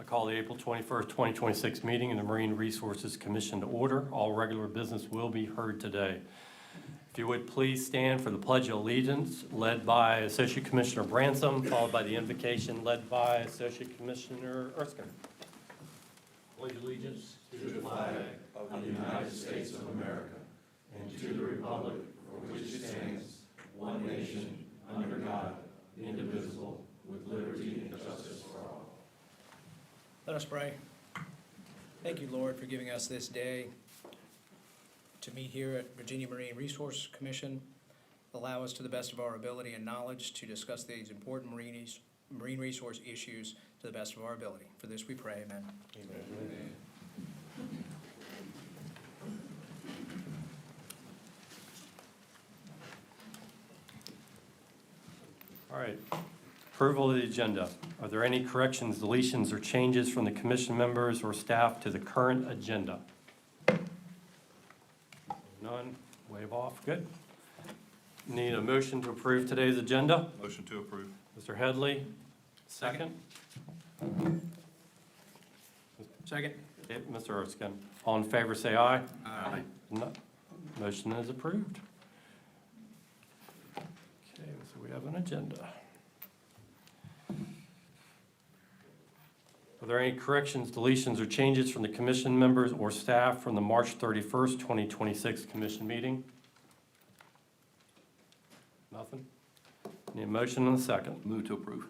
call the April 21st, 2026 meeting of the Marine Resources Commission to order. All regular business will be heard today. If you would please stand for the Pledge of Allegiance, led by Associate Commissioner Bransom, followed by the invocation led by Associate Commissioner Erskine. Pledge allegiance to the flag of the United States of America and to the republic for which it stands, one nation, under God, indivisible, with liberty and justice for all. Let us pray. Thank you, Lord, for giving us this day to meet here at Virginia Marine Resource Commission. Allow us to the best of our ability and knowledge to discuss these important marine resource issues to the best of our ability. For this we pray, amen. Amen. All right. Approval of the agenda. Are there any corrections, deletions, or changes from the commission members or staff to the current agenda? None. Wave off. Good. Need a motion to approve today's agenda? Motion to approve. Mr. Headley, second. Second. Okay, Mr. Erskine. All in favor, say aye. Aye. No. Motion is approved. Okay, so we have an agenda. Are there any corrections, deletions, or changes from the commission members or staff from the March 31st, 2026 commission meeting? Nothing? Need a motion and a second. Move to approve.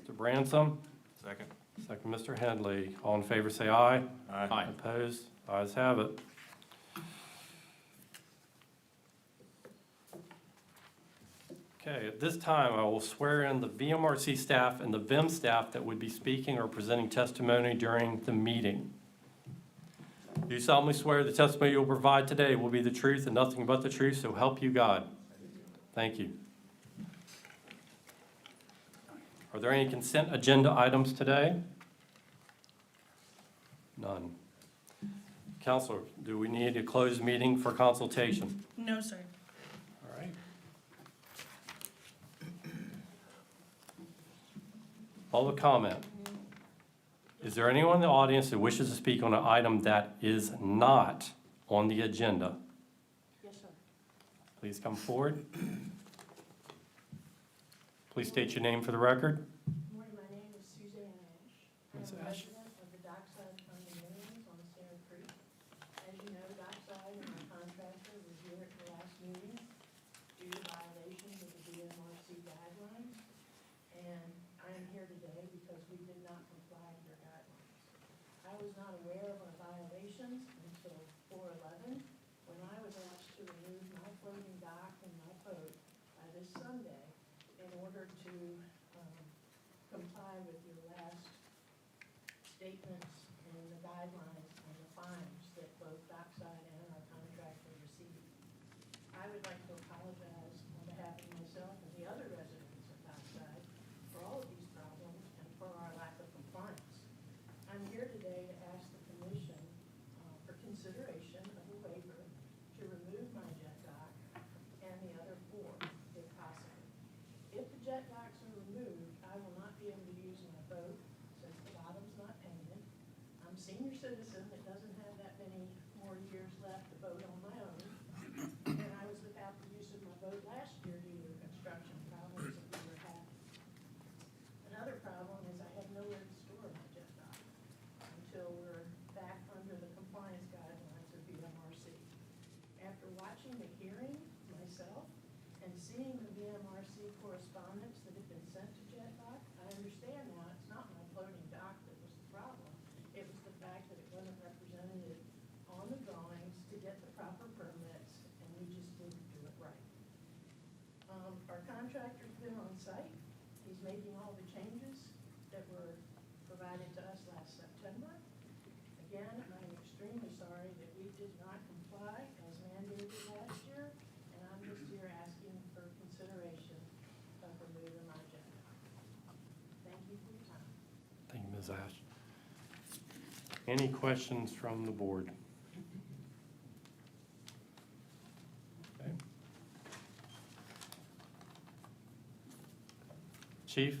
Mr. Bransom, Second. second Mr. Headley. All in favor, say aye. Aye. Opposed? Ayes have it. Okay, at this time, I will swear in the VMRC staff and the VIM staff that would be speaking or presenting testimony during the meeting. Do you solemnly swear the testimony you will provide today will be the truth and nothing but the truth, so help you God? Thank you. Are there any consent agenda items today? None. Counselor, do we need a closed meeting for consultation? No, sir. All right. Public comment. Is there anyone in the audience that wishes to speak on an item that is not on the agenda? Yes, sir. Please come forward. Please state your name for the record. Morning, my name is Suzanne Ash. Ms. I'm a Ash. resident of the Dockside condominiums on Sierra Creek. As you know, Dockside and our contractor was here at the last meeting due to violations of the DMRC guidelines. And I am here today because we did not comply with their guidelines. I was not aware of our violations until 4/11, when I was asked to remove my floating dock and my boat by this Sunday in order to comply with your last statements and the guidelines and the fines that both Dockside and our contractor received. I would like to apologize on behalf of myself and the other residents of Dockside for all of these problems and for our lack of compliance. I'm here today to ask the commission for consideration of a waiver to remove my jet dock and the other four, if possible. If the jet docks are removed, I will not be able to use my boat since the bottom's not painted. I'm a senior citizen that doesn't have that many more years left to boat on my own. And I was without the use of my boat last year due to construction problems that we were having. Another problem is I have nowhere to store my jet dock until we're back under the compliance guidelines of VMRC. After watching the hearing myself and seeing the VMRC correspondence that had been sent to Jet Dock, I understand now it's not my floating dock that was the problem. It was the fact that it wasn't represented on the drawings to get the proper permits, and we just didn't do it right. Our contractor's been on site. He's making all the changes that were provided to us last September. Again, I'm extremely sorry that we did not comply as mandated last year, and I'm just here asking for consideration of removing my jet dock. Thank you for your time. Thank you, Ms. Ash. Any questions from the board? Okay. Chief?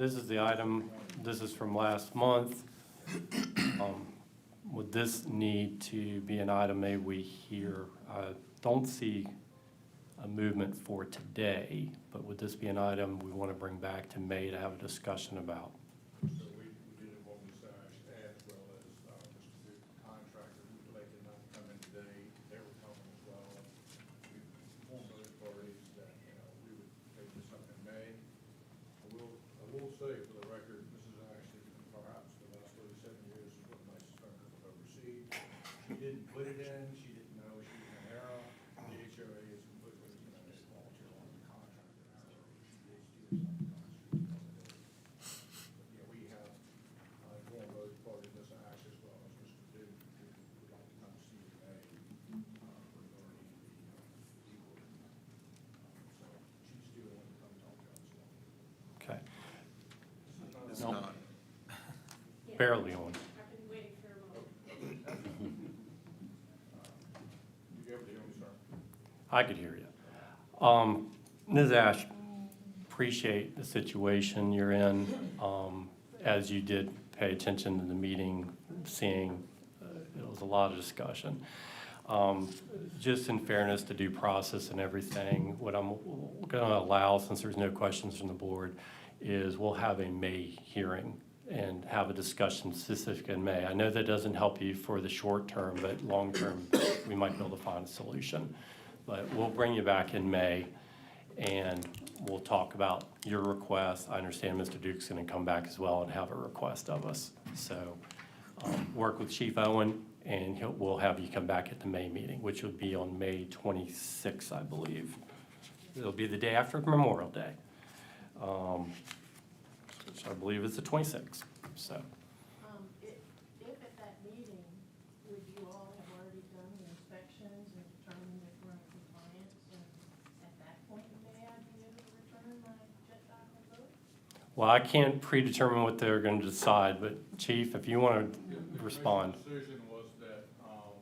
This is the item, this is from last month. Would this need to be an item maybe we hear? I don't see a movement for today, but would this be an item we want to bring back to May to have a discussion about? So we did it on this as well as Mr. Duke, contractor who elected not to come in today, they were coming as well. We informed those parties that, we would take this up in May. I will say for the record, this is actually perhaps the last 37 years is what the nicest owner I've ever seen. She didn't put it in, she didn't know she was in error. The HOA is completely, it's volunteer on the contractor error. She did something on it. Yeah, we have informed both parties this act as well as Mr. Duke, who would like to come see you May regarding the legal. So she's still wanting to come talk to us. Okay, This is No. not. barely on. I've been waiting for a moment. You go over to him, sir. I could hear you. Ms. Ash, appreciate the situation you're in. As you did pay attention to the meeting, seeing it was a lot of discussion. Just in fairness to due process and everything, what I'm going to allow, since there's no questions from the board, is we'll have a May hearing and have a discussion specific in May. I know that doesn't help you for the short term, but long term, we might be able to find a solution. But we'll bring you back in May, and we'll talk about your request. I understand Mr. Duke's going to come back as well and have a request of us. So work with Chief Owen, and we'll have you come back at the May meeting, which would be on May 26th, I believe. It'll be the day after Memorial Day, which I believe is the 26th, so. If at that meeting, would you all have already done the inspections and determined if we're in compliance? And at that point in May, I'd be able to return my jet document vote? Well, I can't predetermine what they're going to decide, but Chief, if you want to respond. The decision was that all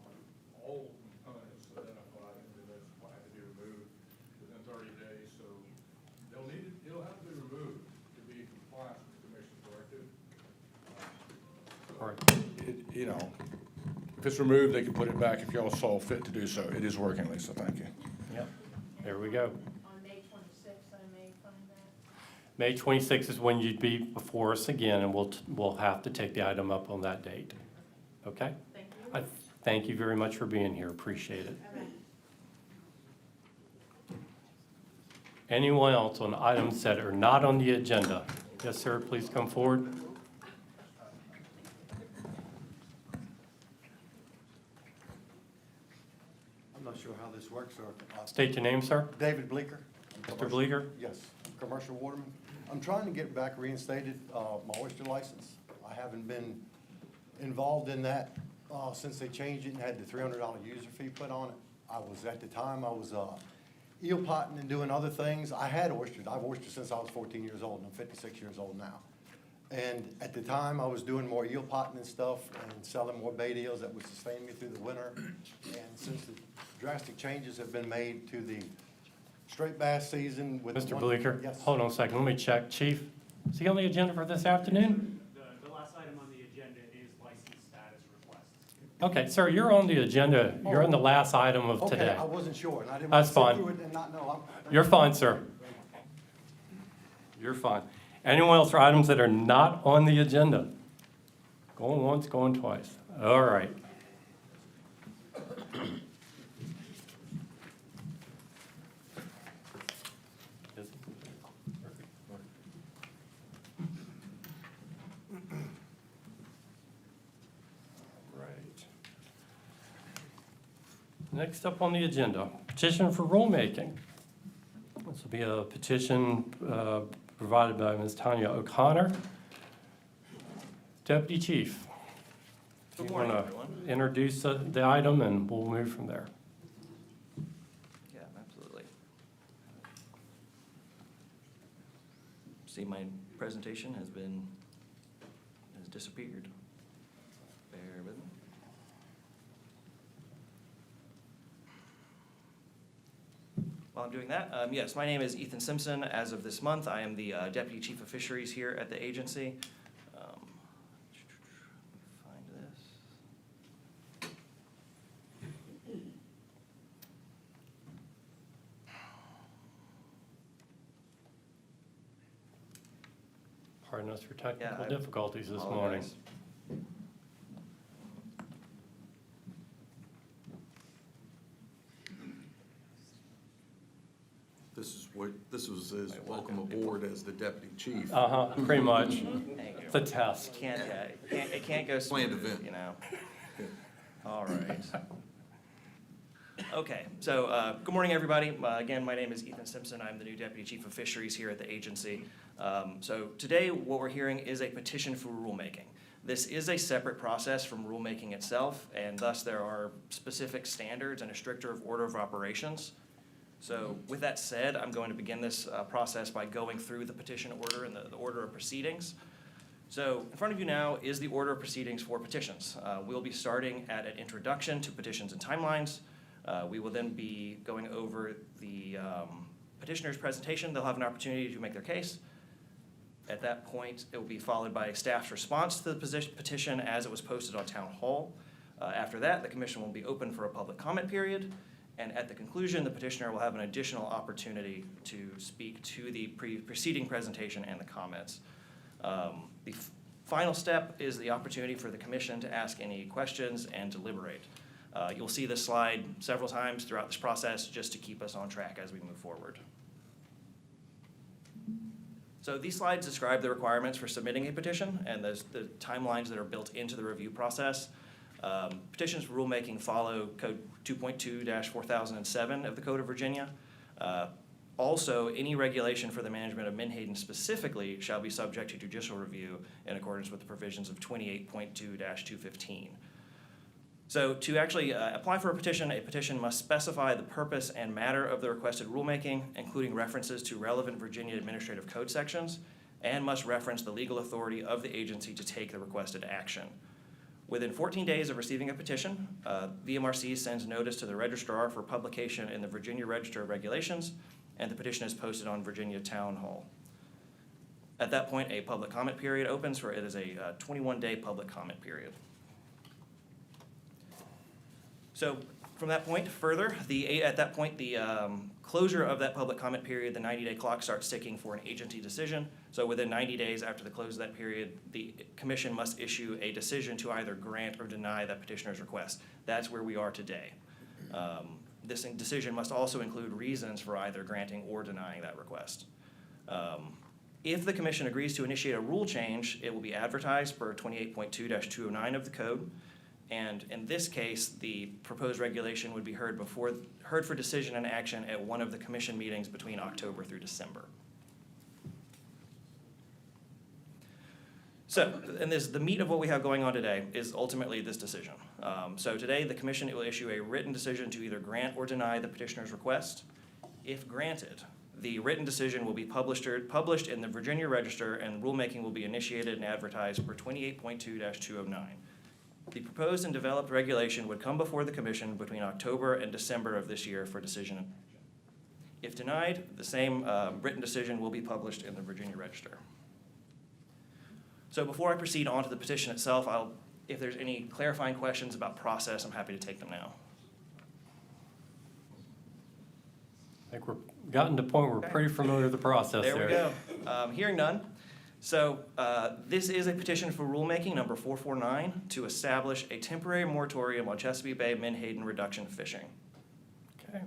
components identified in the list will have to be removed within 30 days. So it'll have to be removed to be in compliance with the commission's directive. All right. You know, if it's removed, they can put it back if y'all saw fit to do so. It is working, Lisa, thank you. Yep, there we go. On May 26th, I may find that. May 26th is when you'd be before us again, and we'll have to take the item up on that date. Okay? Thank you. I thank you very much for being here, appreciate it. All right. Anyone else on items that are not on the agenda? Yes, sir, please come forward. I'm not sure how this works, sir. State your name, sir. David Bleeker. Mr. Bleeker? Yes, commercial waterman. I'm trying to get back reinstated, my oyster license. I haven't been involved in that, since they changed it and had the $300 user fee put on it. At the time, I was, eel potting and doing other things. I had oysters. I've oystered since I was 14 years old, and I'm 56 years old now. And at the time, I was doing more eel potting and stuff and selling more bait eels that would sustain me through the winter. And since the drastic changes have been made to the straight bass season with. Mr. Bleeker? Yes. Hold on a second, let me check. Chief, is he on the agenda for this afternoon? The last item on the agenda is license status requests. Okay, sir, you're on the agenda. You're on the last item of Okay, today. I wasn't sure, and I didn't want That's to sit fine. through it and not know. You're fine, sir. You're fine. Anyone else for items that are not on the agenda? Going once, going twice. All right. Right. Next up on the agenda, petition for rulemaking. This will be a petition provided by Ms. Tanya O'Connor. Deputy Chief, if you want to introduce the item and we'll move from there. Yeah, absolutely. See, my presentation has disappeared. Bear with me. Well, I'm doing that, yes, my name is Ethan Simpson. As of this month, I am the Deputy Chief of Fisheries here at the agency. Find this. Pardon us for technical I difficulties this morning. Apologize. This was his Wait, welcome aboard as the deputy chief. Uh-huh, pretty much. Thank you. It's a test. It can't go Planned smooth, event. you know? All right. Okay, so, good morning, everybody. Again, my name is Ethan Simpson. I'm the new Deputy Chief of Fisheries here at the agency. So today, what we're hearing is a petition for rulemaking. This is a separate process from rulemaking itself, and thus there are specific standards and a stricter order of operations. So with that said, I'm going to begin this process by going through the petition order and the order of proceedings. So in front of you now is the order of proceedings for petitions. We'll be starting at an introduction to petitions and timelines. We will then be going over the petitioner's presentation. They'll have an opportunity to make their case. At that point, it will be followed by staff's response to the petition as it was posted on Town Hall. After that, the commission will be open for a public comment period. And at the conclusion, the petitioner will have an additional opportunity to speak to the preceding presentation and the comments. The final step is the opportunity for the commission to ask any questions and deliberate. You'll see this slide several times throughout this process just to keep us on track as we move forward. So these slides describe the requirements for submitting a petition and the timelines that are built into the review process. Petitions for rulemaking follow Code 2.2-4007 of the Code of Virginia. Also, any regulation for the management of menhaden specifically shall be subject to judicial review in accordance with the provisions of 28.2-215. So to actually apply for a petition must specify the purpose and matter of the requested rulemaking, including references to relevant Virginia Administrative Code sections, and must reference the legal authority of the agency to take the requested action. Within 14 days of receiving a petition, VMRC sends notice to the registrar for publication in the Virginia Register of Regulations, and the petition is posted on Virginia Town Hall. At that point, a public comment period opens for it is a 21-day public comment period. So from that point further, at that point, the closure of that public comment period, the 90-day clock starts ticking for an agency decision. So within 90 days after the close of that period, the commission must issue a decision to either grant or deny that petitioner's request. That's where we are today. This decision must also include reasons for either granting or denying that request. If the commission agrees to initiate a rule change, it will be advertised per 28.2-209 of the code. And in this case, the proposed regulation would be heard for decision and action at one of the commission meetings between October through December. So, and the meat of what we have going on today is ultimately this decision. So today, the commission will issue a written decision to either grant or deny the petitioner's request. If granted, the written decision will be published in the Virginia Register, and rulemaking will be initiated and advertised per 28.2-209. The proposed and developed regulation would come before the commission between October and December of this year for decision and action. If denied, the same written decision will be published in the Virginia Register. So before I proceed on to the petition itself, if there's any clarifying questions about process, I'm happy to take them now. I think we're gotten to the point where we're pretty familiar with the process there. There we go. Hearing none. So this is a petition for rulemaking number 449 to establish a temporary moratorium on Chesapeake Bay menhaden reduction fishing. Okay.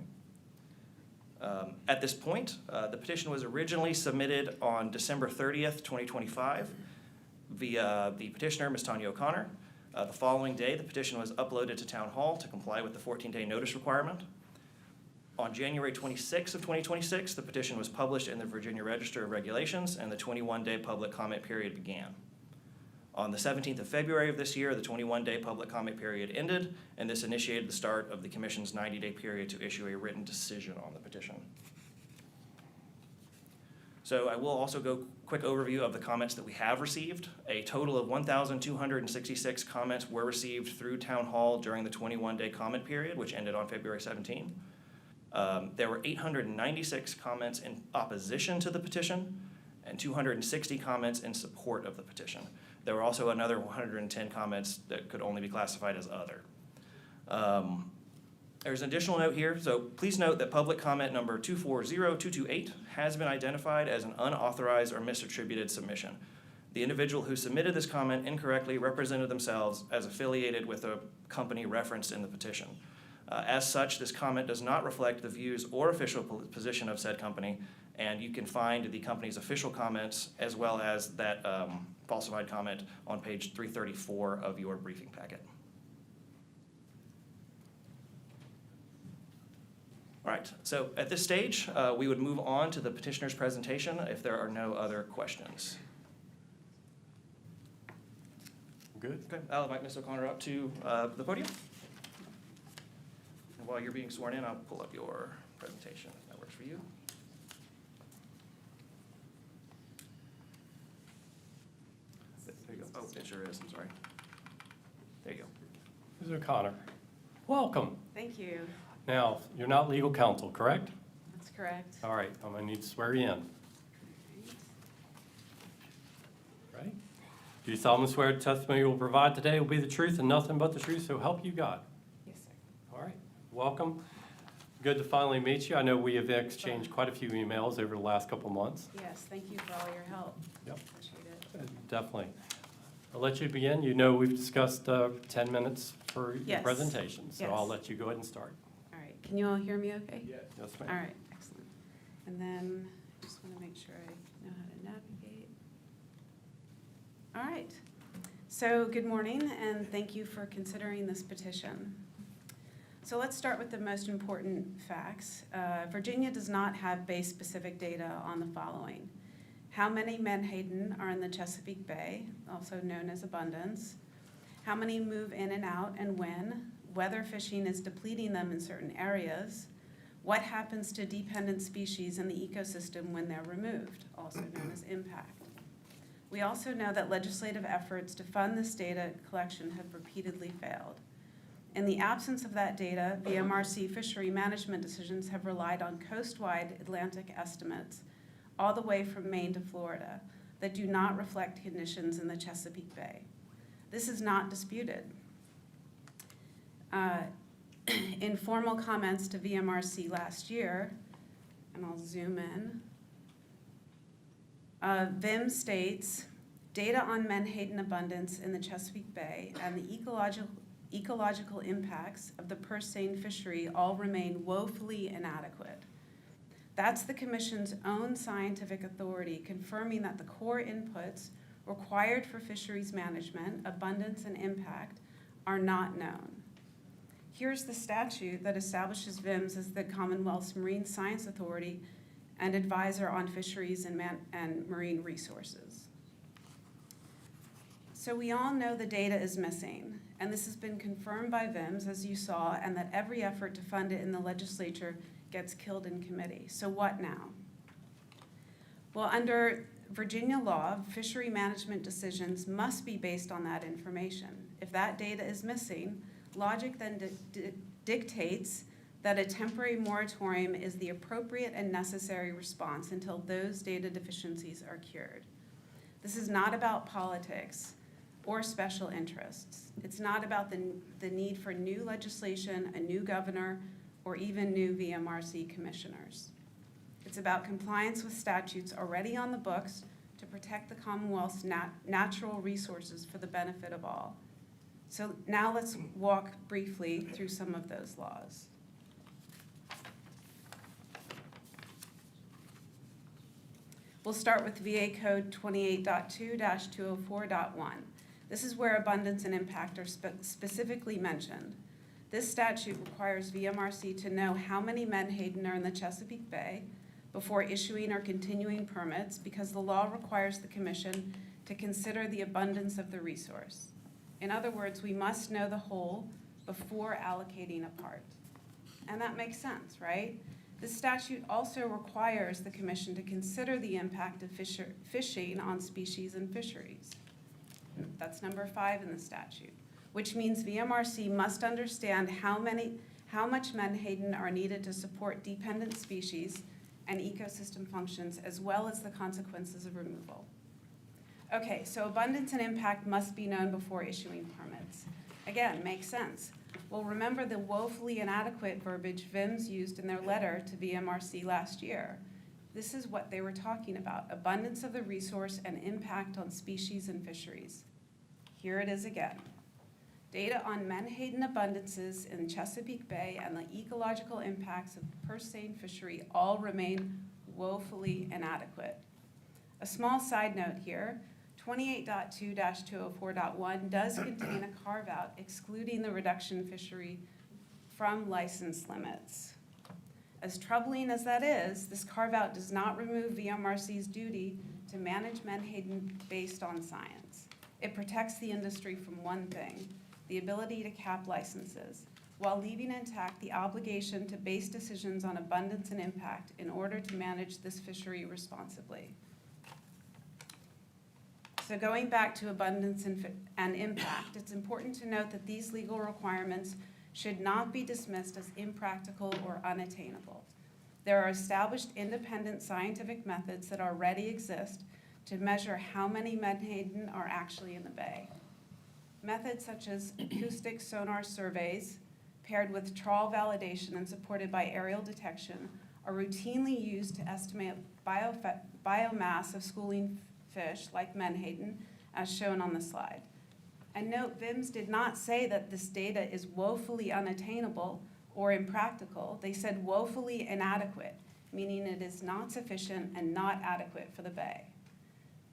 At this point, the petition was originally submitted on December 30th, 2025 via the petitioner, Ms. Tanya O'Connor. The following day, the petition was uploaded to Town Hall to comply with the 14-day notice requirement. On January 26th of 2026, the petition was published in the Virginia Register of Regulations, and the 21-day public comment period began. On the 17th of February of this year, the 21-day public comment period ended, and this initiated the start of the commission's 90-day period to issue a written decision on the petition. So I will also go quick overview of the comments that we have received. A total of 1,266 comments were received through Town Hall during the 21-day comment period, which ended on February 17. There were 896 comments in opposition to the petition and 260 comments in support of the petition. There were also another 110 comments that could only be classified as other. There's an additional note here, so please note that public comment number 240228 has been identified as an unauthorized or misattributed submission. The individual who submitted this comment incorrectly represented themselves as affiliated with a company referenced in the petition. As such, this comment does not reflect the views or official position of said company, and you can find the company's official comments as well as that falsified comment on page 334 of your briefing packet. All right, so at this stage, we would move on to the petitioner's presentation if there are no other questions. Good. Okay, I'll invite Ms. O'Connor up to the podium. And while you're being sworn in, I'll pull up your presentation, if that works for you. There you go. Oh, it sure is, I'm sorry. There you go. Ms. O'Connor, welcome. Thank you. Now, you're not legal counsel, correct? That's correct. All right, I'm gonna need to swear you in. Ready? Do you solemnly swear the testimony you will provide today will be the truth and nothing but the truth, so help you God? Yes, sir. All right, welcome. Good to finally meet you. I know we have exchanged quite a few emails over the last couple months. Yes, thank you for all your help. Yep. Appreciate it. Definitely. I'll let you begin. You know we've discussed 10 minutes for your Yes. presentation, so I'll Yes. let you go ahead and start. All right, can you all hear me okay? Yes, All ma'am. right, excellent. And then, I just want to make sure I know how to navigate. All right. So, good morning, and thank you for considering this petition. So let's start with the most important facts. Virginia does not have base-specific data on the following. How many menhaden are in the Chesapeake Bay, also known as abundance? How many move in and out and when? Whether fishing is depleting them in certain areas? What happens to dependent species in the ecosystem when they're removed, also known as impact? We also know that legislative efforts to fund this data collection have repeatedly failed. In the absence of that data, VMRC fishery management decisions have relied on coast-wide Atlantic estimates all the way from Maine to Florida that do not reflect conditions in the Chesapeake Bay. This is not disputed. In formal comments to VMRC last year, and I'll zoom in, VIM states, data on menhaden abundance in the Chesapeake Bay and the ecological impacts of the purse seine fishery all remain woefully inadequate. That's the Commission's own scientific authority confirming that the core inputs required for fisheries management, abundance and impact, are not known. Here's the statute that establishes VIMS as the Commonwealth's Marine Science Authority and advisor on fisheries and marine resources. So we all know the data is missing, and this has been confirmed by VIMS, as you saw, and that every effort to fund it in the legislature gets killed in committee. So what now? Well, under Virginia law, fishery management decisions must be based on that information. If that data is missing, logic then dictates that a temporary moratorium is the appropriate and necessary response until those data deficiencies are cured. This is not about politics or special interests. It's not about the need for new legislation, a new governor, or even new VMRC commissioners. It's about compliance with statutes already on the books to protect the Commonwealth's natural resources for the benefit of all. So now let's walk briefly through some of those laws. We'll start with VA Code 28.2-204.1. This is where abundance and impact are specifically mentioned. This statute requires VMRC to know how many menhaden are in the Chesapeake Bay before issuing or continuing permits because the law requires the Commission to consider the abundance of the resource. In other words, we must know the whole before allocating a part. And that makes sense, right? This statute also requires the Commission to consider the impact of fishing on species and fisheries. That's number 5 in the statute, which means VMRC must understand how how much menhaden are needed to support dependent species and ecosystem functions, as well as the consequences of removal. Okay, so abundance and impact must be known before issuing permits. Again, makes sense. Well, remember the woefully inadequate verbiage VIMS used in their letter to VMRC last year. This is what they were talking about, abundance of the resource and impact on species and fisheries. Here it is again. Data on menhaden abundances in Chesapeake Bay and the ecological impacts of the purse seine fishery all remain woefully inadequate. A small side note here, 28.2-204.1 does contain a carve-out excluding the reduction fishery from license limits. As troubling as that is, this carve-out does not remove VMRC's duty to manage menhaden based on science. It protects the industry from one thing, the ability to cap licenses, while leaving intact the obligation to base decisions on abundance and impact in order to manage this fishery responsibly. So going back to abundance and impact, it's important to note that these legal requirements should not be dismissed as impractical or unattainable. There are established independent scientific methods that already exist to measure how many menhaden are actually in the bay. Methods such as acoustic sonar surveys, paired with trawl validation and supported by aerial detection, are routinely used to estimate biomass of schooling fish like menhaden, as shown on the slide. And note, VIMS did not say that this data is woefully unattainable or impractical. They said woefully inadequate, meaning it is not sufficient and not adequate for the bay.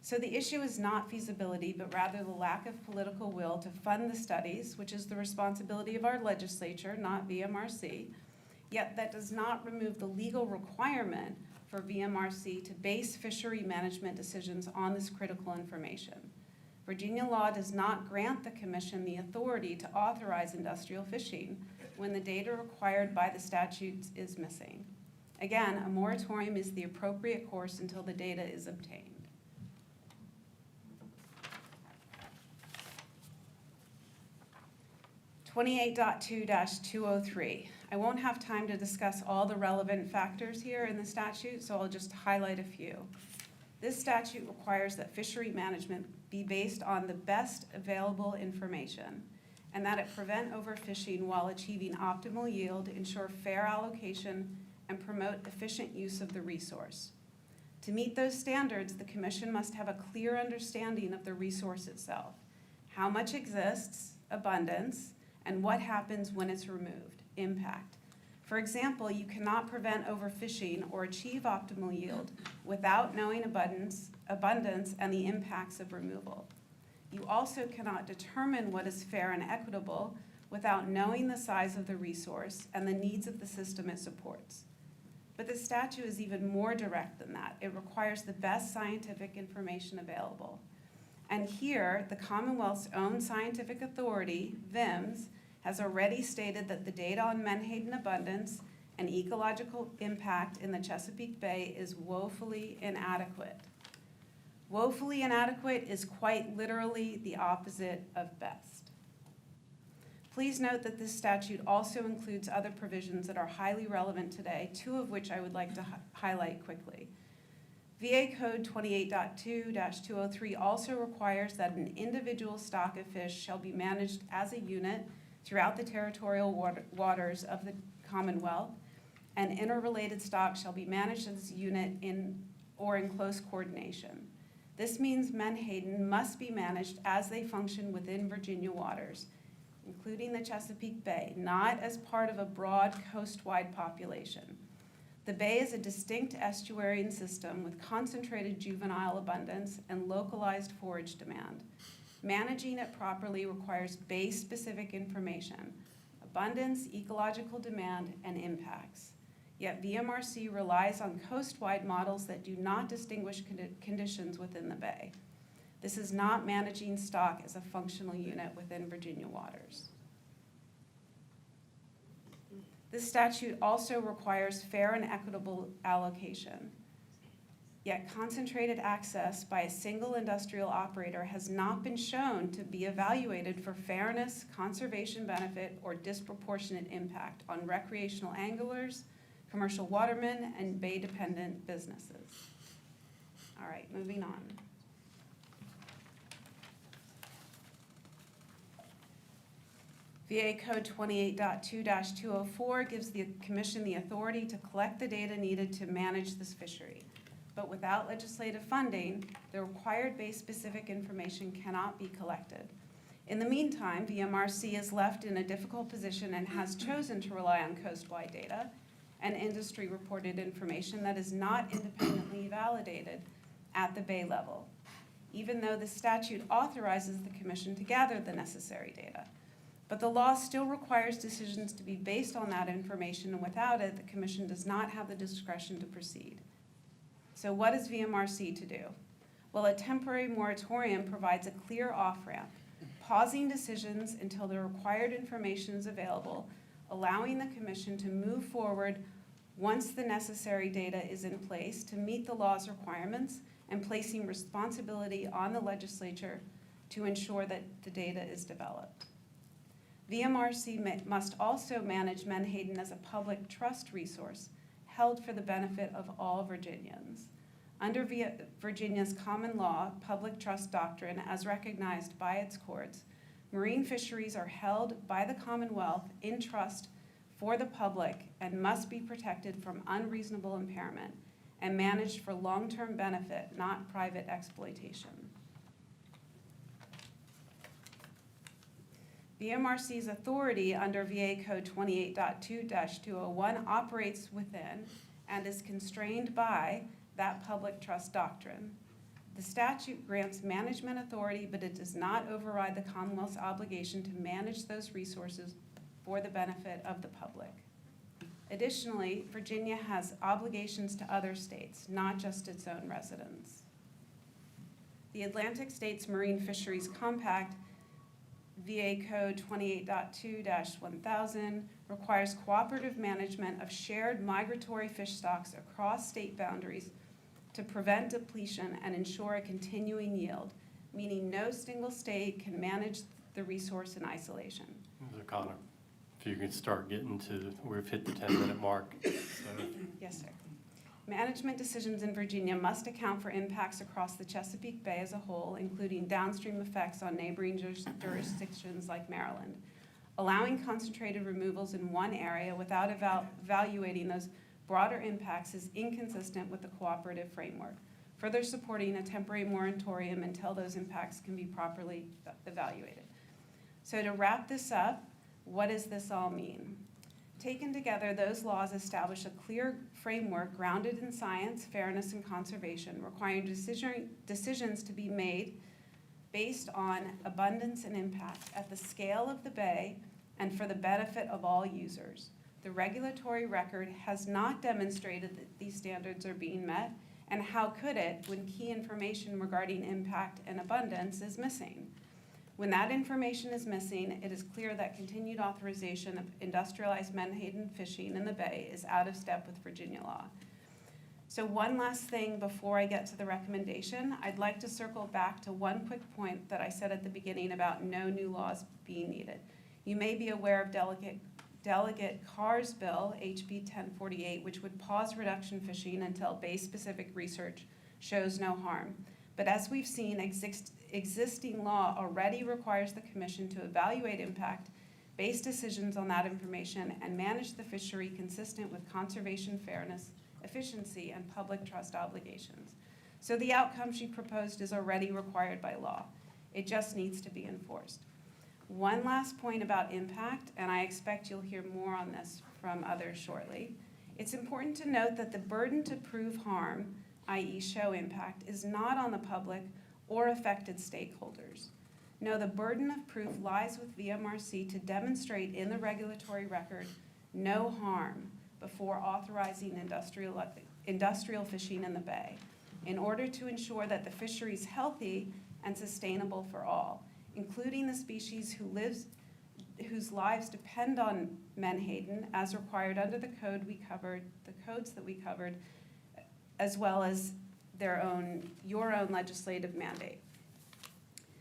So the issue is not feasibility, but rather the lack of political will to fund the studies, which is the responsibility of our legislature, not VMRC. Yet that does not remove the legal requirement for VMRC to base fishery management decisions on this critical information. Virginia law does not grant the Commission the authority to authorize industrial fishing when the data required by the statutes is missing. Again, a moratorium is the appropriate course until the data is obtained. (28.2-203). I won't have time to discuss all the relevant factors here in the statute, so I'll just highlight a few. This statute requires that fishery management be based on the best available information and that it prevent overfishing while achieving optimal yield, ensure fair allocation, and promote efficient use of the resource. To meet those standards, the Commission must have a clear understanding of the resource itself, how much exists, abundance, and what happens when it's removed, impact. For example, you cannot prevent overfishing or achieve optimal yield without knowing abundance and the impacts of removal. You also cannot determine what is fair and equitable without knowing the size of the resource and the needs of the system it supports. But the statute is even more direct than that. It requires the best scientific information available. And here, the Commonwealth's own scientific authority, VIMS, has already stated that the data on menhaden abundance and ecological impact in the Chesapeake Bay is woefully inadequate. Woefully inadequate is quite literally the opposite of best. Please note that this statute also includes other provisions that are highly relevant today, two of which I would like to highlight quickly. VA Code 28.2-203 also requires that an individual stock of fish shall be managed as a unit throughout the territorial waters of the Commonwealth, and interrelated stock shall be managed as a unit in close coordination. This means menhaden must be managed as they function within Virginia waters, including the Chesapeake Bay, not as part of a broad coast-wide population. The bay is a distinct estuarine system with concentrated juvenile abundance and localized forage demand. Managing it properly requires bay-specific information, abundance, ecological demand, and impacts. Yet VMRC relies on coast-wide models that do not distinguish conditions within the bay. This is not managing stock as a functional unit within Virginia waters. This statute also requires fair and equitable allocation. Yet concentrated access by a single industrial operator has not been shown to be evaluated for fairness, conservation benefit, or disproportionate impact on recreational anglers, commercial watermen, and bay-dependent businesses. All right, moving on. VA Code 28.2-204 gives the Commission the authority to collect the data needed to manage this fishery. But without legislative funding, the required base-specific information cannot be collected. In the meantime, VMRC is left in a difficult position and has chosen to rely on coastwide data and industry-reported information that is not independently validated at the bay level, even though the statute authorizes the Commission to gather the necessary data. But the law still requires decisions to be based on that information, and without it, the Commission does not have the discretion to proceed. So what is VMRC to do? Well, a temporary moratorium provides a clear off-ramp, pausing decisions until the required information is available, allowing the Commission to move forward once the necessary data is in place to meet the law's requirements, and placing responsibility on the legislature to ensure that the data is developed. VMRC must also manage Menhaden as a public trust resource held for the benefit of all Virginians. Under Virginia's common law public trust doctrine, as recognized by its courts, marine fisheries are held by the Commonwealth in trust for the public and must be protected from unreasonable impairment and managed for long-term benefit, not private exploitation. VMRC's authority under VA Code 28.2-201 operates within and is constrained by that public trust doctrine. The statute grants management authority, but it does not override the Commonwealth's obligation to manage those resources for the benefit of the public. Additionally, Virginia has obligations to other states, not just its own residents. The Atlantic States Marine Fisheries Compact, VA Code 28.2-1000, requires cooperative management of shared migratory fish stocks across state boundaries to prevent depletion and ensure a continuing yield, meaning no single state can manage the resource in isolation. So Connor, if you can start getting to, we've hit the 10-minute mark. So, Yes, sir. Management decisions in Virginia must account for impacts across the Chesapeake Bay as a whole, including downstream effects on neighboring jurisdictions like Maryland. Allowing concentrated removals in one area without evaluating those broader impacts is inconsistent with the cooperative framework, further supporting a temporary moratorium until those impacts can be properly evaluated. So to wrap this up, what does this all mean? Taken together, those laws establish a clear framework grounded in science, fairness, and conservation, requiring decisions to be made based on abundance and impact at the scale of the bay and for the benefit of all users. The regulatory record has not demonstrated that these standards are being met, and how could it when key information regarding impact and abundance is missing? When that information is missing, it is clear that continued authorization of industrialized menhaden fishing in the bay is out of step with Virginia law. So one last thing before I get to the recommendation, I'd like to circle back to one quick point that I said at the beginning about no new laws being needed. You may be aware of Delegate Carr's bill, HB 1048, which would pause reduction fishing until bay-specific research shows no harm. But as we've seen, existing law already requires the Commission to evaluate impact, base decisions on that information, and manage the fishery consistent with conservation, fairness, efficiency, and public trust obligations. So the outcome she proposed is already required by law. It just needs to be enforced. One last point about impact, and I expect you'll hear more on this from others shortly. It's important to note that the burden to prove harm, i.e. show impact, is not on the public or affected stakeholders. No, the burden of proof lies with VMRC to demonstrate in the regulatory record no harm before authorizing industrial fishing in the bay, in order to ensure that the fishery is healthy and sustainable for all, including the species whose lives depend on menhaden as required under the codes that we covered, as well as your own legislative mandate.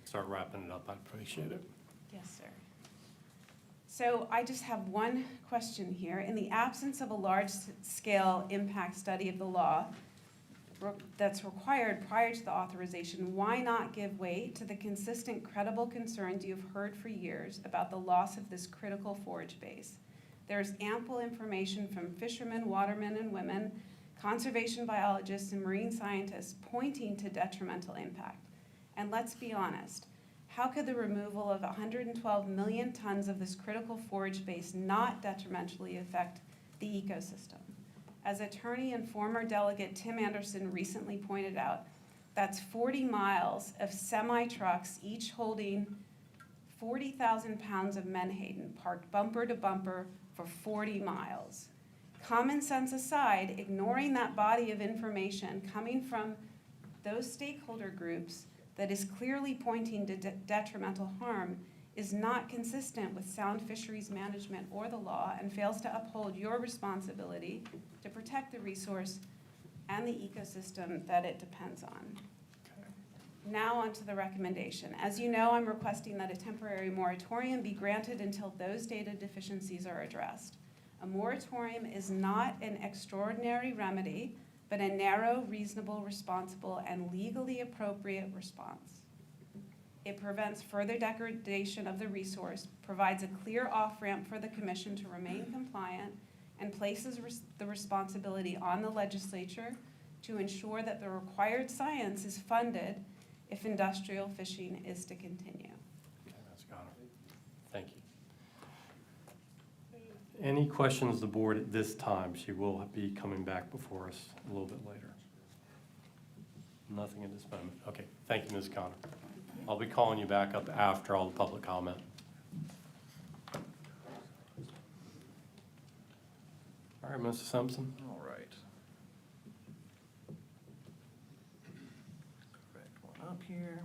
Start wrapping it up, I'd appreciate it. Yes, sir. So I just have one question here. In the absence of a large-scale impact study of the law that's required prior to the authorization, why not give weight to the consistent, credible concerns you've heard for years about the loss of this critical forage base? There's ample information from fishermen, watermen and women, conservation biologists, and marine scientists pointing to detrimental impact. And let's be honest, how could the removal of 112 million tons of this critical forage base not detrimentally affect the ecosystem? As attorney and former delegate Tim Anderson recently pointed out, that's 40 miles of semi-trucks, each holding 40,000 pounds of menhaden, parked bumper to bumper for 40 miles. Common sense aside, ignoring that body of information coming from those stakeholder groups that is clearly pointing to detrimental harm is not consistent with sound fisheries management or the law and fails to uphold your responsibility to protect the resource and the ecosystem that it depends on. Now on to the recommendation. As you know, I'm requesting that a temporary moratorium be granted until those data deficiencies are addressed. A moratorium is not an extraordinary remedy, but a narrow, reasonable, responsible, and legally appropriate response. It prevents further degradation of the resource, provides a clear off-ramp for the Commission to remain compliant, and places the responsibility on the legislature to ensure that the required science is funded if industrial fishing is to continue. Okay, that's got it. Thank you. Any questions of the board at this time? She will be coming back before us a little bit later. Nothing at this moment. Okay, thank you, Ms. Connor. I'll be calling you back up after all the public comment. All right, Mr. Simpson. All right. Correct one up here.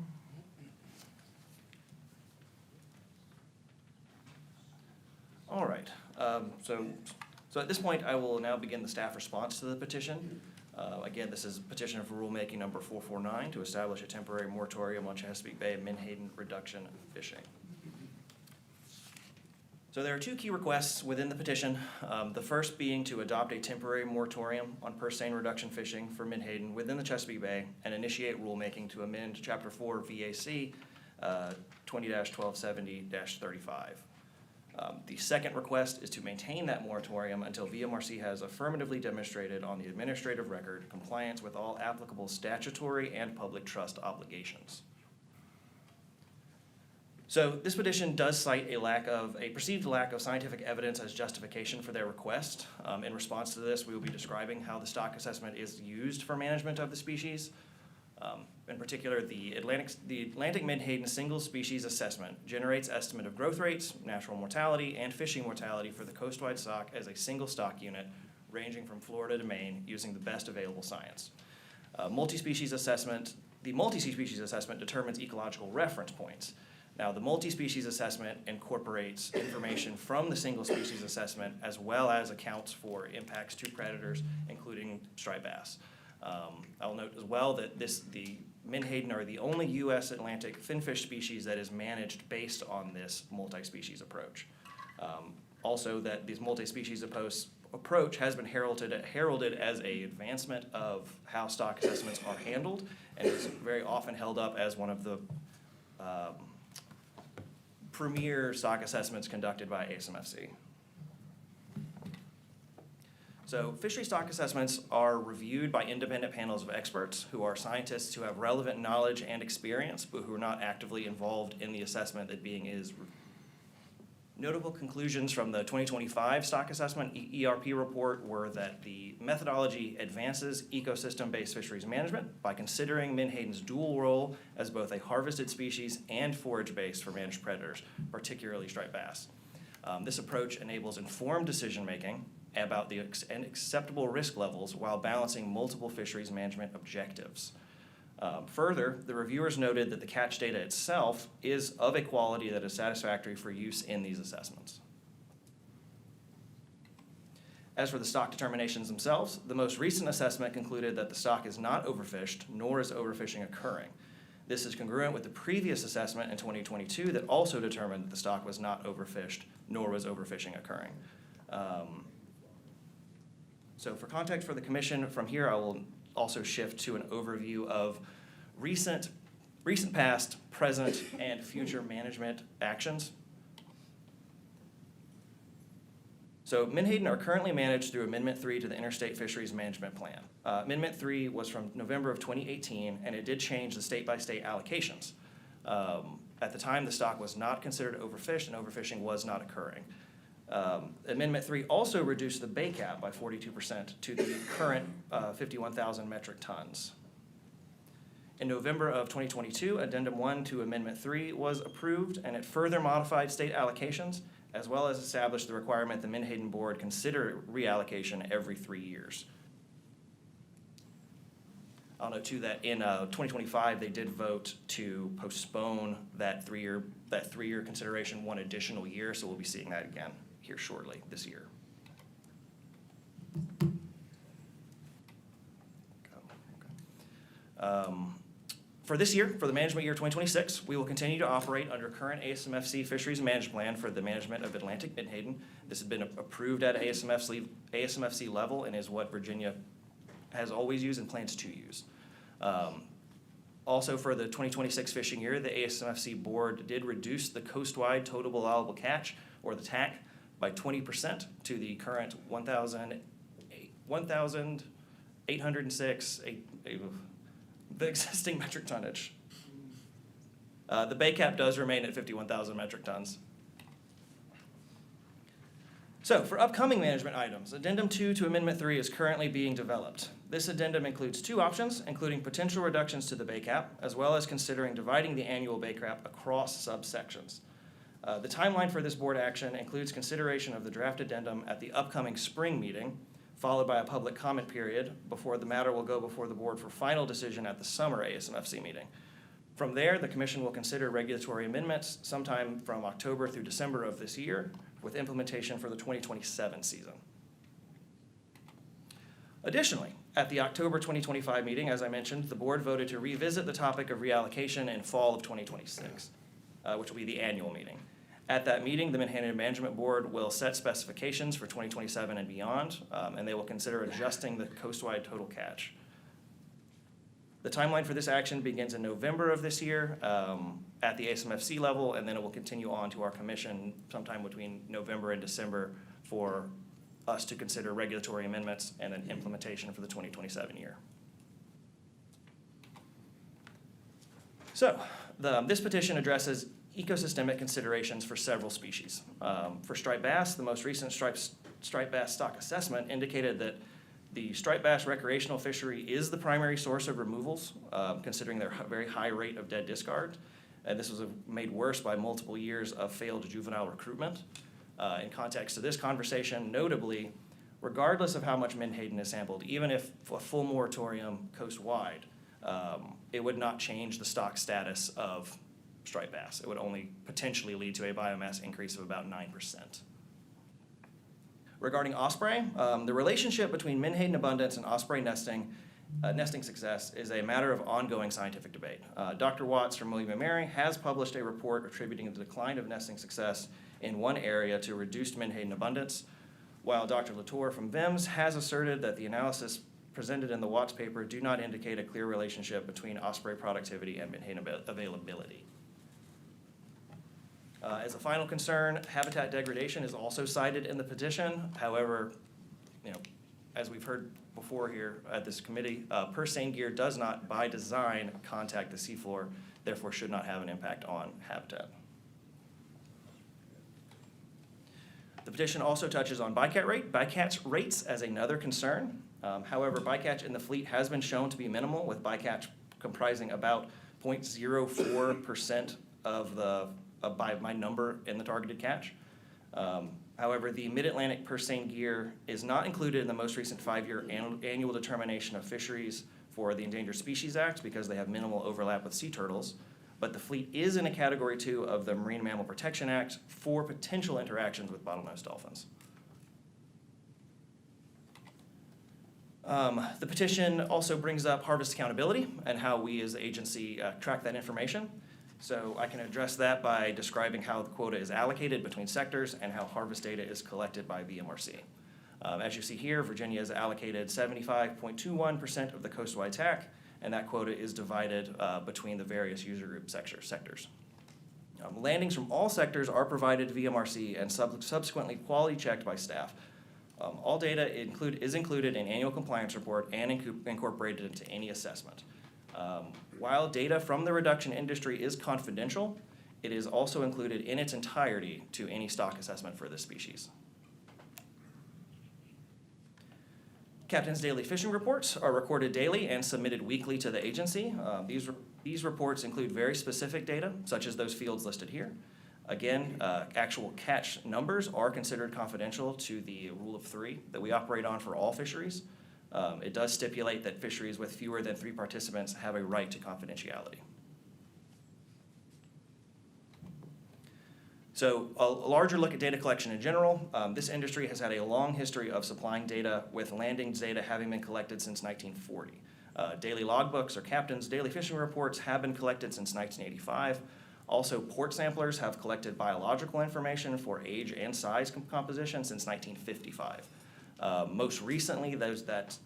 All right. So at this point, I will now begin the staff response to the petition. Again, this is petition for rulemaking number 449 to establish a temporary moratorium on Chesapeake Bay menhaden reduction fishing. So there are two key requests within the petition. The first being to adopt a temporary moratorium on purse seine reduction fishing for menhaden within the Chesapeake Bay and initiate rulemaking to amend Chapter 4 VAC 20-1270-35. The second request is to maintain that moratorium until VMRC has affirmatively demonstrated on the administrative record compliance with all applicable statutory and public trust obligations. So this petition does cite a perceived lack of scientific evidence as justification for their request. In response to this, we will be describing how the stock assessment is used for management of the species. In particular, the Atlantic menhaden single species assessment generates estimate of growth rates, natural mortality, and fishing mortality for the coastwide stock as a single stock unit ranging from Florida to Maine using the best available science. The multi-species assessment determines ecological reference points. Now, the multi-species assessment incorporates information from the single species assessment as well as accounts for impacts to predators, including striped bass. I'll note as well that the menhaden are the only U.S. Atlantic finfish species that is managed based on this multi-species approach. Also, that this multi-species approach has been heralded as an advancement of how stock assessments are handled, and is very often held up as one of the premier stock assessments conducted by ASMFC. So fishery stock assessments are reviewed by independent panels of experts who are scientists who have relevant knowledge and experience, but who are not actively involved in the assessment that being is. Notable conclusions from the 2025 stock assessment ERP report were that the methodology advances ecosystem-based fisheries management by considering menhaden's dual role as both a harvested species and forage base for managed predators, particularly striped bass. This approach enables informed decision-making about the acceptable risk levels while balancing multiple fisheries management objectives. Further, the reviewers noted that the catch data itself is of a quality that is satisfactory for use in these assessments. As for the stock determinations themselves, the most recent assessment concluded that the stock is not overfished, nor is overfishing occurring. This is congruent with the previous assessment in 2022 that also determined that the stock was not overfished, nor was overfishing occurring. So for context for the commission, from here I will also shift to an overview of recent past, present, and future management actions. So Menhaden are currently managed through Amendment 3 to the Interstate Fisheries Management Plan. Amendment 3 was from November of 2018, and it did change the state-by-state allocations. At the time, the stock was not considered overfished, and overfishing was not occurring. Amendment 3 also reduced the bay cap by 42% to the current 51,000 metric tons. In November of 2022, Addendum 1 to Amendment 3 was approved, and it further modified state allocations, as well as established the requirement the Menhaden Board consider reallocation every 3 years. I'll note too that in 2025, they did vote to postpone that three-year consideration 1 additional year, so we'll be seeing that again here shortly this year. For this year, for the management year 2026, we will continue to operate under current ASMFC Fisheries Management Plan for the management of Atlantic Menhaden. This has been approved at ASMFC level and is what Virginia has always used and plans to use. Also, for the 2026 fishing year, the ASMFC board did reduce the coast-wide total allowable catch, or the TAC, by 20% to the current 1,806, the existing metric tonnage. The bay cap does remain at 51,000 metric tons. So for upcoming management items, Addendum 2 to Amendment 3 is currently being developed. This addendum includes 2 options, including potential reductions to the bay cap, as well as considering dividing the annual bay cap across subsections. The timeline for this board action includes consideration of the draft addendum at the upcoming spring meeting, followed by a public comment period before the matter will go before the board for final decision at the summer ASMFC meeting. From there, the commission will consider regulatory amendments sometime from October through December of this year, with implementation for the 2027 season. Additionally, at the October 2025 meeting, as I mentioned, the board voted to revisit the topic of reallocation in fall of 2026, which will be the annual meeting. At that meeting, the Menhaden Management Board will set specifications for 2027 and beyond, and they will consider adjusting the coast-wide total catch. The timeline for this action begins in November of this year at the ASMFC level, and then it will continue on to our commission sometime between November and December for us to consider regulatory amendments and then implementation for the 2027 year. So this petition addresses ecosystemic considerations for several species. For striped bass, the most recent striped bass stock assessment indicated that the striped bass recreational fishery is the primary source of removals, considering their very high rate of dead discard. And this was made worse by multiple years of failed juvenile recruitment. In context to this conversation, notably, regardless of how much Menhaden is sampled, even if a full moratorium coast-wide, it would not change the stock status of striped bass. It would only potentially lead to a biomass increase of about 9%. Regarding osprey, the relationship between Menhaden abundance and osprey nesting success is a matter of ongoing scientific debate. Dr. Watts from William & Mary has published a report attributing the decline of nesting success in one area to reduced Menhaden abundance, while Dr. Latour from VIMS has asserted that the analysis presented in the Watts paper do not indicate a clear relationship between osprey productivity and Menhaden availability. As a final concern, habitat degradation is also cited in the petition. However, as we've heard before here at this committee, purse seine gear does not, by design, contact the seafloor, therefore should not have an impact on habitat. The petition also touches on bycatch rates as another concern. However, bycatch in the fleet has been shown to be minimal, with bycatch comprising about 0.04% by my number in the targeted catch. However, the Mid-Atlantic purse seine gear is not included in the most recent 5-year annual determination of fisheries for the Endangered Species Act because they have minimal overlap with sea turtles, but the fleet is in a Category 2 of the Marine Mammal Protection Act for potential interactions with bottlenose dolphins. The petition also brings up harvest accountability and how we as the agency track that information. So I can address that by describing how the quota is allocated between sectors and how harvest data is collected by VMRC. As you see here, Virginia is allocated 75.21% of the coastwide TAC, and that quota is divided between the various user group sectors. Landings from all sectors are provided to VMRC and subsequently quality checked by staff. All data is included in annual compliance report and incorporated into any assessment. While data from the reduction industry is confidential, it is also included in its entirety to any stock assessment for this species. Captain's daily fishing reports are recorded daily and submitted weekly to the agency. These reports include very specific data, such as those fields listed here. Again, actual catch numbers are considered confidential to the rule of 3 that we operate on for all fisheries. It does stipulate that fisheries with fewer than 3 participants have a right to confidentiality. So a larger look at data collection in general. This industry has had a long history of supplying data, with landings data having been collected since 1940. Daily logbooks or captain's daily fishing reports have been collected since 1985. Also, port samplers have collected biological information for age and size composition since 1955. Most recently, that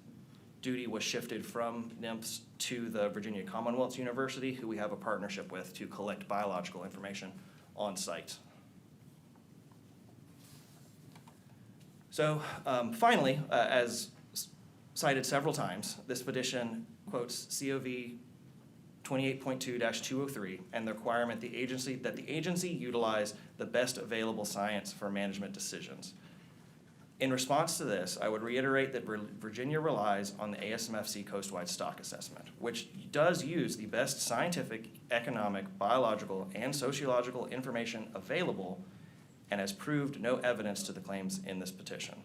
duty was shifted from NIMS to the Virginia Commonwealth University, who we have a partnership with to collect biological information on site. So finally, as cited several times, this petition quotes COV 28.2-203 and the requirement that the agency utilize the best available science for management decisions. In response to this, I would reiterate that Virginia relies on the ASMFC coastwide stock assessment, which does use the best scientific, economic, biological, and sociological information available and has proved no evidence to the claims in this petition.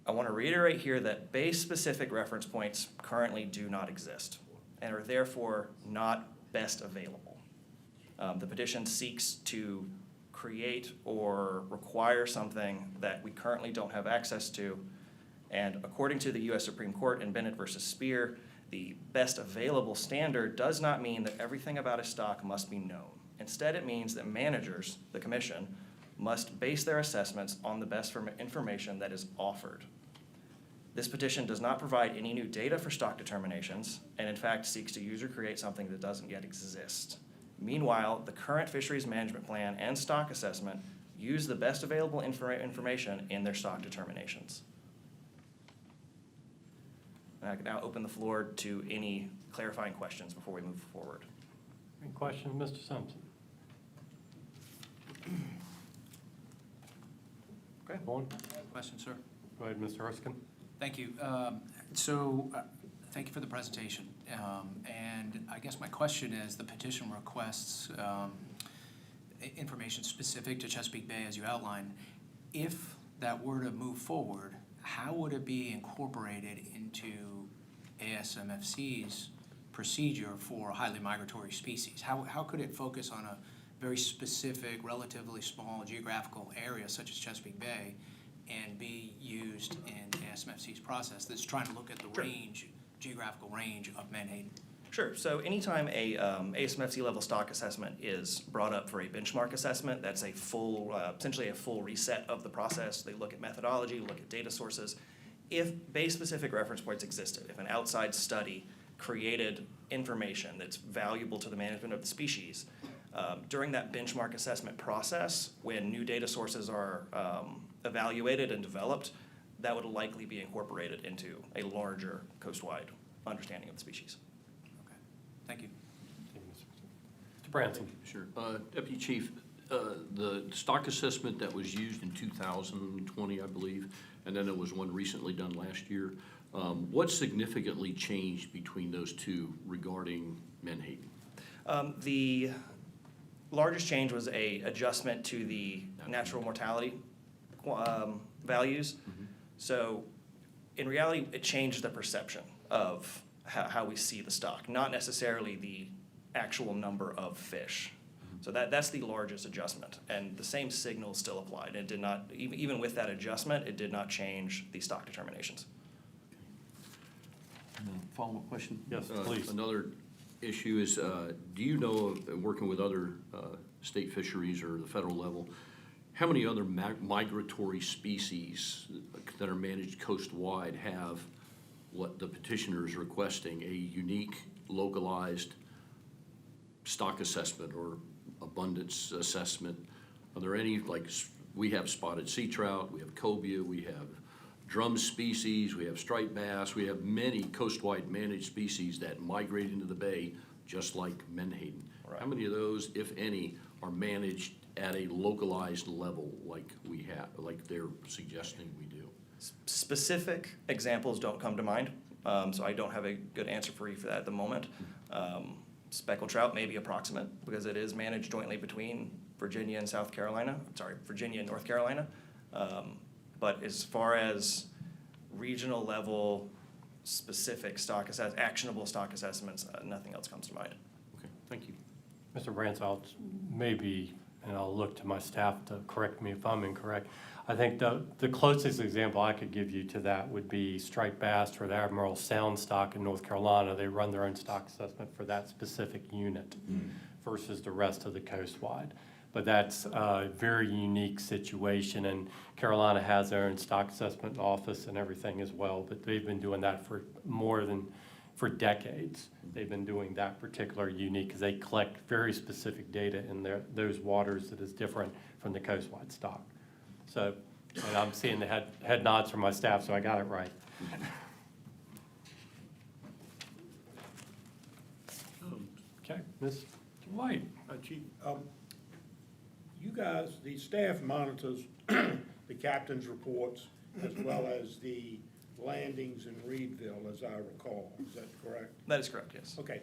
I want to reiterate here that base-specific reference points currently do not exist and are therefore not best available. The petition seeks to create or require something that we currently don't have access to, and according to the U.S. Supreme Court in Bennett versus Speer, the best available standard does not mean that everything about a stock must be known. Instead, it means that managers, the commission, must base their assessments on the best information that is offered. This petition does not provide any new data for stock determinations, and in fact seeks to user create something that doesn't yet exist. Meanwhile, the current fisheries management plan and stock assessment use the best available information in their stock determinations. And I can now open the floor to any clarifying questions before we move forward. Any questions, Mr. Simpson? Okay, Vaughn? Question, sir. Go ahead, Mr. Erskine. Thank you. Thank you for the presentation. And I guess my question is, the petition requests information specific to Chesapeake Bay, as you outlined. If that were to move forward, how would it be incorporated into ASMFC's procedure for highly migratory species? How could it focus on a very specific, relatively small geographical area such as Chesapeake Bay and be used in ASMFC's process that's trying to look at the geographical range of Menhaden? Sure. So anytime a ASMFC level stock assessment is brought up for a benchmark assessment, that's a full, essentially a full reset of the process. They look at methodology, look at data sources. If base-specific reference points existed, if an outside study created information that's valuable to the management of the species, during that benchmark assessment process, when new data sources are evaluated and developed, that would likely be incorporated into a larger coastwide understanding of the species. Okay, thank you. Mr. Branson. Sure. Deputy Chief, the stock assessment that was used in 2020, I believe, and then there was one recently done last year, what significantly changed between those two regarding Menhaden? The largest change was an adjustment to the natural mortality values. Mm-hmm. So in reality, it changed the perception of how we see the stock, not necessarily the actual number of fish. So that's the largest adjustment, and the same signal still applied. It did not, even with that adjustment, it did not change the stock determinations. Follow-up question? Yes, please. Another issue is, do you know, of working with other state fisheries or the federal level, how many other migratory species that are managed coast-wide have what the petitioner is requesting, a unique, localized stock assessment or abundance assessment? Are there any, like, we have spotted sea trout, we have cobia, we have drum species, we have striped bass, we have many coast-wide managed species that migrate into the bay, just like Menhaden. Right. How many of those, if any, are managed at a localized level like we have, like they're suggesting we do? Specific examples don't come to mind, so I don't have a good answer for you for that at the moment. Speckled trout may be approximate, because it is managed jointly between Virginia and Virginia and North Carolina. But as far as regional level specific actionable stock assessments, nothing else comes to mind. Okay, thank you. Mr. Brandt, maybe, and I'll look to my staff to correct me if I'm incorrect. I think the closest example I could give you to that would be striped bass or the Admiral Sound stock in North Carolina. They run their own stock assessment for that specific unit versus the rest of the coastwide. But that's a very unique situation, and Carolina has their own stock assessment office and everything as well, but they've been doing that for decades. They've been doing that particular unique, because they collect very specific data in those waters that is different from the coastwide stock. So, and I'm seeing the head nods from my staff, so I got it right. Okay, Ms. White. Chief, you guys, the staff monitors the captain's reports as well as the landings in Reedville, as I recall. Is that correct? That is correct, yes. Okay.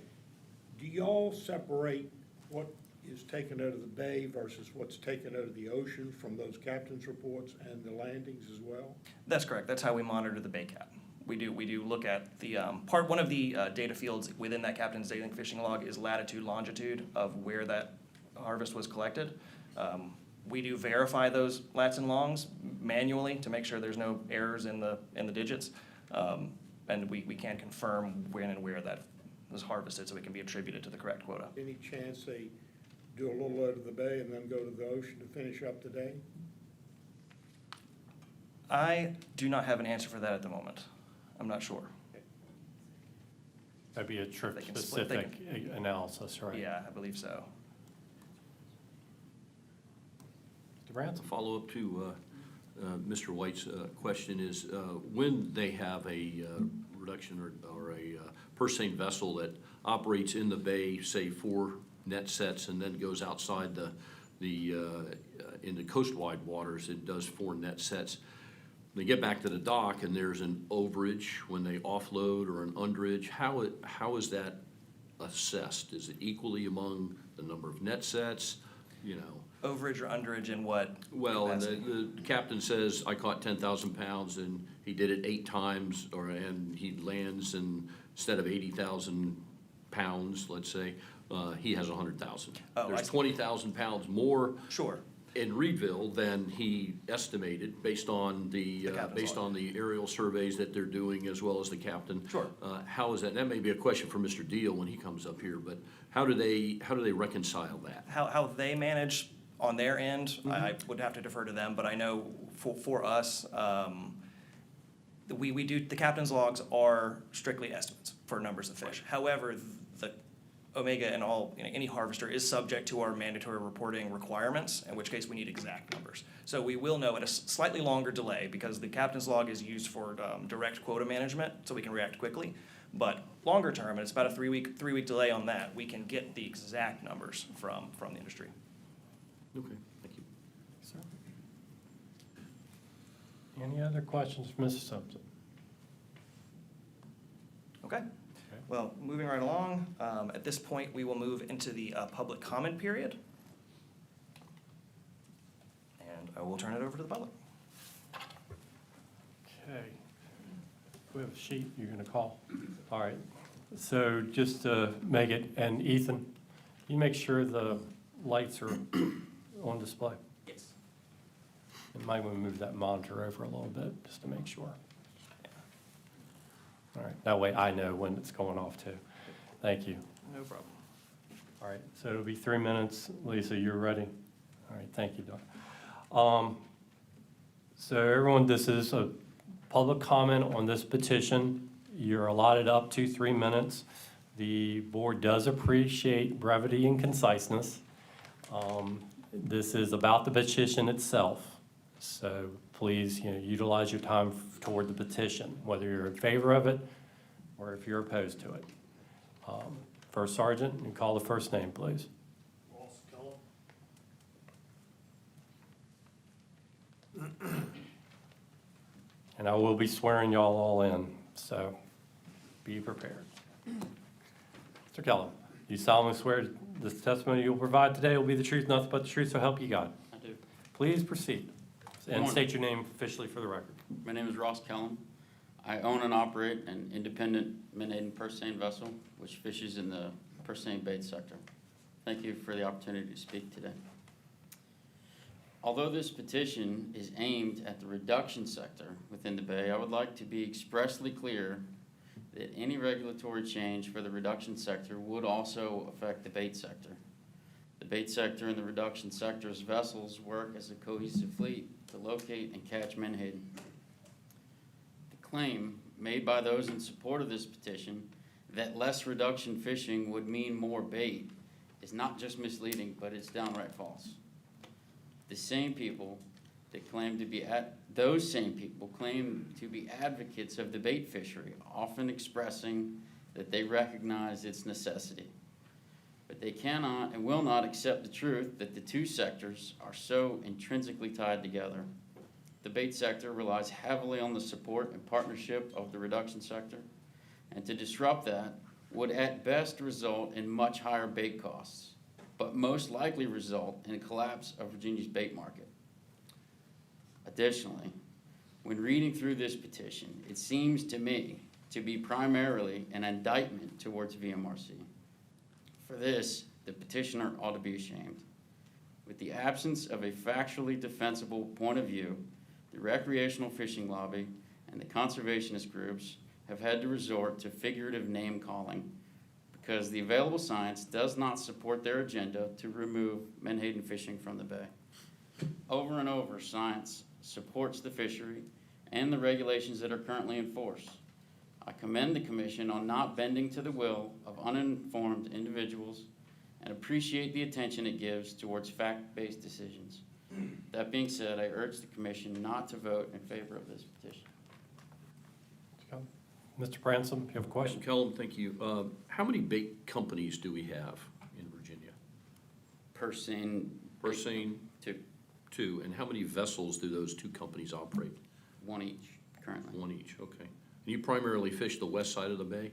Do y'all separate what is taken out of the bay versus what's taken out of the ocean from those captain's reports and the landings as well? That's correct. That's how we monitor the BayCat. We do look at the one of the data fields within that captain's daily fishing log is latitude, longitude of where that harvest was collected. We do verify those lats and longs manually to make sure there's no errors in the digits. And we can confirm when and where that was harvested so it can be attributed to the correct quota. Any chance they do a little out of the bay and then go to the ocean to finish up the day? I do not have an answer for that at the moment. I'm not sure. That'd be a They can split- trip-specific analysis, right? Yeah, I believe so. Mr. Brandt? To follow up to Mr. White's question is, when they have a reduction or a purse seine vessel that operates in the bay, say 4 net sets, and then goes outside in the coastwide waters, it does 4 net sets. They get back to the dock and there's an overage when they offload or an underage. How is that assessed? Is it equally among the number of net sets, you know? Overage or underage in what Well, and capacity? the captain says, I caught 10,000 pounds and he did it 8 times, and he lands and instead of 80,000 pounds, let's say, he has 100,000. Oh, I There's see. 20,000 pounds more Sure. in Reedville than he estimated based on The captain's log. the aerial surveys that they're doing as well as the captain. Sure. How is that? That may be a question for Mr. Deal when he comes up here, but how do they reconcile that? How they manage on their end, I would have to defer to them, but I know for us, we do, the captain's logs are strictly estimates for numbers of fish. However, the Omega and any harvester is subject to our mandatory reporting requirements, in which case we need exact numbers. So we will know at a slightly longer delay, because the captain's log is used for direct quota management, so we can react quickly. But longer term, and it's about a three-week delay on that, we can get the exact numbers from the industry. Okay, thank you. Sir. Any other questions for Mrs. Simpson? Okay. Well, moving right along, at this point, we will move into the public comment period. And I will turn it over to the public. Okay. We have a sheet you're going to call? All right. So just to make it, and Ethan, you make sure the lights are on display? Yes. You might want to move that monitor over a little bit, just to make sure. All right, that way I know when it's going off too. Thank you. No problem. All right, so it'll be 3 minutes. Lisa, you're ready? All right, thank you, Doc. So everyone, this is a public comment on this petition. You're allotted up to 3 minutes. The board does appreciate brevity and conciseness. This is about the petition itself, so please, utilize your time toward the petition, whether you're in favor of it or if you're opposed to it. First Sergeant, you call the first name, please. Ross Keller. And I will be swearing y'all all in, so be prepared. Mr. Kellum, you solemnly swear this testimony you'll provide today will be the truth, nothing but the truth, so help you God. I do. Please proceed and morning. state your name officially for the record. My name is Ross Kellum. I own and operate an independent Menhaden purse seine vessel which fishes in the purse seine bait sector. Thank you for the opportunity to speak today. Although this petition is aimed at the reduction sector within the bay, I would like to be expressly clear that any regulatory change for the reduction sector would also affect the bait sector. The bait sector and the reduction sector's vessels work as a cohesive fleet to locate and catch menhaden. The claim made by those in support of this petition that less reduction fishing would mean more bait is not just misleading, but it's downright false. The same people that claim to be those same people claim to be advocates of the bait fishery, often expressing that they recognize its necessity. But they cannot and will not accept the truth that the two sectors are so intrinsically tied together. The bait sector relies heavily on the support and partnership of the reduction sector, and to disrupt that would at best result in much higher bait costs, but most likely result in a collapse of Virginia's bait market. Additionally, when reading through this petition, it seems to me to be primarily an indictment towards VMRC. For this, the petitioner ought to be ashamed. With the absence of a factually defensible point of view, the recreational fishing lobby and the conservationist groups have had to resort to figurative name-calling because the available science does not support their agenda to remove menhaden fishing from the bay. Over and over, science supports the fishery and the regulations that are currently in force. I commend the Commission on not bending to the will of uninformed individuals and appreciate the attention it gives towards fact-based decisions. That being said, I urge the Commission not to vote in favor of this petition. Mr. Bransom, you have a question? Mr. Kellum, thank you. How many bait companies do we have in Virginia? Purse seine. Purse seine? Two. Two. And how many vessels do those two companies operate? One each, currently. One each, okay. And you primarily fish the west side of the bay?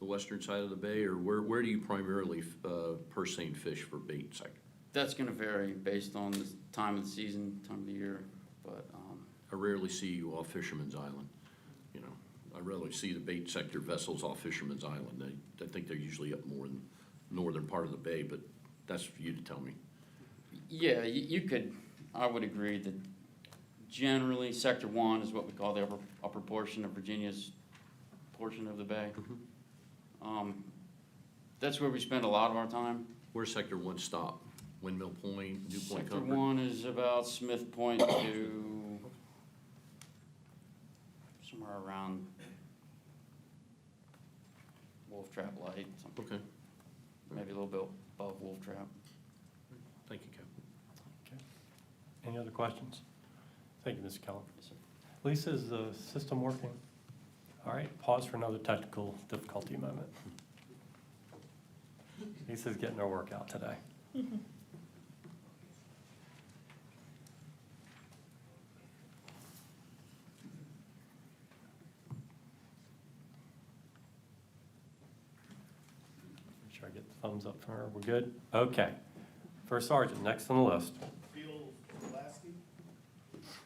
The western side of the bay? Or where do you primarily purse seine fish for bait sector? That's gonna vary based on the time of the season, time of the year, but, I rarely see you off Fisherman's Island, you know. I rarely see the bait sector vessels off Fisherman's Island. I think they're usually up more in the northern part of the bay, but that's for you to tell me. yeah, you could, I would agree that generally, Sector 1 is what we call the upper portion of Virginia's portion of the bay. That's where we spend a lot of our time. Where's Sector 1 stop? Windmill Point, New Point Sector Comfort? 1 is about Smith Point to somewhere around Wolf Trap Light, something, Okay, maybe a little bit above Wolf Trap. thank you, Kevin. Any other questions? Thank you, Mr. Kellum. Yes, sir. Lisa, is the system working? All right, pause for another technical difficulty moment. Lisa's getting her workout today. Make sure I get the thumbs up from her. We're good? Okay. First Sergeant, next on the list. Bill Lasky.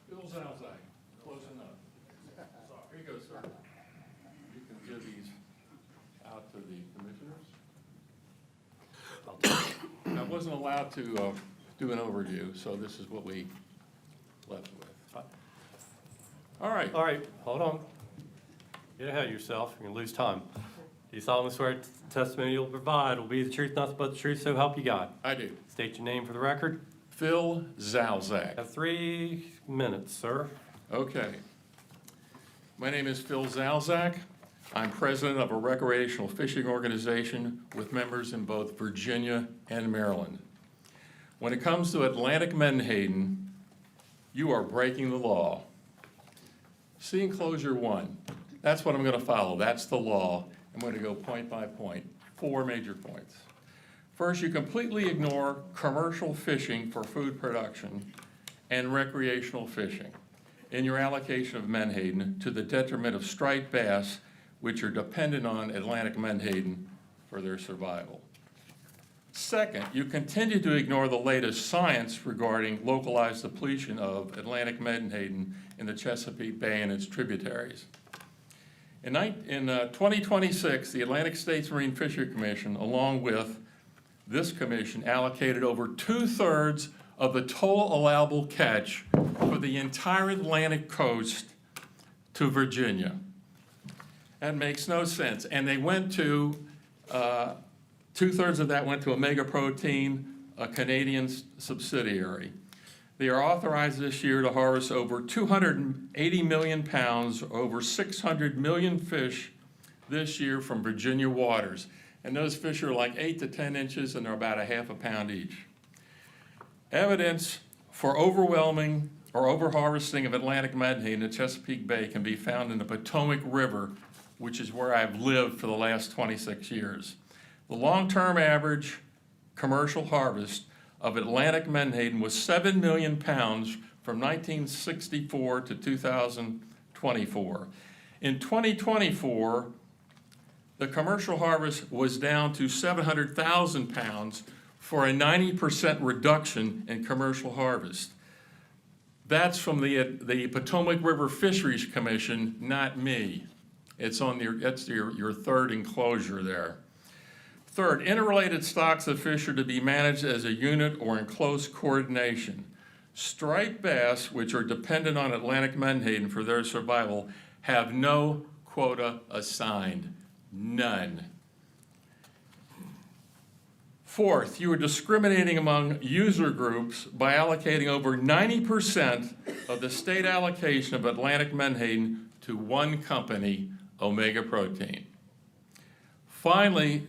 Bill Zalzak, closing up. So, here you go, sir. You can give these out to the commissioners. I wasn't allowed to do an overview, so this is what we left with. All right. All right, hold on. Get ahead of yourself, you're gonna lose time. Do you solemnly swear the testimony you'll provide will be the truth, nothing but the truth, so help you God? I do. State your name for the record. Phil Zalzak. Have 3 minutes, sir. Okay. My name is Phil Zalzak. I'm president of a recreational fishing organization with members in both Virginia and Maryland. When it comes to Atlantic Menhaden, you are breaking the law. See enclosure 1. That's what I'm going to follow. That's the law. I'm going to go point by point. 4 major points. First, you completely ignore commercial fishing for food production and recreational fishing in your allocation of menhaden to the detriment of striped bass, which are dependent on Atlantic menhaden for their survival. Second, you continue to ignore the latest science regarding localized depletion of Atlantic menhaden in the Chesapeake Bay and its tributaries. In 2026, the Atlantic States Marine Fisheries Commission, along with this commission, allocated over 2/3 of the total allowable catch for the entire Atlantic coast to Virginia. That makes no sense. And they went to, 2/3 of that went to Omega Protein, a Canadian subsidiary. They are authorized this year to harvest over 280 million pounds, over 600 million fish this year from Virginia waters. And those fish are like 8 to 10 inches and they're about a half a pound each. Evidence for overwhelming or overharvesting of Atlantic menhaden in the Chesapeake Bay can be found in the Potomac River, which is where I've lived for the last 26 years. The long-term average commercial harvest of Atlantic menhaden was 7 million pounds from 1964 to 2024. In 2024, the commercial harvest was down to 700,000 pounds for a 90% reduction in commercial harvest. That's from the Potomac River Fisheries Commission, not me. It's on your third enclosure there. Third, interrelated stocks of fish are to be managed as a unit or in close coordination. Striped bass, which are dependent on Atlantic menhaden for their survival, have no quota assigned. None. Fourth, you are discriminating among user groups by allocating over 90% of the state allocation of Atlantic menhaden to one company, Omega Protein. Finally,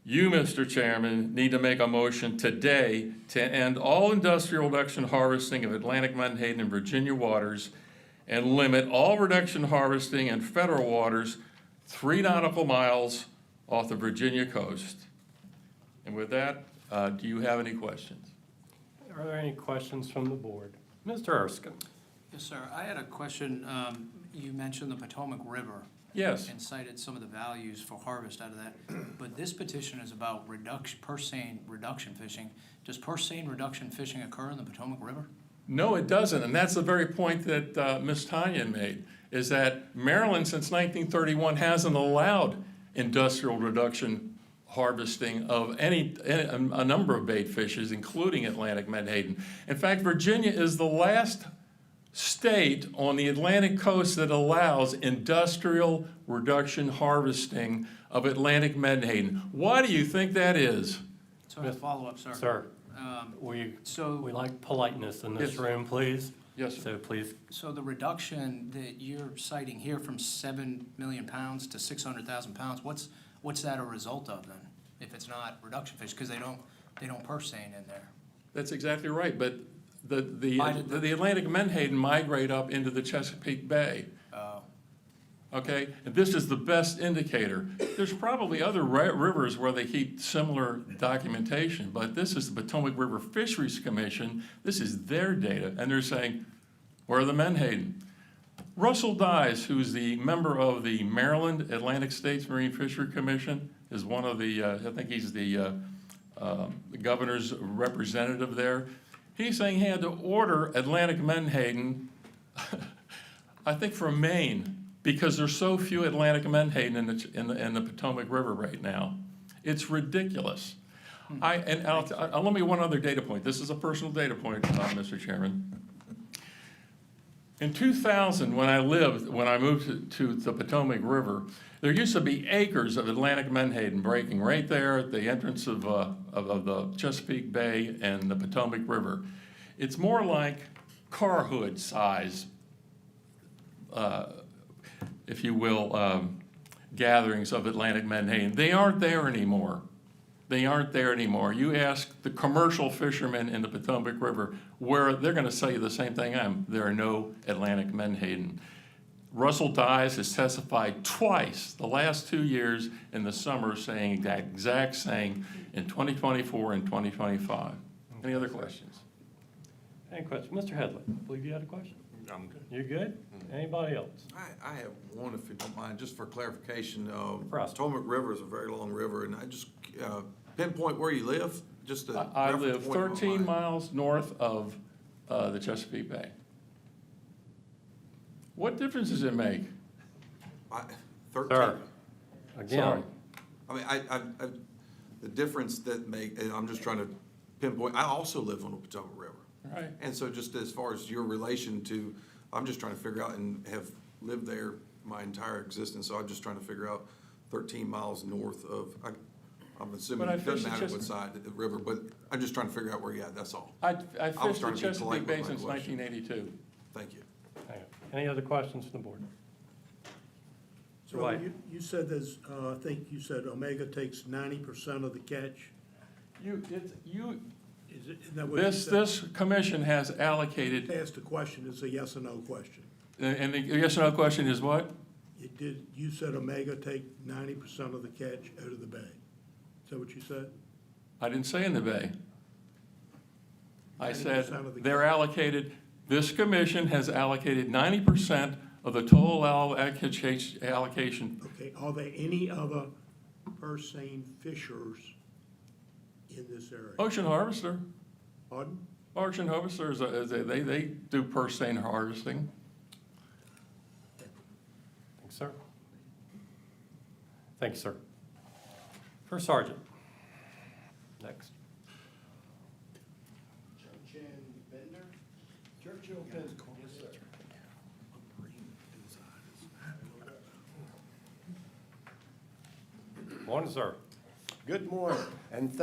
you, Mr. Chairman, need to make a motion today to end all industrial reduction harvesting of Atlantic menhaden in Virginia waters and limit all reduction harvesting in federal waters 3 nautical miles off the Virginia coast. And with that, do you have any questions? Are there any questions from the board? Mr. Erskine? Yes, sir. I had a question. You mentioned the Potomac River. Yes. And cited some of the values for harvest out of that. But this petition is about purse seine reduction fishing. Does purse seine reduction fishing occur in the Potomac River? No, it doesn't, and that's the very point that Ms. Tanya made, is that Maryland since 1931 hasn't allowed industrial reduction harvesting of a number of bait fishes, including Atlantic menhaden. In fact, Virginia is the last state on the Atlantic coast that allows industrial reduction harvesting of Atlantic menhaden. Why do you think that is? So a follow-up, sir. Sir, we like politeness in this Yes. room, please. Yes, sir. So please, So the reduction that you're citing here from 7 million pounds to 600,000 pounds, what's that a result of then? If it's not reduction fish, because they don't purse seine in there. That's exactly right, but the Why did the Atlantic menhaden migrate up into the Chesapeake Bay. Okay, and this is the best indicator. There's probably other rivers where they keep similar documentation, but this is the Potomac River Fisheries Commission. This is their data, and they're saying, where are the menhaden? Russell Dyes, who's the member of the Maryland Atlantic States Marine Fisheries Commission, is one of the, I think he's the governor's representative there. He's saying he had to order Atlantic menhaden, I think from Maine, because there's so few Atlantic menhaden in the Potomac River right now. It's ridiculous. Let me one other data point. This is a personal data point, Mr. Chairman. In 2000, when I moved to the Potomac River, there used to be acres of Atlantic menhaden breaking right there at the entrance of the Chesapeake Bay and the Potomac River. It's more like car hood size, if you will, gatherings of Atlantic menhaden. They aren't there anymore. They aren't there anymore. You ask the commercial fishermen in the Potomac River where they're going to say the same thing there are no Atlantic menhaden. Russell Dyes has testified twice the last 2 years in the summer saying that exact same in 2024 and 2025. Any other questions? Any questions? Mr. Headley, I believe you had a question? I'm good. You good? Anybody else? I have one, if you don't mind, just for clarification. Frost. Potomac River is a very long river, and I just pinpoint where you live, just to. I reference live point in my 13 mind. miles north of the Chesapeake Bay. What difference does it make? 13. Sir, Sorry. again, I mean, the difference that and I'm just trying to pinpoint, I also live on the Potomac River. Right. And so just as far as your relation to, I'm just trying to figure out, and have lived there my entire existence, so I'm just trying to figure out 13 miles north of, I'm assuming But I it doesn't fished the matter what Chesapeake- side of the river, but I'm just trying to figure out where you're at, that's all. I was fished trying the to be polite Chesapeake with Bay my since question. 1982. Thank you. hang on. Any other questions from the board? So Right. you said there's, I think you said Omega takes 90% of the catch? Isn't that what you said? This commission has allocated, Asked the question, it's a yes or no question. and the yes or no question is what? You said Omega take 90% of the catch out of the bay. Is that what you said? I didn't say in the bay. I 90% said of the they're allocated, this commission has allocated 90% of the total allocation. Okay, are there any other purse seine fishers in this area? Ocean Harvester, Pardon? Ocean Harvester they do purse seine harvesting. Thanks, sir. Thank you, sir. First Sergeant. Next. Churchill Bender. Yes, sir. Morning, sir. Good morning, and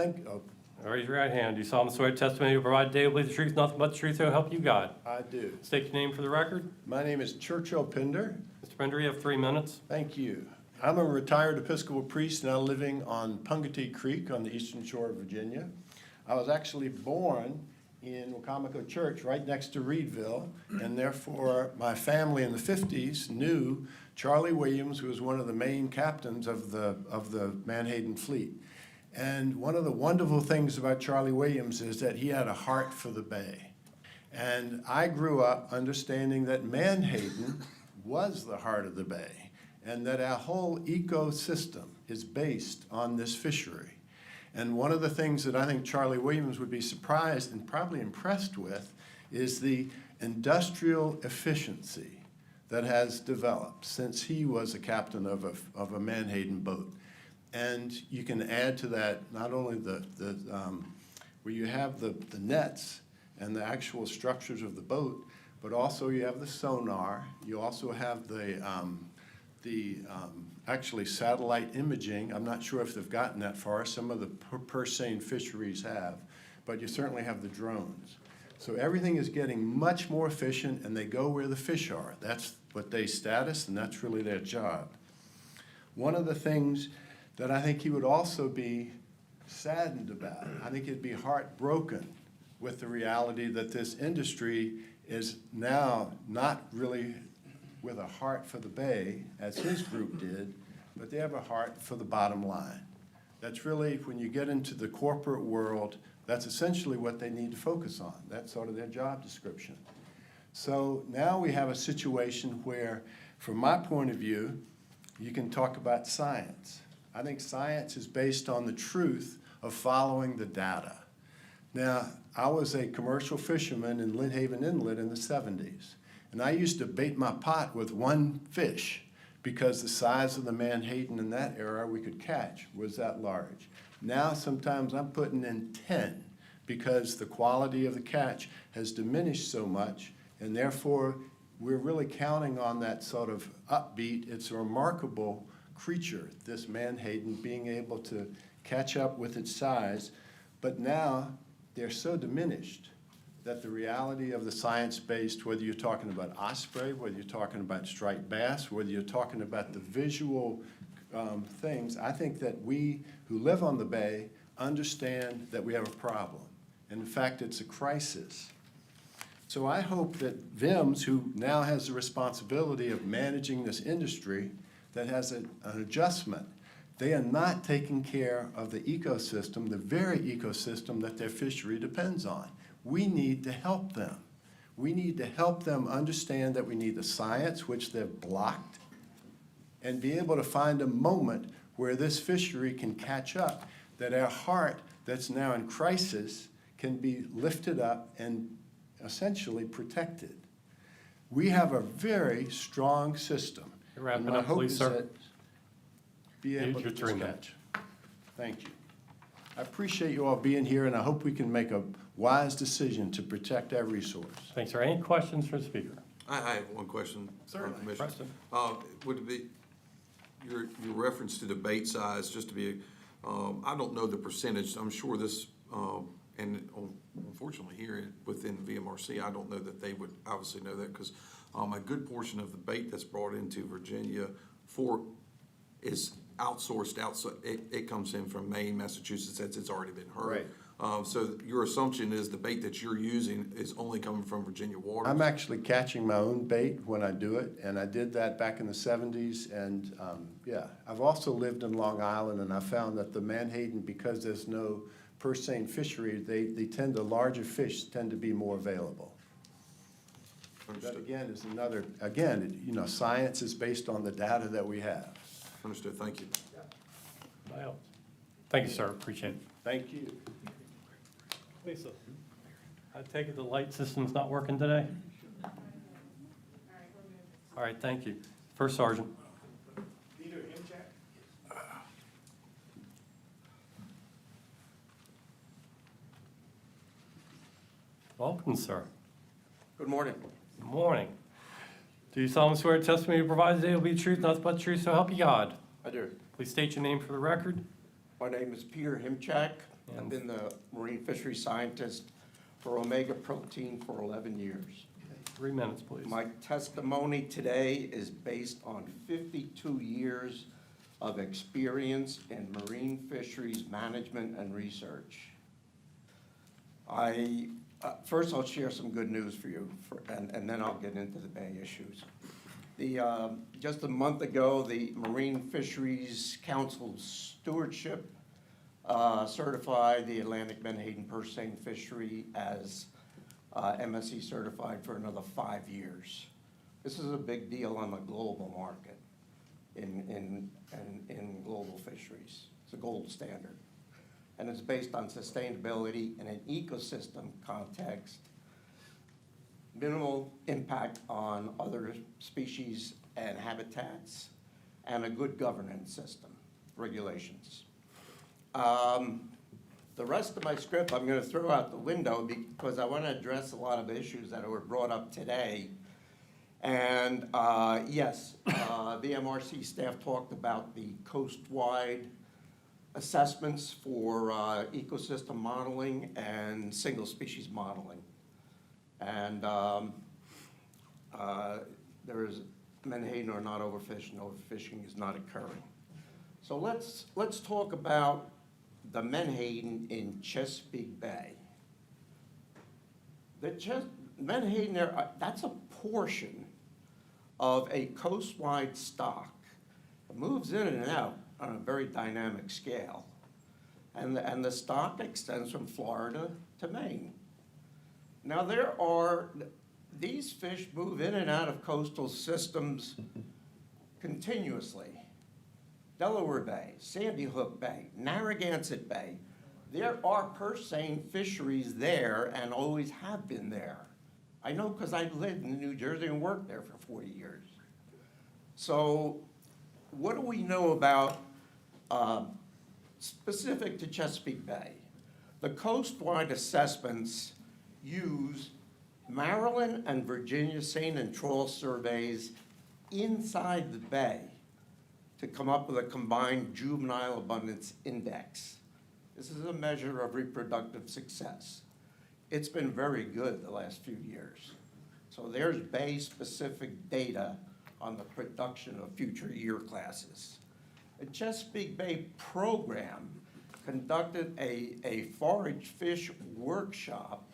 Raise your right hand. Do you solemnly swear testimony you provide today will be the truth, nothing but the truth, so help you God? I do. State your name for the record. My name is Churchill Pender. Mr. Pender, you have 3 minutes. Thank you. I'm a retired Episcopal priest now living on Pungatee Creek on the eastern shore of Virginia. I was actually born in Wacomico Church right next to Reedville, and therefore my family in the 50s knew Charlie Williams, who was one of the main captains of the Manhattan fleet. And one of the wonderful things about Charlie Williams is that he had a heart for the bay. And I grew up understanding that Manhattan was the heart of the bay, and that our whole ecosystem is based on this fishery. And one of the things that I think Charlie Williams would be surprised and probably impressed with is the industrial efficiency that has developed since he was a captain of a Manhattan boat. And you can add to that not only where you have the nets and the actual structures of the boat, but also you have the sonar. You also have the actually satellite imaging. I'm not sure if they've gotten that far. Some of the purse seine fisheries have, but you certainly have the drones. So everything is getting much more efficient, and they go where the fish are. That's what they status, and that's really their job. One of the things that I think he would also be saddened about, I think he'd be heartbroken with the reality that this industry is now not really with a heart for the bay, as his group did, but they have a heart for the bottom line. That's really, when you get into the corporate world, that's essentially what they need to focus on. That's sort of their job description. So now we have a situation where, from my point of view, you can talk about science. I think science is based on the truth of following the data. Now, I was a commercial fisherman in Lynnhaven Inlet in the 70s, and I used to bait my pot with one fish because the size of the Manhattan in that era we could catch was that large. Now, sometimes I'm putting in 10 because the quality of the catch has diminished so much, and therefore we're really counting on that sort of upbeat. It's a remarkable creature, this Menhaden, being able to catch up with its size. But now they're so diminished that the reality of the science-based, whether you're talking about osprey, whether you're talking about striped bass, whether you're talking about the visual things, I think that we who live on the bay understand that we have a problem. And in fact, it's a crisis. So I hope that VIMS, who now has the responsibility of managing this industry, that has an adjustment. They are not taking care of the ecosystem, the very ecosystem that their fishery depends on. We need to help them. We need to help them understand that we need the science, which they've blocked, and be able to find a moment where this fishery can catch up, that our heart that's now in crisis can be lifted up and essentially protected. We have a very strong system. You're wrapping and my up, hope please, is sir. that be able Your to 3 minutes. catch. Thank you. I appreciate you all being here, and I hope we can make a wise decision to protect our resource. Thanks, sir. Any questions for the speaker? I have one question. Certainly. Commissioner. Preston. Would it be, your reference to the bait size, just to be, I don't know the percentage, I'm sure this, and unfortunately here within VMRC, I don't know that they would obviously know that, because a good portion of the bait that's brought into Virginia is outsourced outside. It comes in from Maine, Massachusetts, it's already been heard. So your assumption is the bait that you're using is only coming from Virginia waters? I'm actually catching my own bait when I do it, and I did that back in the 70s, and yeah. I've also lived in Long Island, and I found that the Menhaden, because there's no purse seine fishery, the larger fish tend to be more available. That Understood. again is another, science is based on the data that we have. Understood, thank you. Anybody else? Thank you, sir. Appreciate it. Thank you. Lisa, I take it the light system's not working today? All right, thank you. First Sergeant. Peter Himchak? Welcome, sir. Good morning. Good morning. Do you solemnly swear the testimony you provide today will be the truth, nothing but the truth, so help you God? I do. Please state your name for the record. My name is Peter Himchak. I've been the marine fishery scientist for Omega Protein for 11 years. 3 minutes, please. My testimony today is based on 52 years of experience in marine fisheries management and research. First, I'll share some good news for you, and then I'll get into the Bay issues. Just a month ago, the Marine Fisheries Council Stewardship certified the Atlantic Menhaden purse seine fishery as MSC certified for another 5 years. This is a big deal on the global market in global fisheries. It's a gold standard. And it's based on sustainability in an ecosystem context, minimal impact on other species and habitats, and a good governance system, regulations. The rest of my script I'm going to throw out the window because I want to address a lot of issues that were brought up today. And yes, VMRC staff talked about the coast-wide assessments for ecosystem modeling and single species modeling. And there is Menhaden are not overfished, and overfishing is not occurring. So let's talk about the Menhaden in Chesapeake Bay. The Menhaden there, that's a portion of a coast-wide stock. It moves in and out on a very dynamic scale. And the stock extends from Florida to Maine. Now these fish move in and out of coastal systems continuously. Delaware Bay, Sandy Hook Bay, Narragansett Bay. There are purse seine fisheries there and always have been there. I know because I lived in New Jersey and worked there for 40 years. So what do we know about specific to Chesapeake Bay? The coast-wide assessments use Maryland and Virginia seine and trawl surveys inside the bay to come up with a combined juvenile abundance index. This is a measure of reproductive success. It's been very good the last few years. So there's bay-specific data on the production of future year classes. The Chesapeake Bay program conducted a forage fish workshop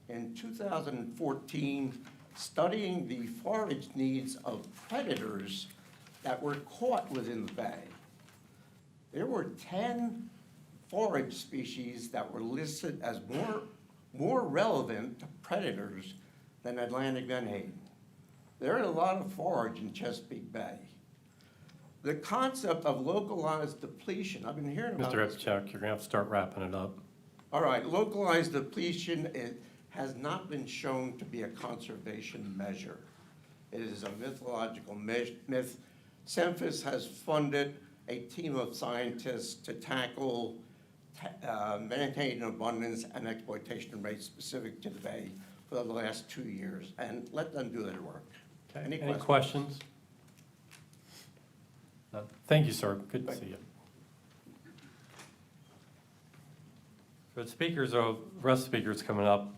in 2014, studying the forage needs of predators that were caught within the bay. There were 10 forage species that were listed as more relevant to predators than Atlantic menhaden. There is a lot of forage in Chesapeake Bay. The concept of localized depletion, I've been hearing about Mr. this. Epchak, you're gonna have to start wrapping it up. All right, localized depletion has not been shown to be a conservation measure. It is a mythological myth. CEMFIS has funded a team of scientists to tackle menhaden abundance and exploitation rates specific to the bay for the last 2 years, and let them do their work. Okay, Any any questions? questions? Thank you, sir. Good to see you. For the speakers, the rest of the speakers coming up,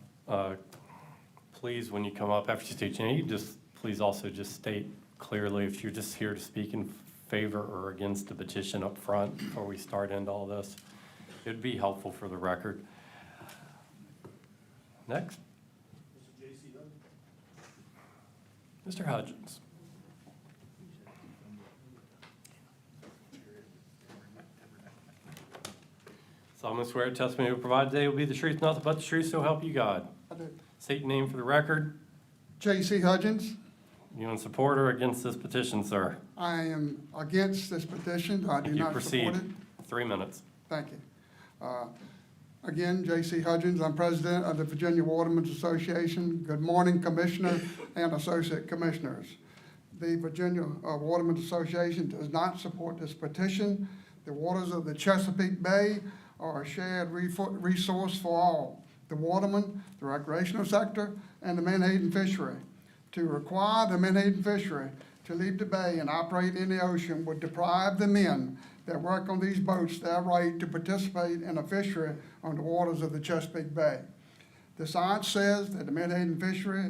please, when you come up after you state your name, please also just state clearly if you're just here to speak in favor or against the petition up front before we start into all this. It'd be helpful for the record. Next. Mr. Hudgens. Solemnly swear testimony you will provide today will be the truth, nothing but the truth, so help you God. I do. State your name for the record. J.C. Hudgens. You in support or against this petition, sir? I am against this petition. I do You not proceed. support it. 3 minutes. Thank you. Again, J.C. Hudgens, I'm president of the Virginia Watermen's Association. Good morning, Commissioner and Associate Commissioners. The Virginia Watermen's Association does not support this petition. The waters of the Chesapeake Bay are a shared resource for all, the watermen, the recreational sector, and the menhaden fishery. To require the menhaden fishery to leave the bay and operate in the ocean would deprive the men that work on these boats their right to participate in a fishery on the waters of the Chesapeake Bay. The science says that the menhaden fishery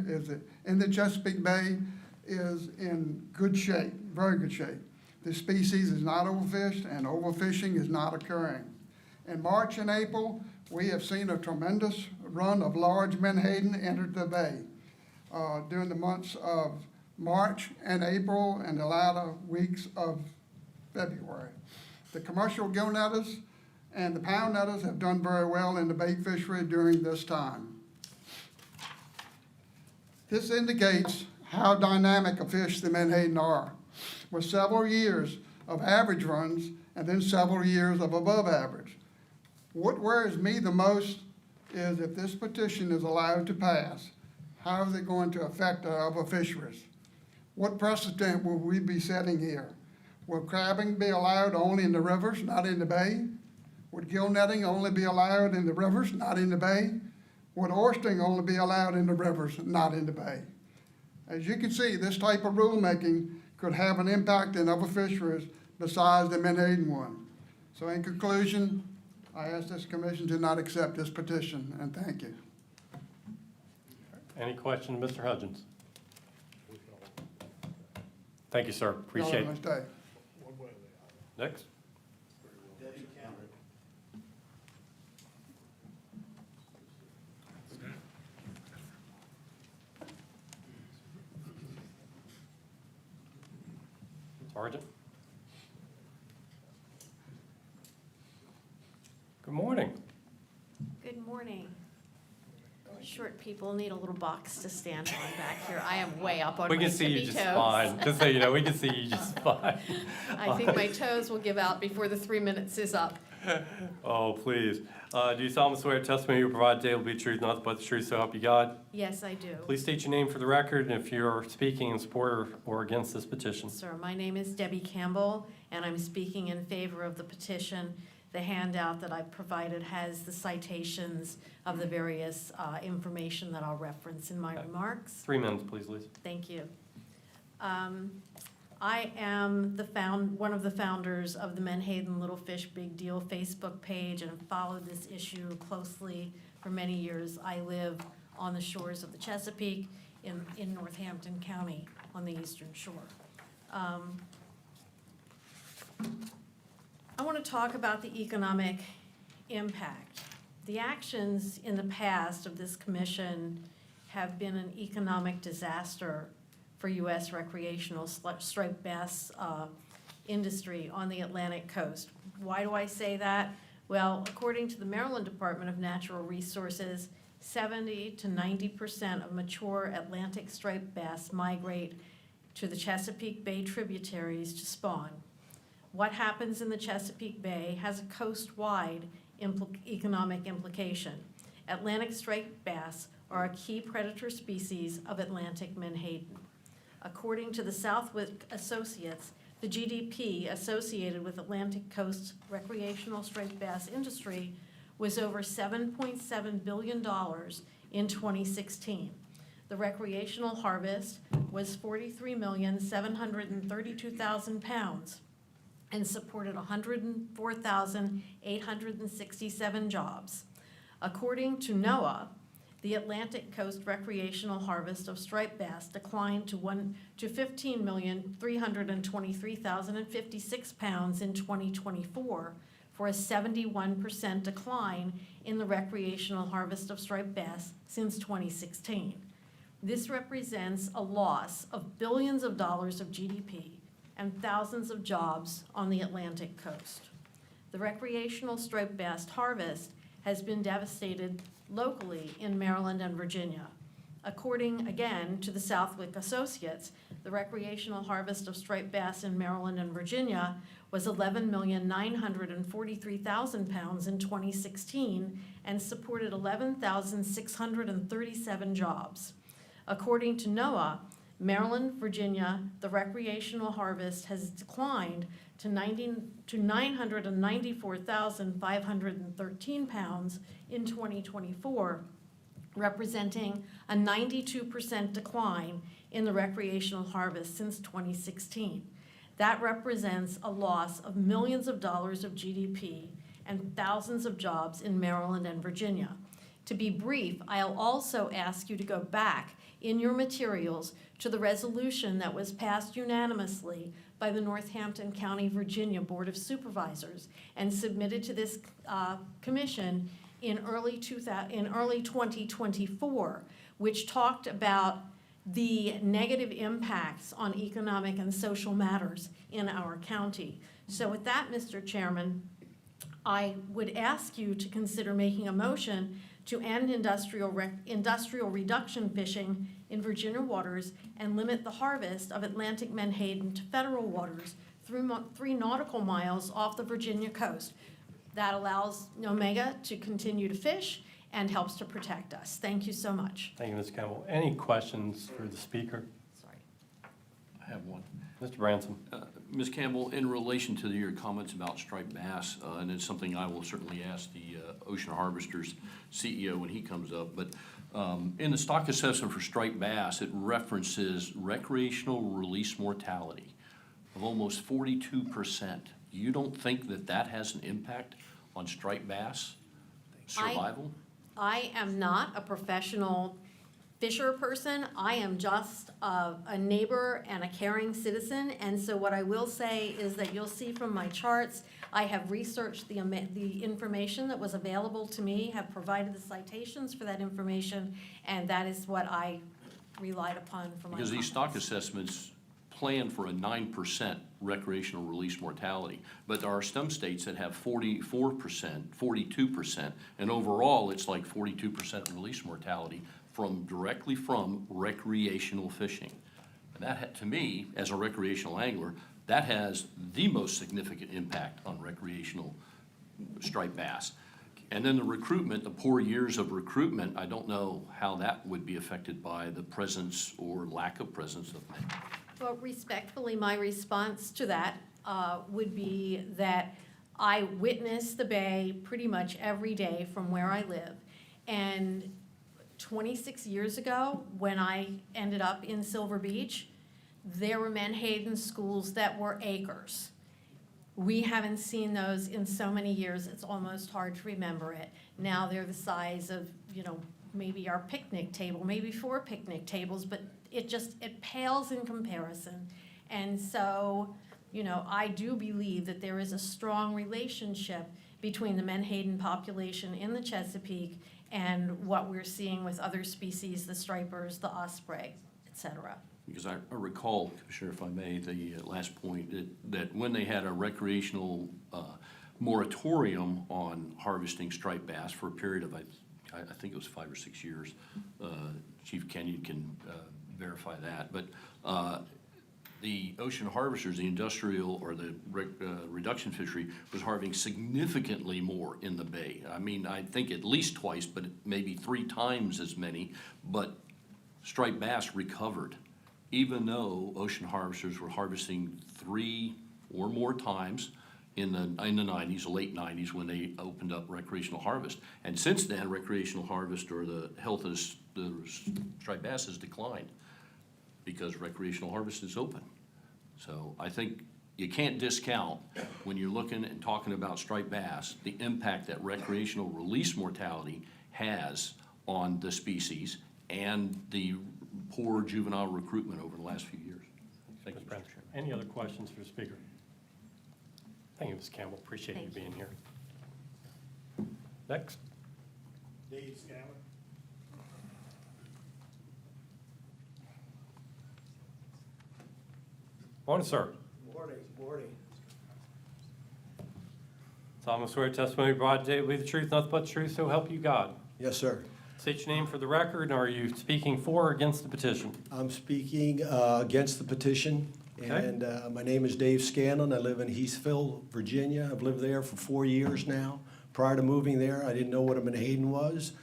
in the Chesapeake Bay is in good shape, very good shape. The species is not overfished and overfishing is not occurring. In March and April, we have seen a tremendous run of large menhaden enter the bay during the months of March and April and the latter weeks of February. The commercial gill netters and the pound netters have done very well in the bait fishery during this time. This indicates how dynamic a fish the menhaden are, with several years of average runs and then several years of above average. What worries me the most is if this petition is allowed to pass, how is it going to affect our other fisheries? What precedent will we be setting here? Will crabbing be allowed only in the rivers, not in the bay? Would gill netting only be allowed in the rivers, not in the bay? Would oystering only be allowed in the rivers, not in the bay? As you can see, this type of rulemaking could have an impact in other fisheries besides the menhaden one. So in conclusion, I ask this commission to not accept this petition, and thank you. Any question, Mr. Hudgens? Thank you, sir. Appreciate Y'all have it. a nice day. Next. Sergeant? Good morning. Good morning. Short people need a little box to stand on back here. I am way up on We my can see you tippy just toes. fine. Just so you know, we can see you just fine. I think my toes will give out before the 3 minutes is up. Oh, please. Do you solemnly swear testimony you provide today will be the truth, nothing but the truth, so help you God? Yes, I do. Please state your name for the record, and if you're speaking in support or against this petition. Sir, my name is Debbie Campbell, and I'm speaking in favor of the petition. The handout that I provided has the citations of the various information that I'll reference in my Okay. remarks. 3 minutes, please, Lisa. Thank you. I am one of the founders of the Menhaden Little Fish Big Deal Facebook page and followed this issue closely for many years. I live on the shores of the Chesapeake in Northampton County on the eastern shore. I want to talk about the economic impact. The actions in the past of this commission have been an economic disaster for U.S. recreational striped bass industry on the Atlantic coast. Why do I say that? Well, according to the Maryland Department of Natural Resources, 70 to 90% of mature Atlantic striped bass migrate to the Chesapeake Bay tributaries to spawn. What happens in the Chesapeake Bay has a coast-wide economic implication. Atlantic striped bass are a key predator species of Atlantic menhaden. According to the Southwick Associates, the GDP associated with Atlantic coast recreational striped bass industry was over $7.7 billion in 2016. The recreational harvest was 43,732,000 pounds and supported 104,867 jobs. According to NOAA, the Atlantic coast recreational harvest of striped bass declined to 15,323,056 pounds in 2024, for a 71% decline in the recreational harvest of striped bass since 2016. This represents a loss of billions of dollars of GDP and thousands of jobs on the Atlantic coast. The recreational striped bass harvest has been devastated locally in Maryland and Virginia. According, again, to the Southwick Associates, the recreational harvest of striped bass in Maryland and Virginia was 11,943,000 pounds in 2016 and supported 11,637 jobs. According to NOAA, Maryland, Virginia, the recreational harvest has declined to 994,513 pounds in 2024, representing a 92% decline in the recreational harvest since 2016. That represents a loss of millions of dollars of GDP and thousands of jobs in Maryland and Virginia. To be brief, I'll also ask you to go back in your materials to the resolution that was passed unanimously by the Northampton County, Virginia Board of Supervisors and submitted to this commission in early 2024, which talked about the negative impacts on economic and social matters in our county. So with that, Mr. Chairman, I would ask you to consider making a motion to end industrial reduction fishing in Virginia waters and limit the harvest of Atlantic menhaden to federal waters through 3 nautical miles off the Virginia coast. That allows Omega to continue to fish and helps to protect us. Thank you so much. Thank you, Ms. Campbell. Any questions for the speaker? Sorry. I have one. Mr. Branson? Ms. Campbell, in relation to your comments about striped bass, and it's something I will certainly ask the Ocean Harvesters CEO when he comes up, but in the stock assessment for striped bass, it references recreational release mortality of almost 42%. You don't think that that has an impact on striped bass survival? I am not a professional fisher person. I am just a neighbor and a caring citizen. And so what I will say is that you'll see from my charts, I have researched the information that was available to me, have provided the citations for that information, and that is what I relied upon for my Because these comments. stock assessments plan for a 9% recreational release mortality, but there are some states that have 44%, 42%, and overall, it's like 42% release mortality directly from recreational fishing. And that, to me, as a recreational angler, that has the most significant impact on recreational striped bass. And then the recruitment, the poor years of recruitment, I don't know how that would be affected by the presence or lack of presence of Well, respectfully, my response to that would be that I witness the bay pretty much every day from where I live. And 26 years ago, when I ended up in Silver Beach, there were Menhaden schools that were acres. We haven't seen those in so many years, it's almost hard to remember it. Now they're the size of, maybe our picnic table, maybe 4 picnic tables, but it pales in comparison. And so, I do believe that there is a strong relationship between the Menhaden population in the Chesapeake and what we're seeing with other species, the stripers, the osprey, et cetera. Because I recall, Commissioner, if I may, the last point, that when they had a recreational moratorium on harvesting striped bass for a period of, I think it was 5 or 6 years, Chief Kenyon can verify that, but the ocean harvesters, the industrial or the reduction fishery, was harvesting significantly more in the bay. I mean, I think at least twice, but maybe 3 times as many, but striped bass recovered, even though ocean harvesters were harvesting 3 or more times in the 90s, late 90s, when they opened up recreational harvest. And since then, recreational harvest or the health of the striped bass has declined because recreational harvest is open. So I think you can't discount, when you're looking and talking about striped bass, the impact that recreational release mortality has on the species and the poor juvenile recruitment over the last few years. Thank you, Mr. Chairman. Any other questions for the speaker? Thank you, Ms. Campbell. Appreciate you Thank you. being here. Next. Dave Scanlon. Morning, sir. Morning. Solemnly swear testimony brought today will be the truth, nothing but the truth, so help you God. Yes, sir. State your name for the record, and are you speaking for or against the petition? I'm speaking against the petition, Okay. and my name is Dave Scanlon. I live in Heathville, Virginia. I've lived there for 4 years now. Prior to moving there, I didn't know what a Menhaden was,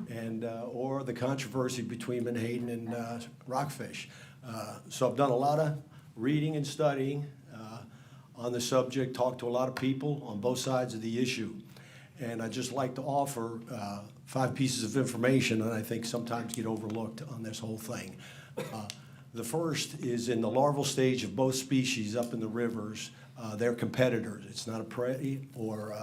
and or the controversy between Menhaden and rockfish. So I've done a lot of reading and studying on the subject, talked to a lot of people on both sides of the issue. And I'd just like to offer 5 pieces of information that I think sometimes get overlooked on this whole thing. The first is in the larval stage of both species up in the rivers, they're competitors. It's not a prey or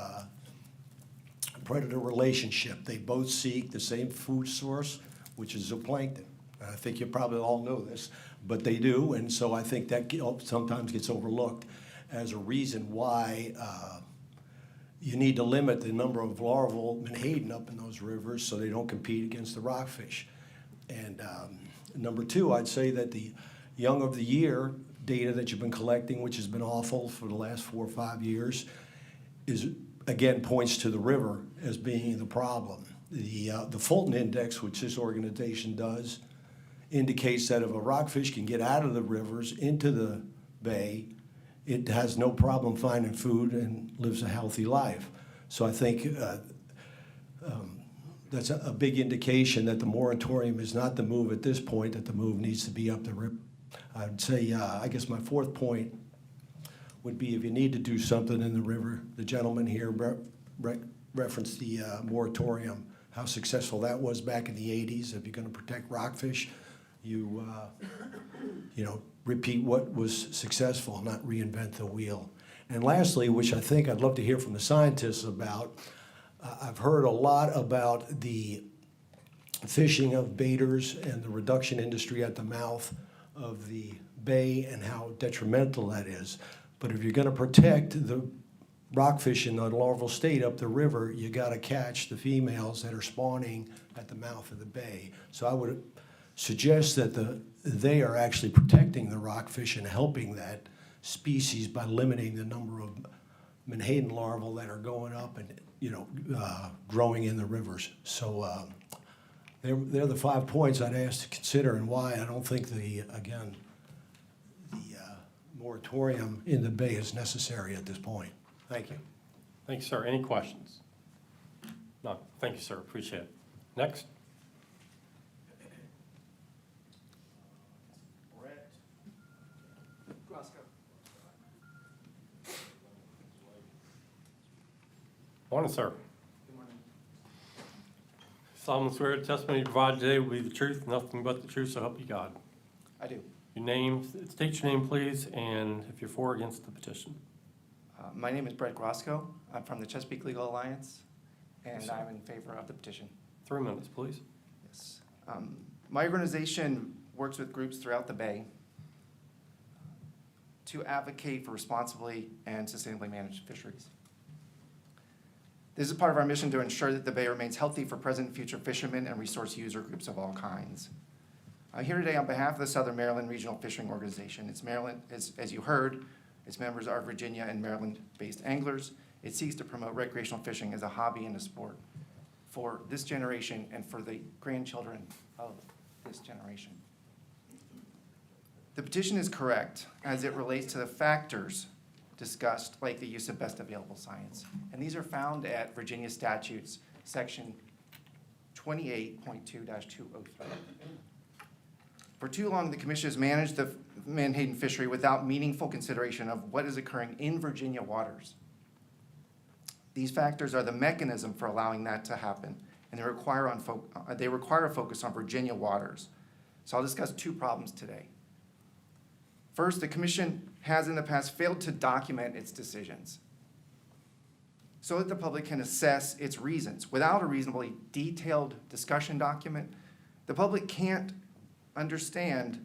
predator relationship. They both seek the same food source, which is zooplankton. I think you probably all know this, but they do, and so I think that sometimes gets overlooked as a reason why you need to limit the number of larval Menhaden up in those rivers so they don't compete against the rockfish. And number 2, I'd say that the young of the year data that you've been collecting, which has been awful for the last 4 or 5 years, is again points to the river as being the problem. The Fulton Index, which this organization does, indicates that if a rockfish can get out of the rivers into the bay, it has no problem finding food and lives a healthy life. So I think that's a big indication that the moratorium is not the move at this point, that the move needs to be up the river. I'd say, I guess my 4th point would be if you need to do something in the river, the gentleman here referenced the moratorium, how successful that was back in the 80s. If you're going to protect rockfish, you repeat what was successful, not reinvent the wheel. And lastly, which I think I'd love to hear from the scientists about, I've heard a lot about the fishing of baiters and the reduction industry at the mouth of the bay and how detrimental that is. But if you're going to protect the rockfish in the larval state up the river, you got to catch the females that are spawning at the mouth of the bay. So I would suggest that they are actually protecting the rockfish and helping that species by limiting the number of Menhaden larvae that are going up and growing in the rivers. So they're the 5 points I'd ask to consider and why I don't think the moratorium in the bay is necessary at this point. Thank you. Thank you, sir. Any questions? No. Thank you, sir. Appreciate it. Next. Morning, sir. Solemnly swear the testimony you provide today will be the truth, nothing but the truth, so help you God. I do. Your name, state your name, please, and if you're for or against the petition. My name is Brett Grosco. I'm from the Chesapeake Legal Alliance, and Yes, sir. I'm in favor of the petition. 3 minutes, please. Yes. My organization works with groups throughout the Bay to advocate for responsibly and sustainably managed fisheries. This is part of our mission to ensure that the Bay remains healthy for present and future fishermen and resource user groups of all kinds. I'm here today on behalf of the Southern Maryland Regional Fishing Organization. It's Maryland, as you heard, its members are Virginia and Maryland-based anglers. It seeks to promote recreational fishing as a hobby and a sport for this generation and for the grandchildren of this generation. The petition is correct as it relates to the factors discussed, like the use of best available science. And these are found at Virginia statutes, section 28.2-203. For too long, the commission has managed the Menhaden fishery without meaningful consideration of what is occurring in Virginia waters. These factors are the mechanism for allowing that to happen, and they require a focus on Virginia waters. So I'll discuss two problems today. First, the commission has in the past failed to document its decisions so that the public can assess its reasons. Without a reasonably detailed discussion document, the public can't understand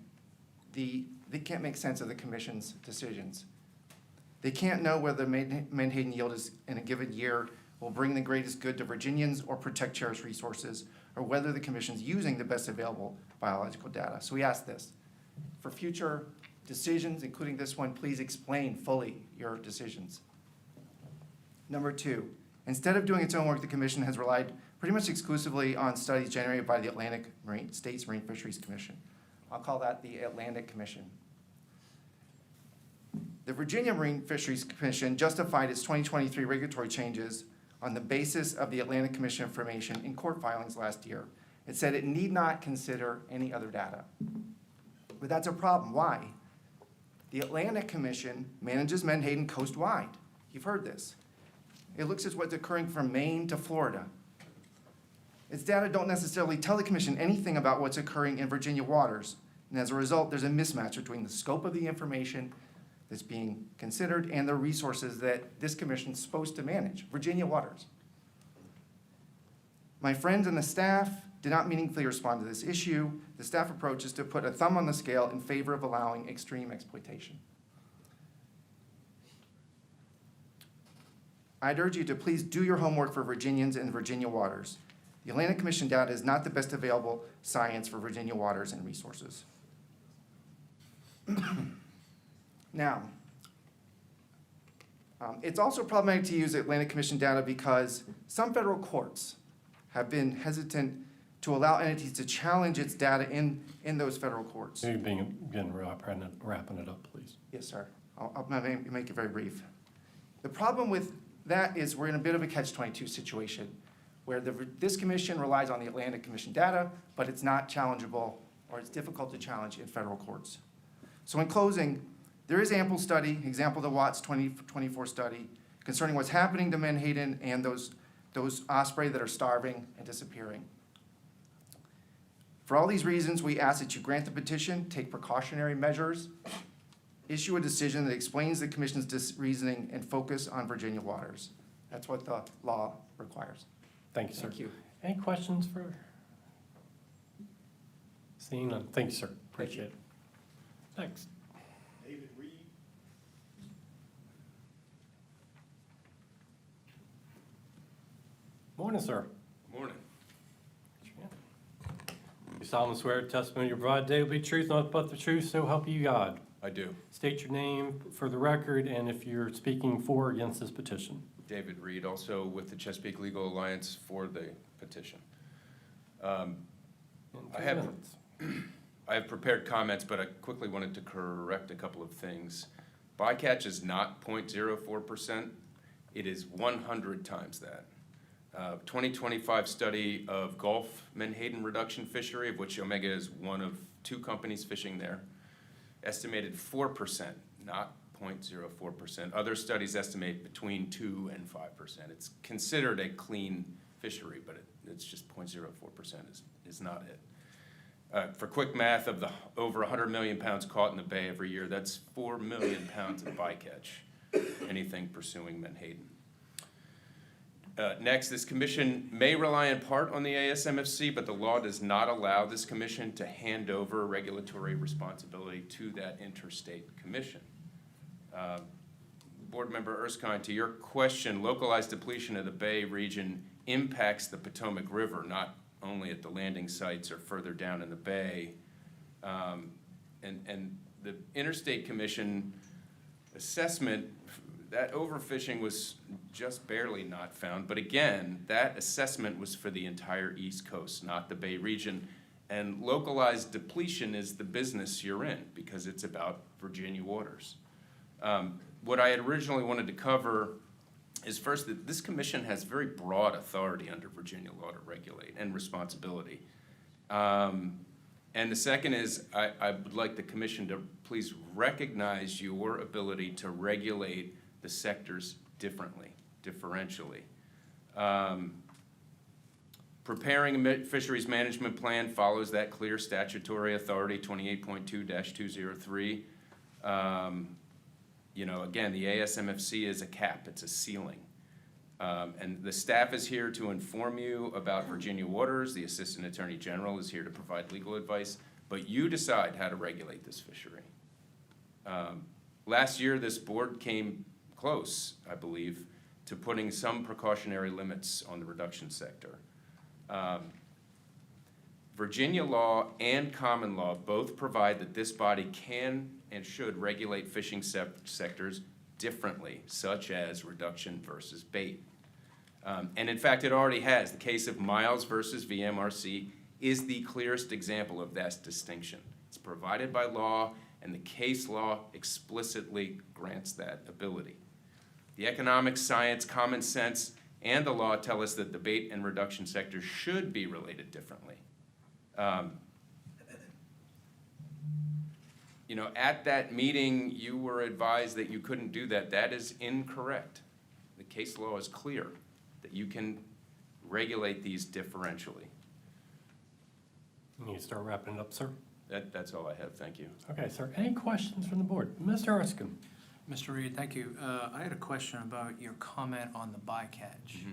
they can't make sense of the commission's decisions. They can't know whether the Menhaden yield is in a given year will bring the greatest good to Virginians or protect cherished resources, or whether the commission's using the best available biological data. So we ask this. For future decisions, including this one, please explain fully your decisions. Number two, instead of doing its own work, the commission has relied pretty much exclusively on studies generated by the Atlantic States Marine Fisheries Commission. I'll call that the Atlantic Commission. The Virginia Marine Fisheries Commission justified its 2023 regulatory changes on the basis of the Atlantic Commission information in court filings last year. It said it need not consider any other data. But that's a problem. Why? The Atlantic Commission manages Menhaden coast-wide. You've heard this. It looks at what's occurring from Maine to Florida. Its data don't necessarily tell the commission anything about what's occurring in Virginia waters. And as a result, there's a mismatch between the scope of the information that's being considered and the resources that this commission's supposed to manage, Virginia waters. My friends and the staff did not meaningfully respond to this issue. The staff approach is to put a thumb on the scale in favor of allowing extreme exploitation. I'd urge you to please do your homework for Virginians and Virginia waters. The Atlantic Commission data is not the best available science for Virginia waters and resources. Now, it's also problematic to use Atlantic Commission data because some federal courts have been hesitant to allow entities to challenge its data in those federal courts. Maybe begin wrapping it up, please. Yes, sir. I'll make it very brief. The problem with that is we're in a bit of a catch-22 situation where this commission relies on the Atlantic Commission data, but it's not challengeable or it's difficult to challenge in federal courts. So in closing, there is ample study, example the Watts 2024 study, concerning what's happening to Menhaden and those osprey that are starving and disappearing. For all these reasons, we ask that you grant the petition, take precautionary measures, issue a decision that explains the commission's reasoning, and focus on Virginia waters. That's what the law requires. Thank you, sir. Thank you. Any questions for? Seeing none. Thank you, sir. Appreciate it. Next. David Reed. Morning, sir. Morning. You solemnly swear the testimony you provide today will be truth, nothing but the truth, so help you God. I do. State your name for the record and if you're speaking for or against this petition. David Reed, also with the Chesapeake Legal Alliance for the petition. I have prepared comments, but I quickly wanted to correct a couple of things. Bycatch is not 0.04%. It is 100 times that. 2025 study of Gulf Menhaden reduction fishery, of which Omega is one of 2 companies fishing there, estimated 4%, not 0.04%. Other studies estimate between 2 and 5%. It's considered a clean fishery, but it's just 0.04% is not it. For quick math, of the over 100 million pounds caught in the bay every year, that's 4 million pounds of bycatch, anything pursuing Menhaden. Next, this commission may rely in part on the ASMFC, but the law does not allow this commission to hand over regulatory responsibility to that interstate commission. Board Member Erskine, to your question, localized depletion of the Bay region impacts the Potomac River, not only at the landing sites or further down in the Bay. And the Interstate Commission assessment, that overfishing was just barely not found. But again, that assessment was for the entire East Coast, not the Bay region. And localized depletion is the business you're in because it's about Virginia waters. What I had originally wanted to cover is first that this commission has very broad authority under Virginia law to regulate and responsibility. And the second is I would like the commission to please recognize your ability to regulate the sectors differently, differentially. Preparing a fisheries management plan follows that clear statutory authority, 28.2-203. You know, again, the ASMFC is a cap, it's a ceiling. And the staff is here to inform you about Virginia waters. The Assistant Attorney General is here to provide legal advice, but you decide how to regulate this fishery. Last year, this board came close, I believe, to putting some precautionary limits on the reduction sector. Virginia law and common law both provide that this body can and should regulate fishing sectors differently, such as reduction versus bait. And in fact, it already has. The case of Miles versus VMRC is the clearest example of that distinction. It's provided by law, and the case law explicitly grants that ability. The economics, science, common sense, and the law tell us that the bait and reduction sectors should be related differently. You know, at that meeting, you were advised that you couldn't do that. That is incorrect. The case law is clear that you can regulate these differentially. You need to start wrapping it up, sir. That's all I have. Thank you. Okay, sir. Any questions from the board? Mr. Erskine. Mr. Reed, thank you. I had a question about your comment on the bycatch.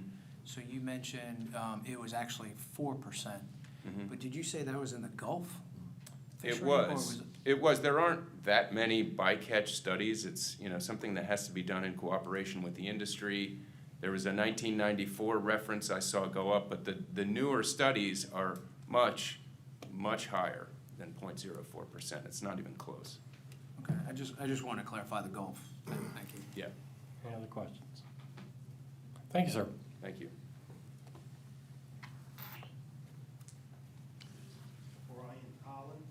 So you mentioned it was actually 4%, but did you say that was in the Gulf? It was. It was. There aren't that many bycatch studies. It's, you know, something that has to be done in cooperation with the industry. There was a 1994 reference I saw go up, but the newer studies are much, much higher than 0.04%. It's not even close. Okay, I just want to clarify the Gulf. Thank you. Yeah. Any other questions? Thank you, sir. Thank you. Brian Collins.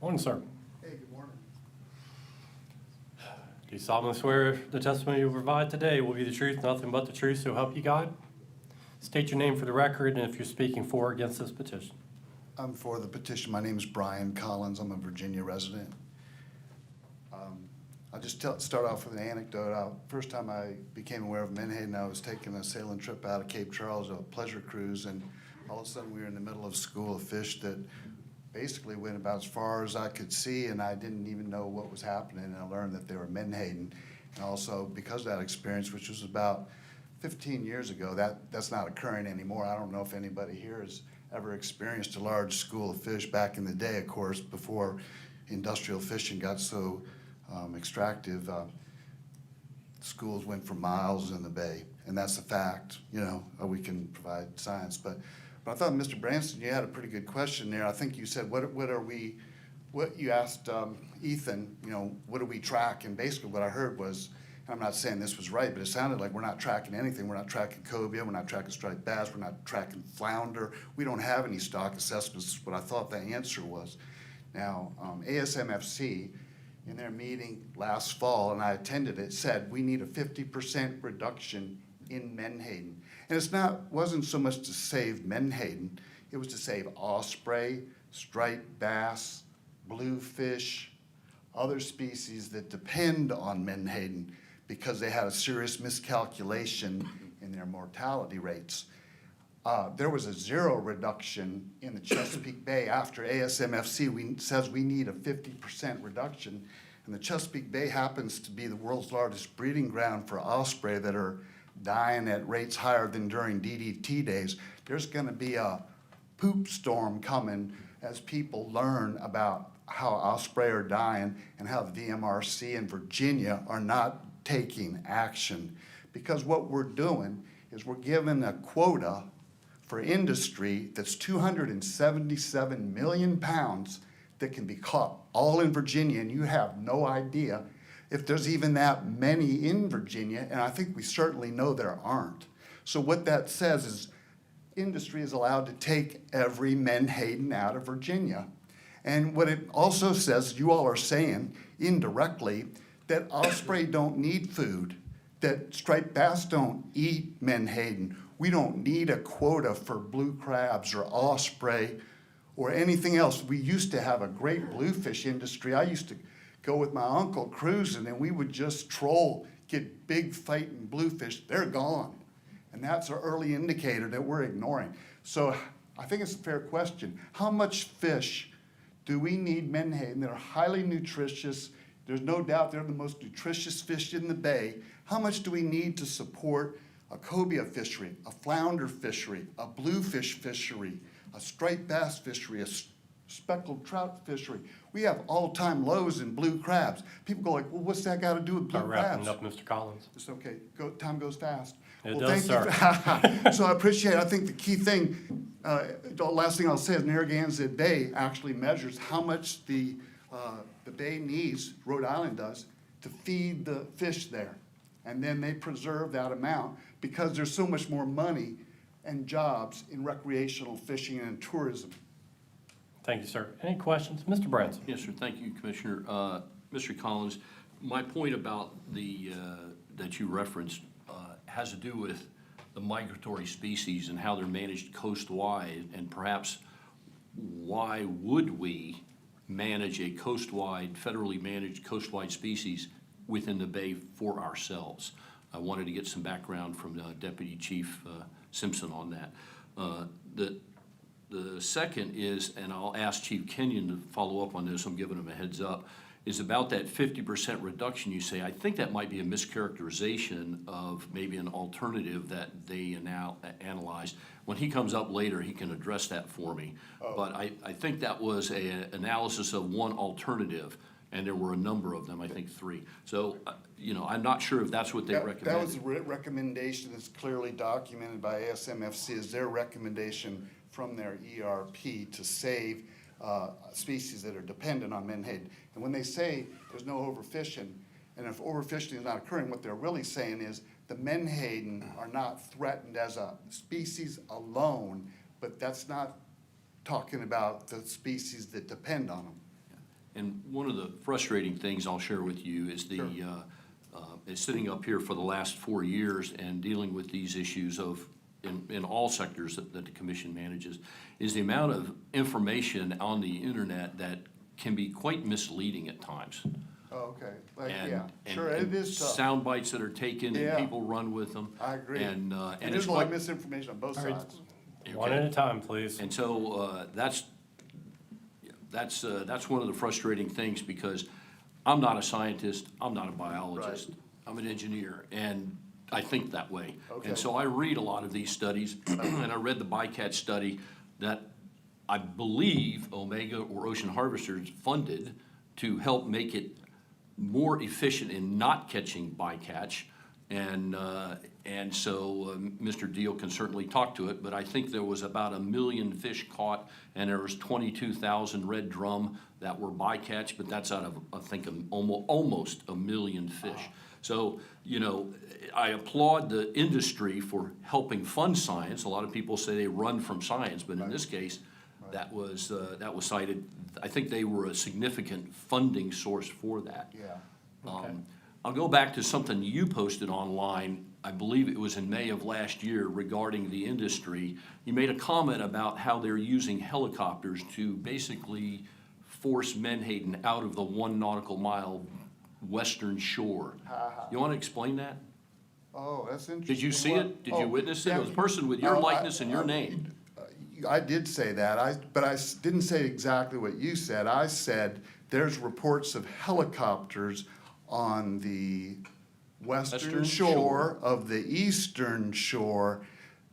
Morning, sir. Hey, good morning. Do you solemnly swear the testimony you will provide today will be the truth, nothing but the truth, so help you God? State your name for the record and if you're speaking for or against this petition. I'm for the petition. My name is Brian Collins. I'm a Virginia resident. I'll just start off with an anecdote. First time I became aware of Menhaden, I was taking a sailing trip out of Cape Charles, a pleasure cruise, and all of a sudden we were in the middle of a school of fish that basically went about as far as I could see, and I didn't even know what was happening, and I learned that they were Menhaden. And also, because of that experience, which was about 15 years ago, that's not occurring anymore. I don't know if anybody here has ever experienced a large school of fish back in the day, of course, before industrial fishing got so extractive. Schools went for miles in the bay, and that's a fact. You know, we can provide science, but I thought, Mr. Branston, you had a pretty good question there. I think you said, what you asked Ethan, you know, what do we track? And basically what I heard was, I'm not saying this was right, but it sounded like we're not tracking anything. We're not tracking cobia, we're not tracking striped bass, we're not tracking flounder. We don't have any stock assessments, is what I thought the answer was. Now, ASMFC, in their meeting last fall, and I attended it, said we need a 50% reduction in Menhaden. And wasn't so much to save Menhaden, It was to save osprey, striped bass, bluefish, other species that depend on menhaden because they had a serious miscalculation in their mortality rates. There was a 0 reduction in the Chesapeake Bay after ASMFC says we need a 50% reduction. And the Chesapeake Bay happens to be the world's largest breeding ground for osprey that are dying at rates higher than during DDT days. There's gonna be a poop storm coming as people learn about how osprey are dying and how the VMRC and Virginia are not taking action. Because what we're doing is we're giving a quota for industry that's 277 million pounds that can be caught all in Virginia, and you have no idea if there's even that many in Virginia, and I think we certainly know there aren't. So what that says is industry is allowed to take every menhaden out of Virginia. And what it also says, you all are saying indirectly, that osprey don't need food, that striped bass don't eat menhaden. We don't need a quota for blue crabs or osprey or anything else. We used to have a great bluefish industry. I used to go with my uncle cruising, and we would just troll, get big fighting bluefish. They're gone. And that's an early indicator that we're ignoring. So I think it's a fair question. How much fish do we need menhaden that are highly nutritious? There's no doubt they're the most nutritious fish in the bay. How much do we need to support a cobia fishery, a flounder fishery, a bluefish fishery, a striped bass fishery, a speckled trout fishery? We have all-time lows in blue crabs. People go like, well, what's that got to do with blue crabs? Wrapping up, Mr. Collins. It's okay. Time goes fast. It Well, does, thank you. So I appreciate it. I think the key thing, the last thing I'll say is Narragansett Bay actually measures how much the bay needs, Rhode Island does, to feed the fish there. And then they preserve that amount because there's so much more money and jobs in recreational fishing and tourism. Thank you, sir. Any questions? Mr. Branson? Yes, sir. Thank you, Commissioner. Mr. Collins, my point about the, that you referenced has to do with the migratory species and how they're managed coastwide, and perhaps why would we manage a coastwide, federally managed coastwide species within the bay for ourselves? I wanted to get some background from Deputy Chief Simpson on that. The second is, and I'll ask Chief Kenyon to follow up on this, I'm giving him a heads up, is about that 50% reduction you say. I think that might be a mischaracterization of maybe an alternative that they now analyzed. When he comes up later, he can address that for me. But I think that was an analysis of one alternative, and there were a number of them, I think 3. So, you know, I'm not sure if that's what they recommended. That was the recommendation that's clearly documented by ASMFC, is their recommendation from their ERP to save species that are dependent on menhaden. And when they say there's no overfishing, and if overfishing is not occurring, what they're really saying is the menhaden are not threatened as a species alone, but that's not talking about the species that depend on them. And one of the frustrating things I'll share with you is is sitting up here for the last 4 years and dealing with these issues of in all sectors that the commission manages, is the amount of information on the internet that can be quite misleading at times. Oh, okay. Like, And- yeah, and- sure, and it is tough. sound bites that are taken Yeah. and people run with them. I agree. And And it's there's a lot of quite- misinformation on both All right. sides. One at a time, please. And so that's one of the frustrating things, because I'm not a scientist, I'm not a biologist, I'm an engineer, and I think that way. Okay. And so I read a lot of these studies, and I read the bycatch study that I believe Omega or Ocean Harvesters funded to help make it more efficient in not catching bycatch. And so Mr. Deal can certainly talk to it, but I think there was about 1 million fish caught, and there was 22,000 red drum that were bycatch, but that's out of, I think, almost 1 million fish. So, you know, I applaud the industry for helping fund science. A lot of people say they run from science, but in this case, that was cited. I think they were a significant funding source for that. Yeah. Okay. I'll go back to something you posted online I believe it was in May of last year, regarding the industry. You made a comment about how they're using helicopters to basically force Menhaden out of the 1 nautical mile western shore. You want to explain that? Oh, that's interesting. Did you see it? Did you witness it? It was a person with your likeness and your name. I did say that, but I didn't say exactly what you said. I said there's reports of helicopters on the western shore of the eastern shore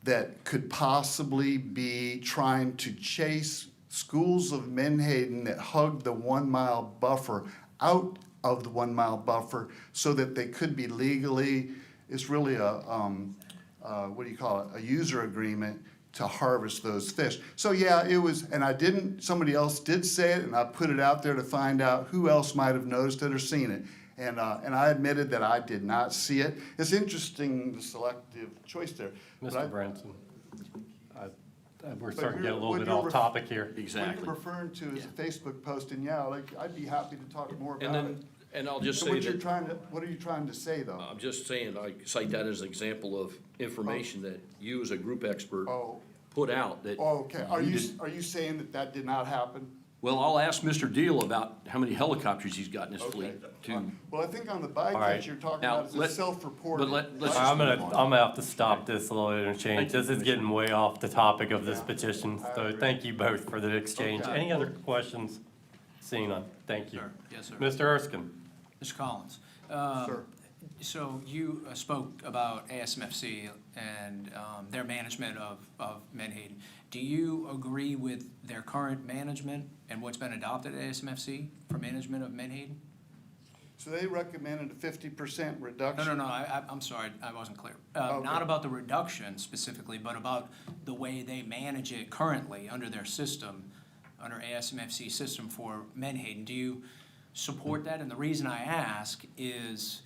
that could possibly be trying to chase schools of Menhaden that hugged the 1 mile buffer out of the 1 mile buffer so that they could be legally, it's really a, what do you call it, a user agreement to harvest those fish. So yeah, it was, and somebody else did say it, and I put it out there to find out who else might have noticed it or seen it. And I admitted that I did not see it. It's interesting, the selective choice there. Mr. Branson, we're But starting to get a little what bit you're off topic here. What you're referring to is a Facebook post, and yeah, like, I'd be happy to talk more And about then, it. and I'll just So say what you're that, trying to, what are you trying to say, though? I'm just saying, I cite that as an example of information that you as a group expert put out that. Oh, okay. Are you, did- are you saying that that did not happen? Well, I'll ask Mr. Deal about how many helicopters he's got in his fleet to. Well, I think on the right. bycatch you're talking Now, about is a self-reported. let's just I'm move gonna, on. I'm gonna have to stop this little interchange. Thank you, This is getting way off the topic of this petition, so thank you both for the exchange. Okay. Any other questions? Seeing none, thank you. Yes, sir. Mr. Erskine? Mr. Collins. Sir. So you spoke about ASMFC and their management of Menhaden. Do you agree with their current management and what's been adopted at ASMFC for management of Menhaden? So they recommended a 50% reduction? No, I'm sorry, I wasn't clear. Okay. Not about the reduction specifically, but about the way they manage it currently under their system, under ASMFC system for Menhaden. Do you support that? And the reason I ask is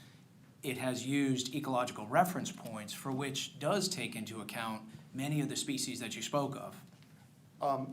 it has used ecological reference points for which does take into account many of the species that you spoke of.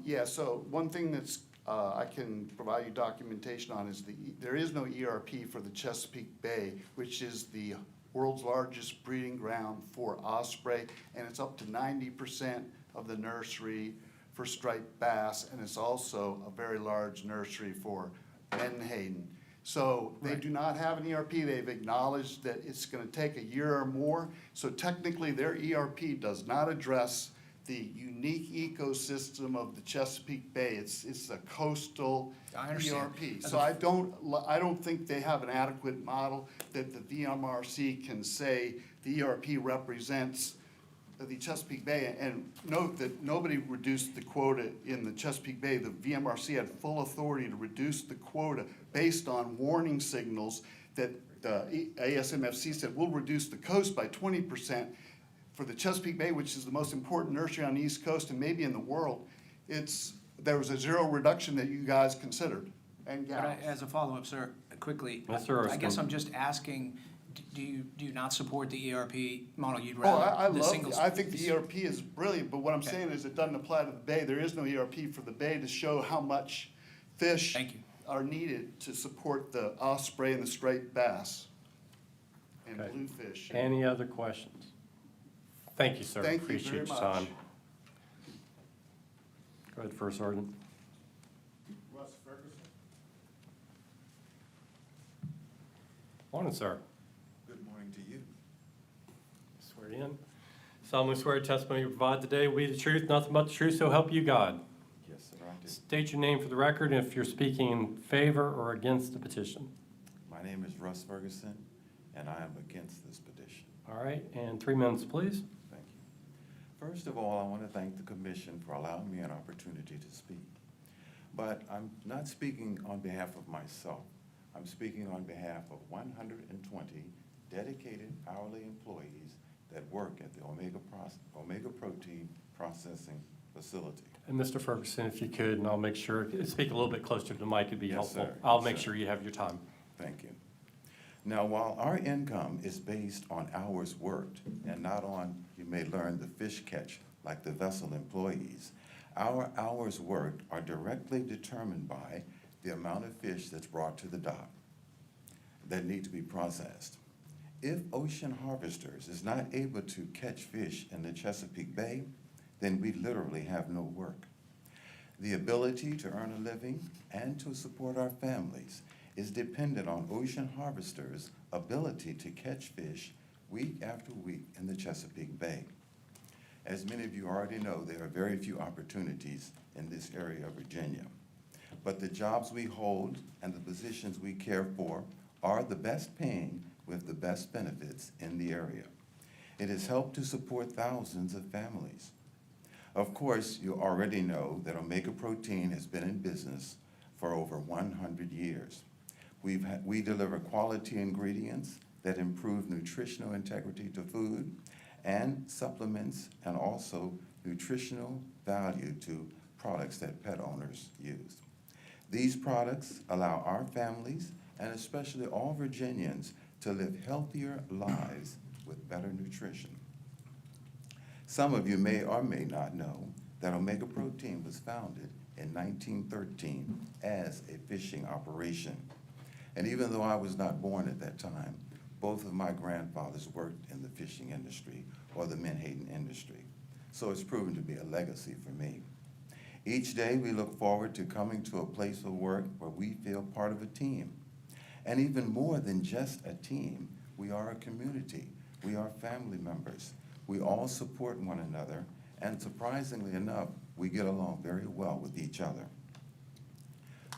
Yeah, so one thing that's, I can provide you documentation on is there is no ERP for the Chesapeake Bay, which is the world's largest breeding ground for osprey, and it's up to 90% of the nursery for striped bass, and it's also a very large nursery for Menhaden. So they do not have an ERP. They've acknowledged that it's gonna take a year or more. So technically, their ERP does not address the unique ecosystem of the Chesapeake Bay. It's a coastal I understand. ERP. So I don't think they have an adequate model that the VMRC can say the ERP represents the Chesapeake Bay. And note that nobody reduced the quota in the Chesapeake Bay. The VMRC had full authority to reduce the quota based on warning signals that the ASMFC said, we'll reduce the coast by 20%. For the Chesapeake Bay, which is the most important nursery on the East Coast and maybe in the world, there was a zero reduction that you guys considered, and But gals. as a follow-up, sir, quickly, Mr. I guess Erskine. I'm just asking, do you not support the ERP model? You'd Oh, rather the single? I think the ERP is brilliant, but what I'm saying is it doesn't apply to the Bay. There is no ERP for the Bay to show how much fish are needed to support the osprey and the striped bass and Okay. bluefish. Any other questions? Thank you, sir. Thank you very Appreciate your much. time. Go ahead, First Sergeant. Russ Ferguson. Morning, sir. Good morning to you. Swear you in. Solemnly swear testimony you provide today will be the truth, nothing but the truth, so help you God. Yes, sir, I do. State your name for the record and if you're speaking in favor or against the petition. My name is Russ Ferguson, and I am against this petition. All right, and 3 minutes, please. Thank you. First of all, I want to thank the commission for allowing me an opportunity to speak. But I'm not speaking on behalf of myself. I'm speaking on behalf of 120 dedicated hourly employees that work at the Omega Protein Processing Facility. And Mr. Ferguson, if you could, and I'll make sure, speak a little bit closer to the mic, it'd be Yes, helpful. sir. I'll Yes, make sir. sure you have your time. Thank you. Now, while our income is based on hours worked and not on, you may learn, the fish catch like the vessel employees, our hours worked are directly determined by the amount of fish that's brought to the dock that need to be processed. If Ocean Harvesters is not able to catch fish in the Chesapeake Bay, then we literally have no work. The ability to earn a living and to support our families is dependent on Ocean Harvesters' ability to catch fish week after week in the Chesapeake Bay. As many of you already know, there are very few opportunities in this area of Virginia. But the jobs we hold and the positions we care for are the best paying with the best benefits in the area. It has helped to support thousands of families. Of course, you already know that Omega Protein has been in business for over 100 years. We deliver quality ingredients that improve nutritional integrity to food and supplements and also nutritional value to products that pet owners use. These products allow our families, and especially all Virginians, to live healthier lives with better nutrition. Some of you may or may not know that Omega Protein was founded in 1913 as a fishing operation. And even though I was not born at that time, both of my grandfathers worked in the fishing industry or the menhaden industry. So it's proven to be a legacy for me. Each day we look forward to coming to a place of work where we feel part of a team. And even more than just a team, we are a community. We are family members. We all support one another, and surprisingly enough, we get along very well with each other.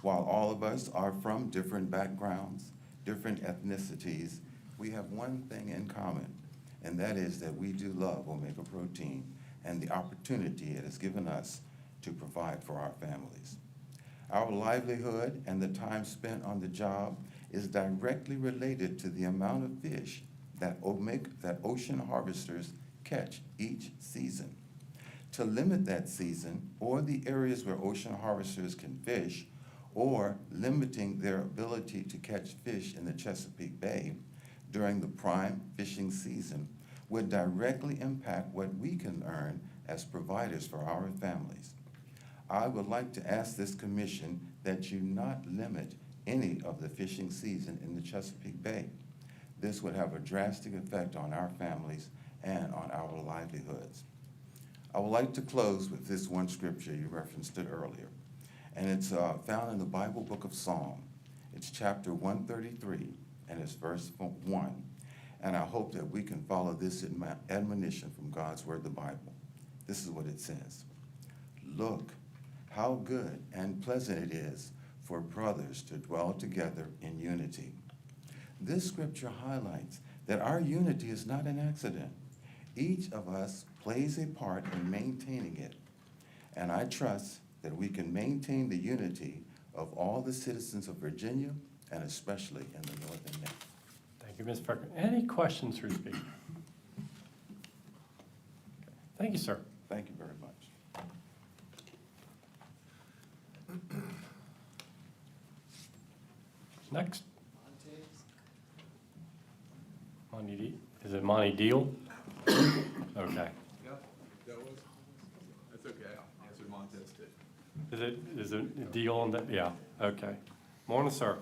While all of us are from different backgrounds, different ethnicities, we have one thing in common, and that is that we do love Omega Protein and the opportunity it has given us to provide for our families. Our livelihood and the time spent on the job is directly related to the amount of fish that Ocean Harvesters catch each season. To limit that season, or the areas where Ocean Harvesters can fish, or limiting their ability to catch fish in the Chesapeake Bay during the prime fishing season, would directly impact what we can earn as providers for our families. I would like to ask this commission that you not limit any of the fishing season in the Chesapeake Bay. This would have a drastic effect on our families and on our livelihoods. I would like to close with this one scripture, you referenced it earlier, and it's found in the Bible book of Psalm. It's chapter 133, and it's verse 1. And I hope that we can follow this admonition from God's word, the Bible. This is what it says. Look, how good and pleasant it is for brothers to dwell together in unity. This scripture highlights that our unity is not an accident. Each of us plays a part in maintaining it. And I trust that we can maintain the unity of all the citizens of Virginia, and especially in the northern neck. Thank you, Ms. Parker. Any questions for the speaker? Thank you, sir. Thank you very much. Next. Monty D. Is it Monty Deal? Okay. Yep, that's okay, I'll answer Montez too. Is it a deal on that? Yeah, okay. Morning, sir.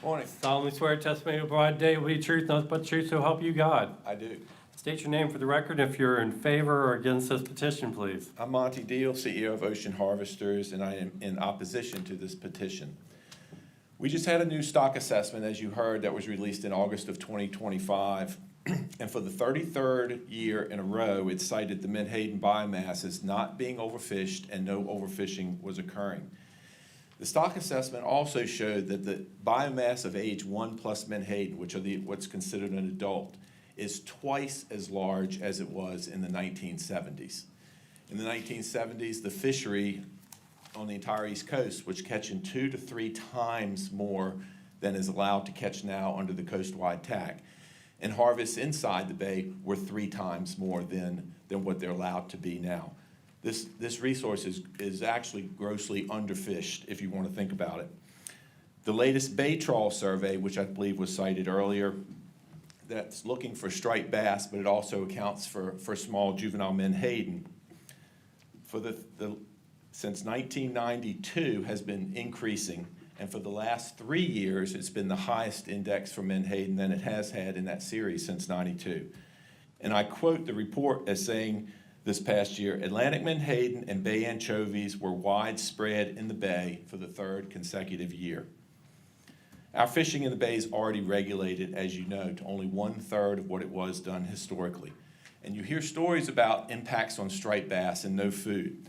Morning. Solemnly swear testimony will provide today will be truth, nothing but the truth, so help you God. I do. State your name for the record. If you're in favor or against this petition, please. I'm Monty Deal, CEO of Ocean Harvesters, and I am in opposition to this petition. We just had a new stock assessment, as you heard, that was released in August of 2025. And for the 33rd year in a row, it cited the menhaden biomass as not being overfished and no overfishing was occurring. The stock assessment also showed that the biomass of age 1+ menhaden, which are what's considered an adult, is twice as large as it was in the 1970s. In the 1970s, the fishery on the entire East Coast was catching 2 to 3 times more than is allowed to catch now under the coastwide TAC. And harvests inside the bay were 3 times more than what they're allowed to be now. This resource is actually grossly underfished, if you want to think about it. The latest Bay Trawl survey, which I believe was cited earlier, that's looking for striped bass, but it also accounts for small juvenile menhaden. Since 1992 has been increasing And for the last 3 years, it's been the highest index for menhaden than it has had in that series since '92. And I quote the report as saying this past year, Atlantic menhaden and bay anchovies were widespread in the bay for the 3rd consecutive year. Our fishing in the bay is already regulated, as you know, to only 1/3 of what it was done historically. And you hear stories about impacts on striped bass and no food.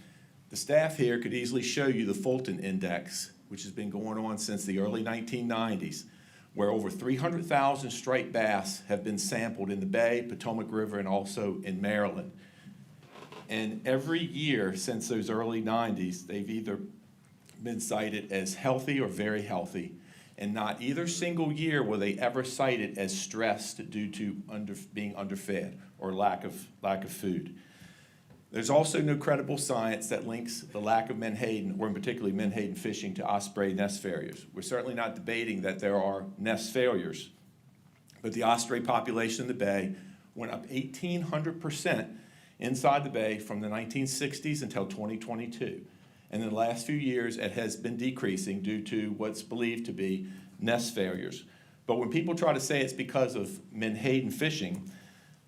The staff here could easily show you the Fulton Index, which has been going on since the early 1990s, where over 300,000 striped bass have been sampled in the Bay, Potomac River, and also in Maryland. And every year since those early 90s, they've either been cited as healthy or very healthy, and not either single year will they ever cite it as stressed due to being underfed or lack of food. There's also no credible science that links the lack of menhaden, or in particular menhaden fishing, to osprey nest failures. We're certainly not debating that there are nest failures, but the osprey population in the bay went up 1,800% inside the bay from the 1960s until 2022. And in the last few years, it has been decreasing due to what's believed to be nest failures. But when people try to say it's because of menhaden fishing,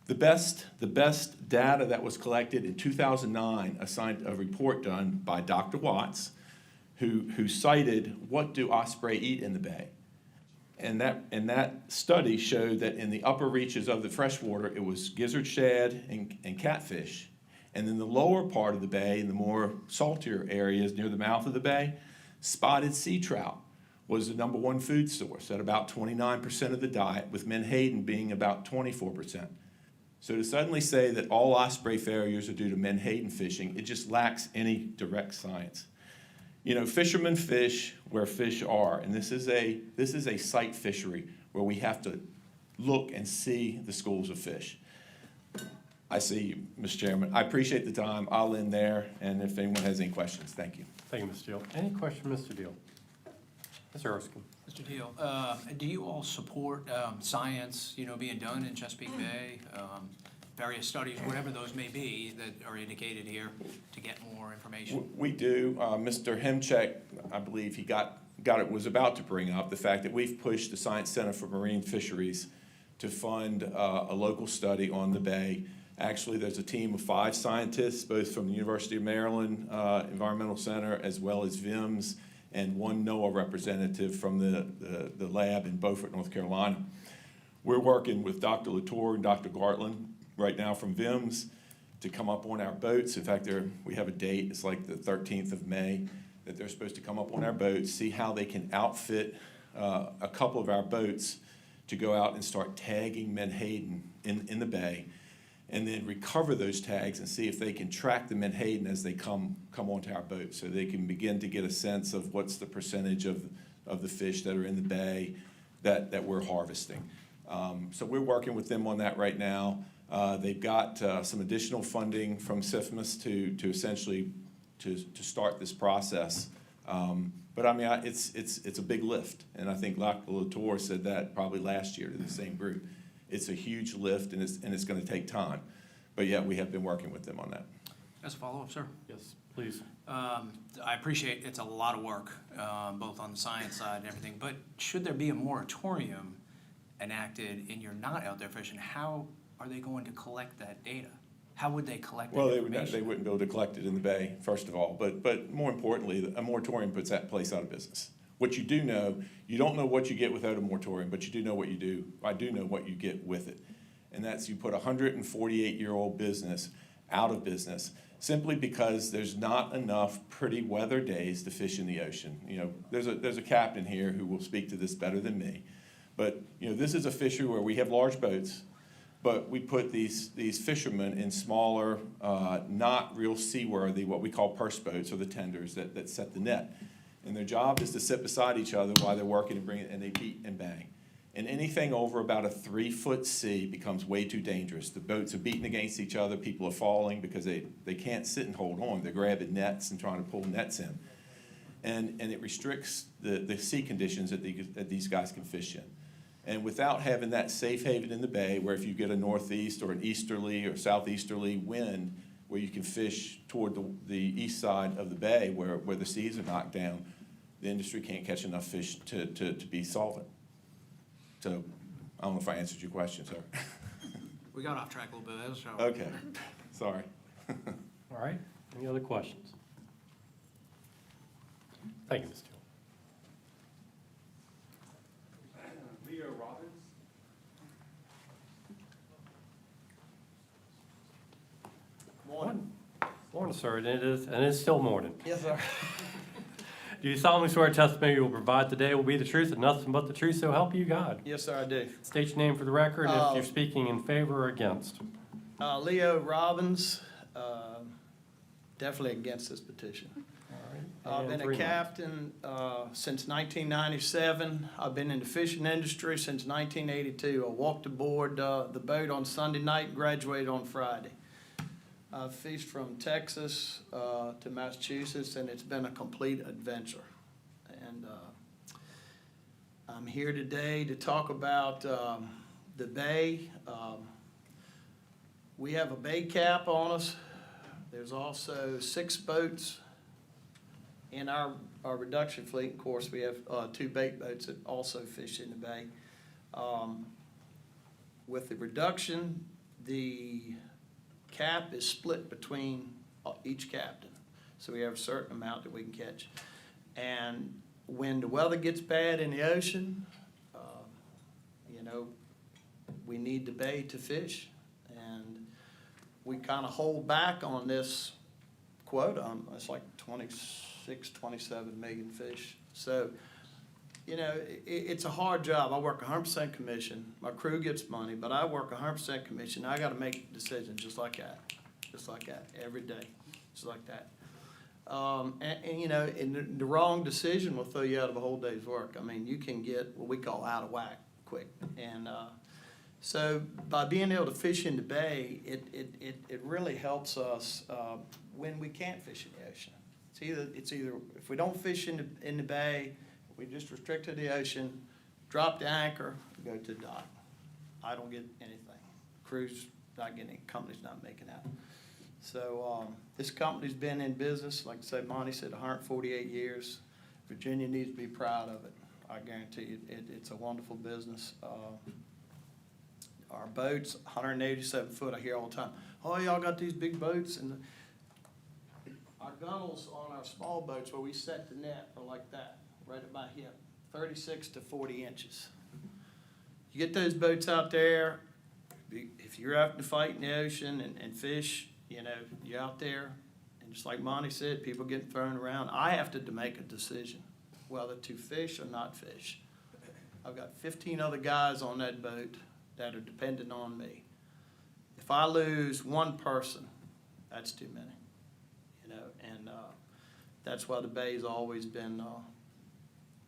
the best data that was collected in 2009 assigned a report done by Dr. Watts, who cited what do osprey eat in the bay. And that study showed that in the upper reaches of the freshwater, it was gizzard shad and catfish. And in the lower part of the bay, in the more saltier areas near the mouth of the bay, spotted sea trout was the #1 food source at about 29% of the diet, with menhaden being about 24%. So to suddenly say that all osprey failures are due to menhaden fishing, it just lacks any direct science. You know, fishermen fish where fish are, and this is a sight fishery where we have to look and see the schools of fish. I see you, Mr. Chairman. I appreciate the time. I'll end there, and if anyone has any questions, thank you. Thank you, Mr. Deal. Any question, Mr. Deal? Mr. Erskine. Mr. Deal, do you all support science, being done in Chesapeake Bay? Various studies, whatever those may be, that are indicated here to get more information? We do. Mr. Hemcheck, I believe he was about to bring up the fact that we've pushed the Science Center for Marine Fisheries to fund a local study on the bay. Actually, there's a team of 5 scientists, both from the University of Maryland Environmental Center, as well as VIMS, and 1 NOAA representative from the lab in Beaufort, North Carolina. We're working with Dr. Latour and Dr. Gartland right now from VIMS to come up on our boats. In fact, we have a date, it's like the 13th of May, that they're supposed to come up on our boats, see how they can outfit a couple of our boats to go out and start tagging menhaden in the bay, and then recover those tags and see if they can track the menhaden as they come onto our boat, so they can begin to get a sense of what's the percentage of the fish that are in the bay that we're harvesting. So we're working with them on that right now. They've got some additional funding from CIFMAS to essentially to start this process. But I mean, it's a big lift, and I think Dr. Latour said that probably last year to the same group. It's a huge lift, and it's going to take time. But yeah, we have been working with them on that. As a follow-up, sir? Yes, please. I appreciate it's a lot of work, both on the science side and everything, but should there be a moratorium enacted and you're not out there fishing, how are they going to collect that data? How would they collect that information? Well, they wouldn't be able to collect it in the bay, first of all. But more importantly, a moratorium puts that place out of business. What you do know, you don't know what you get without a moratorium, but you do know what you do. I do know what you get with it. And that's you put a 148-year-old business out of business simply because there's not enough pretty weather days to fish in the ocean. You know, there's a captain here who will speak to this better than me. But, you know, this is a fishery where we have large boats, but we put these fishermen in smaller, not real seaworthy, what we call purse boats, or the tenders that set the net. And their job is to sit beside each other while they're working and they beat and bang. And anything over about a 3-foot sea becomes way too dangerous. The boats are beating against each other, people are falling because they can't sit and hold on. They're grabbing nets and trying to pull nets in. And it restricts the sea conditions that these guys can fish in. And without having that safe haven in the bay, where if you get a northeast or an easterly or southeasterly wind, where you can fish toward the east side of the bay where the seas are knocked down, the industry can't catch enough fish to be solvent. So I don't know if I answered your question, sir. We got off track a little bit, that was all. Okay, sorry. All right, any other questions? Thank you, Mr. Hill. Leo Robbins. Morning. Morning, sir, and it is still morning. Yes, sir. Do you solemnly swear testimony you will provide today will be the truth and nothing but the truth, so help you God? Yes, sir, I do. State your name for the record, and if you're speaking in favor or against. Leo Robbins, definitely against this petition. All right. I've been and a 3 months. captain since 1997. I've been in the fishing industry since 1982. I walked aboard the boat on Sunday night, graduated on Friday. I've fished from Texas to Massachusetts, and it's been a complete adventure. And I'm here today to talk about the bay. We have a bay cap on us. There's also 6 boats in our reduction fleet. Of course, we have 2 bait boats that also fish in the bay. With the reduction, the cap is split between each captain. So we have a certain amount that we can catch. And when the weather gets bad in the ocean, you know, we need the bay to fish. And we kind of hold back on this quota. It's like 26, 27 million fish. So, you know, it's a hard job. I work 100% commission. My crew gets money, but I work 100% commission. I got to make decisions just like that, every day, just like that. And you know, and the wrong decision will throw you out of a whole day's work. I mean, you can get what we call out of whack quick. And so by being able to fish in the bay, it really helps us when we can't fish in the ocean. It's either if we don't fish in the bay, we just restrict to the ocean, drop the anchor, go to the dock. I don't get anything. Crew's not getting, company's not making out. So this company's been in business, like I said, Monty said, 148 years. Virginia needs to be proud of it. I guarantee you, it's a wonderful business. Our boats, 187 foot, I hear all the time, oh, y'all got these big boats? And our gunnels on our small boats where we set the net are like that, right at my hip, 36 to 40 inches. You get those boats out there, if you're out to fight in the ocean and fish, you know, you're out there, and just like Monty said, people get thrown around. I have to make a decision whether to fish or not fish. I've got 15 other guys on that boat that are dependent on me. If I lose one person, that's too many, you know, and that's why the bay's always been,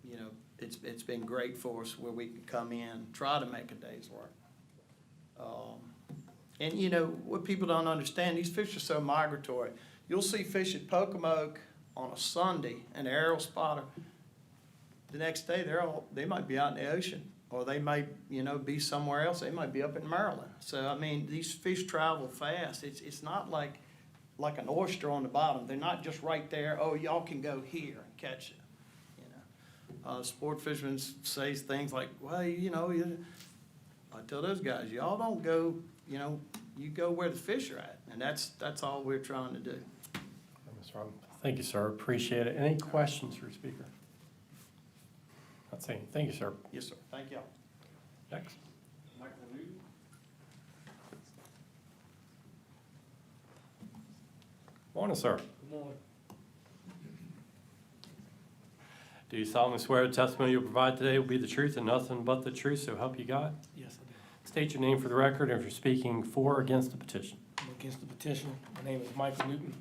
you know, it's been great for us where we can come in, try to make a day's work. And you know, what people don't understand, these fish are so migratory. You'll see fish at Pocomoke on a Sunday, an aerial spotter. The next day, they might be out in the ocean, or they might, you know, be somewhere else. They might be up in Maryland. So, I mean, these fish travel fast. It's not like an oyster on the bottom. They're not just right there, oh, y'all can go here and catch it, you know. Sport fishermen say things like, well, you know, I tell those guys, y'all don't go, you know, you go where the fish are at, and that's all we're trying to do. Mr. Robin, thank you, sir. Appreciate it. Any questions for Speaker? Not saying. Thank you, sir. Yes, sir. Thank y'all. Next. Michael Newton. Morning, sir. Good morning. Do you solemnly swear the testimony you'll provide today will be the truth and nothing but the truth, so help you God? Yes, I do. State your name for the record, and if you're speaking for or against the petition. I'm against the petition. My name is Michael Newton.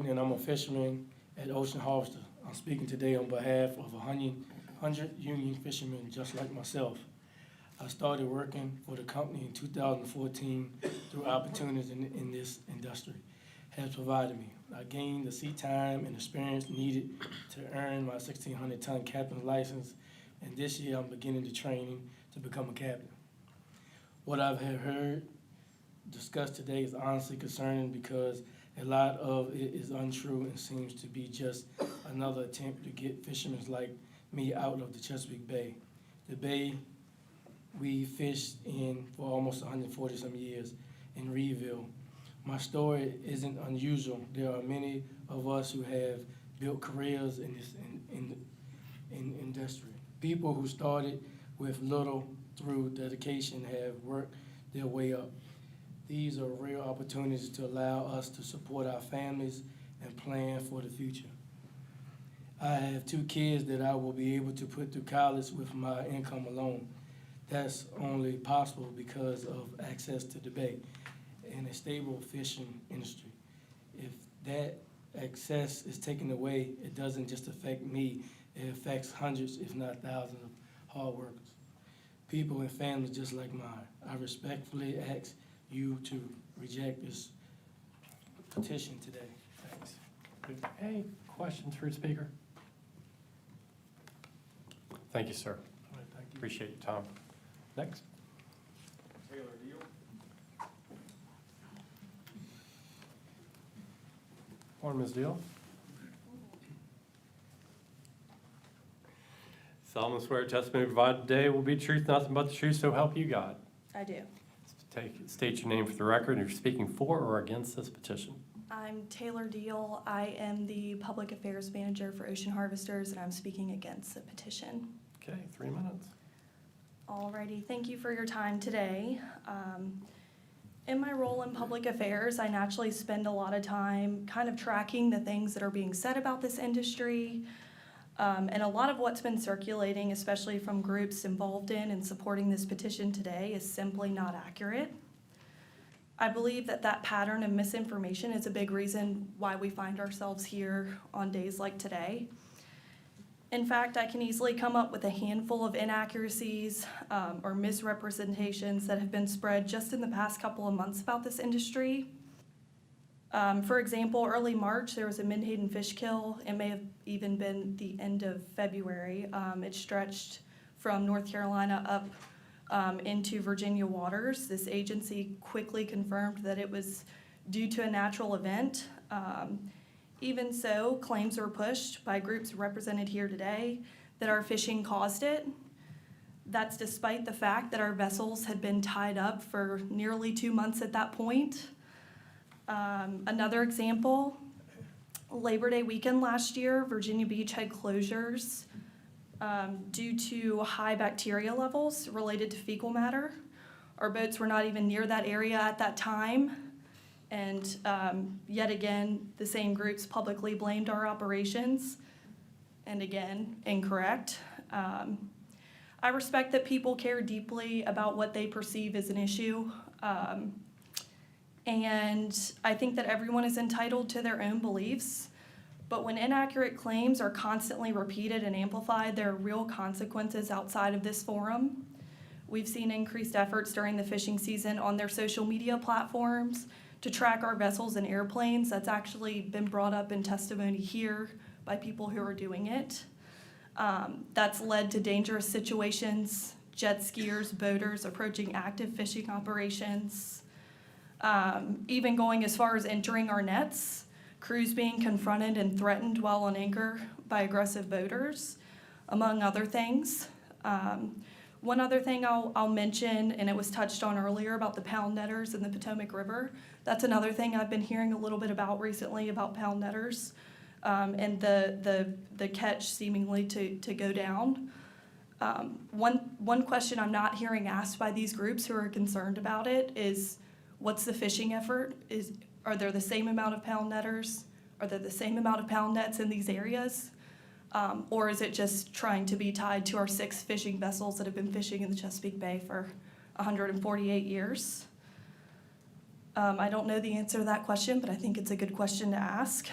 And I'm a fisherman at Ocean Harvester. I'm speaking today on behalf of 100 union fishermen just like myself. I started working for the company in 2014 through opportunities in this industry has provided me. I gained the seat time and experience needed to earn my 1,600-ton captain's license, and this year I'm beginning the training to become a captain. What I've heard discussed today is honestly concerning because a lot of it is untrue and seems to be just another attempt to get fishermen like me out of the Chesapeake Bay. The bay we fished in for almost 140-some years in Reedville. My story isn't unusual. There are many of us who have built careers in this in industry. People who started with little through dedication have worked their way up. These are real opportunities to allow us to support our families and plan for the future. I have 2 kids that I will be able to put through college with my income alone. That's only possible because of access to the bay and a stable fishing industry. If that access is taken away, it doesn't just affect me, it affects hundreds, if not thousands of hard workers, people and families just like mine. I respectfully ask you to reject this petition today. Thanks. Any questions for the speaker? Thank you, sir. All right, thank you. Appreciate your time. Next. Taylor Deal. Morning, Ms. Deal. Solemnly swear testimony provided today will be truth, nothing but the truth, so help you God. I do. State your name for the record, and you're speaking for or against this petition. I'm Taylor Deal. I am the Public Affairs Manager for Ocean Harvesters, and I'm speaking against the petition. Okay, 3 minutes. Alrighty, thank you for your time today. In my role in public affairs, I naturally spend a lot of time kind of tracking the things that are being said about this industry. And a lot of what's been circulating, especially from groups involved in and supporting this petition today, is simply not accurate. I believe that that pattern of misinformation is a big reason why we find ourselves here on days like today. In fact, I can easily come up with a handful of inaccuracies or misrepresentations that have been spread just in the past couple of months about this industry. For example, early March, there was a Menhaden fish kill. It may have even been the end of February. It stretched from North Carolina up into Virginia waters. This agency quickly confirmed that it was due to a natural event. Even so, claims were pushed by groups represented here today that our fishing caused it. That's despite the fact that our vessels had been tied up for nearly 2 months at that point. Another example, Labor Day weekend last year, Virginia Beach had closures due to high bacteria levels related to fecal matter. Our boats were not even near that area at that time. And yet again, the same groups publicly blamed our operations. And again, incorrect. I respect that people care deeply about what they perceive as an issue. And I think that everyone is entitled to their own beliefs. But when inaccurate claims are constantly repeated and amplified, there are real consequences outside of this forum. We've seen increased efforts during the fishing season on their social media platforms to track our vessels and airplanes. That's actually been brought up in testimony here by people who are doing it. That's led to dangerous situations, jet skiers, boaters approaching active fishing operations, even going as far as entering our nets, crews being confronted and threatened while on anchor by aggressive boaters, among other things. One other thing I'll mention, and it was touched on earlier about the pound netters in the Potomac River. That's another thing I've been hearing a little bit about recently about pound netters and the catch seemingly to go down. One question I'm not hearing asked by these groups who are concerned about it is, what's the fishing effort? Are there the same amount of pound netters? Are there the same amount of pound nets in these areas? Or is it just trying to be tied to our 6 fishing vessels that have been fishing in the Chesapeake Bay for 148 years? I don't know the answer to that question, but I think it's a good question to ask.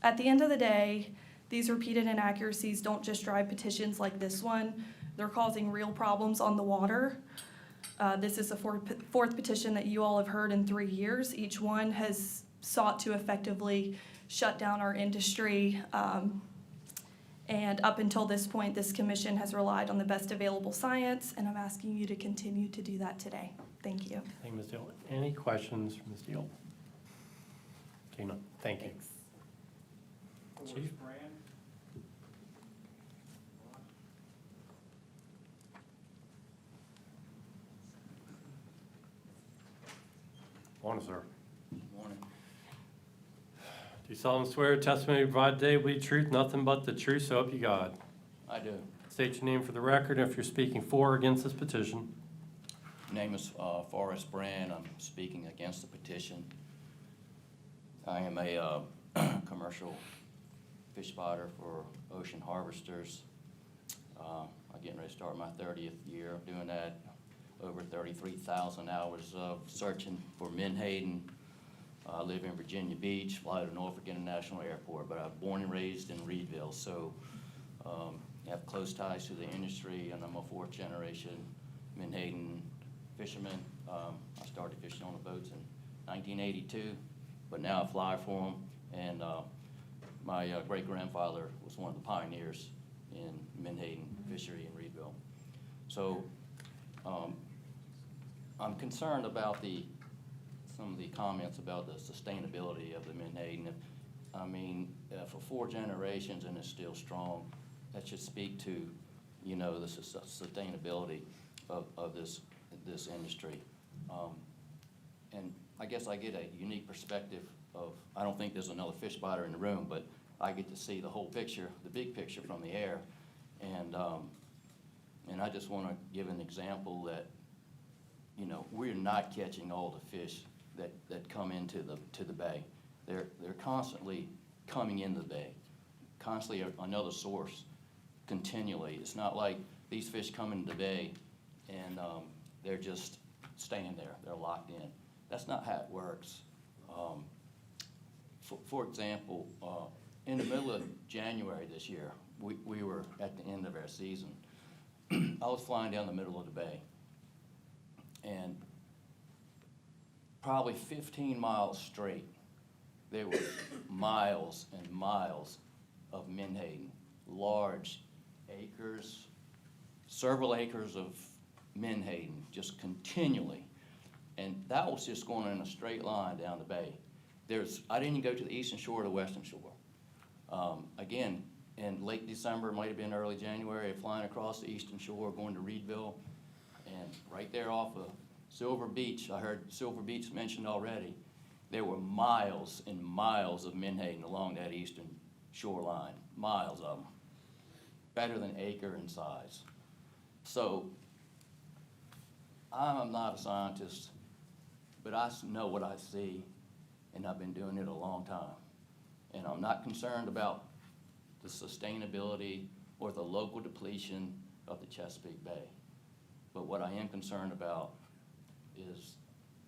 At the end of the day, these repeated inaccuracies don't just drive petitions like this one. They're causing real problems on the water. This is the fourth petition that you all have heard in 3 years. Each one has sought to effectively shut down our industry. And up until this point, this commission has relied on the best available science, and I'm asking you to continue to do that today. Thank you. Thank you, Ms. Deal. Any questions for Ms. Deal? Okay, no, thank you. Thanks. Chief? Brand. Morning, sir. Morning. Do you solemnly swear testimony you provide today will be truth, nothing but the truth, so help you God? I do. State your name for the record, and if you're speaking for or against this petition. Name is Forrest Brand. I'm speaking against the petition. I am a commercial fish spotter for Ocean Harvesters. I'm getting ready to start my 30th year of doing that. Over 33,000 hours of searching for menhaden. I live in Virginia Beach, fly to Norfolk International Airport, but I'm born and raised in Reedville, so I have close ties to the industry, and I'm a fourth generation menhaden fisherman. I started fishing on the boats in 1982, but now I fly for them, and my great-grandfather was one of the pioneers in menhaden fishery in Reedville. So I'm concerned about some of the comments about the sustainability of the menhaden. I mean, for 4 generations and it's still strong, that should speak to, you know, the sustainability of this industry. And I guess I get a unique perspective of, I don't think there's another fish spotter in the room, but I get to see the whole picture, the big picture from the air. And I just want to give an example that, you know, we're not catching all the fish that come into the bay. They're constantly coming into the bay, constantly another source, continually. It's not like these fish come into the bay and they're just staying there, they're locked in. That's not how it works. For example, in the middle of January this year, we were at the end of our season. I was flying down the middle of the bay, and probably 15 miles straight, there were miles and miles of menhaden, large acres, several acres of menhaden, just continually. And that was just going in a straight line down the bay. I didn't go to the eastern shore or the western shore. Again, in late December, might have been early January, flying across the eastern shore, going to Reedville, and right there off of Silver Beach, I heard Silver Beach mentioned already, there were miles and miles of menhaden along that eastern shoreline, miles of them, better than acre in size. So I'm not a scientist, but I know what I see, and I've been doing it a long time. And I'm not concerned about the sustainability or the local depletion of the Chesapeake Bay. But what I am concerned about is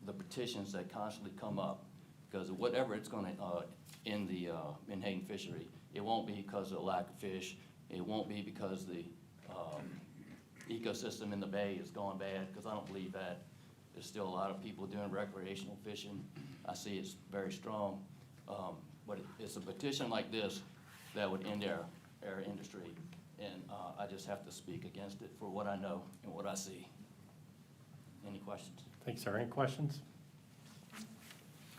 the petitions that constantly come up, because whatever it's going to end the menhaden fishery, it won't be because of the lack of fish. It won't be because the ecosystem in the bay is going bad, because I don't believe that. There's still a lot of people doing recreational fishing. I see it's very strong. But it's a petition like this that would end our industry. And I just have to speak against it for what I know and what I see. Any questions? Thanks, sir. Any questions?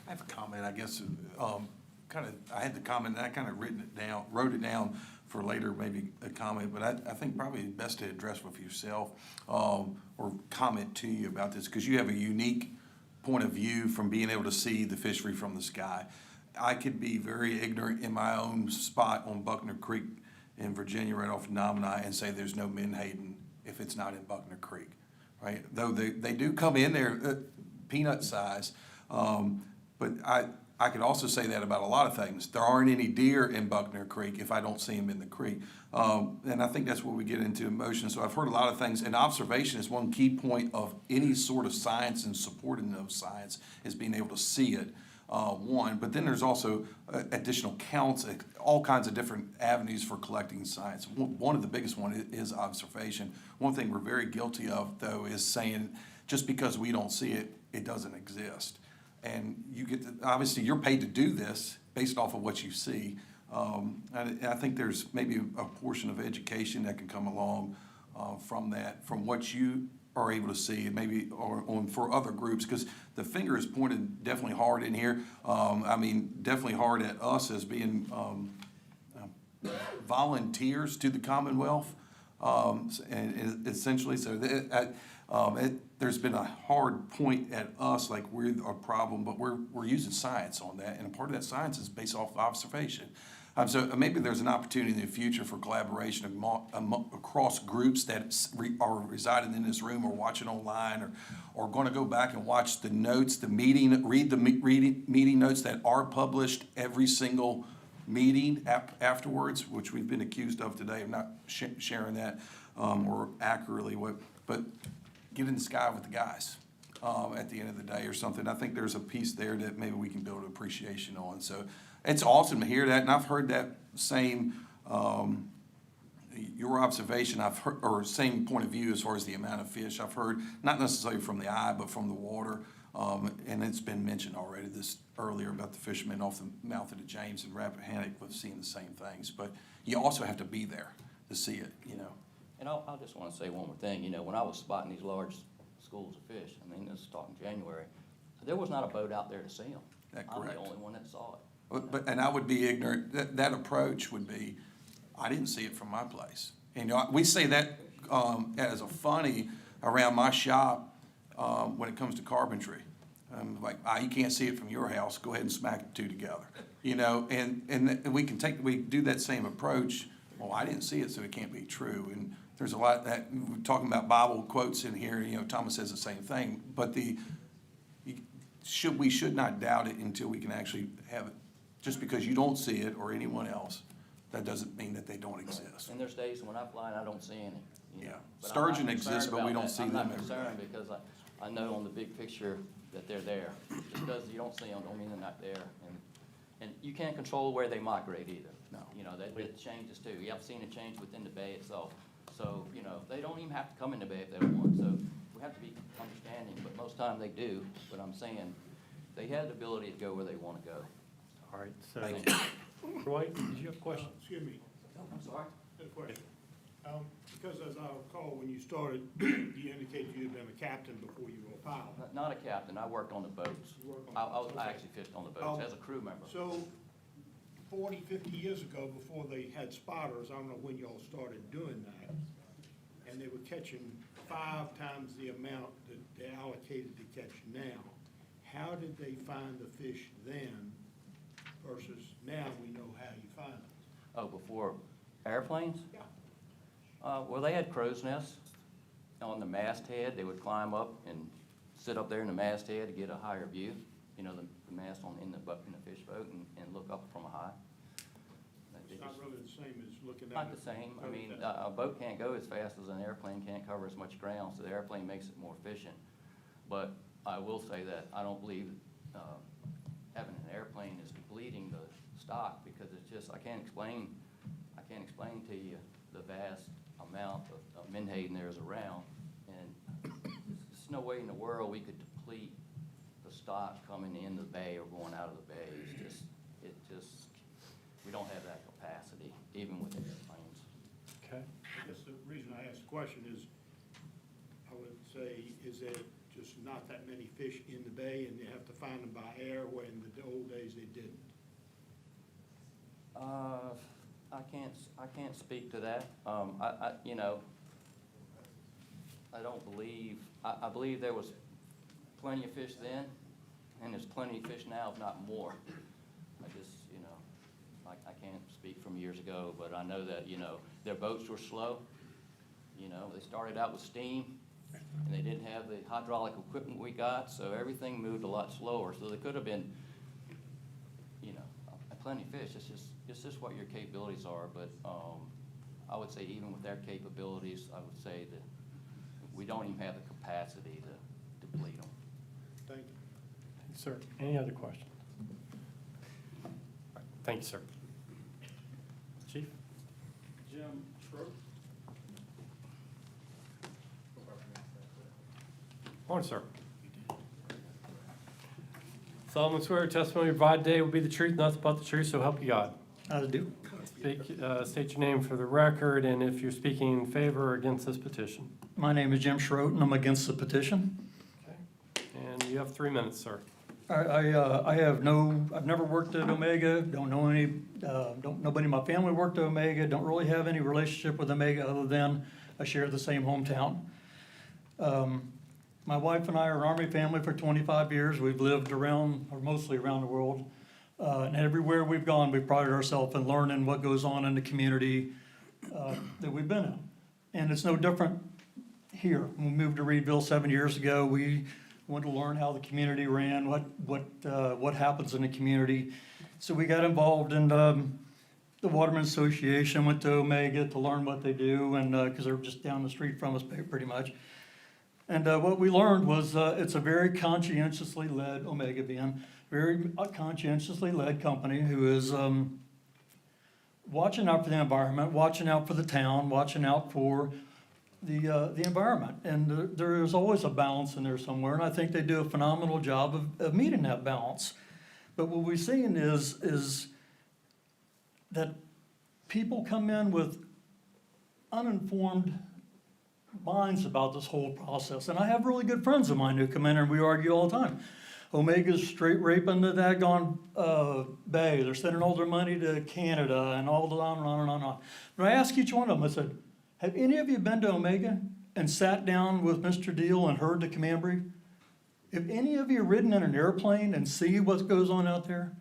I have a comment, I guess, I had the comment, and I kind of wrote it down for later, maybe a comment, but I think probably best to address with yourself, or comment to you about this, because you have a unique point of view from being able to see the fishery from the sky. I could be very ignorant in my own spot on Buckner Creek in Virginia, right off of Nominee, and say there's no menhaden if it's not in Buckner Creek, right? Though they do come in there peanut size, but I could also say that about a lot of things. There aren't any deer in Buckner Creek if I don't see them in the creek. And I think that's where we get into emotion. So I've heard a lot of things, and observation is one key point of any sort of science and supporting those science is being able to see it. One, but then there's also additional counts, all kinds of different avenues for collecting science. One of the biggest one is observation. One thing we're very guilty of, though, is saying just because we don't see it, it doesn't exist. And you get to, obviously you're paid to do this based off of what you see. And I think there's maybe a portion of education that can come along from that, from what you are able to see, and maybe on for other groups, because the finger is pointed definitely hard in here. I mean, definitely hard at us as being volunteers to the Commonwealth, and essentially. So there's been a hard point at us, like we're a problem, but we're using science on that, and part of that science is based off observation. So maybe there's an opportunity in the future for collaboration across groups that are residing in this room or watching online, or going to go back and watch the notes, read the meeting notes that are published every single meeting afterwards, which we've been accused of today of not sharing that or accurately, but get in the sky with the guys at the end of the day or something. I think there's a piece there that maybe we can build an appreciation on. So it's awesome to hear that, and I've heard that same, your observation, I've heard, or same point of view as far as the amount of fish. I've heard, not necessarily from the eye, but from the water, and it's been mentioned already this earlier about the fishermen off the mouth of the James and Rappahannock with seeing the same things. But you also have to be there to see it, you know. And I just want to say one more thing. You know, when I was spotting these large schools of fish, I mean, this is talking January, there was not a boat out there to see them. That's I'm correct. the only one that saw it. And I would be ignorant, that approach would be, I didn't see it from my place. And, you know, we say that as a funny around my shop when it comes to carpentry. Like, you can't see it from your house, go ahead and smack the two together. You know, and we do that same approach. Well, I didn't see it, so it can't be true. And there's a lot that, we're talking about Bible quotes in here, you know, Thomas says the same thing. But we should not doubt it until we can actually have it. Just because you don't see it or anyone else, that doesn't mean that they don't exist. And there's days when I fly and I don't see any. You know. But I'm not Sturgeon exists, but we concerned don't about see that. them I'm not every concerned because I know on the big picture that they're there. Just because you don't see them don't mean they're not there. And you can't control where they migrate either. No. You know, that changes too. You have seen a change within the bay itself. So, you know, they don't even have to come in the bay if they don't want. So we have to be understanding, but most time they do. But I'm saying they have the ability to go where they want to go. All right, so, Thank you. Roy, did you have a question? Excuse me, I'm sorry? I have a question. Because as I recall, when you started, you indicated you had been a captain before you were a pilot. Not a captain. I worked on the boats. You worked I on the boats, I okay. actually fished on the boats as a crew member. So 40, 50 years ago, before they had spotters, I don't know when y'all started doing that, and they were catching 5 times the amount that they allocated to catch now. How did they find the fish then versus now we know how you find them? Oh, before airplanes? Yeah. Well, they had crow's nests on the masthead. They would climb up and sit up there in the masthead to get a higher view. You know, the mast in the fish boat and look up from a high. It's not really the same as looking at Not it. the same. I mean, a boat can't go as fast as an airplane, can't cover as much ground, so the airplane makes it more efficient. But I will say that I don't believe having an airplane is depleting the stock, because it's just, I can't explain to you the vast amount of menhaden there is around. And there's no way in the world we could deplete the stock coming in the bay or going out of the bay. We don't have that capacity, even with airplanes. Okay. I guess the reason I asked the question is, I would say, is there just not that many fish in the bay and you have to find them by air, where in the old days they didn't? I can't speak to that. You know, I don't believe, I believe there was plenty of fish then, and there's plenty of fish now, if not more. I just, you know, I can't speak from years ago, but I know that, you know, their boats were slow. You know, they started out with steam, and they didn't have the hydraulic equipment we got, so everything moved a lot slower. So there could have been, you know, plenty of fish. It's just what your capabilities are. But I would say even with their capabilities, I would say that we don't even have the capacity to deplete them. Thank you. Sir, any other questions? All right, thank you, sir. Chief? Jim Schroeder. Morning, sir. Solemnly swear testimony you provide today will be the truth, nothing but the truth, so help you God. I do. State your name for the record, and if you're speaking in favor or against this petition. My name is Jim Schroet, and I'm against the petition. Okay. And you have 3 minutes, sir. I've never worked at Omega, don't know nobody in my family worked at Omega, don't really have any relationship with Omega other than I share the same hometown. My wife and I are an Army family for 25 years. We've lived around, or mostly around the world. And everywhere we've gone, we've prided ourselves in learning what goes on in the community that we've been in. And it's no different here. When we moved to Reedville 7 years ago, we wanted to learn how the community ran, what happens in the community. So we got involved in the Waterman Association, went to Omega to learn what they do, and because they're just down the street from us pretty much. And what we learned was it's a very conscientiously led, Omega being, very conscientiously led company who is watching out for the environment, watching out for the town, watching out for the environment. And there is always a balance in there somewhere, and I think they do a phenomenal job of meeting that balance. But what we've seen is that people come in with uninformed minds about this whole process. And I have really good friends of mine who come in and we argue all the time. Omega's straight raping the daggone bay. They're sending all their money to Canada and all the on and on and on and on. But I asked each one of them, I said, have any of you been to Omega and sat down with Mr. Deal and heard the command brief? Have any of you ridden in an airplane and see what goes on out there?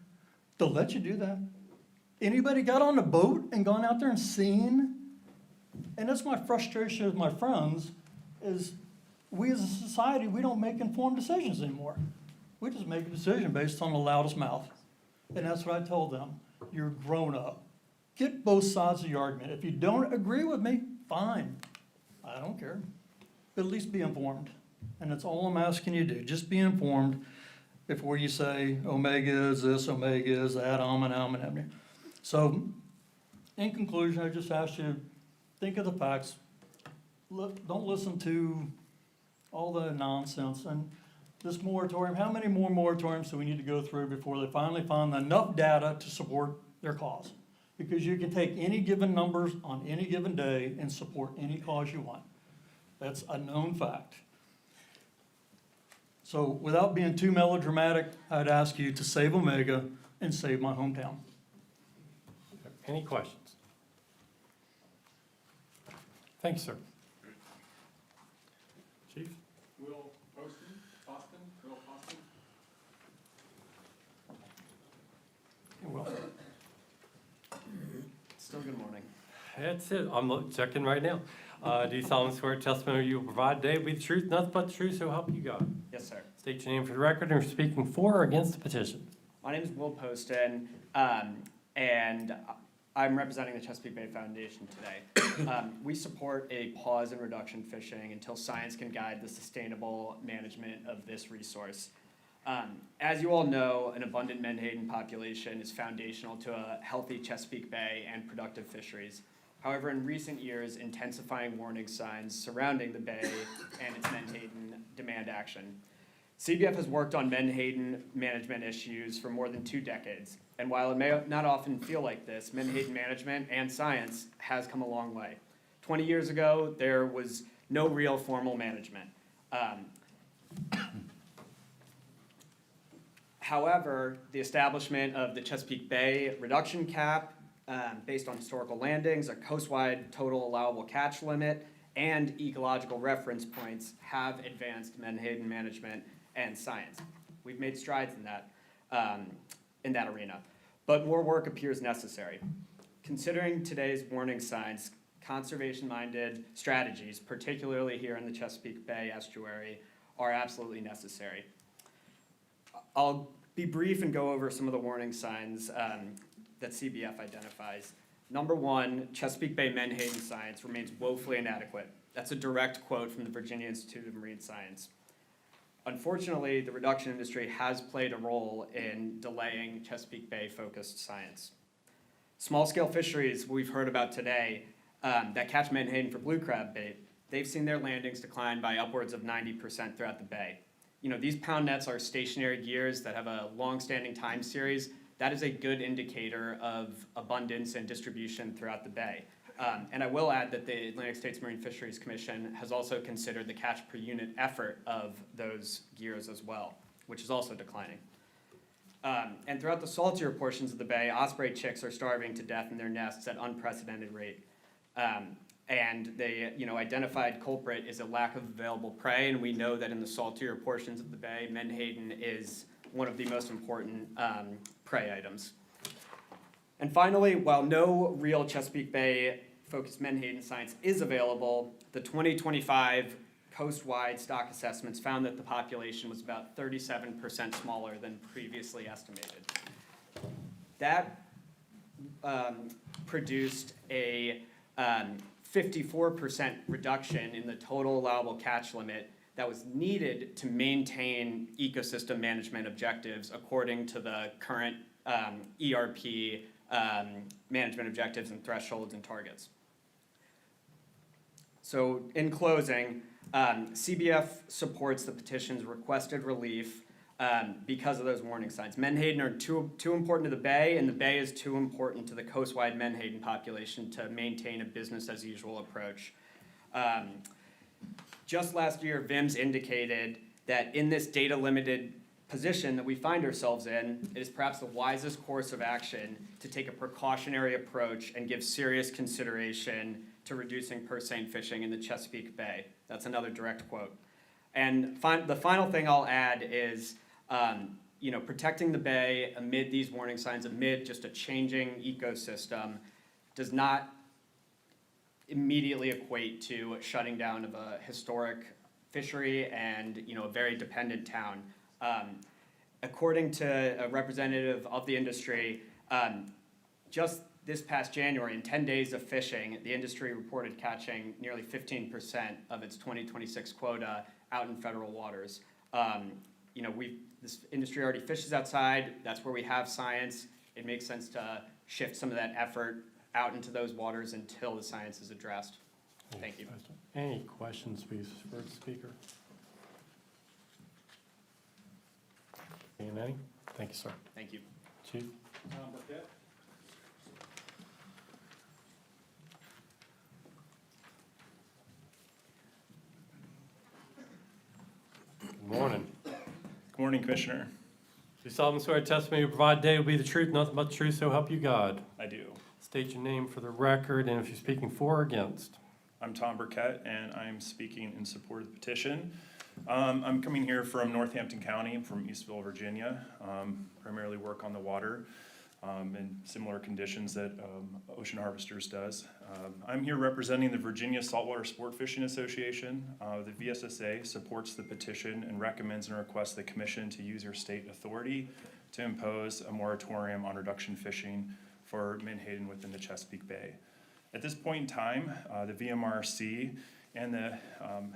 They'll let you do that. Anybody got on a boat and gone out there and seen? And that's my frustration with my friends, is we as a society, we don't make informed decisions anymore. We just make a decision based on the loudest mouth. And that's what I told them. You're grown up. Get both sides of the argument. If you don't agree with me, fine. I don't care. But at least be informed. And that's all I'm asking you to do. Just be informed before you say Omega is this, Omega is that, and. So, in conclusion, I just ask you, think of the facts. Don't listen to all the nonsense. And this moratorium, how many more moratoriums do we need to go through before they finally find enough data to support their cause? Because you can take any given numbers on any given day and support any cause you want. That's a known fact. So without being too melodramatic, I'd ask you to save Omega and save my hometown. Any questions? Thank you, sir. Chief? Will Austin? You're welcome. Still good morning. That's it. I'm checking right now. Do you solemnly swear testimony you will provide today will be the truth, nothing but the truth, so help you God? Yes, sir. State your name for the record and you're speaking for or against the petition. My name is Will Poston, and I'm representing the Chesapeake Bay Foundation today. We support a pause in reduction fishing until science can guide the sustainable management of this resource. As you all know, an abundant menhaden population is foundational to a healthy Chesapeake Bay and productive fisheries. However, in recent years, intensifying warning signs surrounding the bay and its menhaden demand action. CBF has worked on menhaden management issues for more than 2 decades, and while it may not often feel like this, menhaden management and science has come a long way. 20 years ago, there was no real formal management. However, the establishment of the Chesapeake Bay reduction cap, based on historical landings, a coastwide total allowable catch limit, and ecological reference points have advanced menhaden management and science. We've made strides in that arena, but more work appears necessary. Considering today's warning signs, conservation-minded strategies, particularly here in the Chesapeake Bay estuary, are absolutely necessary. I'll be brief and go over some of the warning signs that CBF identifies. Number 1, Chesapeake Bay menhaden science remains woefully inadequate. That's a direct quote from the Virginia Institute of Marine Science. Unfortunately, the reduction industry has played a role in delaying Chesapeake Bay-focused science. Small-scale fisheries we've heard about today that catch menhaden for blue crab bait, they've seen their landings decline by upwards of 90% throughout the bay. You know, these pound nets are stationary gears that have a long-standing time series. That is a good indicator of abundance and distribution throughout the bay. And I will add that the Atlantic States Marine Fisheries Commission has also considered the catch per unit effort of those gears as well, which is also declining. And throughout the saltier portions of the bay, osprey chicks are starving to death in their nests at unprecedented rate. And they, identified culprit is a lack of available prey, and we know that in the saltier portions of the bay, menhaden is one of the most important prey items. And finally, while no real Chesapeake Bay focused menhaden science is available, the 2025 coast-wide stock assessments found that the population was about 37% smaller than previously estimated. That produced a 54% reduction in the total allowable catch limit that was needed to maintain ecosystem management objectives according to the current ERP management objectives and thresholds and targets. So in closing, CBF supports the petition's requested relief because of those warning signs. Menhaden are too important to the bay, and the bay is too important to the coastwide menhaden population to maintain a business-as-usual approach. Just last year, VIMS indicated that in this data-limited position that we find ourselves in, it is perhaps the wisest course of action to take a precautionary approach and give serious consideration to reducing purse seine fishing in the Chesapeake Bay. That's another direct quote. And the final thing I'll add is, protecting the bay amid these warning signs, amid just a changing ecosystem, does not immediately equate to shutting down of a historic fishery and, a very dependent town. According to a representative of the industry, just this past January, in 10 days of fishing, the industry reported catching nearly 15% of its 2026 quota out in federal waters. This industry already fishes outside. That's where we have science. It makes sense to shift some of that effort out into those waters until the science is addressed. Thank you. Any questions, please, for the speaker? Seeing any? Thank you, sir. Thank you. Chief? Good morning. Good morning, Commissioner. Do you solemnly swear testimony you provide today will be the truth, nothing but the truth, so help you God? I do. State your name for the record, and if you're speaking for or against. I'm Tom Burkett, and I'm speaking in support of the petition. I'm coming here from Northampton County. I'm from Eastville, Virginia. Primarily work on the water in similar conditions that Ocean Harvesters does. I'm here representing the Virginia Saltwater Sport Fishing Association. The VSSA supports the petition and recommends and requests the commission to use your state authority to impose a moratorium on reduction fishing for menhaden within the Chesapeake Bay. At this point in time, the VMRC and the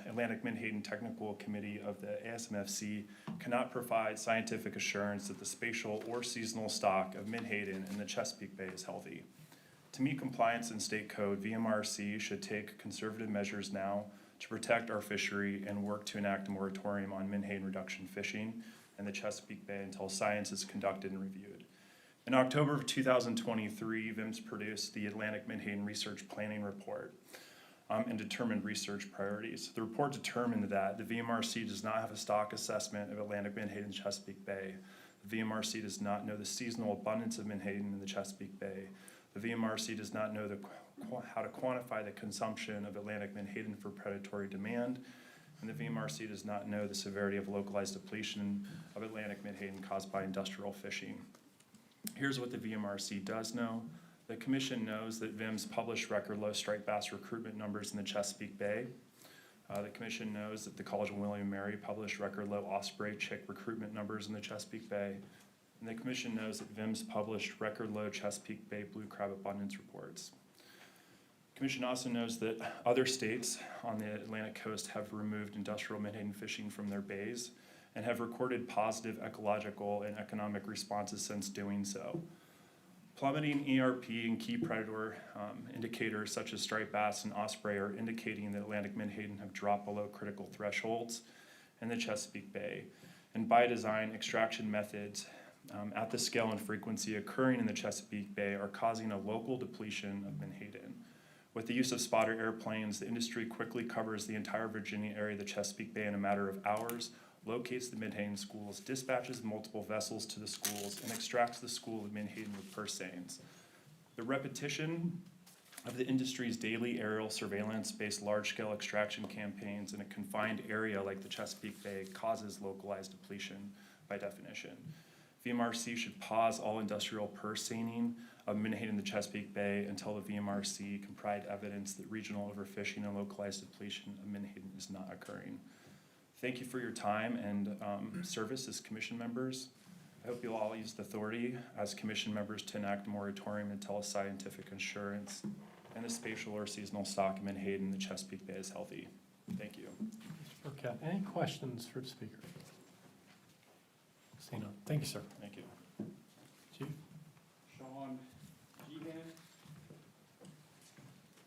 Atlantic Menhaden Technical Committee of the ASMFC cannot provide scientific assurance that the spatial or seasonal stock of menhaden in the Chesapeake Bay is healthy. To meet compliance in state code, VMRC should take conservative measures now to protect our fishery and work to enact a moratorium on menhaden reduction fishing in the Chesapeake Bay until science is conducted and reviewed. In October of 2023, VIMS produced the Atlantic Menhaden Research Planning Report and determined research priorities. The report determined that the VMRC does not have a stock assessment of Atlantic menhaden in Chesapeake Bay. The VMRC does not know the seasonal abundance of menhaden in the Chesapeake Bay. The VMRC does not know how to quantify the consumption of Atlantic menhaden for predatory demand. And the VMRC does not know the severity of localized depletion of Atlantic menhaden caused by industrial fishing. Here's what the VMRC does know. The commission knows that VIMS published record low striped bass recruitment numbers in the Chesapeake Bay. The commission knows that the College of William & Mary published record low osprey chick recruitment numbers in the Chesapeake Bay. And the commission knows that VIMS published record low Chesapeake Bay blue crab abundance reports. The commission also knows that other states on the Atlantic coast have removed industrial menhaden fishing from their bays and have recorded positive ecological and economic responses since doing so. Plummeting ERP and key predator indicators such as striped bass and osprey are indicating that Atlantic menhaden have dropped below critical thresholds in the Chesapeake Bay. And by design, extraction methods at the scale and frequency occurring in the Chesapeake Bay are causing a local depletion of menhaden. With the use of spotter airplanes, the industry quickly covers the entire Virginia area of the Chesapeake Bay in a matter of hours, locates the menhaden schools, dispatches multiple vessels to the schools, and extracts the school of menhaden with purse seines. The repetition of the industry's daily aerial surveillance-based large-scale extraction campaigns in a confined area like the Chesapeake Bay causes localized depletion by definition. VMRC should pause all industrial purse seining of menhaden in the Chesapeake Bay until the VMRC can provide evidence that regional overfishing and localized depletion of menhaden is not occurring. Thank you for your time and service as commission members. I hope you'll all use the authority as commission members to enact a moratorium until a scientific assurance and the spatial or seasonal stock of menhaden in the Chesapeake Bay is healthy. Thank you. Mr. Burkett, any questions for the speaker? Seeing none. Thank you, sir. Thank you. Chief? Sean Geehan.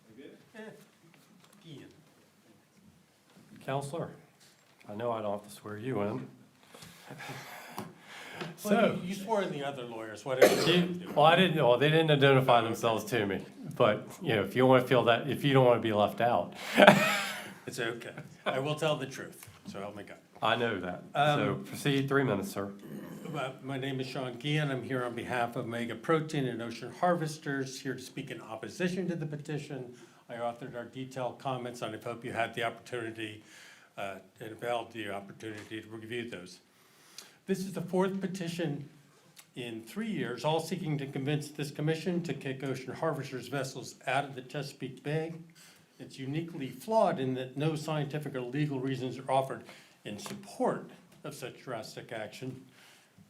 We good? Ian. Counselor, I know I don't have to swear you in. So, You swore in the other lawyers, whatever. well, I didn't know, they didn't identify themselves to me, but, you know, if you want to feel that, if you don't want to be left out, It's okay. I will tell the truth, so help me God. I know that. So proceed, 3 minutes, sir. My name is Sean Geehan. I'm here on behalf of Mega Protein and Ocean Harvesters, here to speak in opposition to the petition. I authored our detailed comments, and I hope you had the opportunity and availed the opportunity to review those. This is the fourth petition in 3 years, all seeking to convince this commission to kick Ocean Harvesters vessels out of the Chesapeake Bay. It's uniquely flawed in that no scientific or legal reasons are offered in support of such drastic action.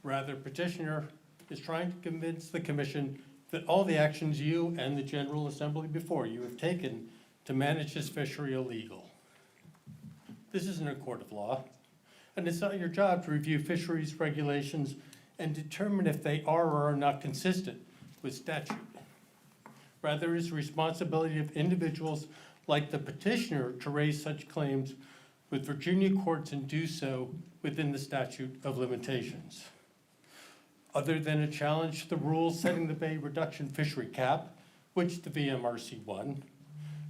Rather, petitioner is trying to convince the commission that all the actions you and the General Assembly before you have taken to manage this fishery are illegal. This isn't a court of law, and it's not your job to review fisheries regulations and determine if they are or are not consistent with statute. Rather, it's the responsibility of individuals like the petitioner to raise such claims with Virginia courts and do so within the statute of limitations. Other than a challenge to the rules setting the bay reduction fishery cap, which the VMRC won,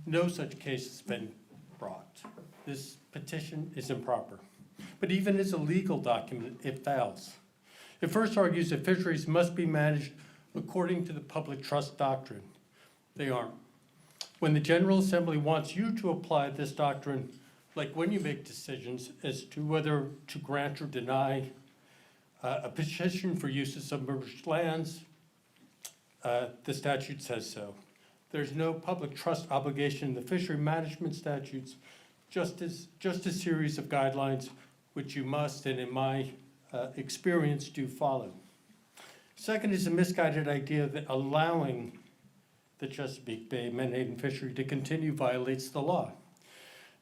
no such case has been brought. This petition is improper. But even as a legal document, it fails. It first argues that fisheries must be managed according to the public trust doctrine. They aren't. When the General Assembly wants you to apply this doctrine, like when you make decisions as to whether to grant or deny a petition for use of submerged lands, the statute says so. There's no public trust obligation in the fishery management statutes, just a series of guidelines which you must, and in my experience, do follow. Second is a misguided idea that allowing the Chesapeake Bay menhaden fishery to continue violates the law.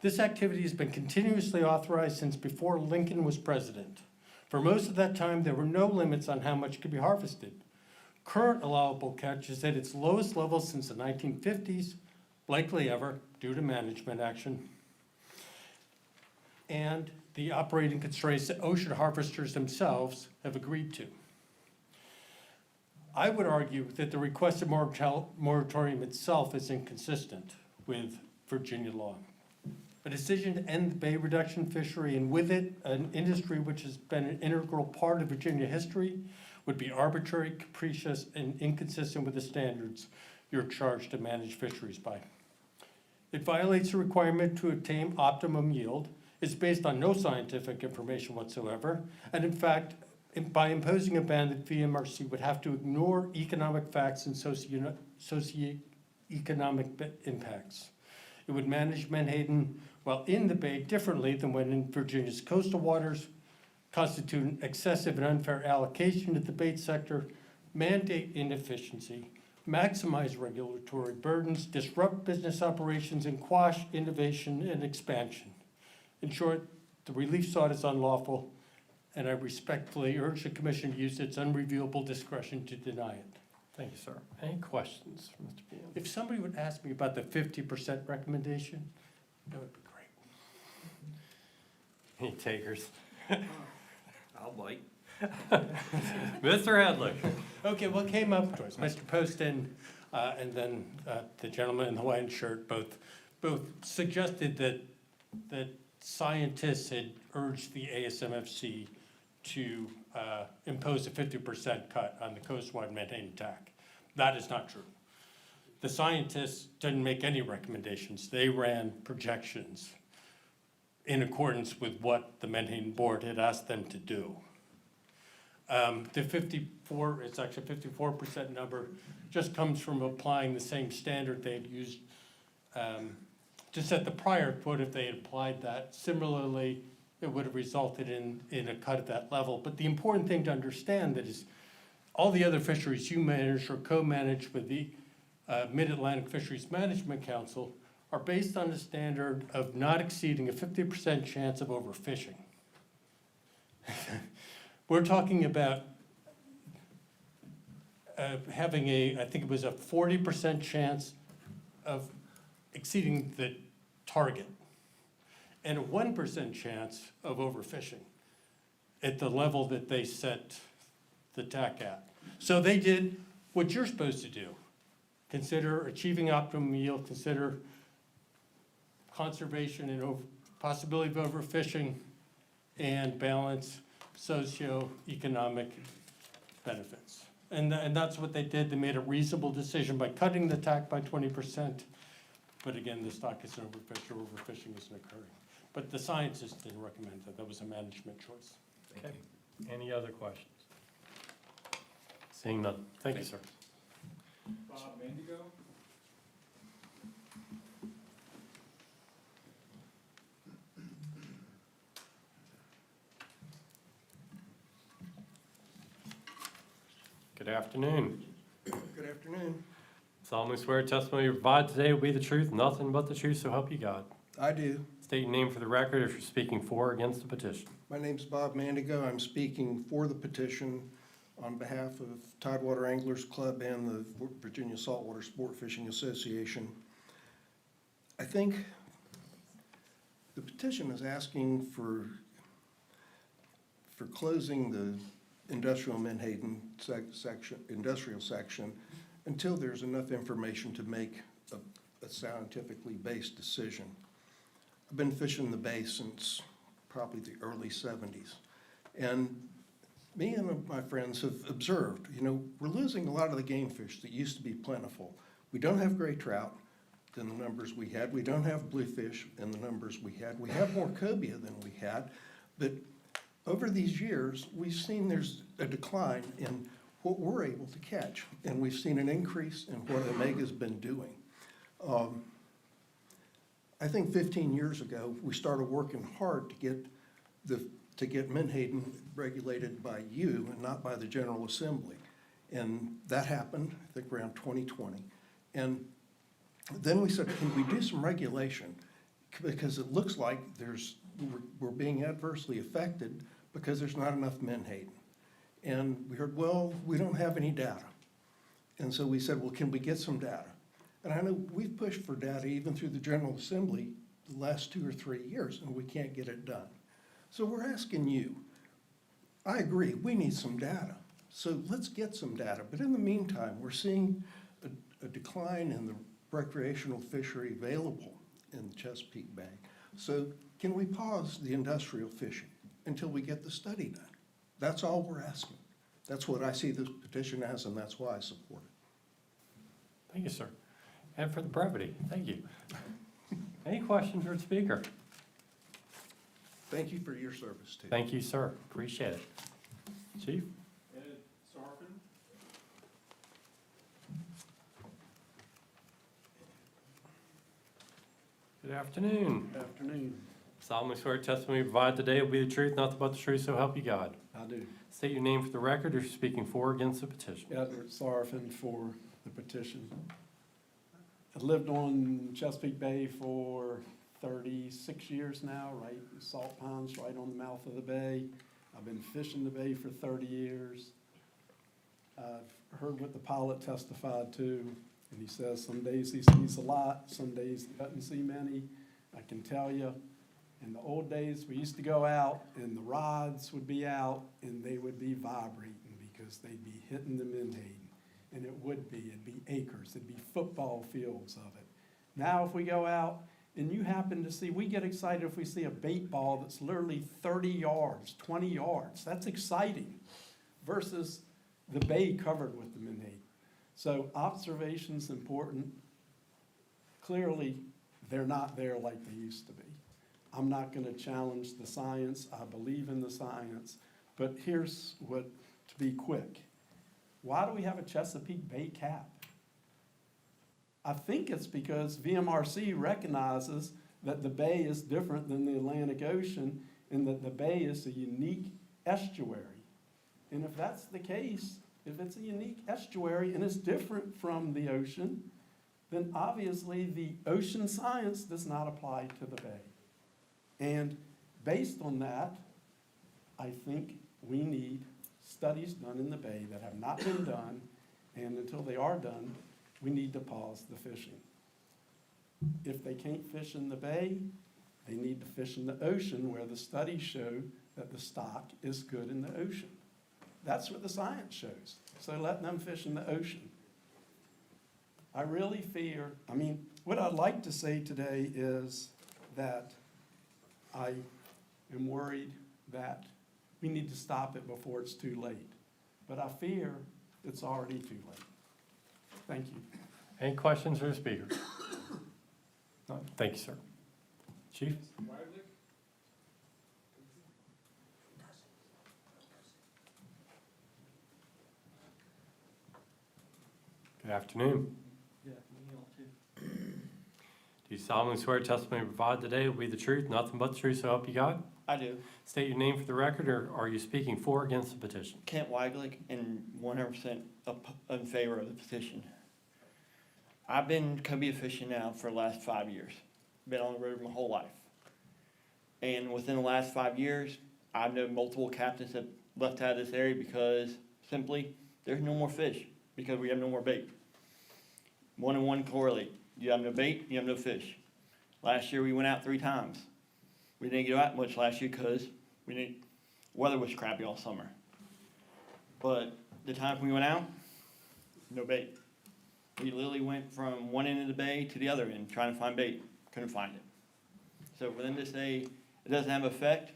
This activity has been continuously authorized since before Lincoln was president. For most of that time, there were no limits on how much could be harvested. Current allowable catch is at its lowest level since the 1950s, likely ever, due to management action, and the operating constraints that ocean harvesters themselves have agreed to. I would argue that the requested moratorium itself is inconsistent with Virginia law. A decision to end the bay reduction fishery, and with it, an industry which has been an integral part of Virginia history, would be arbitrary, capricious, and inconsistent with the standards you're charged to manage fisheries by. It violates the requirement to attain optimum yield, is based on no scientific information whatsoever, and in fact, by imposing a ban, that VMRC would have to ignore economic facts and socioeconomic impacts. It would manage menhaden while in the bay differently than when in Virginia's coastal waters, constitute an excessive and unfair allocation to the bait sector, mandate inefficiency, maximize regulatory burdens, disrupt business operations, and quash innovation and expansion. In short, the relief sought is unlawful, and I respectfully urge the commission to use its unreviewable discretion to deny it. Thank you, sir. Any questions for Mr. Bean? If somebody would ask me about the 50% recommendation, that would be great. Any takers? I'll bite. Mr. Hadley? Okay, what came up was Mr. Poston and then the gentleman in the white shirt both suggested that scientists had urged the ASMFC to impose a 50% cut on the coastwide menhaden attack. That is not true. the scientists didn't make any recommendations. They ran projections in accordance with what the Menhaden Board had asked them to do. The 54, it's actually 54% number, just comes from applying the same standard they had used to set the prior quote. If they had applied that similarly, it would have resulted in a cut at that level. But the important thing to understand that is all the other fisheries you manage or co-manage with the Mid-Atlantic Fisheries Management Council are based on the standard of not exceeding a 50% chance of overfishing. We're talking about having I think it was a 40% chance of exceeding the target and a 1% chance of overfishing at the level that they set the TAC at. So they did what you're supposed to do. Consider achieving optimum yield, consider conservation and possibility of overfishing, and balance socioeconomic benefits. And that's what they did. They made a reasonable decision by cutting the TAC by 20%. But again, the stock isn't overfished or overfishing isn't occurring. But the scientists didn't recommend that. That was a management choice. Okay. Any other questions? Seeing none. Thank you, sir. Bob Mendigo? Good afternoon. Good afternoon. Solemnly swear testimony you provide today will be the truth, nothing but the truth, so help you God. I do. State your name for the record if you're speaking for or against the petition. My name's Bob Mandigo. I'm speaking for the petition on behalf of Tidewater Anglers Club and the Virginia Saltwater Sport Fishing Association. I think the petition is asking for closing the industrial Menhaden industrial section until there's enough information to make a scientifically based decision. I've been fishing the bay since probably the early 70s. And me and my friends have observed, we're losing a lot of the game fish that used to be plentiful. We don't have gray trout than the numbers we had. We don't have bluefish in the numbers we had. We have more cobia than we had. But over these years, we've seen there's a decline in what we're able to catch. And we've seen an increase in what Omega's been doing. I think 15 years ago, we started working hard to get Menhaden regulated by you and not by the General Assembly. And that happened, I think, around 2020. And then we said, can we do some regulation? Because it looks like we're being adversely affected because there's not enough Menhaden. And we heard, well, we don't have any data. And so we said, well, can we get some data? And I know we've pushed for data even through the General Assembly the last 2 or 3 years, and we can't get it done. So we're asking you, I agree, we need some data. So let's get some data. But in the meantime, we're seeing a decline in the recreational fishery available in the Chesapeake Bay. So can we pause the industrial fishing until we get the study done? That's all we're asking. That's what I see this petition as, and that's why I support it. Thank you, sir. And for the brevity, thank you. Any questions for the speaker? Thank you for your service, too. Thank you, sir. Appreciate it. Chief? Ed Sarpin? Good afternoon. Good afternoon. Solemnly swear testimony you provide today will be the truth, nothing but the truth, so help you God. I do. State your name for the record if you're speaking for or against the petition. Edward Sarfin for the petition. I've lived on Chesapeake Bay for 36 years now, right? Salt ponds right on the mouth of the bay. I've been fishing the bay for 30 years. I've heard what the pilot testified to, and he says some days he sees a lot, some days he doesn't see many. I can tell you, in the old days, we used to go out and the rods would be out and they would be vibrating because they'd be hitting the Menhaden. And it'd be acres, it'd be football fields of it. Now if we go out and you happen to see, we get excited if we see a bait ball that's literally 30 yards, 20 yards. That's exciting versus the bay covered with the Menhaden. So observation's important. Clearly, they're not there like they used to be. I'm not gonna challenge the science, I believe in the science, but here's what, to be quick. Why do we have a Chesapeake Bay cap? I think it's because VMRC recognizes that the bay is different than the Atlantic Ocean and that the bay is a unique estuary. And if that's the case, if it's a unique estuary and it's different from the ocean, then obviously the ocean science does not apply to the bay. And based on that, I think we need studies done in the bay that have not been done, and until they are done, we need to pause the fishing. If they can't fish in the bay, they need to fish in the ocean where the studies show that the stock is good in the ocean. That's what the science shows. So let them fish in the ocean. I really fear, I mean, what I'd like to say today is that I am worried that we need to stop it before it's too late. But I fear it's already too late. Thank you. Any questions for the speaker? None. Thank you, sir. Chief? Good afternoon. Do you solemnly swear testimony provided today will be the truth, nothing but the truth, so help you God? I do. State your name for the record, or are you speaking for or against the petition? Kent Weiglick, and 100% in favor of the petition. I've been cobia fishing now for the last 5 years. Been on the road my whole life. And within the last 5 years, I've known multiple captains that left out of this area because simply there's no more fish because we have no more bait. 1 and 1 correlate. You have no bait, you have no fish. Last year we went out 3 times. We didn't get out much last year because weather was crappy all summer. But the times we went out, no bait. We literally went from one end of the bay to the other end trying to find bait. Couldn't find it. So for them to say it doesn't have effect,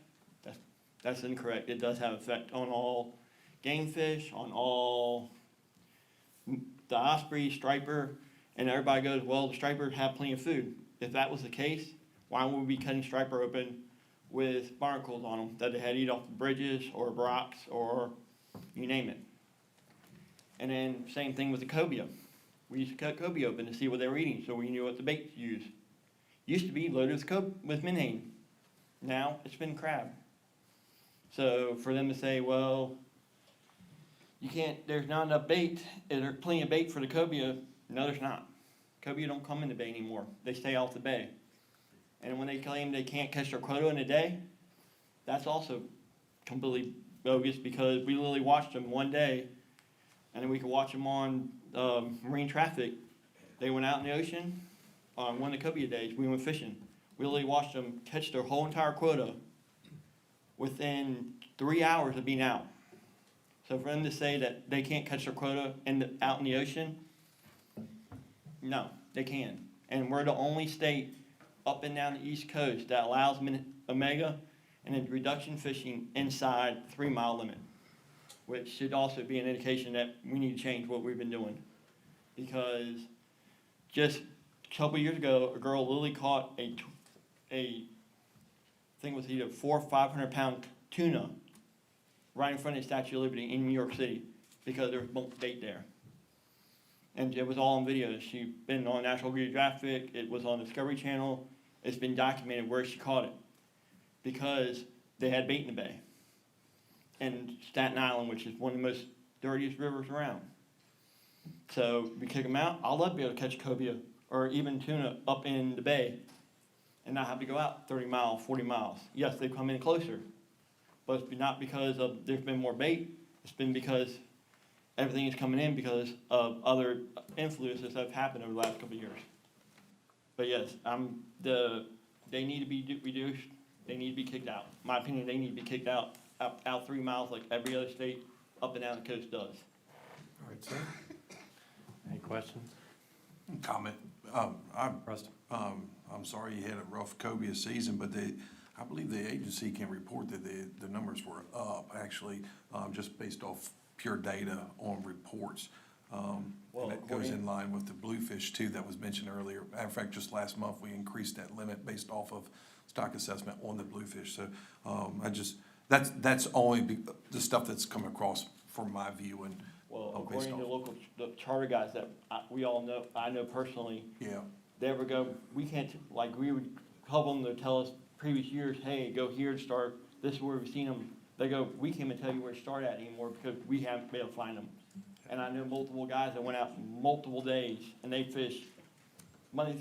that's incorrect. It does have effect on all game fish, on all the osprey, striper, and everybody goes, well, the stripers have plenty of food. If that was the case, why would we be cutting striper open with barnacles on them that they had to eat off the bridges or rocks or you name it? And then same thing with the cobia. We used to cut cobia open to see what they were eating so we knew what the bait to use. Used to be loaded with menhaden. Now it's been crab. So for them to say, well, you can't, there's not enough bait, there's plenty of bait for the cobia. No, there's not. Cobia don't come in the bay anymore. They stay off the bay. And when they claim they can't catch their quota in a day, that's also completely bogus because we literally watched them one day and then we could watch them on marine traffic. They went out in the ocean on one of the cobia days. We went fishing. We literally watched them catch their whole entire quota within 3 hours of being out. So for them to say that they can't catch their quota out in the ocean, no, they can. And we're the only state up and down the East Coast that allows Omega and its reduction fishing inside the 3 mile limit, which should also be an indication that we need to change what we've been doing. Because just a couple years ago, a girl literally caught I think it was either 400 or 500 pound tuna right in front of the Statue of Liberty in New York City because there was bulk bait there. And it was all on video. She's been on National Geographic, it was on Discovery Channel, it's been documented where she caught it because they had bait in the bay. And Staten Island, which is one of the most dirtiest rivers around. So we kick them out. I'd love to be able to catch cobia or even tuna up in the bay and not have to go out 30 miles, 40 miles. Yes, they come in closer, but it's not because there's been more bait. It's been because everything is coming in because of other influences that have happened over the last couple of years. But yes, they need to be reduced. They need to be kicked out. In my opinion, they need to be kicked out 3 miles like every other state up and down the coast does. All right, sir. Any questions? Comment. I'm sorry you had a rough cobia season, but I believe the agency can report that the numbers were up, actually, just based off pure data on reports. And that goes in line with the bluefish too that was mentioned earlier. Matter of fact, just last month, we increased that limit based off of stock assessment on the bluefish. So, that's only the stuff that's come across from my view and. Well, based according to off- local, the charter guys that we all know, I know personally, Yeah, they ever go, we can't, like, we would help them to tell us previous years, hey, go here and start, this is where we've seen them. They go, we can't even tell you where to start at anymore because we haven't been able to find them. And I know multiple guys that went out multiple days and they fished Monday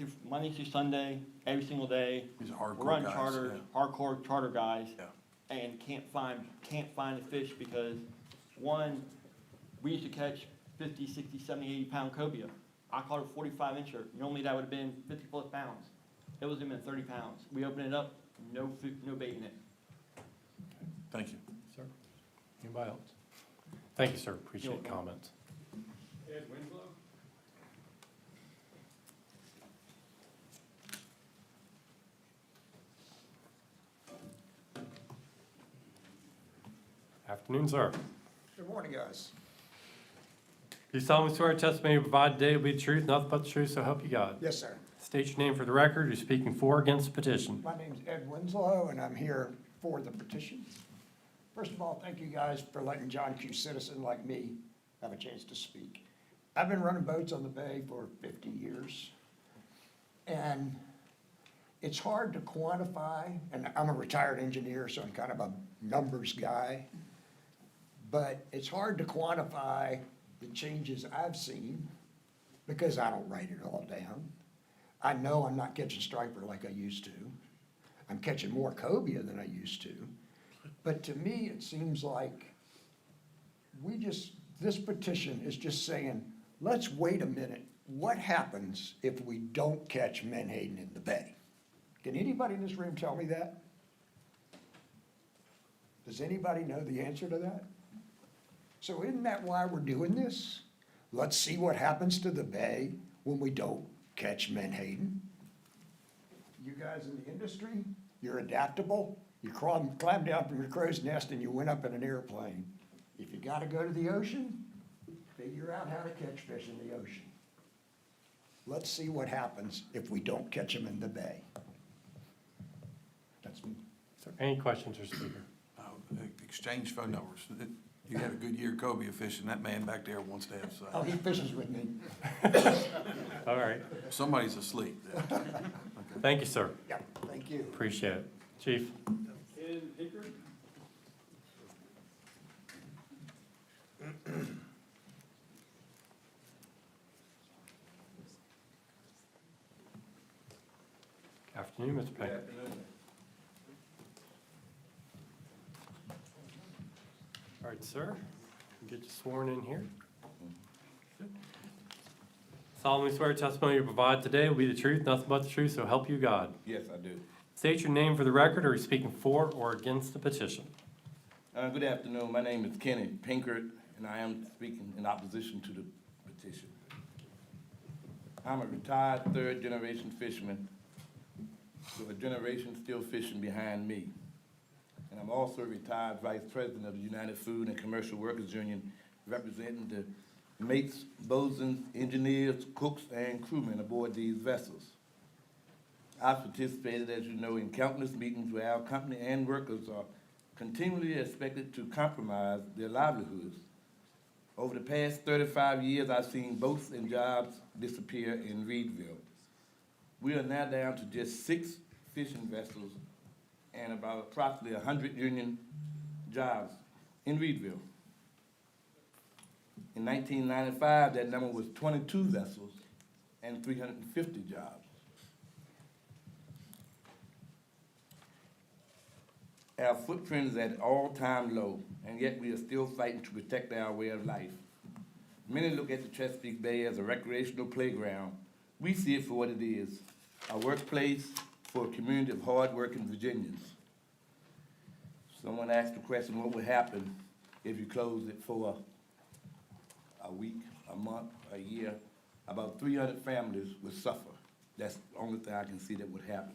through Sunday, every single day. these are hardcore Run guys. charter, hardcore charter guys. Yeah. And can't find the fish because, one, we used to catch 50, 60, 70, 80 pound cobia. I caught a 45 incher. Normally that would have been 50 plus pounds. It was even 30 pounds. We opened it up, no bait in it. Thank you. Sir, anybody else? Thank you, sir. Appreciate the comments. Ed Winslow? Afternoon, sir. Good morning, guys. Do you solemnly swear testimony you provide today will be the truth, nothing but the truth, so help you God? Yes, sir. State your name for the record. You're speaking for or against the petition. My name's Ed Winslow, and I'm here for the petition. First of all, thank you guys for letting John Q. Citizen like me have a chance to speak. I've been running boats on the bay for 50 years, and it's hard to quantify, and I'm a retired engineer, so I'm kind of a numbers guy, but it's hard to quantify the changes I've seen because I don't write it all down. I know I'm not catching striper like I used to. I'm catching more cobia than I used to. But to me, it seems like this petition is just saying, let's wait a minute. What happens if we don't catch menhaden in the bay? Can anybody in this room tell me that? Does anybody know the answer to that? So isn't that why we're doing this? Let's see what happens to the bay when we don't catch menhaden. You guys in the industry, you're adaptable. You climb down from your crow's nest and you went up in an airplane. If you gotta go to the ocean, figure out how to catch fish in the ocean. Let's see what happens if we don't catch them in the bay. That's me. Sir, any questions or speaker? Exchange phone numbers. You had a good year cobia fishing. That man back there wants to have Oh, some. he fishes with me. All right. Somebody's asleep. Thank you, sir. Yeah, thank you. Appreciate it. Chief? Ken Hickard? Afternoon, Mr. Pinker. All right, sir. Get you sworn in here. Solemnly swear testimony you provide today will be the truth, nothing but the truth, so help you God. Yes, I do. State your name for the record, or are you speaking for or against the petition? Good afternoon. My name is Kenny Pinkert, and I am speaking in opposition to the petition. I'm a retired third-generation fisherman with a generation still fishing behind me. And I'm also a retired vice president of the United Food and Commercial Workers Union, representing the mates, bosuns, engineers, cooks, and crewmen aboard these vessels. I've participated, as you know, in countless meetings where our company and workers are continually expected to compromise their livelihoods. Over the past 35 years, I've seen boats and jobs disappear in Reedville. We are now down to just 6 fishing vessels and about approximately 100 union jobs in Reedville. In 1995, that number was 22 vessels and 350 jobs. Our footprint is at an all-time low, and yet we are still fighting to protect our way of life. Many look at the Chesapeake Bay as a recreational playground. We see it for what it is, a workplace for a community of hard-working Virginians. Someone asked the question, what would happen if you closed it for a week, a month, a year? About 300 families would suffer. That's the only thing I can see that would happen.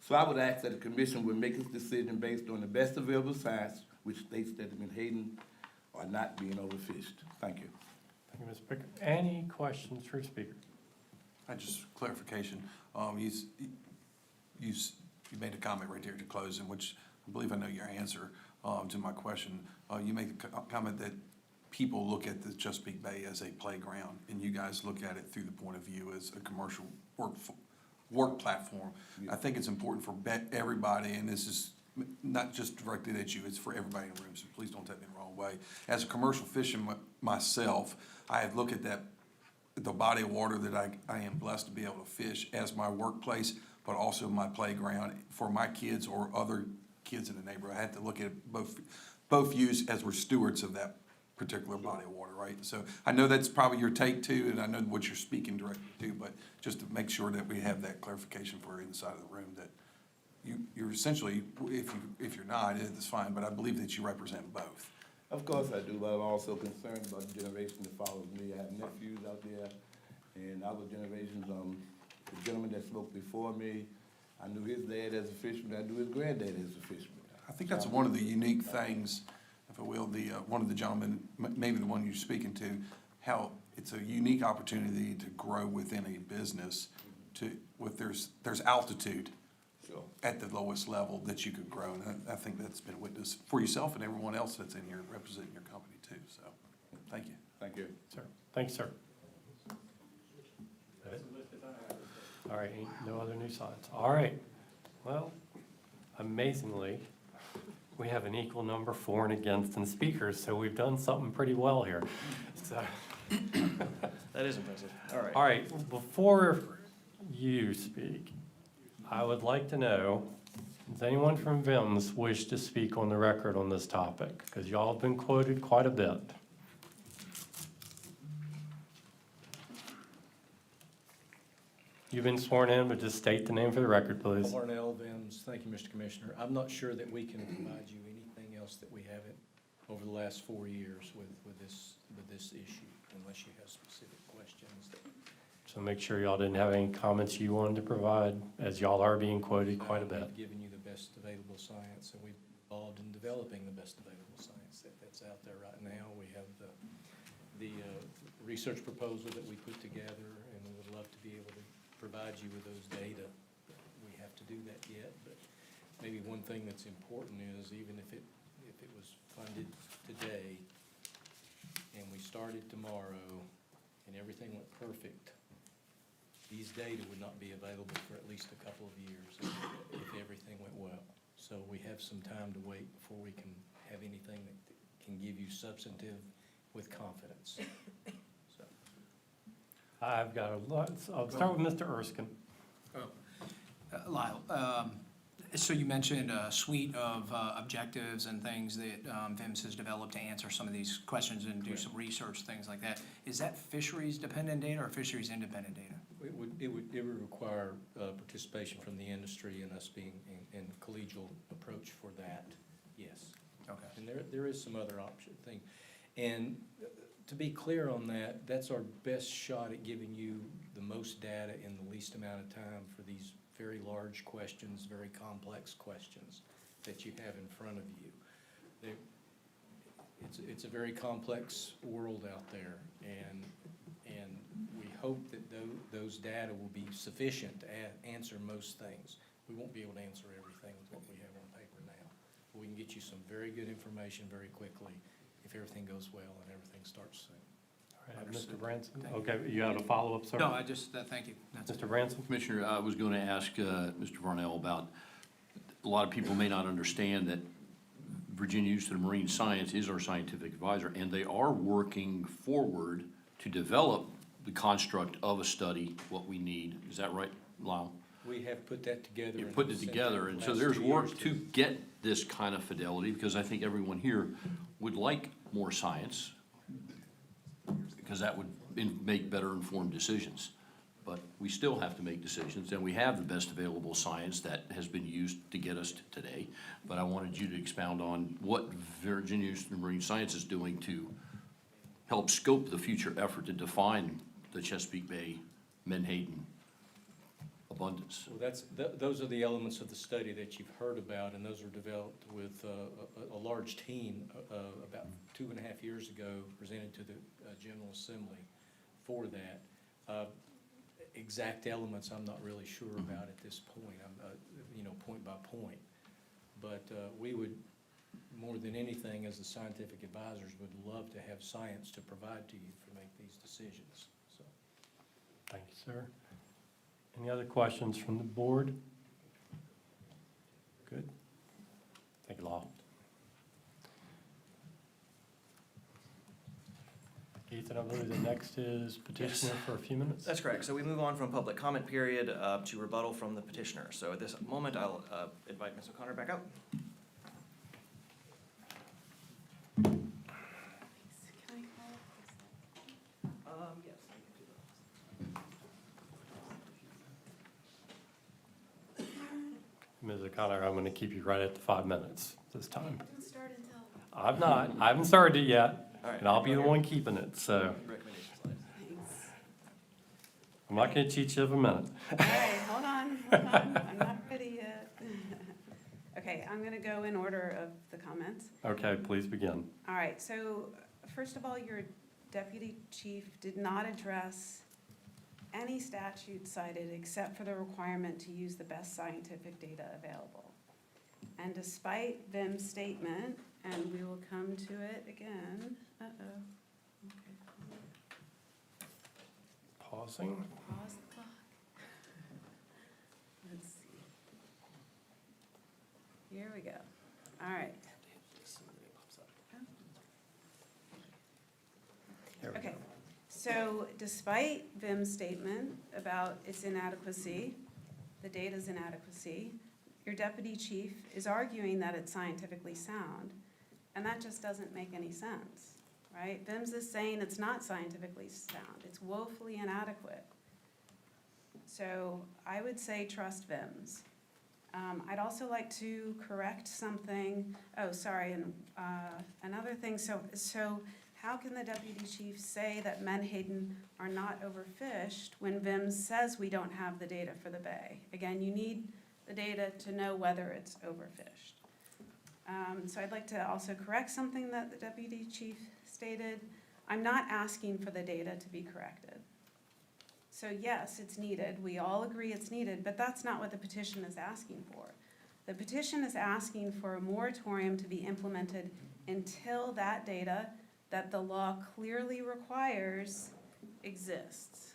So I would ask that the commission would make its decision based on the best available science, which states that the menhaden are not being overfished. Thank you. Thank you, Mr. Pickard. Any questions for speaker? I just clarification, you made a comment right there to close, in which I believe I know your answer to my question. You made the comment that people look at the Chesapeake Bay as a playground, and you guys look at it through the point of view as a commercial work platform. I think it's important for everybody, and this is not just directed at you, it's for everybody in the room, so please don't take me the wrong way. As a commercial fisherman myself, I have looked at the body of water that I am blessed to be able to fish as my workplace, but also my playground for my kids or other kids in the neighborhood. I have to look at both views as we're stewards of that particular body of water, right? So I know that's probably your take too, and I know what you're speaking directly to, but just to make sure that we have that clarification for inside of the room, that you're essentially, if you're not, it's fine, but I believe that you represent both. Of course I do, but I'm also concerned about the generation that follows me. I have nephews out there and other generations. The gentleman that spoke before me, I knew his dad as a fisherman, I knew his granddad as a fisherman. I think that's one of the unique things, if I will, one of the gentlemen, maybe the one you're speaking to, how it's a unique opportunity to grow within a business there's altitude at the lowest level that you could grow. And I think that's been witnessed for yourself and everyone else that's in here representing your company too. So, thank you. Thank you. Sir, thank you, sir. All right, no other new signs. All right, well, amazingly, we have an equal number for and against in speakers, so we've done something pretty well here. So, That is impressive. all right, before you speak, I would like to know, does anyone from VIMS wish to speak on the record on this topic? Because y'all have been quoted quite a bit. You've been sworn in, but just state the name for the record, please. Larnell Vims, thank you, Mr. Commissioner. I'm not sure that we can provide you anything else that we haven't over the last 4 years with this issue, unless you have specific questions. So make sure y'all didn't have any comments you wanted to provide, as y'all are being quoted quite a bit. We've given you the best available science, and we've involved in developing the best available science that's out there right now. We have the research proposal that we put together, and we would love to be able to provide you with those data. We have to do that yet, but maybe one thing that's important is even if it was funded today and we started tomorrow and everything went perfect, these data would not be available for at least a couple of years if everything went well. So we have some time to wait before we can have anything that can give you substantive with confidence. So. I've got a lot, so I'll start with Mr. Erskine. Lyle, so you mentioned a suite of objectives and things that VIMS has developed to answer some of these questions and do some research, things like that. Is that fisheries dependent data or fisheries independent data? It would require participation from the industry and us being in collegial approach for that, yes. Okay. And there is some other thing. And to be clear on that, that's our best shot at giving you the most data in the least amount of time for these very large questions, very complex questions that you have in front of you. It's a very complex world out there, and we hope that those data will be sufficient to answer most things. We won't be able to answer everything with what we have on paper now, but we can get you some very good information very quickly if everything goes well and everything starts soon. All right, Mr. Branson, okay, you have a follow-up, sir? No, I just, thank you. That's it. Mr. Branson? Commissioner, I was going to ask Mr. Varnell about, a lot of people may not understand that Virginia Institute of Marine Science is our scientific advisor, and they are working forward to develop the construct of a study, what we need. Is that right, Lyle? We have put that together. You're putting it together, and so there's work to get this kind of fidelity, because I think everyone here would like more science, because that would make better informed decisions. But we still have to make decisions, and we have the best available science that has been used to get us to today. But I wanted you to expound on what Virginia Institute of Marine Science is doing to help scope the future effort to define the Chesapeake Bay, Menhaden, abundance. Well, those are the elements of the study that you've heard about, and those were developed with a large team about 2.5 years ago, presented to the General Assembly for that. Exact elements, I'm not really sure about at this point, point by point. But we would, more than anything, as the scientific advisors, would love to have science to provide to you to make these decisions, so. Thank you, sir. Any other questions from the board? Good. Thank you, Law. Ethan, I believe the next is petitioner for a few minutes. That's correct. So we move on from public comment period to rebuttal from the petitioner. So at this moment, I'll invite Ms. O'Connor back out. Yes. Ms. O'Connor, I'm going to keep you right at the 5 minutes this time. Don't start until. I've not. I haven't started it yet, All right. and I'll be the one keeping it, so Recommendation slide. Thanks. I'm not going to cheat you of a minute. All right, hold on. I'm not ready yet. Okay, I'm going to go in order of the comments. Okay, please begin. All right, so first of all, your deputy chief did not address any statute cited except for the requirement to use the best scientific data available. And despite Vim's statement, and we will come to it again, Okay. Pausing. Pause the clock. Let's see. Here we go. All right. Okay, so despite Vim's statement about its inadequacy, the data's inadequacy, your deputy chief is arguing that it's scientifically sound, and that just doesn't make any sense, right? Vim's is saying it's not scientifically sound, it's woefully inadequate. So I would say trust Vim's. I'd also like to correct something, and another thing, so how can the deputy chief say that Menhaden are not overfished when Vim's says we don't have the data for the bay? Again, you need the data to know whether it's overfished. So I'd like to also correct something that the deputy chief stated. I'm not asking for the data to be corrected. So yes, it's needed. We all agree it's needed, but that's not what the petition is asking for. The petition is asking for a moratorium to be implemented until that data that the law clearly requires exists,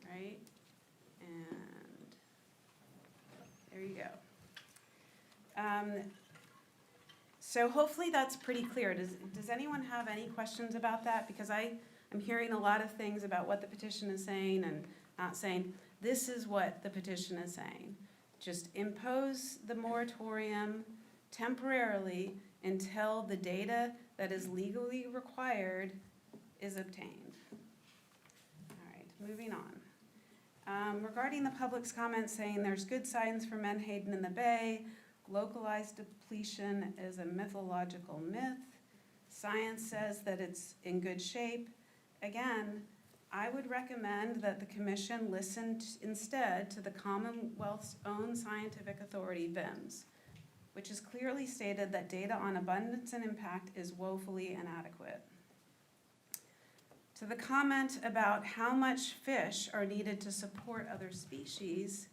right? And there you go. So hopefully that's pretty clear. Does anyone have any questions about that? Because I'm hearing a lot of things about what the petition is saying and not saying. This is what the petition is saying. Just impose the moratorium temporarily until the data that is legally required is obtained. All right, moving on. Regarding the public's comments saying there's good signs for Menhaden in the Bay, localized depletion is a mythological myth. Science says that it's in good shape. Again, I would recommend that the commission listen instead to the Commonwealth's own scientific authority, VIMS, which has clearly stated that data on abundance and impact is woefully inadequate. To the comment about how much fish are needed to support other species,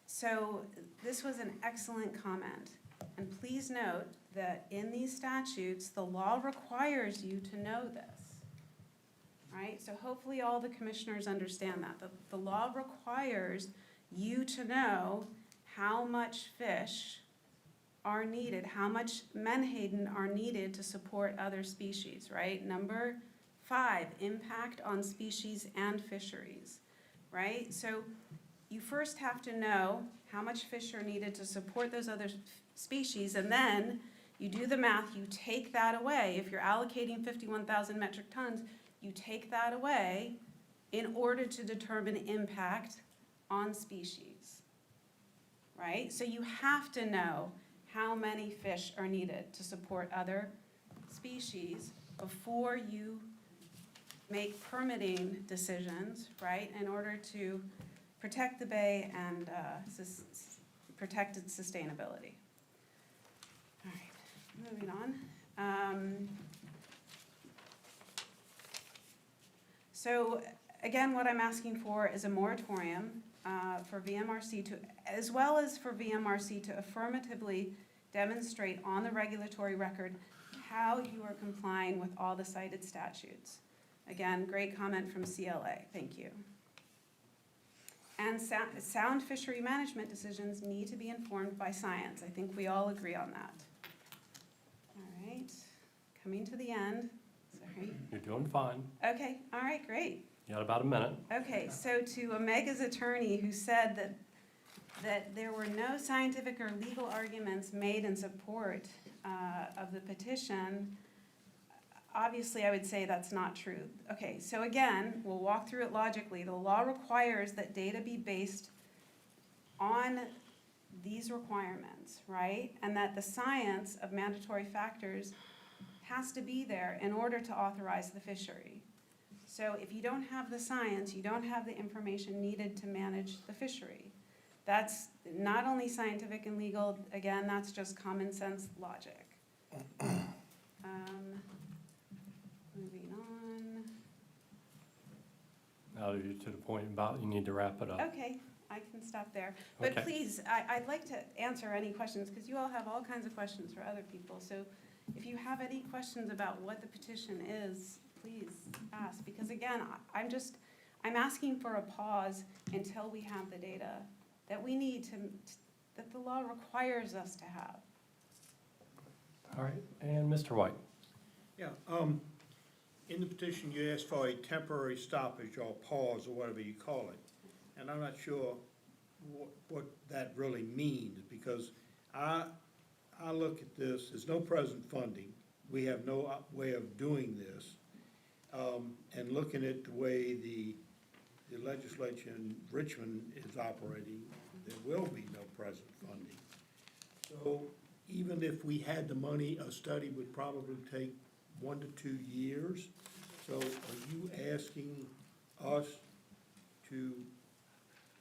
so this was an excellent comment. And please note that in these statutes, the law requires you to know this, right? So hopefully all the commissioners understand that. The law requires you to know how much fish are needed, how much Menhaden are needed to support other species, right? Number 5, impact on species and fisheries, right? So you first have to know how much fish are needed to support those other species, and then you do the math, you take that away. If you're allocating 51,000 metric tons, you take that away in order to determine impact on species, right? So you have to know how many fish are needed to support other species before you make permitting decisions, right, in order to protect the bay and protect its sustainability. All right, moving on. So again, what I'm asking for is a moratorium for VMRC to, as well as for VMRC to affirmatively demonstrate on the regulatory record how you are complying with all the cited statutes. Again, great comment from CLA, thank you. And sound fishery management decisions need to be informed by science. I think we all agree on that. All right, coming to the end, sorry. You're doing fine. Okay, all right, great. You got about a minute. Okay, so to Omega's attorney who said that there were no scientific or legal arguments made in support of the petition, obviously I would say that's not true. Okay, so again, we'll walk through it logically. The law requires that data be based on these requirements, right? And that the science of mandatory factors has to be there in order to authorize the fishery. So if you don't have the science, you don't have the information needed to manage the fishery. That's not only scientific and legal, again, that's just common sense logic. Moving on. Now you're to the point about you need to wrap it up. Okay, I can stop there. But Okay. please, I'd like to answer any questions, because you all have all kinds of questions for other people. So if you have any questions about what the petition is, please ask. Because again, I'm asking for a pause until we have the data that we need that the law requires us to have. All right, and Mr. White. Yeah, in the petition, you asked for a temporary stoppage or pause or whatever you call it. And I'm not sure what that really means, because I look at this, there's no present funding. We have no way of doing this. And looking at the way the legislature in Richmond is operating, there will be no present funding. So even if we had the money, a study would probably take 1 to 2 years. So are you asking us to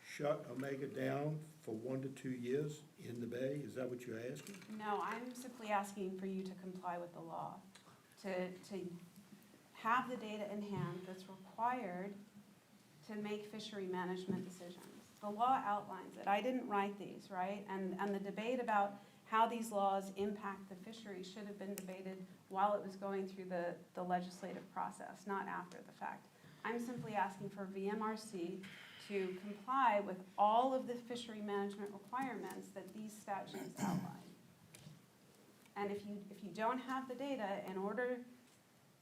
shut Omega down for 1 to 2 years in the bay? Is that what you're asking? No, I'm simply asking for you to comply with the law, to have the data in hand that's required to make fishery management decisions. The law outlines it. I didn't write these, right? And the debate about how these laws impact the fishery should have been debated while it was going through the legislative process, not after the fact. I'm simply asking for VMRC to comply with all of the fishery management requirements that these statutes outline. And if you don't have the data, in order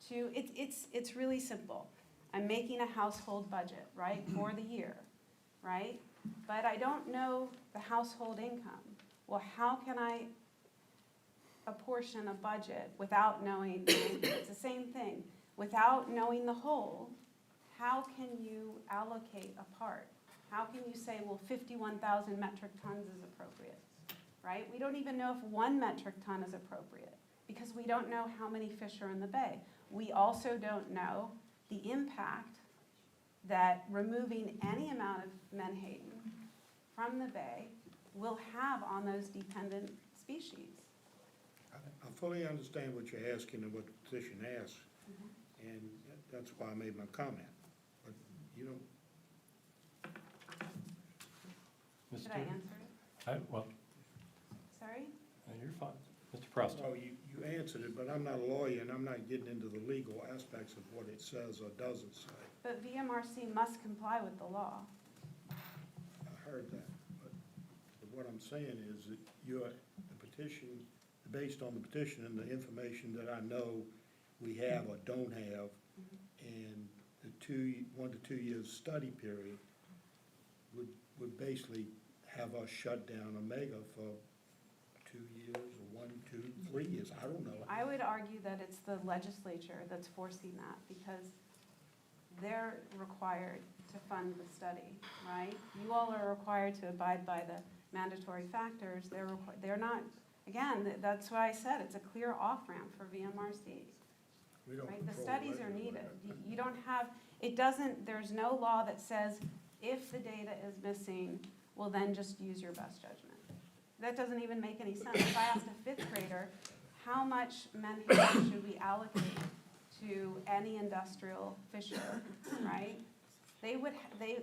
to, it's really simple. I'm making a household budget, right, for the year, right? But I don't know the household income. Well, how can I apportion a budget without knowing, it's the same thing, without knowing the whole? How can you allocate a part? How can you say, well, 51,000 metric tons is appropriate, right? We don't even know if 1 metric ton is appropriate because we don't know how many fish are in the bay. We also don't know the impact that removing any amount of menhaden from the bay will have on those dependent species. I fully understand what you're asking and what the petition asks, and that's why I made my comment. But you don't. Should I answer it? Well, Sorry? no, you're fine. Mr. Preston. Well, you answered it, but I'm not a lawyer, and I'm not getting into the legal aspects of what it says or doesn't say. But VMRC must comply with the law. I heard that, but what I'm saying is that the petition, based on the petition and the information that I know we have or don't have, and the 1 to 2 years study period would basically have us shut down Omega for 2 years or 1, 2, 3 years. I don't know. I would argue that it's the legislature that's forcing that because they're required to fund the study, right? You all are required to abide by the mandatory factors. They're not, again, that's why I said it's a clear off-ramp for VMRC. We don't Right? The control studies are legislature. needed. You don't have, there's no law that says if the data is missing, well, then just use your best judgment. That doesn't even make any sense. If I asked a 5th grader, how much menhaden should we allocate to any industrial fisher, right? They would,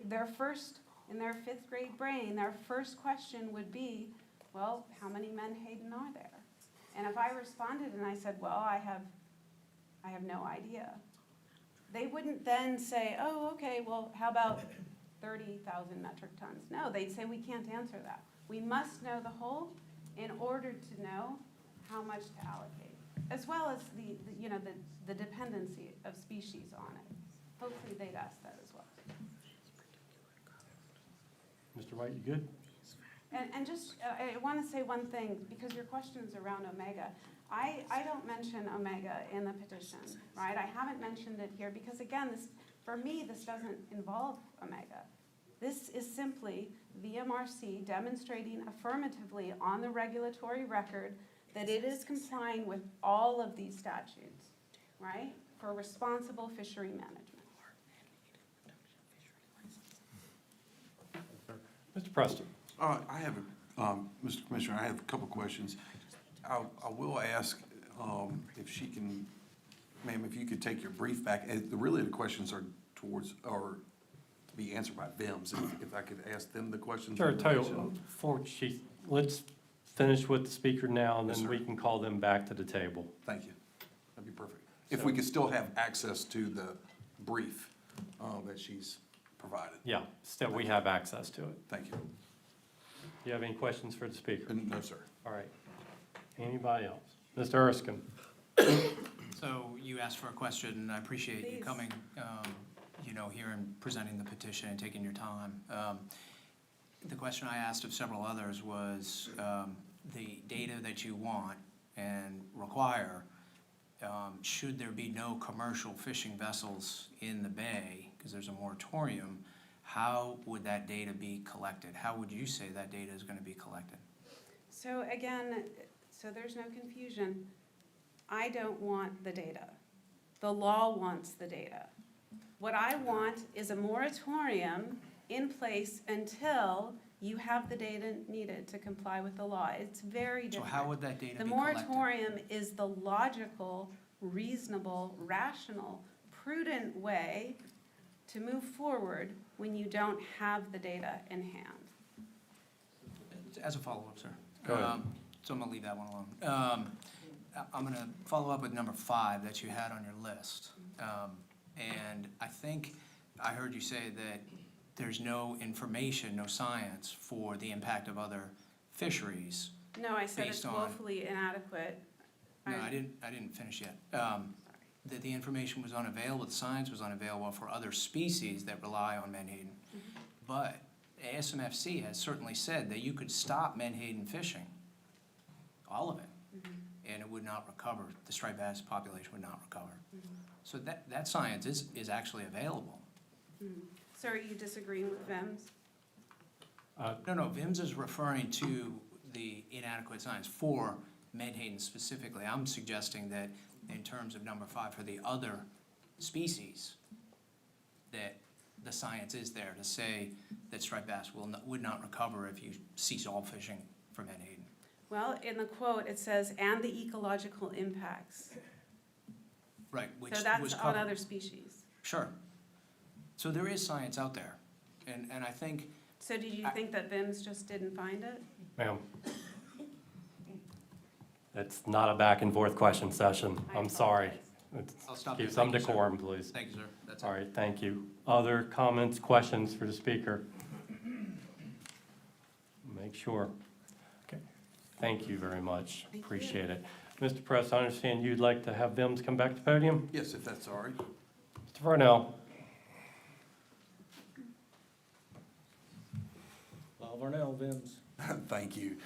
their first, in their 5th grade brain, their first question would be, well, how many menhaden are there? And if I responded and I said, well, I have no idea, they wouldn't then say, oh, okay, well, how about 30,000 metric tons? No, they'd say, we can't answer that. We must know the whole in order to know how much to allocate, as well as the dependency of species on it. Hopefully they'd ask that as well. Mr. White, you good? And just, I want to say one thing, because your question is around Omega. I don't mention Omega in the petition, right? I haven't mentioned it here because, again, for me, this doesn't involve Omega. This is simply VMRC demonstrating affirmatively on the regulatory record that it is complying with all of these statutes, right, for responsible fishery management. Mr. Preston. I have, Mr. Commissioner, I have a couple questions. I will ask if she can, ma'am, if you could take your brief back. Really, the questions are towards, or to be answered by VIMS. If I could ask them the questions. Sure, tell you, let's finish with the speaker now, and Yes, then sir. we can call them back to the table. Thank you. That'd be perfect. If we could still have access to the brief that she's provided. Yeah, still, we have access to it. Thank you. Do you have any questions for the speaker? No, sir. All right. Anybody else? Mr. Erskine? So you asked for a question, and I appreciate you Please. coming, here and presenting the petition and taking your time. The question I asked of several others was the data that you want and require, should there be no commercial fishing vessels in the bay, because there's a moratorium, how would that data be collected? How would you say that data is going to be collected? So again, so there's no confusion. I don't want the data. The law wants the data. What I want is a moratorium in place until you have the data needed to comply with the law. It's very So different. how would that data The be collected? moratorium is the logical, reasonable, rational, prudent way to move forward when you don't have the data in hand. As a follow-up, sir. Go ahead. So I'm gonna leave that one alone. I'm gonna follow up with number 5 that you had on your list. And I think I heard you say that there's no information, no science for the impact of other fisheries. No, I said it's Based on- woefully inadequate. No, I didn't finish yet. That the information was unavailable, the science was unavailable for other species that rely on menhaden. But ASMFC has certainly said that you could stop menhaden fishing, all of it, and it would not recover, the striped bass population would not recover. So that science is actually available. So are you disagreeing with VIMS? No, VIMS is referring to the inadequate science for menhaden specifically. I'm suggesting that in terms of number 5 for the other species, that the science is there to say that striped bass would not recover if you cease all fishing for menhaden. Well, in the quote, it says, and the ecological impacts. Right, which So was that's on covered. other species. Sure. So there is science out there, and I think, So did you think that VIMS just didn't find it? Ma'am. It's not a back and forth question session. I I'm sorry. apologize. I'll stop Keep there. some Thank you, sir. decorum, please. thank you, sir, that's it. All right, thank you. Other comments, questions for the speaker? Make sure. Okay. Thank you very much. Thank you. Appreciate it. Mr. Press, I understand you'd like to have VIMS come back to podium? Yes, if that's all right. Mr. Farnell? Lyle Varnell, VIMS. Thank you.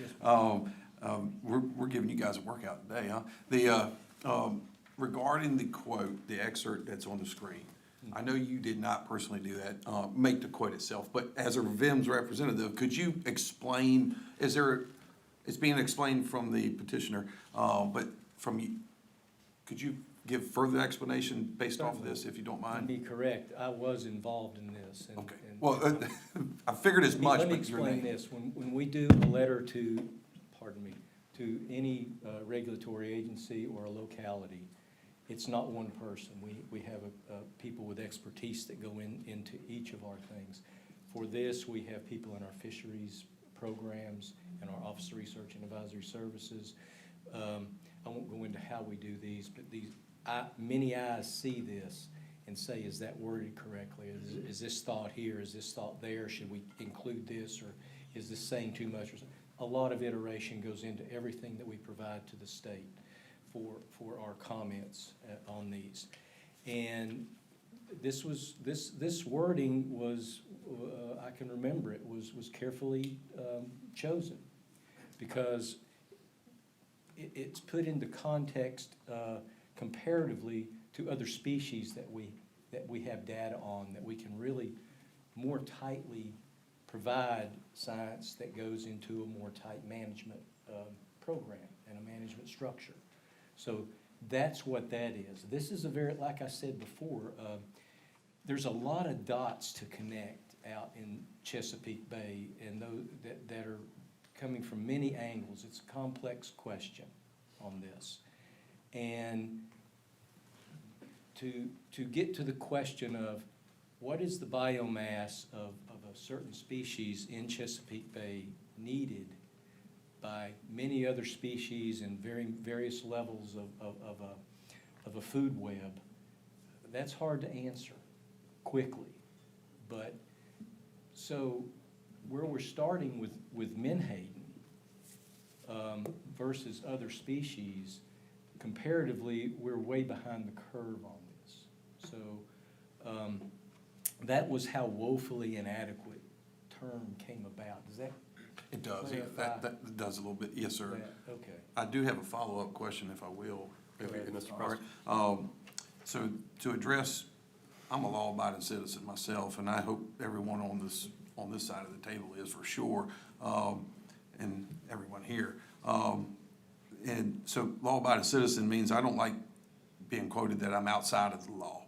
We're giving you guys a workout today, huh? Regarding the quote, the excerpt that's on the screen, I know you did not personally do that, make the quote itself, but as a VIMS representative, could you explain, it's being explained from the petitioner, but from you, could you give further explanation based off of this, if you don't To mind? be correct, I was involved in this. Okay, well, I figured as much, Let me but your explain name. this. When we do a letter to, pardon me, to any regulatory agency or a locality, it's not one person. We have people with expertise that go into each of our things. For this, we have people in our fisheries programs and our Office of Research and Advisory Services. I won't go into how we do these, but many eyes see this and say, is that worded correctly? Is this thought here? Is this thought there? Should we include this, or is this saying too much? A lot of iteration goes into everything that we provide to the state for our comments on these. And this wording was, I can remember it, was carefully chosen, because it's put into context comparatively to other species that we have data on, that we can really more tightly provide science that goes into a more tight management program and a management structure. So that's what that is. This is a very, like I said before, there's a lot of dots to connect out in Chesapeake Bay, and those that are coming from many angles. It's a complex question on this. And to get to the question of what is the biomass of a certain species in Chesapeake Bay needed by many other species and various levels of a food web, that's hard to answer quickly. But so where we're starting with menhaden versus other species, comparatively, we're way behind the curve on this. So that was how woefully inadequate term came about. Does that? It does, yeah, clarify that does a little bit, yes, sir. that? Okay. I do have a follow-up question, if I will. Go ahead, Mr. All right. So to address, I'm a law-abiding citizen myself, and I hope everyone on this side of the table is for sure, and everyone here. And so law-abiding citizen means I don't like being quoted that I'm outside of the law,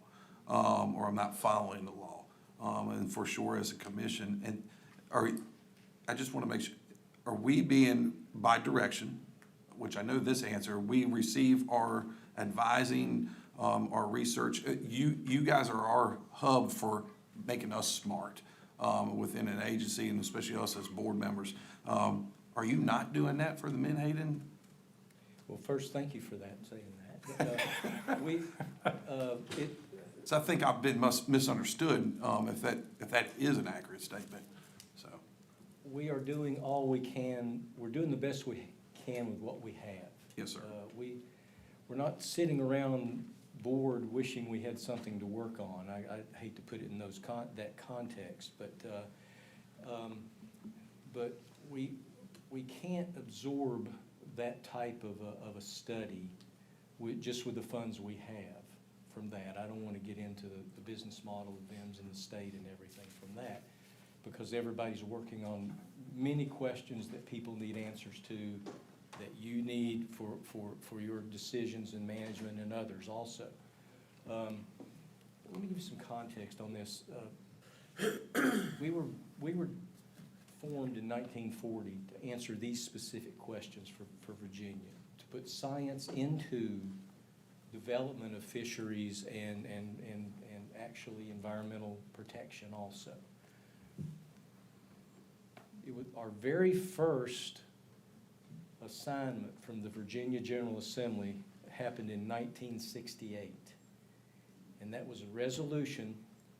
or I'm not following the law. And for sure as a commission, and I just want to make sure, are we being, by direction, which I know this answer, we receive our advising, our research. You guys are our hub for making us smart within an agency, and especially us as board members. Are you not doing that for the Menhaden? Well, first, thank you for that, saying that. So I think I've been misunderstood, if that is an accurate statement, so. We are doing all we can. We're doing the best we can with what we have. Yes, sir. We're not sitting around bored wishing we had something to work on. I hate to put it in that context, but we can't absorb that type of a study just with the funds we have from that. I don't want to get into the business model of VIMS in the state and everything from that, because everybody's working on many questions that people need answers to, that you need for your decisions and management and others also. Let me give you some context on this. We were formed in 1940 to answer these specific questions for Virginia, to put science into development of fisheries and actually environmental protection also. It was our very first assignment from the Virginia General Assembly happened in 1968. And that was a resolution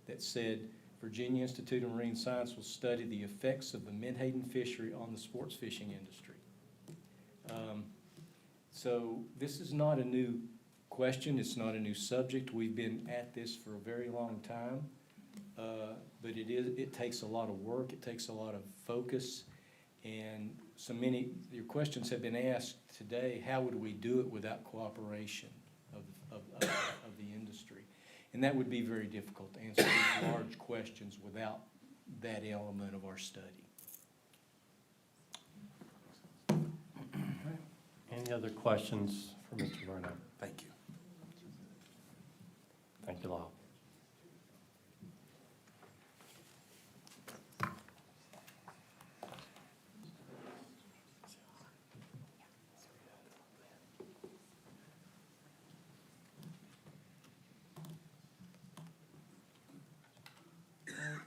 that said Virginia Institute of Marine Science will study the effects of the menhaden fishery on the sports fishing industry. So this is not a new question, it's not a new subject. We've been at this for a very long time, but it takes a lot of work, it takes a lot of focus, and your questions have been asked today, how would we do it without cooperation of the industry? And that would be very difficult to answer these large questions without that element of our study. Any other questions for Mr. Burnett? Thank you. Thank you, Lyle.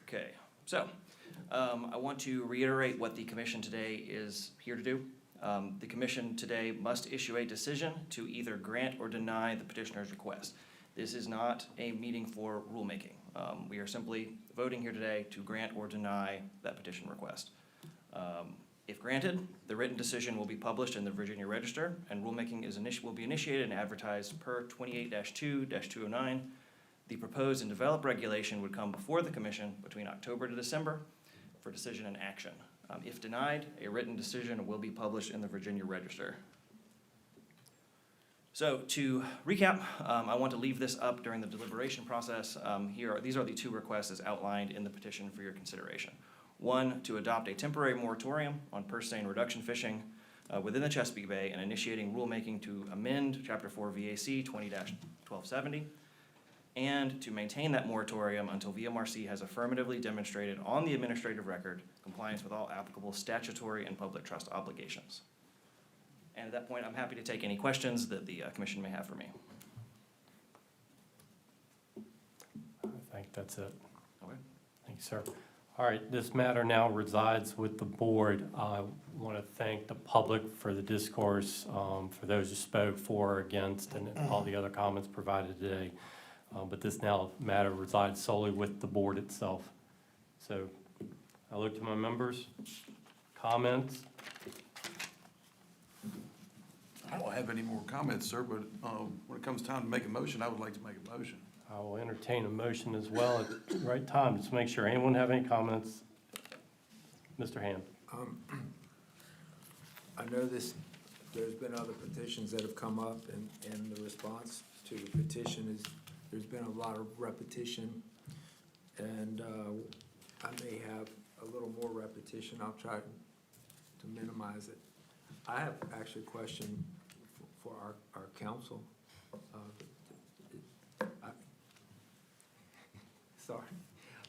Okay, so, I want to reiterate what the commission today is here to do. The commission today must issue a decision to either grant or deny the petitioner's request. This is not a meeting for rulemaking. We are simply voting here today to grant or deny that petition request. If granted, the written decision will be published in the Virginia Register, and rulemaking will be initiated and advertised per 28-2-209. The proposed and developed regulation would come before the commission between October to December for decision and action. If denied, a written decision will be published in the Virginia Register. So to recap, I want to leave this up during the deliberation process. These are the two requests as outlined in the petition for your consideration. One, to adopt a temporary moratorium on purse seine reduction fishing within the Chesapeake Bay and initiating rulemaking to amend Chapter 4 VAC 20-1270, and to maintain that moratorium until VMRC has affirmatively demonstrated on the administrative record compliance with all applicable statutory and public trust obligations. And at that point, I'm happy to take any questions that the commission may have for me. I think that's it. Okay. Thank you, sir. All right, this matter now resides with the board. I want to thank the public for the discourse, for those who spoke for or against, and all the other comments provided today. But this now matter resides solely with the board itself. So I look to my members. Comments? I don't have any more comments, sir, but when it comes time to make a motion, I would like to make a motion. I will entertain a motion as well at the right time. Just make sure. Anyone have any comments? Mr. Hand. I know there's been other petitions that have come up, and the response to the petition is there's been a lot of repetition, and I may have a little more repetition. I'll try to minimize it. I have actually a question for our council. Sorry.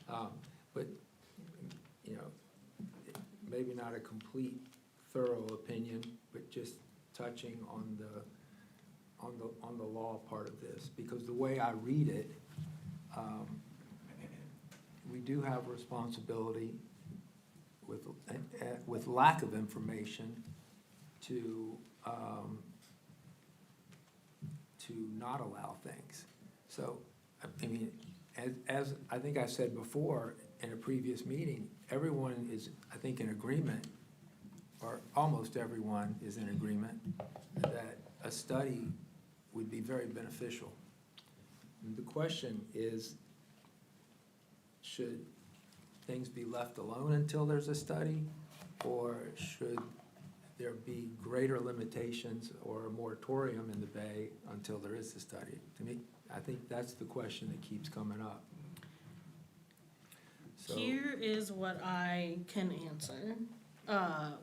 But, you know, maybe not a complete, thorough opinion, but just touching on the law part of this, because the way I read it, we do have responsibility with lack of information to not allow things. So, I mean, as I think I said before in a previous meeting, everyone is, I think, in agreement, or almost everyone is in agreement, that a study would be very beneficial. And the question is, should things be left alone until there's a study, or should there be greater limitations or a moratorium in the Bay until there is a study? To me, I think that's the question that keeps coming up. So, Here is what I can answer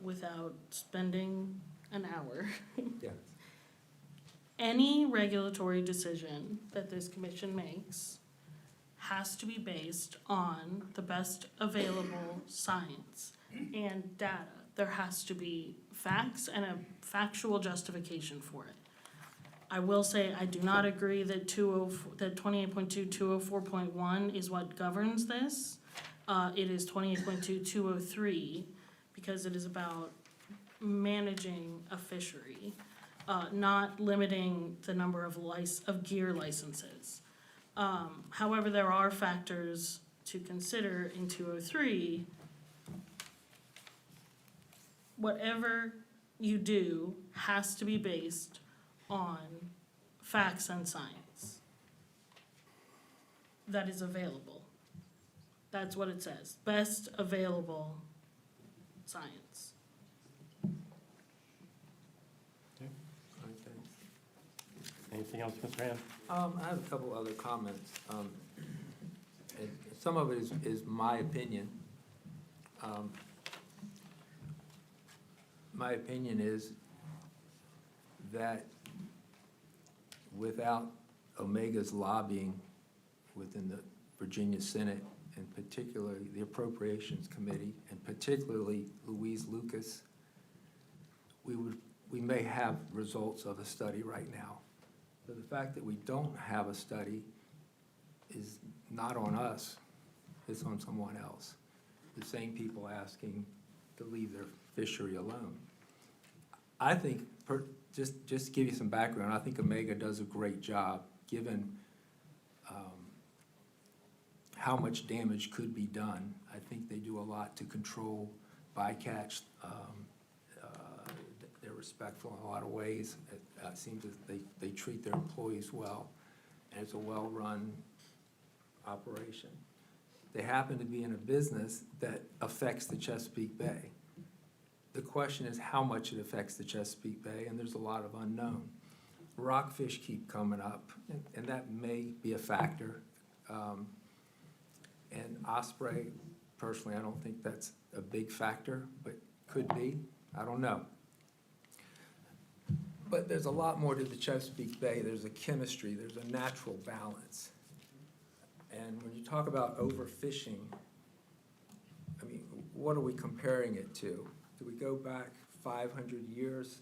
without spending an hour. yeah. Any regulatory decision that this commission makes has to be based on the best available science and data. There has to be facts and a factual justification for it. I will say I do not agree that 28.2, 204.1 is what governs this. It is 28.2, 203, because it is about managing a fishery, not limiting the number of gear licenses. However, there are factors to consider in 203. Whatever you do has to be based on facts and science that is available. That's what it says, best available science. All right, thanks. Anything else, Mr. Hand? I have a couple other comments. And some of it is my opinion. My opinion is that without Omega's lobbying within the Virginia Senate, and particularly the Appropriations Committee, and particularly Louise Lucas, we may have results of a study right now. But the fact that we don't have a study is not on us, it's on someone else. The same people asking to leave their fishery alone. I think, just to give you some background, I think Omega does a great job, given how much damage could be done. I think they do a lot to control bycatch. They're respectful in a lot of ways. It seems that they treat their employees well, and it's a well-run operation. They happen to be in a business that affects the Chesapeake Bay. The question is how much it affects the Chesapeake Bay, and there's a lot of unknown. Rockfish keep coming up, and that may be a factor. And osprey, personally, I don't think that's a big factor, but could be. I don't know. But there's a lot more to the Chesapeake Bay. There's a chemistry, there's a natural balance. And when you talk about overfishing, I mean, what are we comparing it to? Do we go back 500 years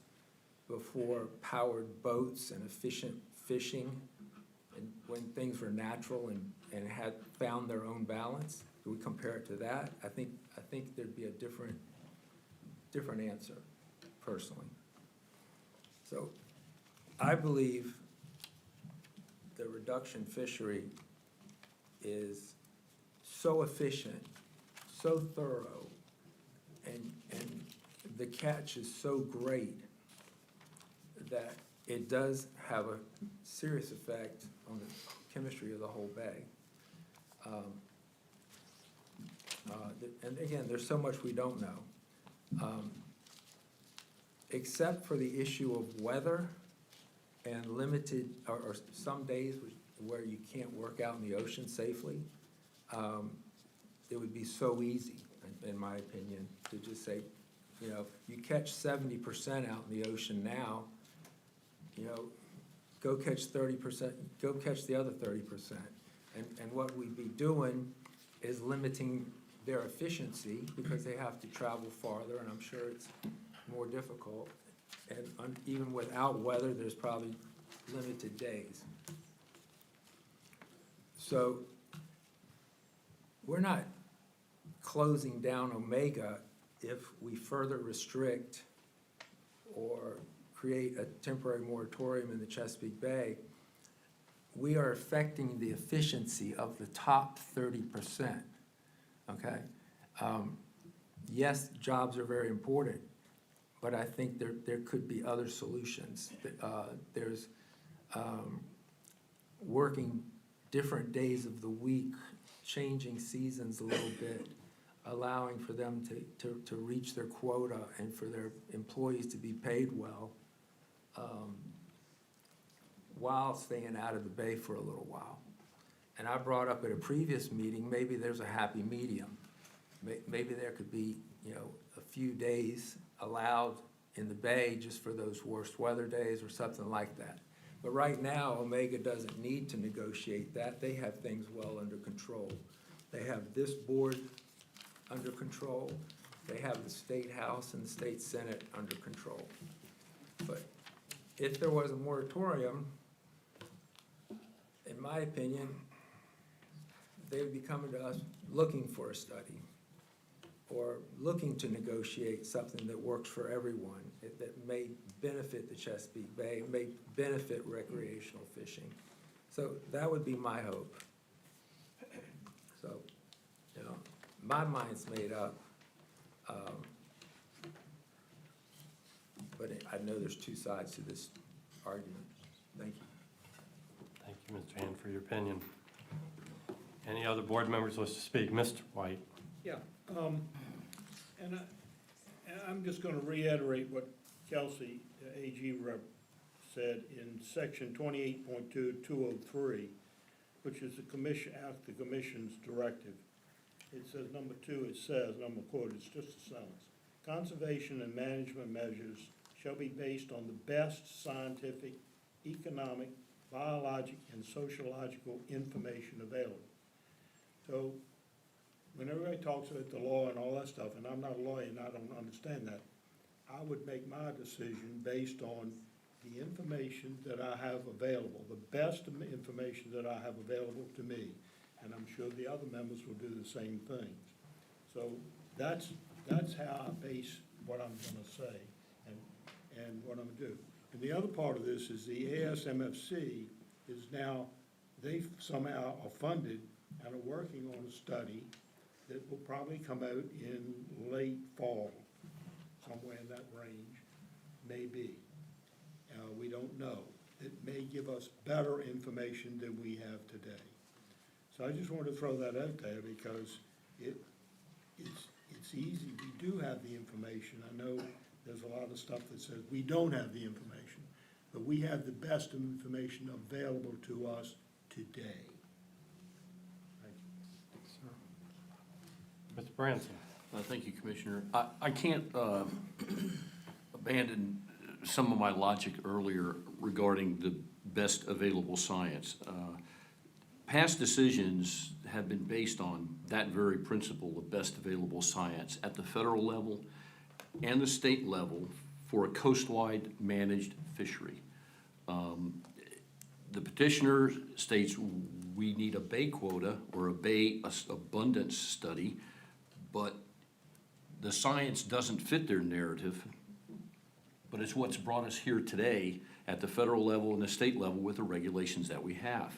before powered boats and efficient fishing, and when things were natural and had found their own balance? Do we compare it to that? I think there'd be a different answer, personally. So I believe the reduction fishery is so efficient, so thorough, and the catch is so great that it does have a serious effect on the chemistry of the whole bay. And again, there's so much we don't know. Except for the issue of weather and limited, or some days where you can't work out in the ocean safely, it would be so easy, in my opinion, to just say, you know, you catch 70% out in the ocean now, you know, go catch 30%, go catch the other 30%. And what we'd be doing is limiting their efficiency because they have to travel farther, and I'm sure it's more difficult. And even without weather, there's probably limited days. So we're not closing down Omega if we further restrict or create a temporary moratorium in the Chesapeake Bay. We are affecting the efficiency of the top 30%, okay? Yes, jobs are very important, but I think there could be other solutions. There's working different days of the week, changing seasons a little bit, allowing for them to reach their quota and for their employees to be paid well, while staying out of the bay for a little while. And I brought up at a previous meeting, maybe there's a happy medium. Maybe there could be, you know, a few days allowed in the bay just for those worst weather days or something like that. But right now, Omega doesn't need to negotiate that. They have things well under control. They have this board under control. They have the State House and the State Senate under control. But if there was a moratorium, in my opinion, they would be coming to us looking for a study or looking to negotiate something that works for everyone, that may benefit the Chesapeake Bay, may benefit recreational fishing. So that would be my hope. So, you know, my mind's made up. But I know there's two sides to this argument. Thank you. Thank you, Mr. Hand, for your opinion. Any other board members wish to speak? Mr. White? Yeah, and I'm just gonna reiterate what Kelsey, AG rep, said in section 28.203, which is the commission's directive. It says, number 2, it says, and I'm gonna quote, it's just a sentence. Conservation and management measures shall be based on the best scientific, economic, biologic and sociological information available. So when everybody talks about the law and all that stuff, and I'm not a lawyer and I don't understand that, I would make my decision based on the information that I have available, the best information that I have available to me. And I'm sure the other members will do the same things. So that's how I base what I'm gonna say and what I'm gonna do. And the other part of this is the ASMFC is now, they somehow are funded and are working on a study that will probably come out in late fall, somewhere in that range, maybe. We don't know. It may give us better information than we have today. So I just wanted to throw that out there because it's easy. We do have the information. I know there's a lot of stuff that says we don't have the information, but we have the best information available to us today. Mr. Branson? Thank you, Commissioner. I can't abandon some of my logic earlier regarding the best available science. Past decisions have been based on that very principle of best available science at the federal level and the state level for a coastwide managed fishery. The petitioner states we need a bay quota or a bay abundance study, but the science doesn't fit their narrative, but it's what's brought us here today at the federal level and the state level with the regulations that we have.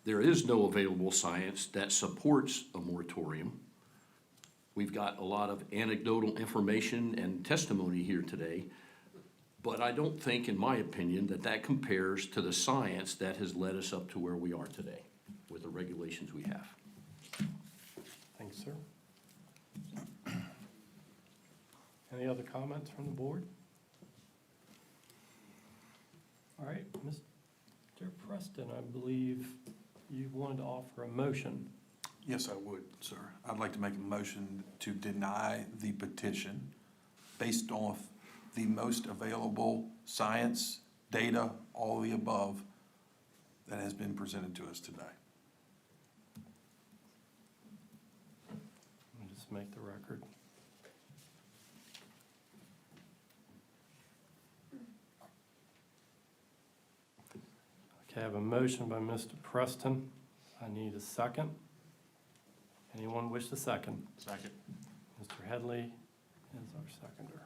There is no available science that supports a moratorium. We've got a lot of anecdotal information and testimony here today, but I don't think, in my opinion, that that compares to the science that has led us up to where we are today with the regulations we have. Thanks, sir. Any other comments from the board? All right, Mr. Preston, I believe you wanted to offer a motion. Yes, I would, sir. I'd like to make a motion to deny the petition based off the most available science, data, all of the above that has been presented to us today. Let me just make the record. Okay, I have a motion by Mr. Preston. I need a second. Anyone wish to second? Second. Mr. Headley is our seconder.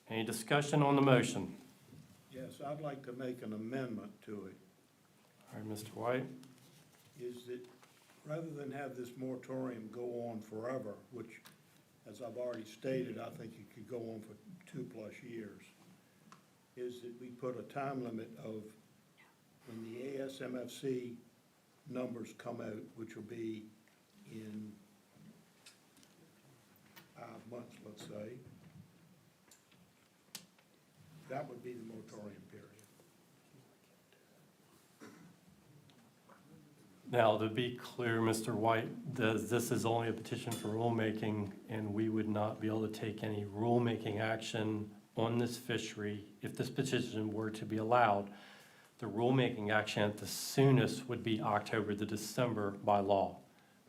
Any discussion on the motion? Yes, I'd like to make an amendment to it. All right, Mr. White? Is that rather than have this moratorium go on forever, which, as I've already stated, I think it could go on for 2+ years, is that we put a time limit of when the ASMFC numbers come out, which will be in 5 months, let's say. That would be the moratorium period. Now, to be clear, Mr. White, this is only a petition for rulemaking, and we would not be able to take any rulemaking action on this fishery if this petition were to be allowed. The rulemaking action at the soonest would be October to December by law.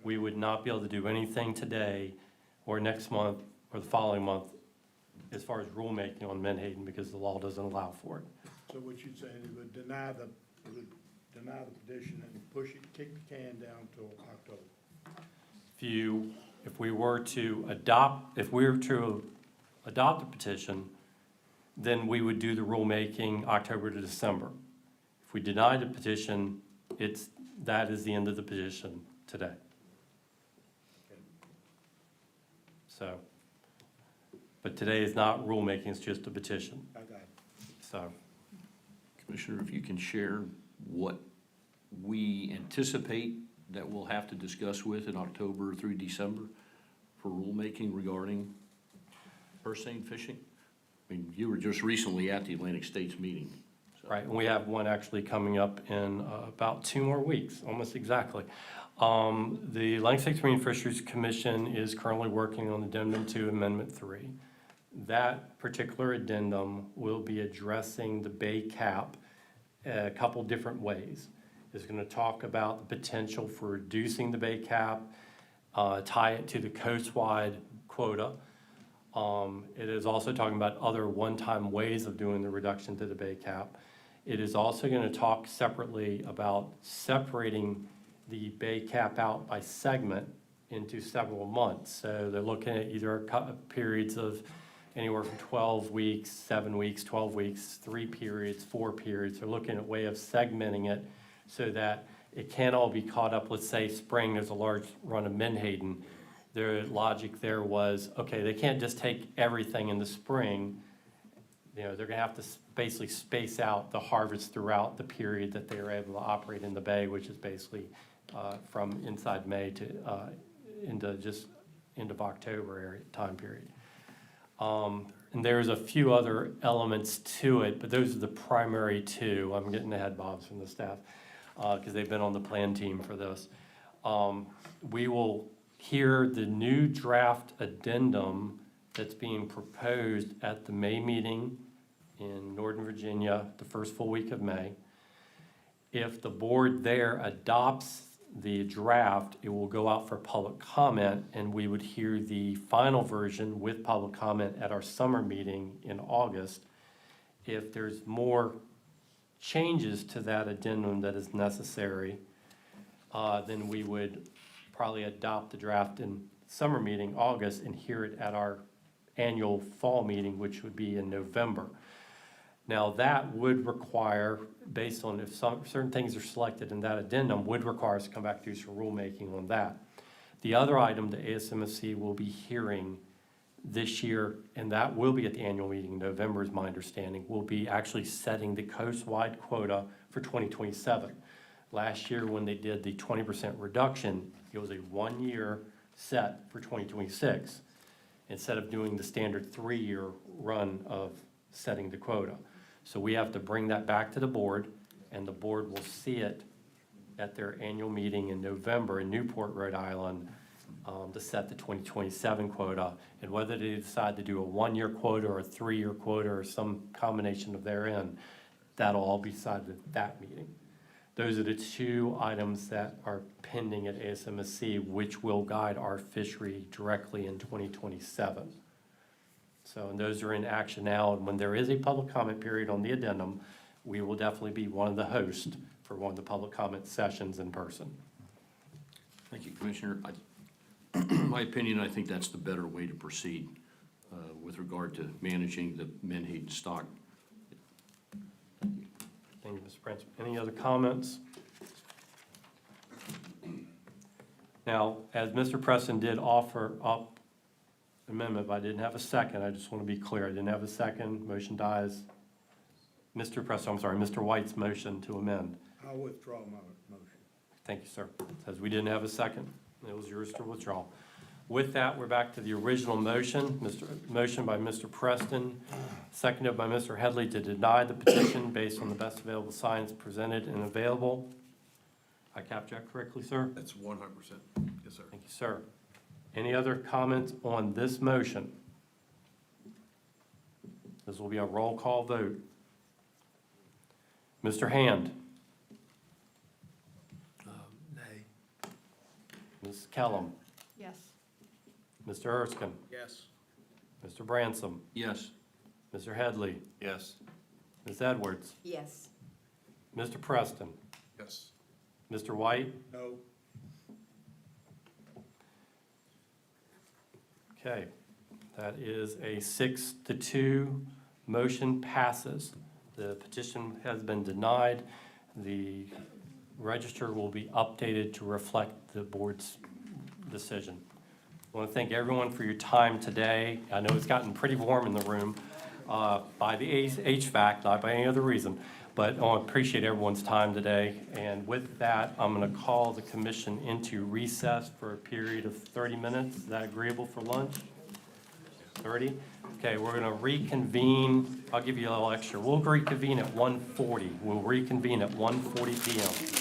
We would not be able to do anything today or next month or the following month as far as rulemaking on Menhaden because the law doesn't allow for it. So what you're saying, it would deny the petition and push it, kick the can down till October. If we were to adopt the petition, then we would do the rulemaking October to December. If we deny the petition, that is the end of the petition today. So, but today is not rulemaking, it's just a petition. I got it. So, Commissioner, if you can share what we anticipate that we'll have to discuss with in October through December for rulemaking regarding purse seine fishing? I mean, you were just recently at the Atlantic States meeting. So. right, and we have one actually coming up in about 2 more weeks, almost exactly. The Atlantic States Marine Fisheries Commission is currently working on Addendum 2, Amendment 3. That particular addendum will be addressing the Bay cap a couple different ways. It's going to talk about the potential for reducing the Bay cap, tie it to the coastwide quota. It is also talking about other one-time ways of doing the reduction to the Bay cap. It is also going to talk separately about separating the Bay cap out by segment into several months. So they're looking at either periods of anywhere from 12 weeks, 7 weeks, 12 weeks, 3 periods, 4 periods. They're looking at a way of segmenting it so that it can't all be caught up. Let's say spring, there's a large run of menhaden. Their logic there was, okay, they can't just take everything in the spring. You know, they're gonna have to basically space out the harvest throughout the period that they are able to operate in the bay, which is basically from inside May to into just end of October area time period. And there's a few other elements to it, but those are the primary two. I'm getting ahead, Bob's from the staff, because they've been on the plan team for this. We will hear the new draft addendum that's being proposed at the May meeting in Northern Virginia, the first full week of May. If the board there adopts the draft, it will go out for public comment, and we would hear the final version with public comment at our summer meeting in August. If there's more changes to that addendum that is necessary, then we would probably adopt the draft in summer meeting, August, and hear it at our annual fall meeting, which would be in November. Now, that would require, based on if certain things are selected in that addendum, would require us to come back to do some rulemaking on that. The other item the ASMSC will be hearing this year, and that will be at the annual meeting in November, is my understanding, will be actually setting the coastwide quota for 2027. Last year, when they did the 20% reduction, it was a 1-year set for 2026, instead of doing the standard 3-year run of setting the quota. So we have to bring that back to the board, and the board will see it at their annual meeting in November in Newport, Rhode Island, to set the 2027 quota. And whether they decide to do a 1-year quota or a 3-year quota or some combination of therein, that'll all be decided at that meeting. Those are the two items that are pending at ASMSC, which will guide our fishery directly in 2027. So, and those are in action now, and when there is a public comment period on the addendum, we will definitely be one of the hosts for one of the public comment sessions in person. Thank you, Commissioner. In my opinion, I think that's the better way to proceed with regard to managing the menhaden stock. Thank you, Mr. Prince. Any other comments? Now, as Mr. Preston did offer up amendment, but I didn't have a second. I just want to be clear. I didn't have a second. Motion dies. Mr. Preston, I'm sorry, Mr. White's motion to amend. I'll withdraw my motion. Thank you, sir. Says we didn't have a second. It was yours to withdraw. With that, we're back to the original motion. Motion by Mr. Preston, seconded by Mr. Headley to deny the petition based on the best available science presented and available. I captured that correctly, sir? That's 100%. Yes, sir. Thank you, sir. Any other comments on this motion? This will be a roll call vote. Mr. Hand? Nay. Ms. Kellum? Yes. Mr. Erskine? Yes. Mr. Bransom? Yes. Mr. Headley? Yes. Ms. Edwards? Yes. Mr. Preston? Yes. Mr. White? No. Okay, that is a 6-2. Motion passes. The petition has been denied. The register will be updated to reflect the board's decision. I want to thank everyone for your time today. I know it's gotten pretty warm in the room by the HVAC, not by any other reason, but I want to appreciate everyone's time today. And with that, I'm going to call the commission into recess for a period of 30 minutes. Is that agreeable for lunch? 30? Okay, we're going to reconvene. I'll give you a little extra. We'll reconvene at 1:40. We'll reconvene at 1:40 p.m.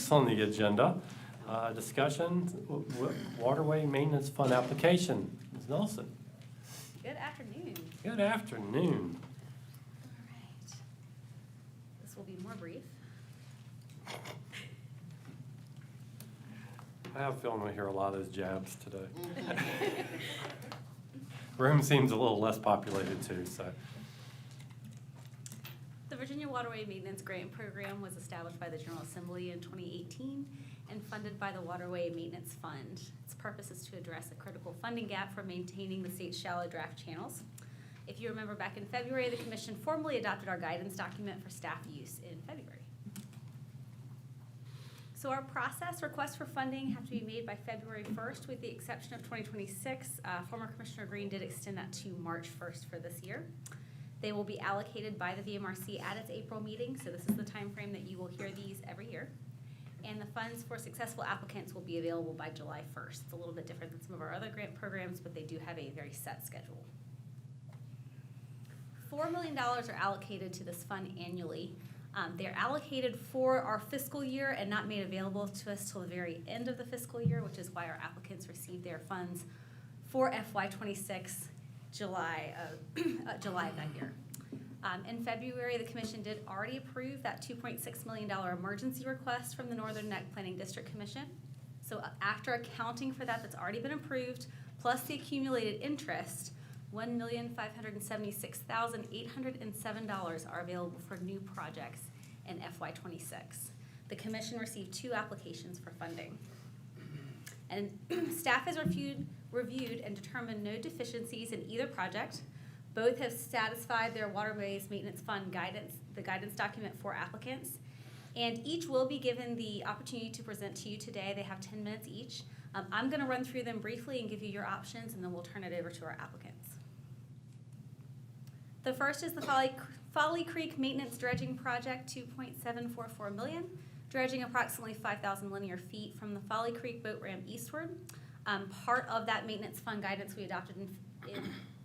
6 on the agenda, discussion, waterway maintenance fund application. Ms. Nelson. Good afternoon. Good afternoon. All right. This will be more brief. I have a feeling we hear a lot of those jabs today. Room seems a little less populated too, so. The Virginia Waterway Maintenance Grant Program was established by the General Assembly in 2018 and funded by the Waterway Maintenance Fund. Its purpose is to address a critical funding gap for maintaining the state's shallow draft channels. If you remember back in February, the Commission formally adopted our guidance document for staff use in February. So our process, requests for funding have to be made by February 1st with the exception of 2026. Former Commissioner Green did extend that to March 1st for this year. They will be allocated by the VMRC at its April meeting, so this is the time frame that you will hear these every year. And the funds for successful applicants will be available by July 1st. It's a little bit different than some of our other grant programs, but they do have a very set schedule. $4 million are allocated to this fund annually. They're allocated for our fiscal year and not made available to us till the very end of the fiscal year, which is why our applicants receive their funds for FY26 July of that year. In February, the Commission did already approve that $2.6 million emergency request from the Northern Neck Planning District Commission. So after accounting for that, that's already been approved, plus the accumulated interest, $1,576,807 are available for new projects in FY26. The Commission received 2 applications for funding. And staff has reviewed and determined no deficiencies in either project. Both have satisfied their Waterways Maintenance Fund guidance, the guidance document for applicants. And each will be given the opportunity to present to you today. They have 10 minutes each. I'm gonna run through them briefly and give you your options, and then we'll turn it over to our applicants. The first is the Folly Creek Maintenance Dredging Project, $2.744 million, dredging approximately 5,000 linear feet from the Folly Creek boat ramp eastward. Part of that maintenance fund guidance we adopted in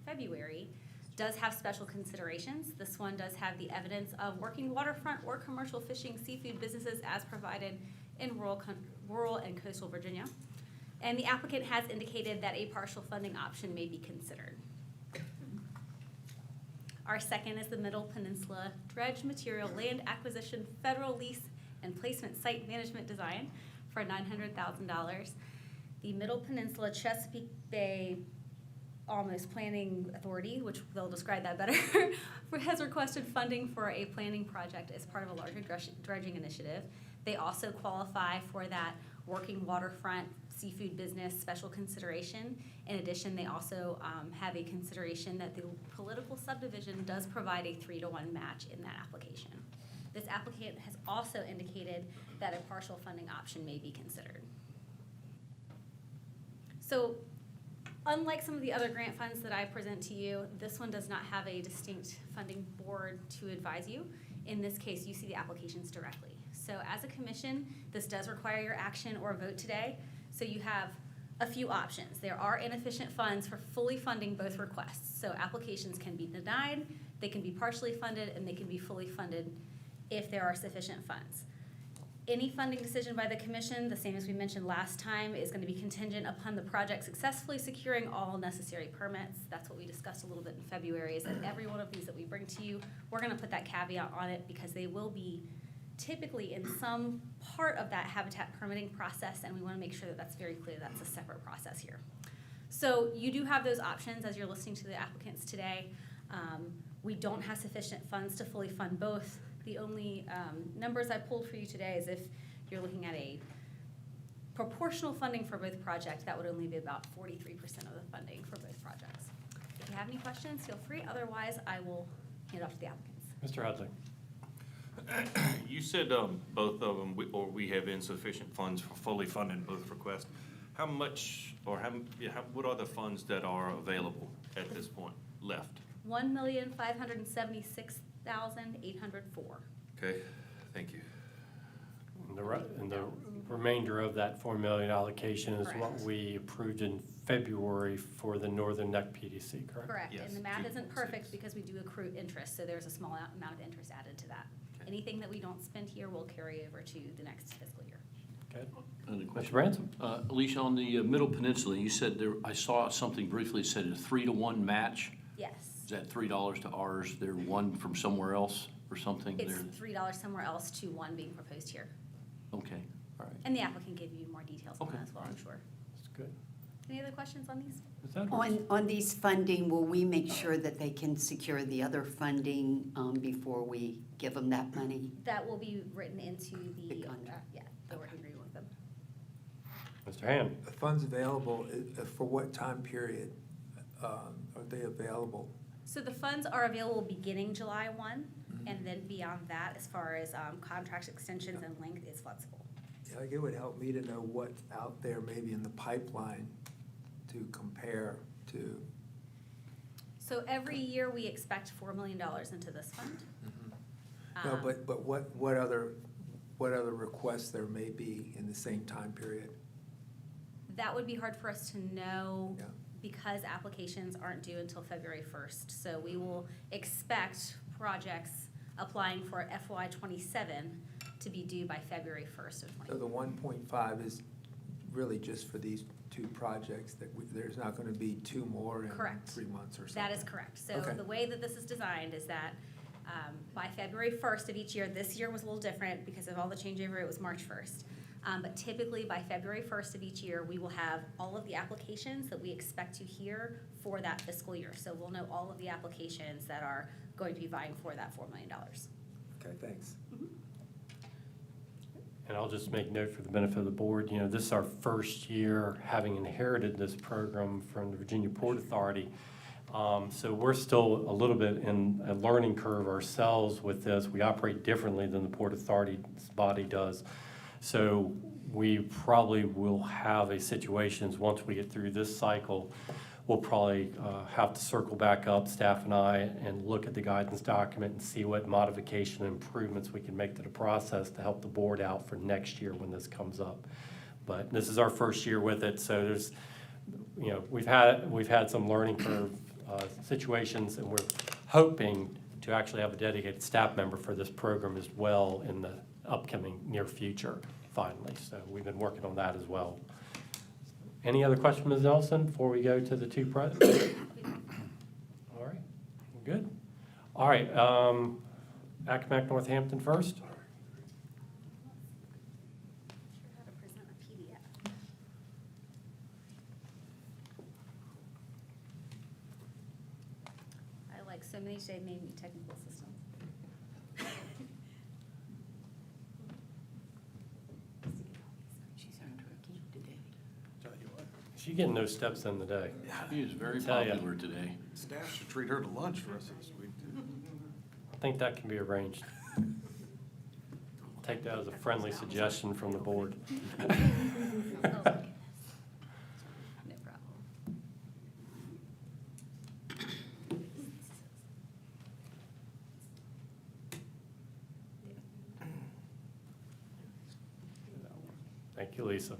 February does have special considerations. This one does have the evidence of working waterfront or commercial fishing seafood businesses as provided in rural and coastal Virginia. And the applicant has indicated that a partial funding option may be considered. Our second is the Middle Peninsula Dredge Material Land Acquisition Federal Lease and Placement Site Management Design for $900,000. The Middle Peninsula Chesapeake Bay Almost Planning Authority, which they'll describe that better, has requested funding for a planning project as part of a larger dredging initiative. They also qualify for that working waterfront seafood business special consideration. In addition, they also have a consideration that the political subdivision does provide a 3-to-1 match in that application. This applicant has also indicated that a partial funding option may be considered. So, unlike some of the other grant funds that I present to you, this one does not have a distinct funding board to advise you. In this case, you see the applications directly. So as a commission, this does require your action or vote today. So you have a few options. There are inefficient funds for fully funding both requests. So applications can be denied, they can be partially funded, and they can be fully funded if there are sufficient funds. Any funding decision by the commission, the same as we mentioned last time, is going to be contingent upon the project successfully securing all necessary permits. That's what we discussed a little bit in February, is that every one of these that we bring to you, we're going to put that caveat on it because they will be typically in some part of that habitat permitting process, and we want to make sure that that's very clear that's a separate process here. So you do have those options as you're listening to the applicants today. We don't have sufficient funds to fully fund both. The only numbers I pulled for you today is if you're looking at a proportional funding for both projects, that would only be about 43% of the funding for both projects. If you have any questions, feel free. Otherwise, I will hand it off to the applicants. Mr. Hudley. You said both of them, we have insufficient funds for fully funding both requests. How much, or what are the funds that are available at this point left? $1,576,804. Okay, thank you. And the remainder of that $4 million allocation is what Correct. we approved in February for the Northern Neck PDC, correct? Correct, Yes, and the math isn't 2.6. perfect because we do accrue interest, so there's a small amount of interest added to that. Okay. Anything that we don't spend here will carry over to the next fiscal year. Another Mr. question. Branson? Alicia, on the Middle Peninsula, you said there, I saw something briefly, said a 3-to-1 match. Yes. Is that $3 to ours? They're one from somewhere else or something? It's They're- $3 somewhere else to one being proposed here. Okay, all right. And the applicant gave you more details on Okay. that as well, I'm sure. That's good. Any other questions on these? On these funding, will we make sure that they can secure the other funding before we give them that money? That will be written into the, contract. the working agreement with them. Mr. Hand? The funds available, for what time period are they available? So the funds are available beginning July 1, and then beyond that, as far as contract extensions and length, is flexible. Yeah, like it would help me to know what's out there maybe in the pipeline to compare to. So every year, we expect $4 million into this fund. No, Um, but what other requests there may be in the same time period? That would be hard for us to know Yeah. because applications aren't due until February 1st. So we will expect projects applying for FY '27 to be due by February 1st of So the 1.5 is really just for these two projects, that there's not gonna be two more in Correct. 3 months or something? That is correct. So Okay. the way that this is designed is that by February 1st of each year, this year was a little different because of all the changeover, it was March 1st. But typically by February 1st of each year, we will have all of the applications that we expect to hear for that fiscal year. So we'll know all of the applications that are going to be vying for that $4 million. Okay, thanks. And I'll just make note for the benefit of the board, you know, this is our first year having inherited this program from the Virginia Port Authority. So we're still a little bit in a learning curve ourselves with this. We operate differently than the Port Authority's body does. So we probably will have a situations, once we get through this cycle, we'll probably have to circle back up, staff and I, and look at the guidance document and see what modification and improvements we can make to the process to help the board out for next year when this comes up. But this is our first year with it, so there's, you know, we've had some learning curve situations, and we're hoping to actually have a dedicated staff member for this program as well in the upcoming near future, finally. So we've been working on that as well. Any other questions, Ms. Nelson, before we go to the two presidents? All right, good. All right, Accomack Northampton first. How to present a PDF. I like so many today made me technical assistant. She's earned her keep today. She's getting no steps in the day. He is very Tell ya. popular today. Staff should treat her to lunch the rest of this week, too. I think that can be arranged. Take that as a friendly suggestion from the board. Oh, my goodness. No problem. Thank you, Lisa.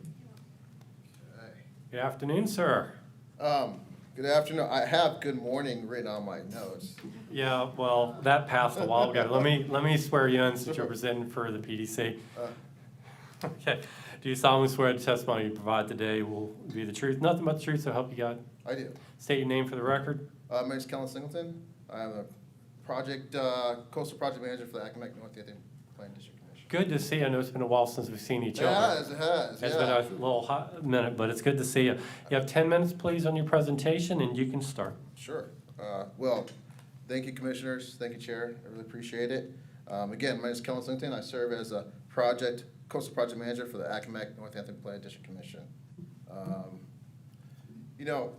Good afternoon, sir. Good afternoon. I have good morning written on my notes. Yeah, well, that passed a while ago. Let me swear you in since you're presenting for the PDC. Okay. Do you solemnly swear the testimony you provide today will be the truth, nothing but the truth, so help you God? I do. State your name for the record. My name is Kellen Singleton. I'm a coastal project manager for the Accomack Northampton Planning District Commission. Good to see you. I know it's been a while since we've seen each other. It has, It's been a little hot minute, but it's good to see you. You have 10 minutes, please, on your presentation, and you can start. Sure. Well, thank you, commissioners. Thank you, Chair. I really appreciate it. Again, my name is Kellen Singleton. I serve as a coastal project manager for the Accomack Northampton Planning District Commission. You know,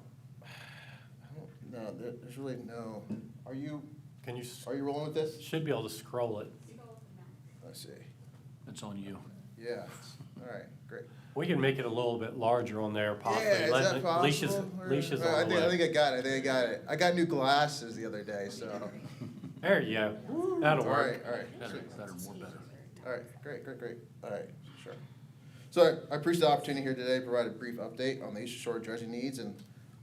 I don't know, there's really no, are you rolling with this? Should be able to scroll it. Let's see. That's on you. Yeah, all right, great. We can make it a little bit larger on there, possibly. Yeah, is that possible? Alicia's I on the think way. I got it. I got new glasses the other day, so. There you go. That'll work. All right. Better, more better. All right, great. All right, sure. So I appreciate the opportunity here today to provide a brief update on the Eastern Shore dredging needs and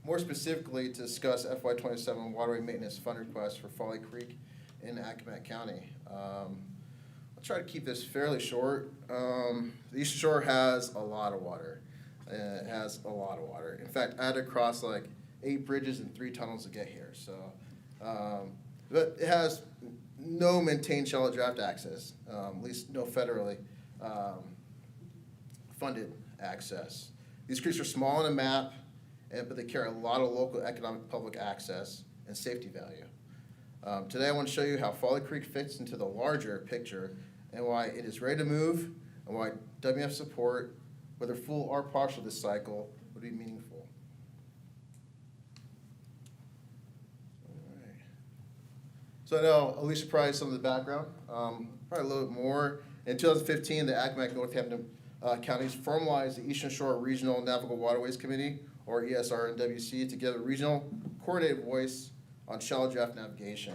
more specifically to discuss FY '27 waterway maintenance fund request for Folly Creek in Accomack County. I'll try to keep this fairly short. The Eastern Shore has a lot of water. It has a lot of water. In fact, I had to cross like 8 bridges and 3 tunnels to get here. So, but it has no maintained shallow draft access, at least no federally funded access. These creeks are small on a map, but they carry a lot of local economic public access and safety value. Today I want to show you how Folly Creek fits into the larger picture and why it is ready to move and why WMF support, whether full or partial this cycle, would be meaningful. All right. So I know Alicia probably some of the background, probably a little bit more. In 2015, the Accomack Northampton counties formalized the Eastern Shore Regional Navigable Waterways Committee, or ESRNWC, to give a regional coordinated voice on shallow draft navigation.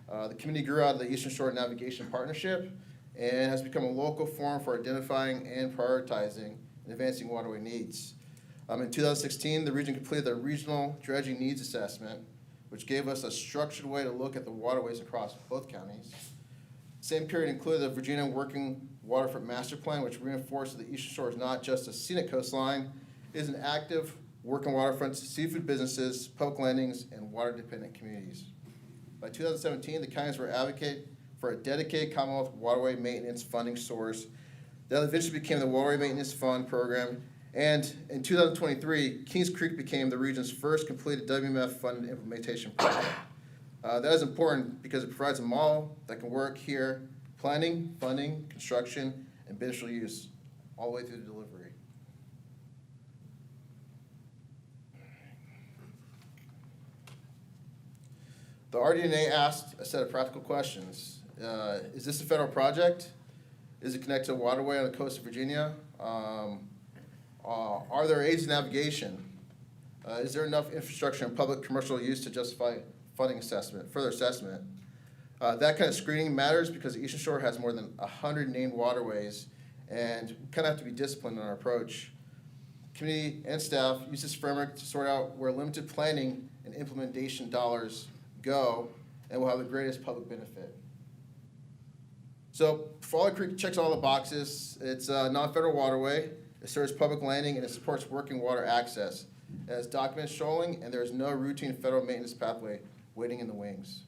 The committee grew out of the Eastern Shore Navigation Partnership and has become a local forum for identifying and prioritizing and advancing waterway needs. In 2016, the region completed the Regional Dredging Needs Assessment, which gave us a structured way to look at the waterways across both counties. Same period included the Virginia Working Waterfront Master Plan, which reinforced that the Eastern Shore is not just a scenic coastline, it is an active working waterfronts, seafood businesses, public landings, and water-dependent communities. By 2017, the counties were advocating for a dedicated Commonwealth waterway maintenance funding source that eventually became the Waterway Maintenance Fund program. And in 2023, Kings Creek became the region's first completed WMF-funded implementation project. That is important because it provides a model that can work here, planning, funding, construction, and beneficial use, all the way through the delivery. The RDNA asked a set of practical questions. Is this a federal project? Is it connected to a waterway on the coast of Virginia? Are there aids in navigation? Is there enough infrastructure and public commercial use to justify funding assessment, further assessment? That kind of screening matters because the Eastern Shore has more than 100 named waterways, and we kind of have to be disciplined in our approach. Committee and staff use this framework to sort out where limited planning and implementation dollars go and will have the greatest public benefit. So Folly Creek checks all the boxes. It's a non-federal waterway. It serves public landing and it supports working water access. It has documented shoaling and there is no routine federal maintenance pathway waiting in the wings.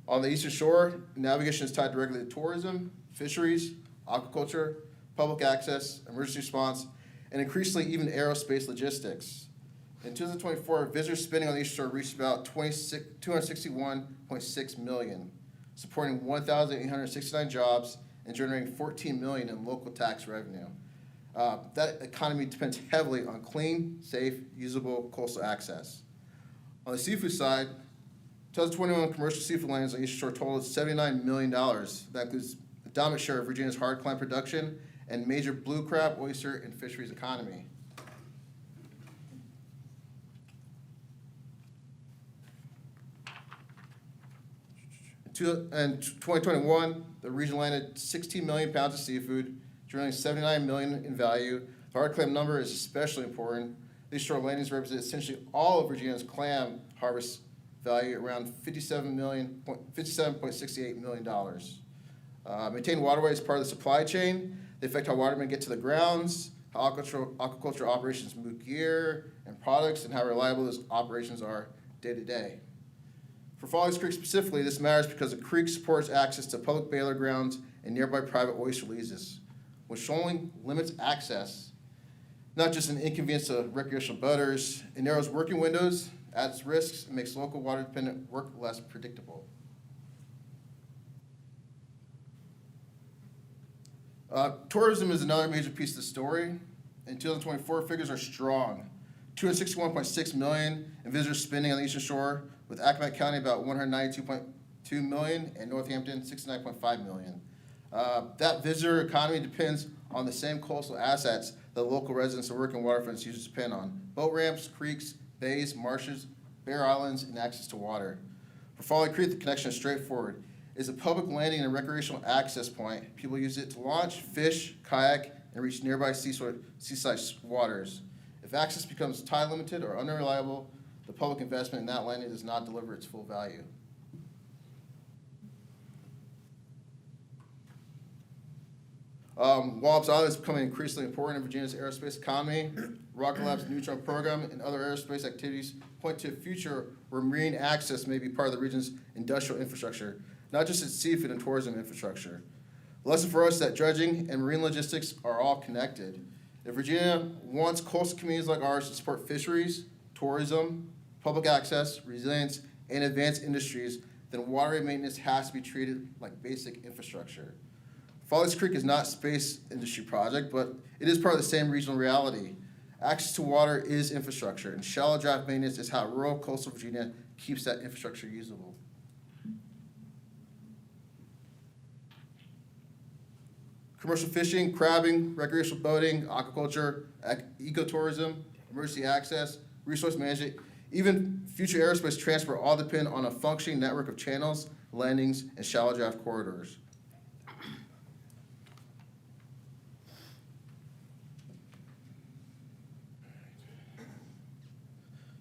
On the Eastern Shore, navigation is tied directly to tourism, fisheries, aquaculture, public access, emergency response, and increasingly even aerospace logistics. In 2024, visitor spending on the Eastern Shore reached about $261.6 million, supporting 1,869 jobs and generating $14 million in local tax revenue. That economy depends heavily on clean, safe, usable coastal access. On the seafood side, 2021 commercial seafood landings on the Eastern Shore totaled $79 million. That includes the dominant share of Virginia's hard clam production and major blue crab, oyster, and fisheries economy. In 2021, the region landed 16 million pounds of seafood, generating $79 million in value. The hard clam number is especially important. These shore landings represent essentially all of Virginia's clam harvest value, around $57.68 million. Maintained waterway is part of the supply chain. They affect how watermen get to the grounds, how aquaculture operations move gear and products, and how reliable those operations are day to day. For Folly Creek specifically, this matters because the creek supports access to public baler grounds and nearby private oyster leases. When shoaling limits access, not just an inconvenience to recreational boaters, it narrows working windows, adds risks, and makes local water-dependent work less predictable. Tourism is another major piece of the story. In 2024, figures are strong. 261.6 million in visitor spending on the Eastern Shore, with Accomack County about 192.2 million and Northampton 69.5 million. That visitor economy depends on the same coastal assets that local residents and working waterfronts users depend on: boat ramps, creeks, bays, marshes, bare islands, and access to water. For Folly Creek, the connection is straightforward. It's a public landing and recreational access point. People use it to launch, fish, kayak, and reach nearby seaside waters. If access becomes time limited or unreliable, the public investment in that landing does not deliver its full value. Wallops Island is becoming increasingly important in Virginia's aerospace economy. Rocket Lab's neutron program and other aerospace activities point to a future where marine access may be part of the region's industrial infrastructure, not just its seafood and tourism infrastructure. The lesson for us is that dredging and marine logistics are all connected. If Virginia wants coastal communities like ours to support fisheries, tourism, public access, resilience, and advanced industries, then waterway maintenance has to be treated like basic infrastructure. Follies Creek is not a space industry project, but it is part of the same regional reality. Access to water is infrastructure, and shallow draft maintenance is how rural coastal Virginia keeps that infrastructure usable. Commercial fishing, crabbing, recreational boating, aquaculture, ecotourism, emergency access, resource management, even future aerospace transport all depend on a functioning network of channels, landings, and shallow draft corridors.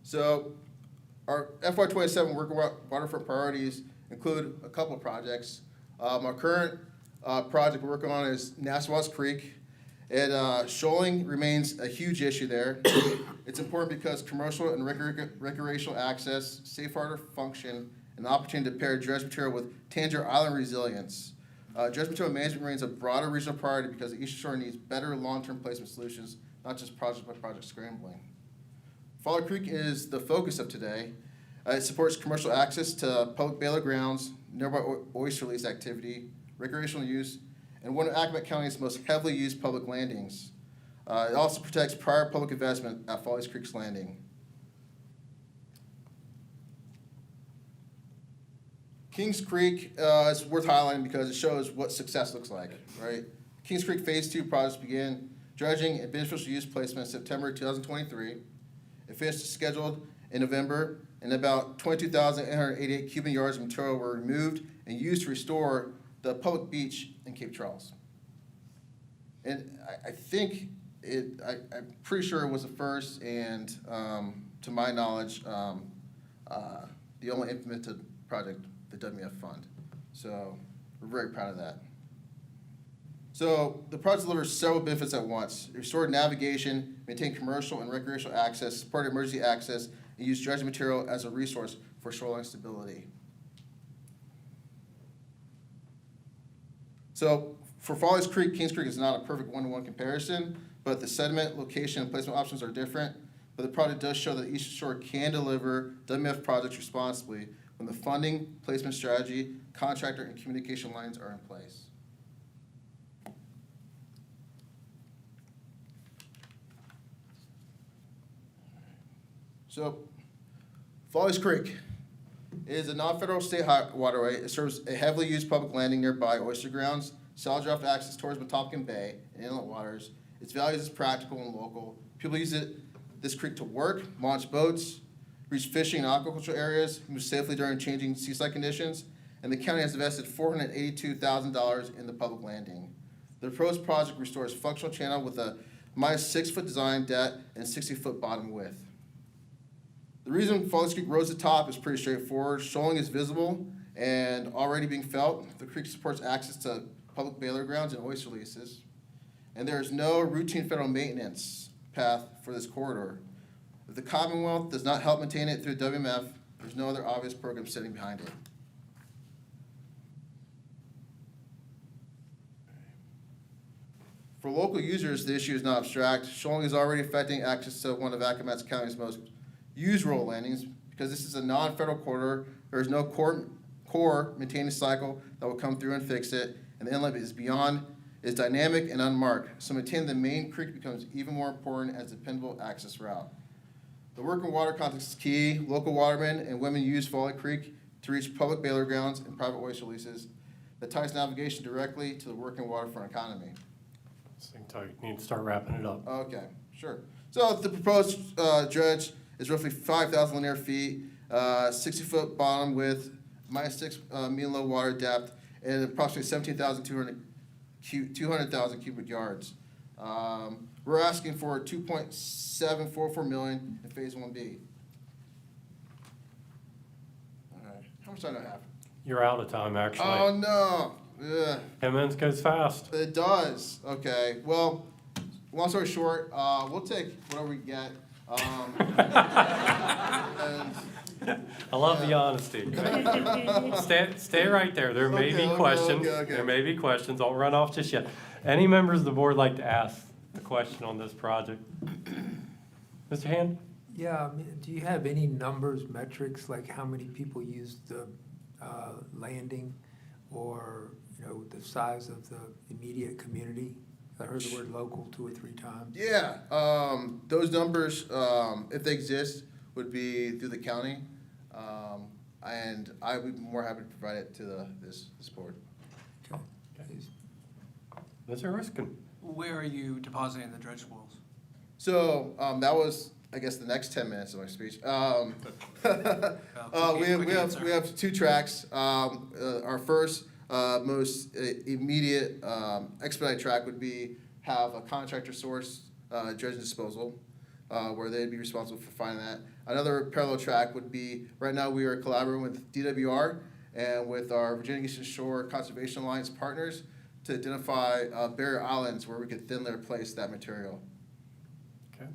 So our FY27 work waterfront priorities include a couple of projects. Our current project we're working on is Nassawas Creek. Shoaling remains a huge issue there. It's important because commercial and recreational access, safe harbor function, and the opportunity to pair dredge material with Tangier Island resilience. Dredge material management remains a broader regional priority because the Eastern Shore needs better long-term placement solutions, not just project-by-project scrambling. Folly Creek is the focus of today. It supports commercial access to public baler grounds, nearby oyster release activity, recreational use, and one of Accomack County's most heavily used public landings. It also protects prior public investment at Follies Creek's landing. Kings Creek is worth highlighting because it shows what success looks like, right? Kings Creek Phase 2 projects begin dredging and beneficial use placement in September 2023. It finished scheduled in November, and about 22,888 cubic yards of material were removed and used to restore the public beach in Cape Charles. And I think I'm pretty sure it was the first and, to my knowledge, the only implemented project, the WMF fund. So we're very proud of that. So the project delivers several benefits at once. It restored navigation, maintained commercial and recreational access, supported emergency access, and used dredging material as a resource for shoreline stability. So for Follies Creek, Kings Creek is not a perfect one-to-one comparison, but the sediment, location, and placement options are different. But the project does show that the Eastern Shore can deliver WMF projects responsibly when the funding, placement strategy, contractor, and communication lines are in place. So, Follies Creek is a non-federal state waterway. It serves a heavily used public landing nearby oyster grounds, shallow draft access towards Wetumpka Bay and inlet waters. Its value is practical and local. People use this creek to work, launch boats, reach fishing and aquaculture areas, move safely during changing seaside conditions, and the county has invested $482,000 in the public landing. The proposed project restores functional channel with a -6-foot design depth and 60-foot bottom width. The reason Follies Creek rose to the top is pretty straightforward. Shoaling is visible and already being felt. The creek supports access to public baler grounds and oyster leases. And there is no routine federal maintenance path for this corridor. If the Commonwealth does not help maintain it through WMF, there's no other obvious program sitting behind it. For local users, the issue is not abstract. Shoaling is already affecting access to one of Accomack County's most used rural landings. Because this is a non-federal corridor, there is no core maintenance cycle that will come through and fix it, and the inlet is dynamic and unmarked. So maintaining the main creek becomes even more important as a dependable access route. The working water context is key. Local watermen and women use Folly Creek to reach public baler grounds and private oyster leases that ties navigation directly to the working waterfront economy. So you need to start wrapping it up. Okay, sure. So the proposed dredge is roughly 5,000 linear feet, 60-foot bottom width, -6 mean low water depth, and approximately 200,000 cubic yards. We're asking for $2.744 million in Phase 1B. How much time do I have? You're out of time, actually. Oh, no. Ugh. 10 minutes goes fast. It does. Okay. Well, long story short, we'll take whatever we get. And, I love the honesty. Stay right there. There may be Okay, questions. okay. There may be questions. Don't run off just yet. Any members of the board like to ask a question on this project? Mr. Hand? Yeah, I mean, do you have any numbers, metrics, like how many people used the landing, or, you know, the size of the immediate community? I heard the word local 2 or 3 times. yeah, those numbers, if they exist, would be through the county. And I would be more happy to provide it to this board. Okay. Mr. Riskin? Where are you depositing the dredge spoils? So, that was, I guess, the next 10 minutes of my speech. We have 2 tracks. Our first, most immediate expedite track would be have a contractor source dredge and disposal, where they'd be responsible for finding that. Another parallel track would be, right now we are collaborating with DWR and with our Virginia Eastern Shore Conservation Alliance partners to identify barrier islands where we could thinly replace that material. Okay.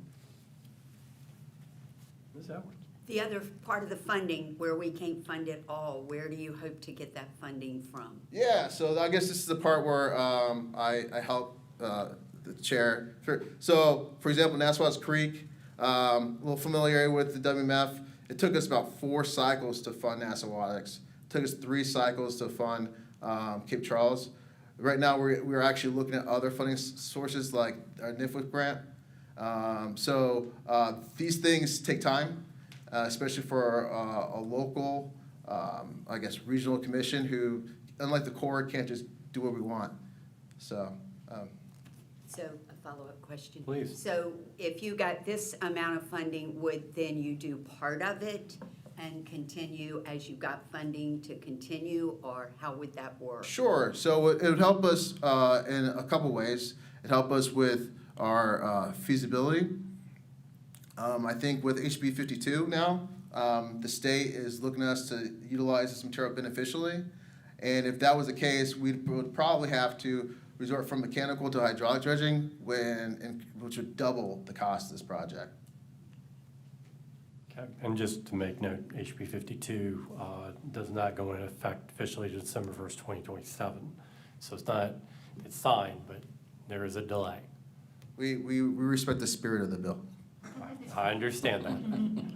Ms. Edwards? The other part of the funding, where we can't fund it all, where do you hope to get that funding from? Yeah, so I guess this is the part where I help the chair. So, for example, Nassau's Creek, a little familiarity with the WMF. It took us about 4 cycles to fund Nassauatics. It took us 3 cycles to fund Cape Charles. Right now, we're actually looking at other funding sources like our NIFWIC grant. These things take time, especially for a local, I guess, regional commission who, unlike the Corps, can't just do what we want. So A follow-up question. Please. So if you got this amount of funding, would then you do part of it and continue as you got funding to continue, or how would that work? Sure. So it would help us in a couple ways. It'd help us with our feasibility. I think with HB 52 now, the state is looking at us to utilize this material beneficially. And if that was the case, we would probably have to resort from mechanical to hydraulic dredging, which would double the cost of this project. Okay. And just to make note, HB 52 does not go into effect officially December 1st, 2027. So it's signed, but there is a delay. We respect the spirit of the bill. I understand that.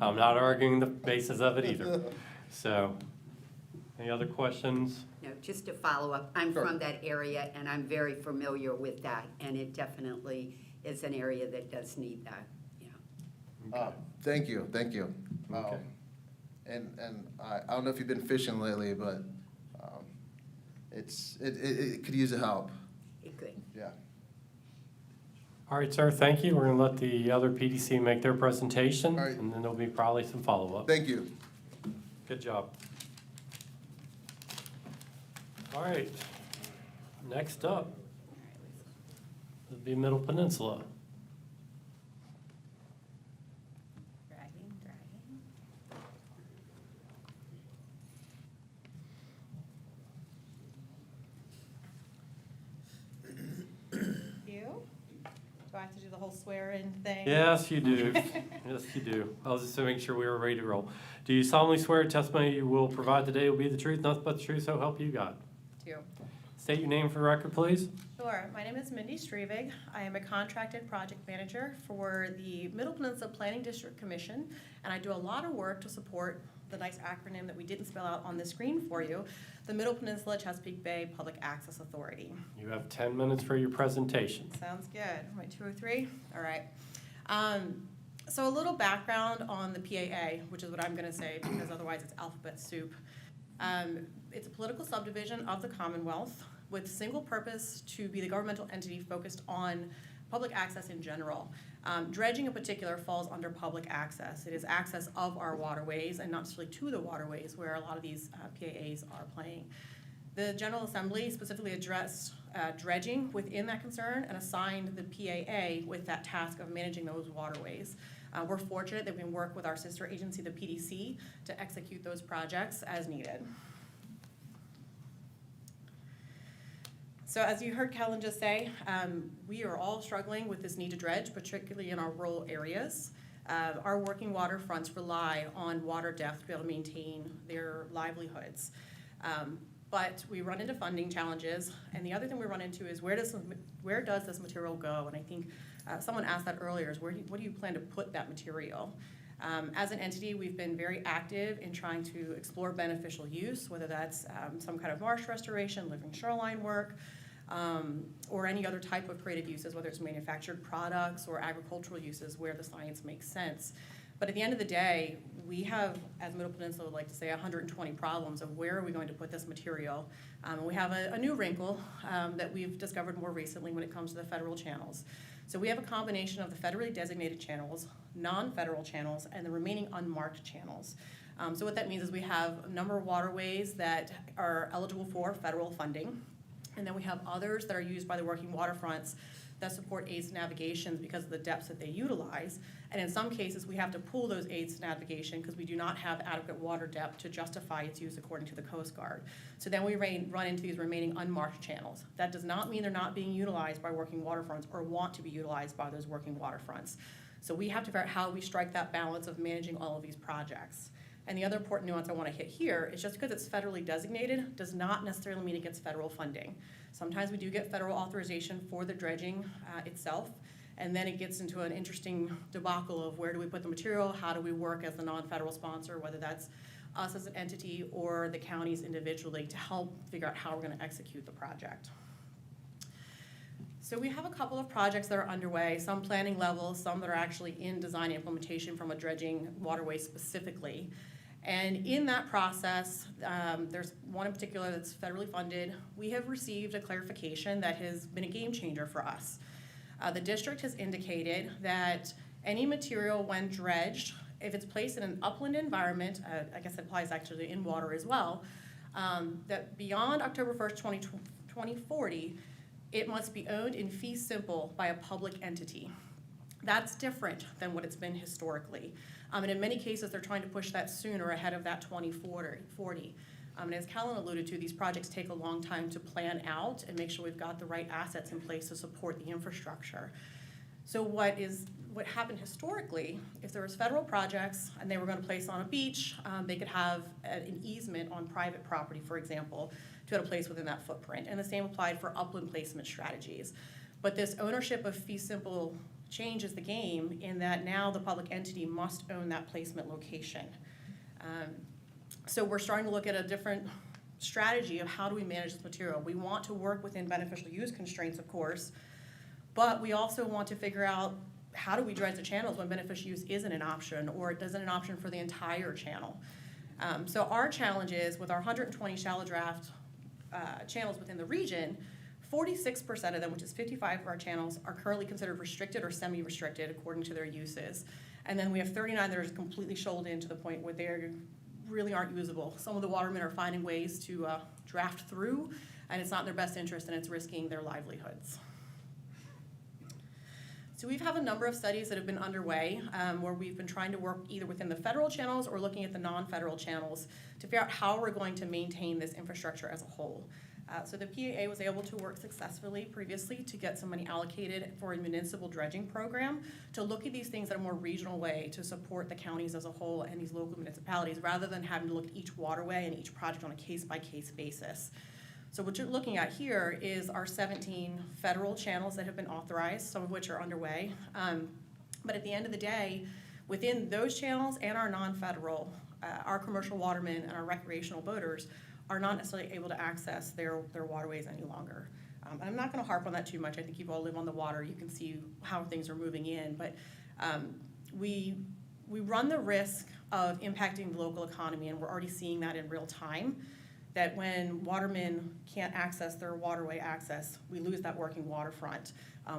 I'm not arguing the basis of it either. So, any other questions? No, just to follow up, I'm Sure. from that area and I'm very familiar with that, and it definitely is an area that does need that, yeah. Thank you. Okay. And I don't know if you've been fishing lately, but it could use the help. It could. Yeah. All right, sir, thank you. We're going to let the other PDC make their presentation, All right. and then there'll be probably some follow-up. Thank you. Good job. All right, next up would be Middle Peninsula. You? Do I have to do the whole swear-in thing? Yes, you do. Yes, you do. I was just to make sure we were ready to roll. Do you solemnly swear testimony you will provide today will be the truth, nothing but the truth, so help you God? Do. State your name for the record, please. Sure. My name is Mindy Strevig. I am a contracted project manager for the Middle Peninsula Planning District Commission, and I do a lot of work to support the nice acronym that we didn't spell out on the screen for you, the Middle Peninsula Chesapeake Bay Public Access Authority. You have 10 minutes for your presentation. Sounds good. Am I 2 or 3? All right. So a little background on the PAA, which is what I'm going to say because otherwise it's alphabet soup. It's a political subdivision of the Commonwealth with single purpose to be the governmental entity focused on public access in general. Dredging in particular falls under public access. It is access of our waterways and not necessarily to the waterways where a lot of these PAAs are playing. The General Assembly specifically addressed dredging within that concern and assigned the PAA with that task of managing those waterways. We're fortunate that we can work with our sister agency, the PDC, to execute those projects as needed. So as you heard Kellen just say, we are all struggling with this need to dredge, particularly in our rural areas. Our working waterfronts rely on water depth to be able to maintain their livelihoods. But we run into funding challenges, and the other thing we run into is where does this material go? And I think someone asked that earlier, is what do you plan to put that material? As an entity, we've been very active in trying to explore beneficial use, whether that's some kind of marsh restoration, living shoreline work, or any other type of creative uses, whether it's manufactured products or agricultural uses where the science makes sense. But at the end of the day, we have, as Middle Peninsula would like to say, 120 problems of where are we going to put this material. And we have a new wrinkle that we've discovered more recently when it comes to the federal channels. So we have a combination of the federally designated channels, non-federal channels, and the remaining unmarked channels. So what that means is we have a number of waterways that are eligible for federal funding, and then we have others that are used by the working waterfronts that support aids to navigation because of the depths that they utilize. And in some cases, we have to pull those aids to navigation because we do not have adequate water depth to justify its use according to the Coast Guard. So then we run into these remaining unmarked channels. That does not mean they're not being utilized by working waterfronts or want to be utilized by those working waterfronts. So we have to figure out how we strike that balance of managing all of these projects. And the other important nuance I want to hit here is just because it's federally designated does not necessarily mean it gets federal funding. Sometimes we do get federal authorization for the dredging itself, and then it gets into an interesting debacle of where do we put the material, how do we work as the non-federal sponsor, whether that's us as an entity or the counties individually to help figure out how we're going to execute the project. So we have a couple of projects that are underway, some planning level, some that are actually in design implementation from a dredging waterway specifically. And in that process, there's one in particular that's federally funded. We have received a clarification that has been a game changer for us. The district has indicated that any material when dredged, if it's placed in an upland environment, I guess it applies actually in water as well, that beyond October 1st, 2040, it must be owned in fee simple by a public entity. That's different than what it's been historically. And in many cases, they're trying to push that sooner ahead of that 2040. And as Kellen alluded to, these projects take a long time to plan out and make sure we've got the right assets in place to support the infrastructure. So what happened historically, if there was federal projects and they were going to place on a beach, they could have an easement on private property, for example, to have a place within that footprint. And the same applied for upland placement strategies. But this ownership of fee simple changes the game in that now the public entity must own that placement location. So we're starting to look at a different strategy of how do we manage this material. We want to work within beneficial use constraints, of course, but we also want to figure out how do we dredge the channels when beneficial use isn't an option or it isn't an option for the entire channel. So our challenge is with our 120 shallow draft channels within the region, 46% of them, which is 55 of our channels, are currently considered restricted or semi-restricted according to their uses. And then we have 39 that are completely shoaled in to the point where they really aren't usable. Some of the watermen are finding ways to draft through, and it's not in their best interest and it's risking their livelihoods. So we have a number of studies that have been underway where we've been trying to work either within the federal channels or looking at the non-federal channels to figure out how we're going to maintain this infrastructure as a whole. So the PAA was able to work successfully previously to get some money allocated for a municipal dredging program to look at these things in a more regional way to support the counties as a whole and these local municipalities rather than having to look at each waterway and each project on a case-by-case basis. So what you're looking at here is our 17 federal channels that have been authorized, some of which are underway. But at the end of the day, within those channels and our non-federal, our commercial watermen and our recreational boaters are not necessarily able to access their waterways any longer. And I'm not going to harp on that too much. I think you all live on the water. You can see how things are moving in. But we run the risk of impacting the local economy, and we're already seeing that in real time, that when watermen can't access their waterway access, we lose that working waterfront,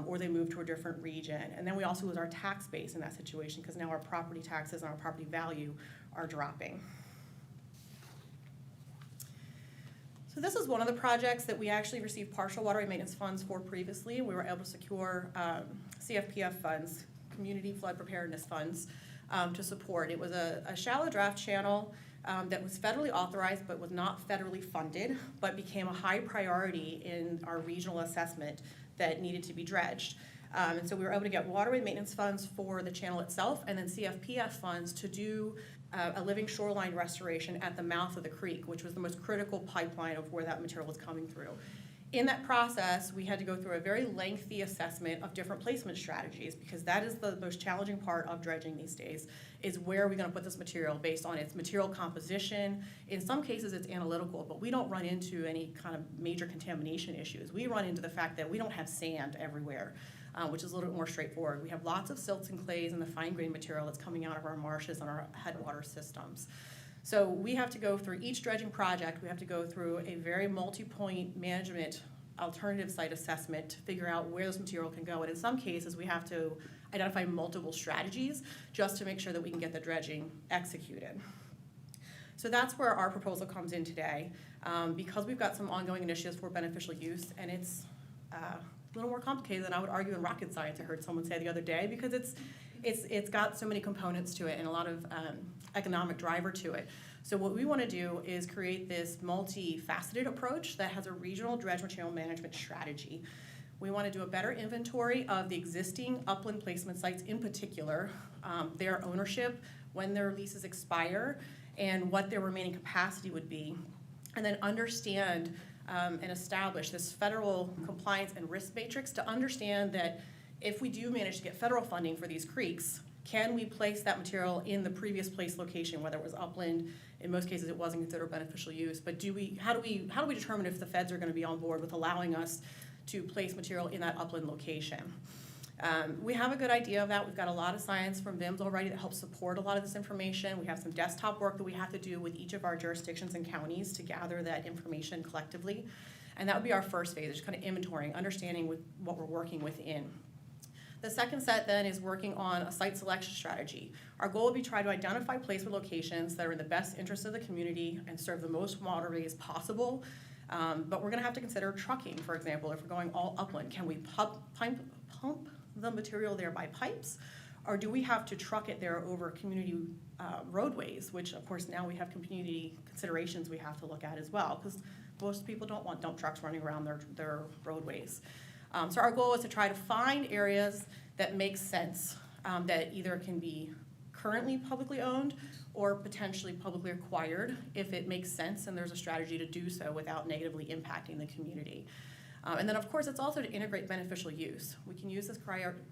or they move to a different region. And then we also lose our tax base in that situation because now our property taxes and our property value are dropping. So this is one of the projects that we actually received partial waterway maintenance funds for previously. We were able to secure CFPF funds, community flood preparedness funds to support. It was a shallow draft channel that was federally authorized but was not federally funded, but became a high priority in our regional assessment that needed to be dredged. And so we were able to get waterway maintenance funds for the channel itself, and then CFPF funds to do a living shoreline restoration at the mouth of the creek, which was the most critical pipeline of where that material was coming through. In that process, we had to go through a very lengthy assessment of different placement strategies, because that is the most challenging part of dredging these days, is where are we gonna put this material based on its material composition. In some cases, it's analytical, but we don't run into any kind of major contamination issues. We run into the fact that we don't have sand everywhere, which is a little bit more straightforward. We have lots of silts and clays and the fine grained material that's coming out of our marshes and our headwater systems. So we have to go through each dredging project, we have to go through a very multi-point management alternative site assessment to figure out where this material can go. And in some cases, we have to identify multiple strategies just to make sure that we can get the dredging executed. So that's where our proposal comes in today. Because we've got some ongoing initiatives for beneficial use, and it's a little more complicated than I would argue in rocket science, I heard someone say the other day, because it's got so many components to it and a lot of economic driver to it. So what we want to do is create this multifaceted approach that has a regional dredge material management strategy. We want to do a better inventory of the existing upland placement sites in particular, their ownership, when their leases expire, and what their remaining capacity would be, and then understand and establish this federal compliance and risk matrix to understand that if we do manage to get federal funding for these creeks, can we place that material in the previous place location, whether it was upland? In most cases, it wasn't considered beneficial use, but how do we determine if the feds are going to be on board with allowing us to place material in that upland location? We have a good idea of that. We've got a lot of science from VIMS already that helps support a lot of this information. We have some desktop work that we have to do with each of our jurisdictions and counties to gather that information collectively. And that would be our first phase, just kind of inventorying, understanding what we're working within. The second set then is working on a site selection strategy. Our goal would be to try to identify placement locations that are in the best interest of the community and serve the most waterways possible. But we're gonna have to consider trucking, for example, if we're going all upland. Can we pump the material there by pipes? Or do we have to truck it there over community roadways, which of course now we have community considerations we have to look at as well, because most people don't want dump trucks running around their roadways. So our goal is to try to find areas that make sense, that either can be currently publicly owned or potentially publicly acquired if it makes sense and there's a strategy to do so without negatively impacting the community. And then of course it's also to integrate beneficial use. We can use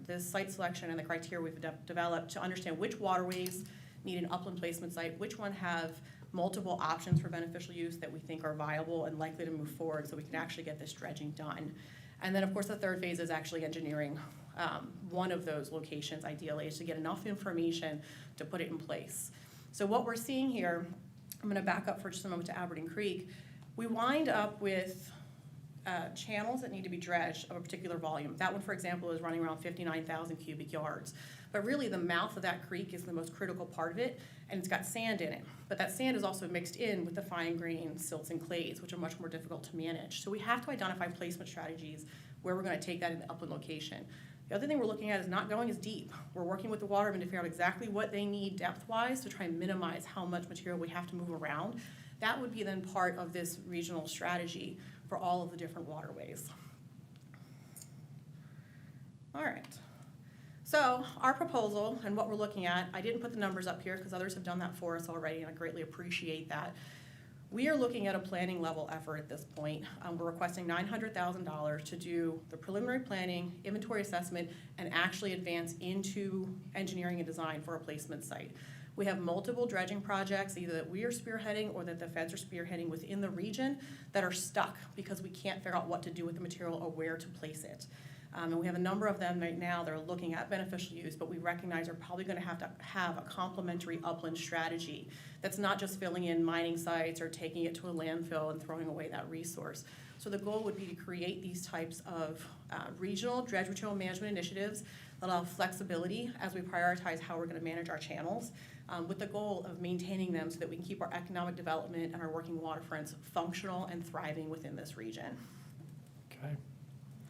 this site selection and the criteria we've developed to understand which waterways need an upland placement site, which one have multiple options for beneficial use that we think are viable and likely to move forward so we can actually get this dredging done. And then, of course, the third phase is actually engineering one of those locations, ideally, is to get enough information to put it in place. So what we're seeing here, I'm gonna back up for just a moment to Aberdeen Creek. We wind up with channels that need to be dredged of a particular volume. That one, for example, is running around 59,000 cubic yards. But really, the mouth of that creek is the most critical part of it, and it's got sand in it. But that sand is also mixed in with the fine grained silts and clays, which are much more difficult to manage. So we have to identify placement strategies where we're gonna take that in the upland location. The other thing we're looking at is not going as deep. We're working with the watermen to figure out exactly what they need depth-wise to try and minimize how much material we have to move around. That would be then part of this regional strategy for all of the different waterways. All right. So our proposal and what we're looking at, I didn't put the numbers up here because others have done that for us already, and I greatly appreciate that. We are looking at a planning level effort at this point. We're requesting $900,000 to do the preliminary planning, inventory assessment, and actually advance into engineering and design for a placement site. We have multiple dredging projects, either that we are spearheading or that the feds are spearheading within the region, that are stuck because we can't figure out what to do with the material or where to place it. And we have a number of them right now that are looking at beneficial use, but we recognize are probably going to have a complementary upland strategy that's not just filling in mining sites or taking it to a landfill and throwing away that resource. So the goal would be to create these types of regional dredge material management initiatives that allow flexibility as we prioritize how we're going to manage our channels, with the goal of maintaining them so that we can keep our economic development and our working waterfronts functional and thriving within this region. Okay,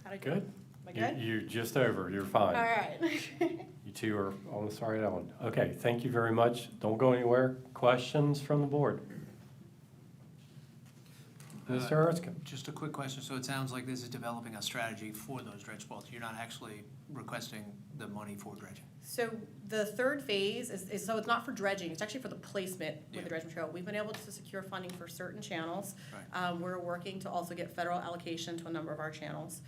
How'd I do? good. Am I good? You're just over, you're fine. All right. You two are on the sorry island. Okay, thank you very much. Don't go anywhere. Questions from the board? Mr. Erskine? Just a quick question. So it sounds like this is developing a strategy for those dredge faults. You're not actually requesting the money for dredging. So the third phase is so it's not for dredging, it's actually for the placement with the dredge material. We've been able to secure funding for certain channels. We're working to also get federal allocation to a number of our channels.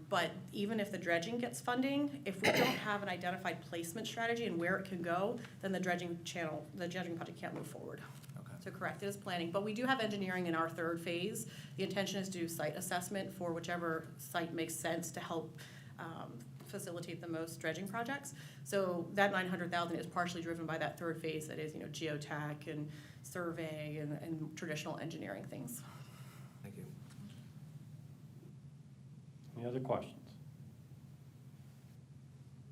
But even if the dredging gets funding, if we don't have an identified placement strategy and where it can go, then the dredging project can't move forward. So correct, it is planning, but we do have engineering in our third phase. The intention is to do site assessment for whichever site makes sense to help facilitate the most dredging projects. So that 900,000 is partially driven by that third phase that is, geotech and survey and traditional engineering things. Thank you. Any other questions?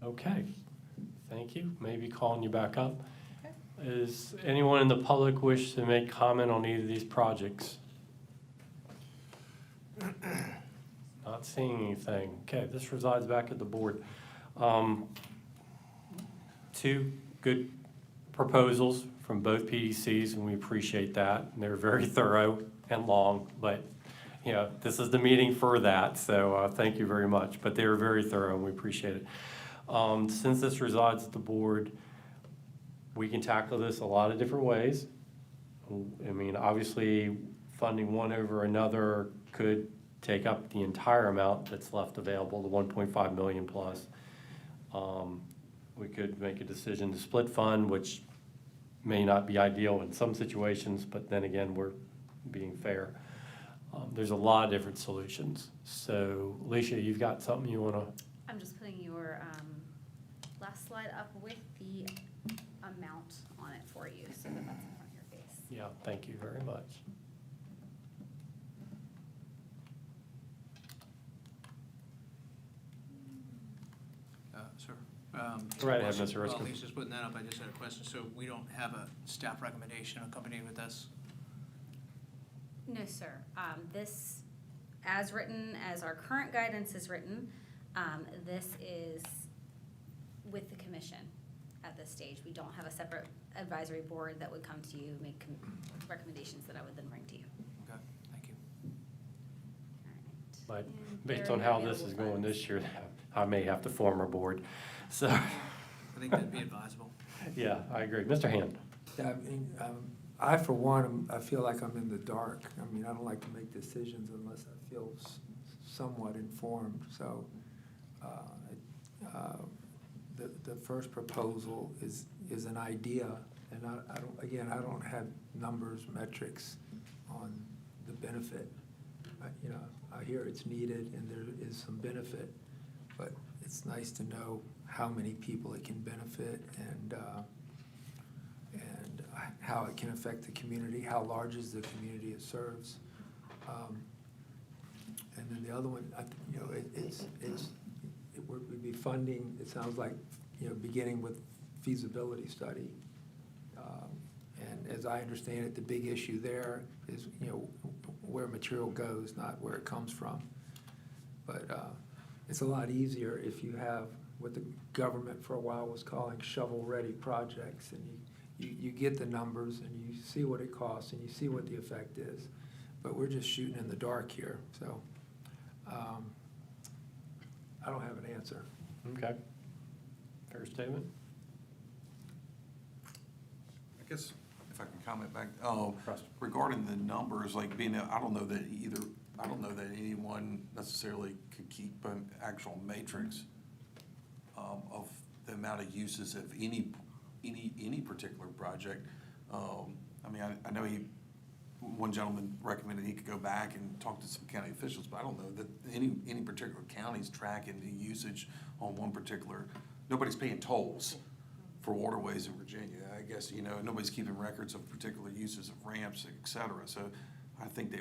Okay, thank you. Maybe calling you back up. Is anyone in the public wish to make comment on either of these projects? Not seeing anything. Okay, this resides back at the board. Two good proposals from both PDCs, and we appreciate that. They're very thorough and long, but this is the meeting for that, so thank you very much. But they are very thorough, and we appreciate it. Since this resides at the board, we can tackle this a lot of different ways. I mean, obviously, funding one over another could take up the entire amount that's left available, the 1.5 million plus. We could make a decision to split fund, which may not be ideal in some situations, but then again, we're being fair. There's a lot of different solutions. So, Alicia, you've got something you want to? I'm just putting your last slide up with the amount on it for you, so that that's in front of your face. Yeah, thank you very much. Sir. Go right ahead, Mr. Erskine. While Lisa's putting that up, I just had a question. So we don't have a staff recommendation accompanying with this? No, sir. This, as written, as our current guidance is written, this is with the commission at this stage. We don't have a separate advisory board that would come to you, make recommendations that I would then bring to you. Okay, thank you. But And based there on are how no this is available going funds. this year, I may have to form a board. So, I think that'd be advisable. yeah, I agree. Mr. Hand? Yeah, I mean, I, for one, I feel like I'm in the dark. I mean, I don't like to make decisions unless I feel somewhat informed. So, the first proposal is an idea, and I don't have numbers, metrics on the benefit. I hear it's needed and there is some benefit, but it's nice to know how many people it can benefit and how it can affect the community, how large is the community it serves. And then the other one, it would be funding, it sounds like, beginning with feasibility study. And as I understand it, the big issue there is, where material goes, not where it comes from. But it's a lot easier if you have what the government for a while was calling shovel-ready projects, and you get the numbers and you see what it costs and you see what the effect is. But we're just shooting in the dark here, so I don't have an answer. Okay. Fair statement. I guess if I can comment back, regarding the numbers, like I don't know that anyone necessarily could keep an actual matrix of the amount of uses of any particular project. I mean, I know one gentleman recommended he could go back and talk to some county officials, but I don't know that any particular county's tracking the usage on one particular, nobody's paying tolls for waterways in Virginia. I guess, nobody's keeping records of particular uses of ramps, et cetera. So I think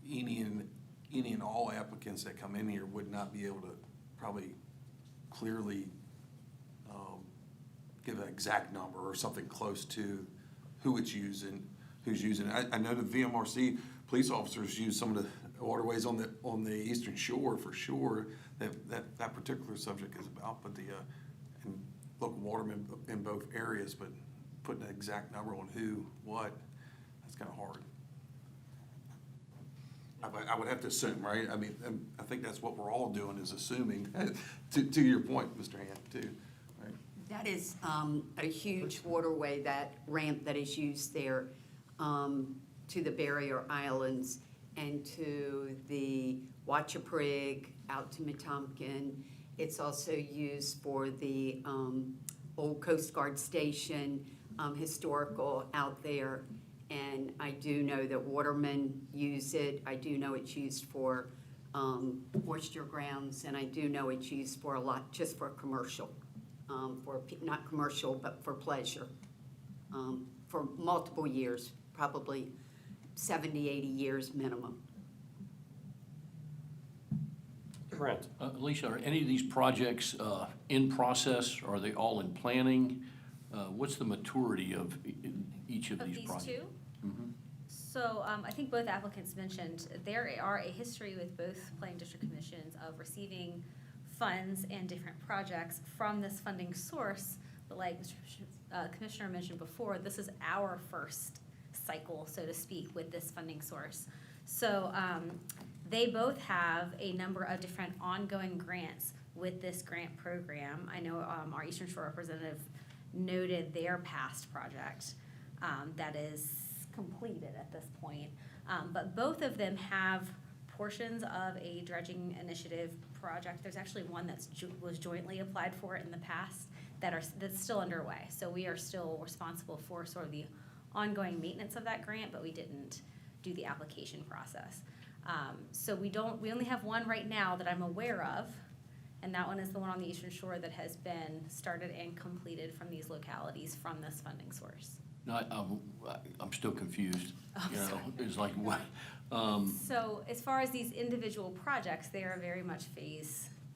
any and all applicants that come in here would not be able to probably clearly give an exact number or something close to who it's using, who's using it. I know the VMRC police officers use some of the waterways on the eastern shore for sure that particular subject is about, but and local watermen in both areas, but putting an exact number on who, what, that's kind of hard. I would have to assume, right? I mean, I think that's what we're all doing, is assuming, to your point, Mr. Hand, too, right? That is a huge waterway, that ramp that is used there to the barrier islands and to the Wachapreague out to Metomkin. It's also used for the old Coast Guard station, historical out there. And I do know that watermen use it. I do know it's used for oyster grounds, and I do know it's used for a lot, just for commercial, not commercial, but for pleasure, for multiple years, probably 70, 80 years minimum. Brent? Alicia, are any of these projects in process? Are they all in planning? What's the maturity of each of these projects? Of these two? Mhm. So I think both applicants mentioned there are a history with both planning district commissions of receiving funds and different projects from this funding source. But like Mr. Commissioner mentioned before, this is our first cycle, so to speak, with this funding source. So they both have a number of different ongoing grants with this grant program. I know our Eastern Shore representative noted their past project that is completed at this point. But both of them have portions of a dredging initiative project. There's actually one that's was jointly applied for in the past that's still underway. So we are still responsible for sort of the ongoing maintenance of that grant, but we didn't do the application process. So we only have one right now that I'm aware of, and that one is the one on the Eastern Shore that has been started and completed from these localities from this funding source. No, I'm still confused. Oh, You know, sorry. it's like, what? So as far as these individual projects, they are very much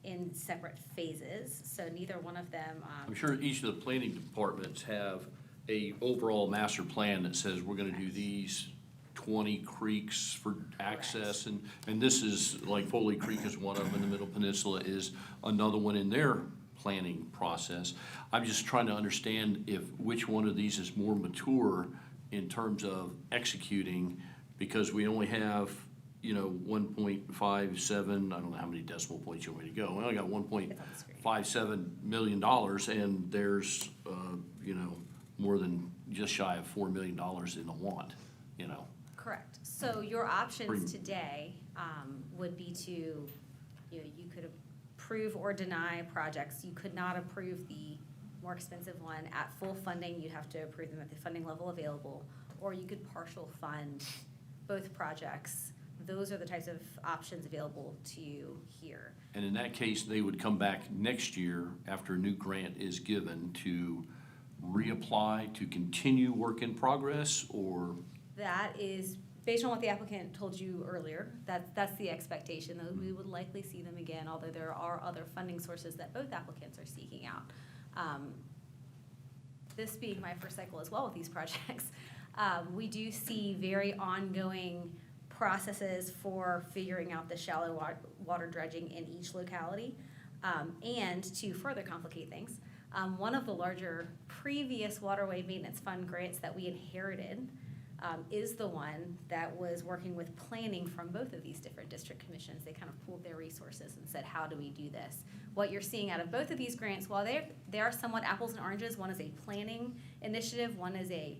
in separate phases, so neither one of them. I'm sure each of the planning departments have a overall master plan that says we're gonna do these 20 creeks for access, and this is, like Foley Creek is one of them, and the Middle Peninsula is another one in their planning process. I'm just trying to understand which one of these is more mature in terms of executing, because we only have, 1.57, I don't know how many decimal points you want me to go. We only got $1.57 million, and there's, more than just shy of $4 million in the want, Correct. So your options today would be to, you could approve or deny projects. You could not approve the more expensive one at full funding. You'd have to approve them at the funding level available, or you could partial fund both projects. Those are the types of options available to you here. And in that case, they would come back next year after a new grant is given to reapply to continue work in progress, or? That is, based on what the applicant told you earlier, that's the expectation, though we would likely see them again, although there are other funding sources that both applicants are seeking out. This being my first cycle as well with these projects, we do see very ongoing processes for figuring out the shallow water dredging in each locality. And to further complicate things, one of the larger previous Waterway Maintenance Fund grants that we inherited is the one that was working with planning from both of these different district commissions. They kind of pooled their resources and said, how do we do this? What you're seeing out of both of these grants, while they are somewhat apples and oranges, one is a planning initiative, one is a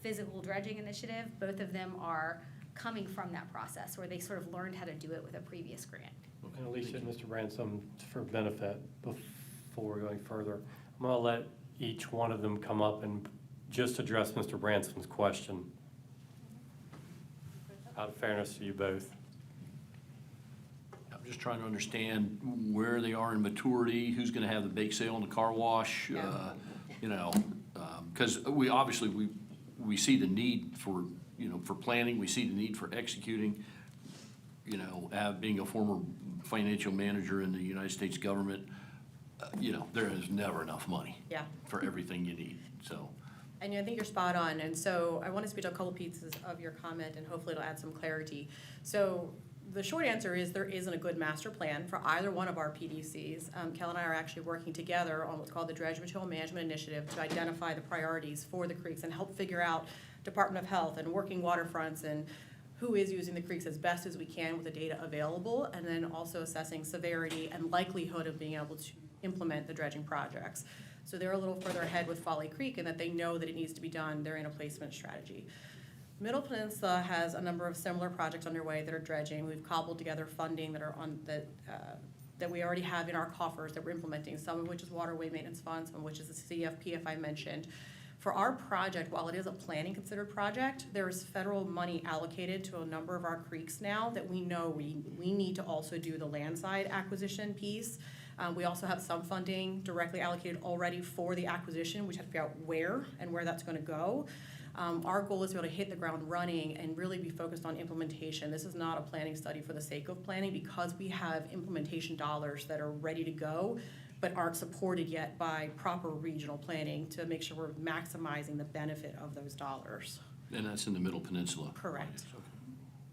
physical dredging initiative, both of them are coming from that process where they sort of learned how to do it with a previous grant. And Alicia and Mr. Ransom, for benefit, before going further, I'm gonna let each one of them come up and just address Mr. Bransom's question. Out of fairness to you both. I'm just trying to understand where they are in maturity, who's gonna have the bake sale and the car wash, because we see the need for, for planning, we see the need for executing, being a former financial manager in the United States government, there is never enough money for everything you need, so. And I think you're spot on, and so I want to speak to a couple pieces of your comment, and hopefully it'll add some clarity. So the short answer is there isn't a good master plan for either one of our PDCs. Kel and I are actually working together on what's called the Dredge Material Management Initiative to identify the priorities for the creeks and help figure out Department of Health and working waterfronts and who is using the creeks as best as we can with the data available, and then also assessing severity and likelihood of being able to implement the dredging projects. So they're a little further ahead with Folly Creek in that they know that it needs to be done. They're in a placement strategy. Middle Peninsula has a number of similar projects underway that are dredging. We've cobbled together funding that are on that we already have in our coffers that we're implementing, some of which is waterway maintenance funds, some of which is the CFPF I mentioned. For our project, while it is a planning considered project, there is federal money allocated to a number of our creeks now that we know we need to also do the landside acquisition piece. We also have some funding directly allocated already for the acquisition. We just have to figure out where and where that's gonna go. Our goal is to be able to hit the ground running and really be focused on implementation. This is not a planning study for the sake of planning because we have implementation dollars that are ready to go but aren't supported yet by proper regional planning to make sure we're maximizing the benefit of those dollars. And that's in the Middle Peninsula. Correct.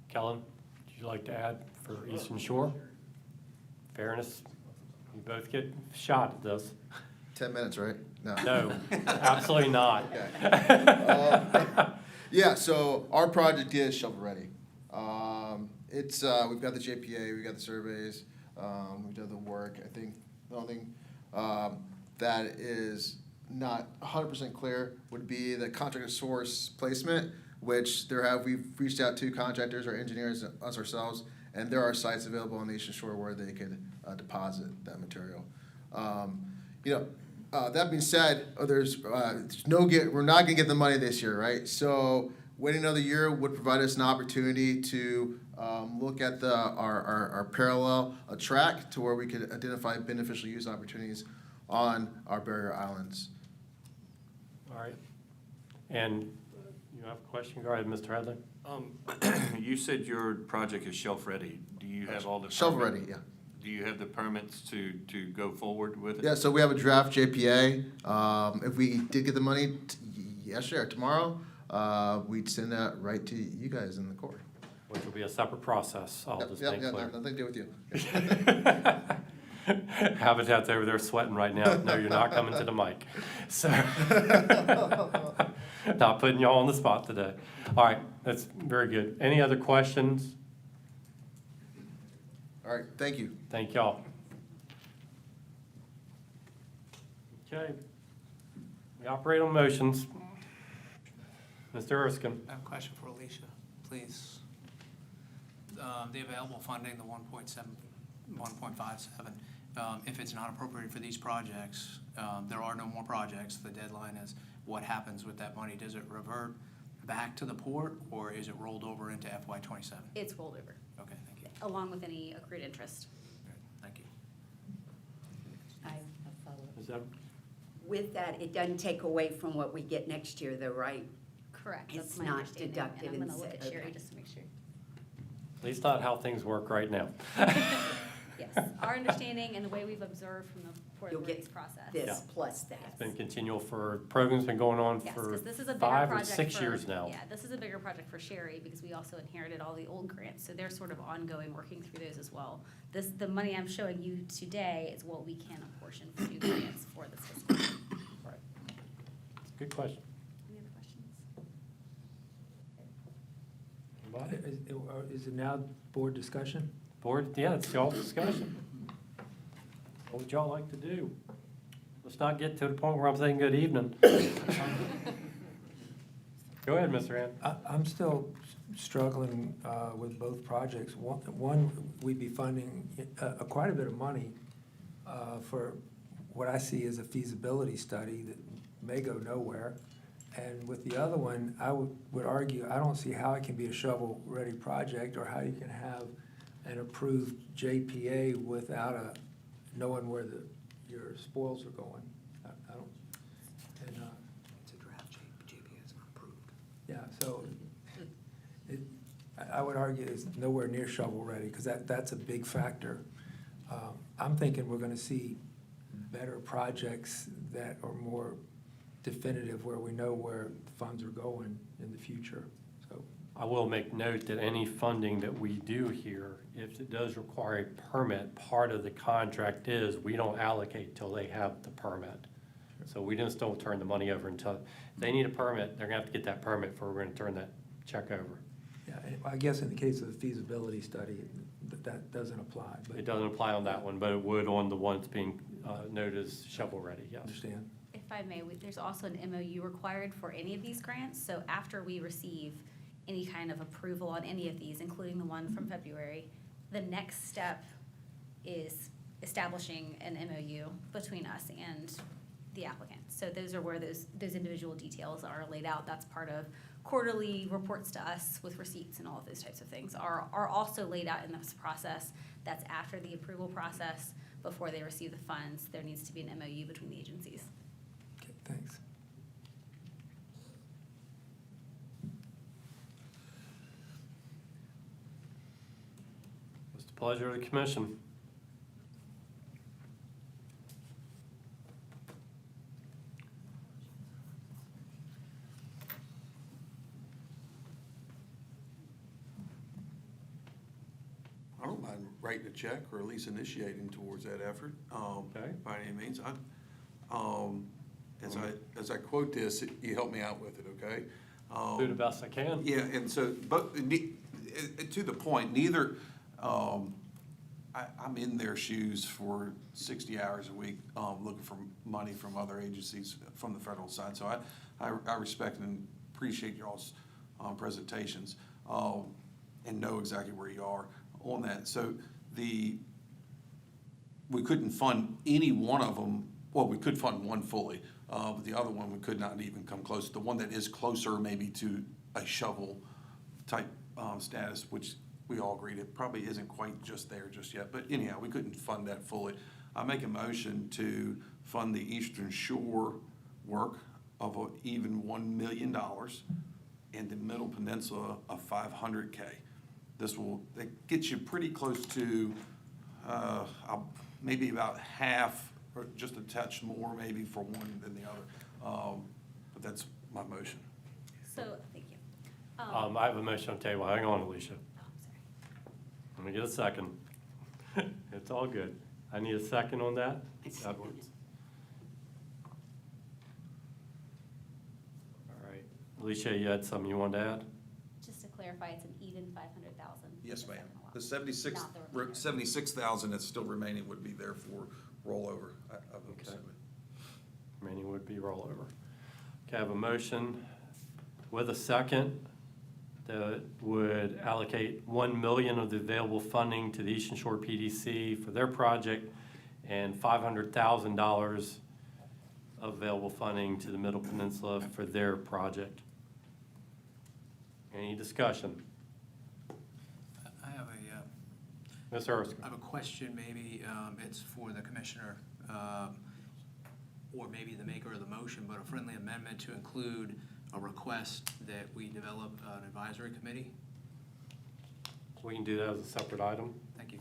Kellen, would you like to add for Eastern Shore? Fairness, you both get a shot at this. 10 minutes, right? No, absolutely not. Yeah, so our project is shovel-ready. It's, we've got the JPA, we've got the surveys, we've done the work. I think the only thing that is not 100% clear would be the contractor source placement, which we've reached out to contractors, our engineers, us ourselves, and there are sites available on the Eastern Shore where they could deposit that material. That being said, we're not gonna get the money this year, right? So waiting another year would provide us an opportunity to look at our parallel track to where we could identify beneficial use opportunities on our barrier islands. All right. And you have a question? Go ahead, Mr. Headley. You said your project is shelf-ready. Do you have all the? Shovel-ready, yeah. Do you have the permits to go forward with it? Yeah, so we have a draft JPA. If we did get the money yesterday or tomorrow, we'd send that right to you guys in the Corps. Which will be a separate process, I'll just make clear. Nothing to do with you. Habitat's over there sweating right now. No, you're not coming to the mic. So, not putting y'all on the spot today. All right, that's very good. Any other questions? All right, thank you. Thank y'all. Okay. We operate on motions. Mr. Erskine. I have a question for Alicia, please. The available funding, the 1.57, if it's not appropriated for these projects, there are no more projects. The deadline is what happens with that money? Does it revert back to the port or is it rolled over into FY27? It's rolled over, Okay, thank you. along with any accrued interest. Thank you. I have a follow-up. Is that, With that, it doesn't take away from what we get next year, though, right? Correct, It's that's my not understanding. deducted And I'm and gonna look set- at Sherry okay. just to make sure. at least not how things work right now. Yes, our understanding and the way we've observed from the Port You'll Authority's get process. this Yeah. plus that. It's been continual program's been going on Yes, for because this is a bigger 5 or project 6 for- years now. Yeah, this is a bigger project for Sherry because we also inherited all the old grants, so they're sort of ongoing, working through those as well. The money I'm showing you today is what we can apportion for new grants for this fiscal year. Right. Good question. Any other questions? Anybody? Is it now board discussion? Board, yeah, it's y'all's discussion. What would y'all like to do? Let's not get to the point where I'm saying good evening. Go ahead, Mr. Hand. I'm still struggling with both projects. One, we'd be funding quite a bit of money for what I see as a feasibility study that may go nowhere. And with the other one, I would argue, I don't see how it can be a shovel-ready project or how you can have an approved JPA without knowing where your spoils are going. I don't, and, It's a draft JPA, it's not approved. yeah, so I would argue it's nowhere near shovel-ready, because that's a big factor. I'm thinking we're gonna see better projects that are more definitive, where we know where the funds are going in the future. So I will make note that any funding that we do here, if it does require a permit, part of the contract is we don't allocate till they have the permit. So we just don't turn the money over until, if they need a permit, they're gonna have to get that permit before we're gonna turn that check over. Yeah, I guess in the case of the feasibility study, that doesn't apply, but. It doesn't apply on that one, but it would on the one that's being noted as shovel-ready, yes. Understand? If I may, there's also an MOU required for any of these grants, so after we receive any kind of approval on any of these, including the one from February, the next step is establishing an MOU between us and the applicant. So those are where those individual details are laid out. That's part of quarterly reports to us with receipts and all of those types of things are also laid out in this process. That's after the approval process, before they receive the funds. There needs to be an MOU between the agencies. Okay, thanks. It's the pleasure of the commission. I don't mind writing a check or at least initiating towards that effort, Okay. by any means. As I quote this, you help me out with it, okay? Do the best I can. Yeah, and so, but to the point, neither, I'm in their shoes for 60 hours a week, looking for money from other agencies from the federal side. So I respect and appreciate y'all's presentations, and know exactly where you are on that. So we couldn't fund any one of them. Well, we could fund one fully, but the other one, we could not even come close. The one that is closer maybe to a shovel type status, which we all agreed it probably isn't quite just there just yet. But anyhow, we couldn't fund that fully. I make a motion to fund the Eastern Shore work of even $1 million and the Middle Peninsula of $500K. That gets you pretty close to maybe about half, or just a touch more maybe for one than the other. But that's my motion. So, thank you. I have a motion on the table. Hang on, Alicia. Oh, I'm sorry. Let me get a second. It's all good. I need a second on that. I second Edwards. All right. Alicia, you had something you wanted to add? Just to clarify, it's an even 500,000. Yes, ma'am. Not The the remainder. 76,000 that's still remaining would be there for rollover, I would Okay. assume. Remaining would be rollover. Okay, I have a motion with a second that would allocate 1 million of the available funding to the Eastern Shore PDC for their project and $500,000 of available funding to the Middle Peninsula for their project. Any discussion? I have Ms. Erskine? I have a question, maybe it's for the commissioner, or maybe the maker of the motion, but a friendly amendment to include a request that we develop an advisory committee. We can do that as a separate item. Thank you.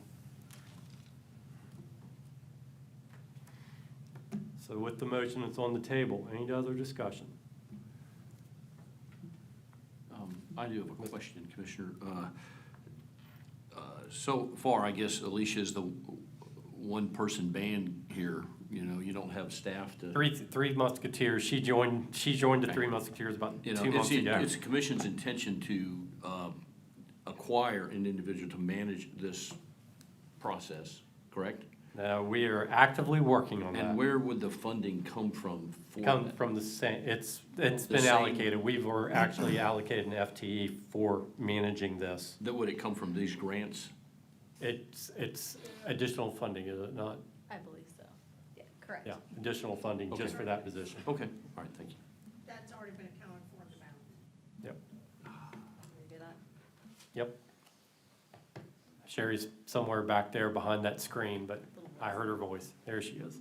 So with the motion that's on the table, any other discussion? I do have a question, Commissioner. So far, I guess Alicia is the one-person band here. You know, you don't have staff to. Three Musketeers. She joined the Three Musketeers about 2 months ago. It's the commission's intention to acquire an individual to manage this process, correct? Now, we are actively working on that. And where would the funding come from for Come that? from the same, it's The been same- allocated. We've actually allocated an FTE for managing this. Would it come from these grants? It's additional funding, is it not? I believe so. Yeah, correct. Yeah, additional funding just for that position. Okay, all right, thank you. That's already been accounted for in the balance. Yep, We do that. yep. Sherry's somewhere back there behind that screen, but I heard her voice. There she is.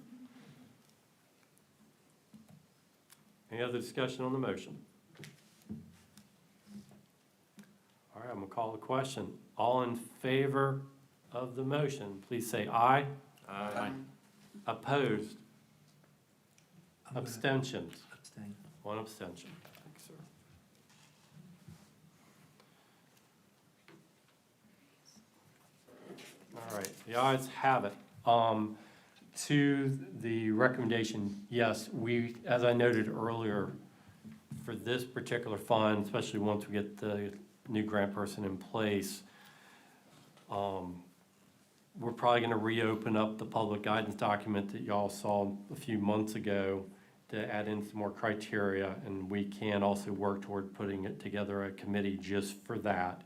Any other discussion on the motion? All right, I'm gonna call the question. All in favor of the motion, please say aye. Aye. Opposed? Abstentions? Abstain. One abstention. Thank you, sir. The ayes have it. To the recommendation, yes, we, as I noted earlier, for this particular fund, especially once we get the new grant person in place, we're probably gonna reopen up the public guidance document that y'all saw a few months ago to add in some more criteria, and we can also work toward putting it together a committee just for that,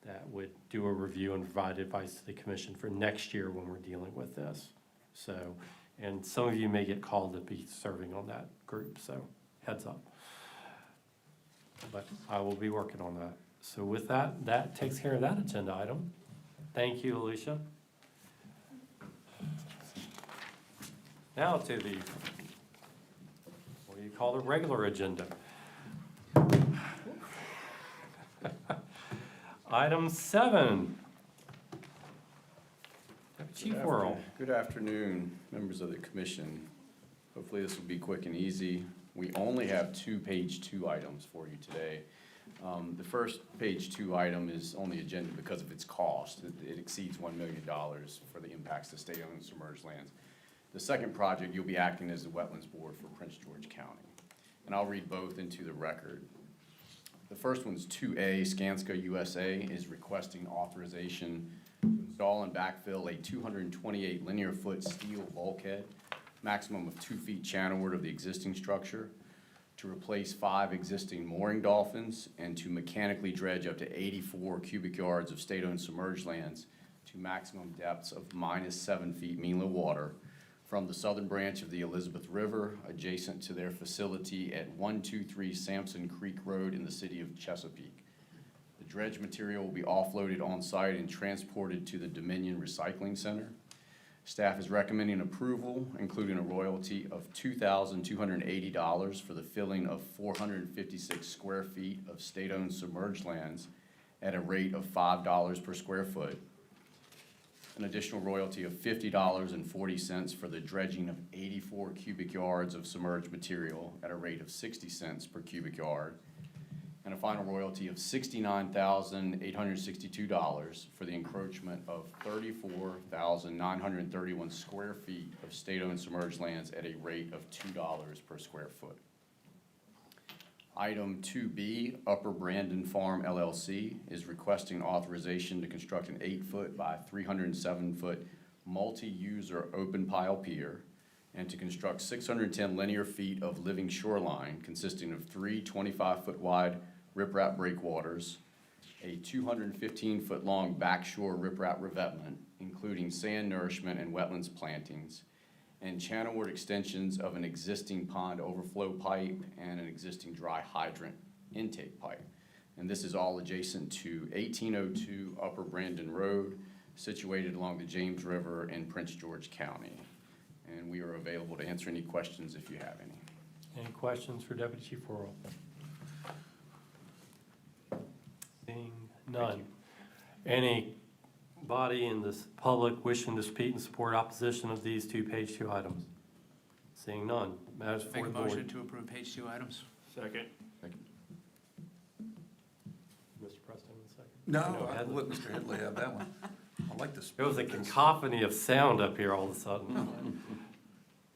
that would do a review and provide advice to the commission for next year when we're dealing with this. So, and some of you may get called to be serving on that group, so heads up. But I will be working on that. So with that, that takes care of that agenda item. Thank you, Alicia. Now to the, what do you call the regular agenda? Item 7. Chief Worrell. Good afternoon, members of the commission. Hopefully this will be quick and easy. We only have 2 page 2 items for you today. The first page 2 item is on the agenda because of its cost. It exceeds $1 million for the impacts to state-owned submerged lands. The second project, you'll be acting as the Wetlands Board for Prince George County. And I'll read both into the record. The first one's 2A, Skanska USA is requesting authorization to install and backfill a 228 linear foot steel bulkhead, maximum of 2 feet channelward of the existing structure, to replace 5 existing mooring dolphins, and to mechanically dredge up to 84 cubic yards of state-owned submerged lands to maximum depths of -7 feet mean low water from the southern branch of the Elizabeth River, adjacent to their facility at 123 Sampson Creek Road in the city of Chesapeake. The dredge material will be offloaded on-site and transported to the Dominion Recycling Center. Staff is recommending approval, including a royalty of $2,280 for the filling of 456 square feet of state-owned submerged lands at a rate of $5 per square foot. An additional royalty of $50.40 for the dredging of 84 cubic yards of submerged material at a rate of 60 cents per cubic yard. And a final royalty of $69,862 for the encroachment of 34,931 square feet of state-owned submerged lands at a rate of $2 per square foot. Item 2B, Upper Brandon Farm LLC is requesting authorization to construct an 8-foot by 307-foot multi-user open pile pier and to construct 610 linear feet of living shoreline consisting of 3 25-foot wide riprap breakwaters, a 215-foot long backshore riprap revetment, including sand nourishment and wetlands plantings, and channelward extensions of an existing pond overflow pipe and an existing dry hydrant intake pipe. And this is all adjacent to 1802 Upper Brandon Road, situated along the James River in Prince George County. And we are available to answer any questions if you have any. Any questions for Deputy Chief Worrell? Seeing none. Anybody in this public wishing to speak in support or opposition of these 2 page 2 items? Seeing none. Matters Make before a the board. motion to approve page 2 items. Second. Mr. Preston, a second. No, No, I'll Headley. let Mr. Headley have that one. I like this. It was a cacophony of sound up here all of a sudden.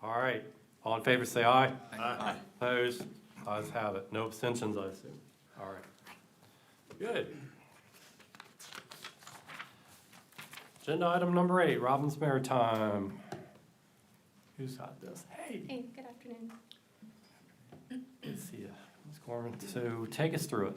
All right, all in favor say aye. Aye. Opposed? Ayes have it. No abstentions, I assume. All right. Good. Agenda item number 8, Robbins Maritime. Who's got this? Hey, Hey, good afternoon. good to see you, Ms. Gorman. So take us through it.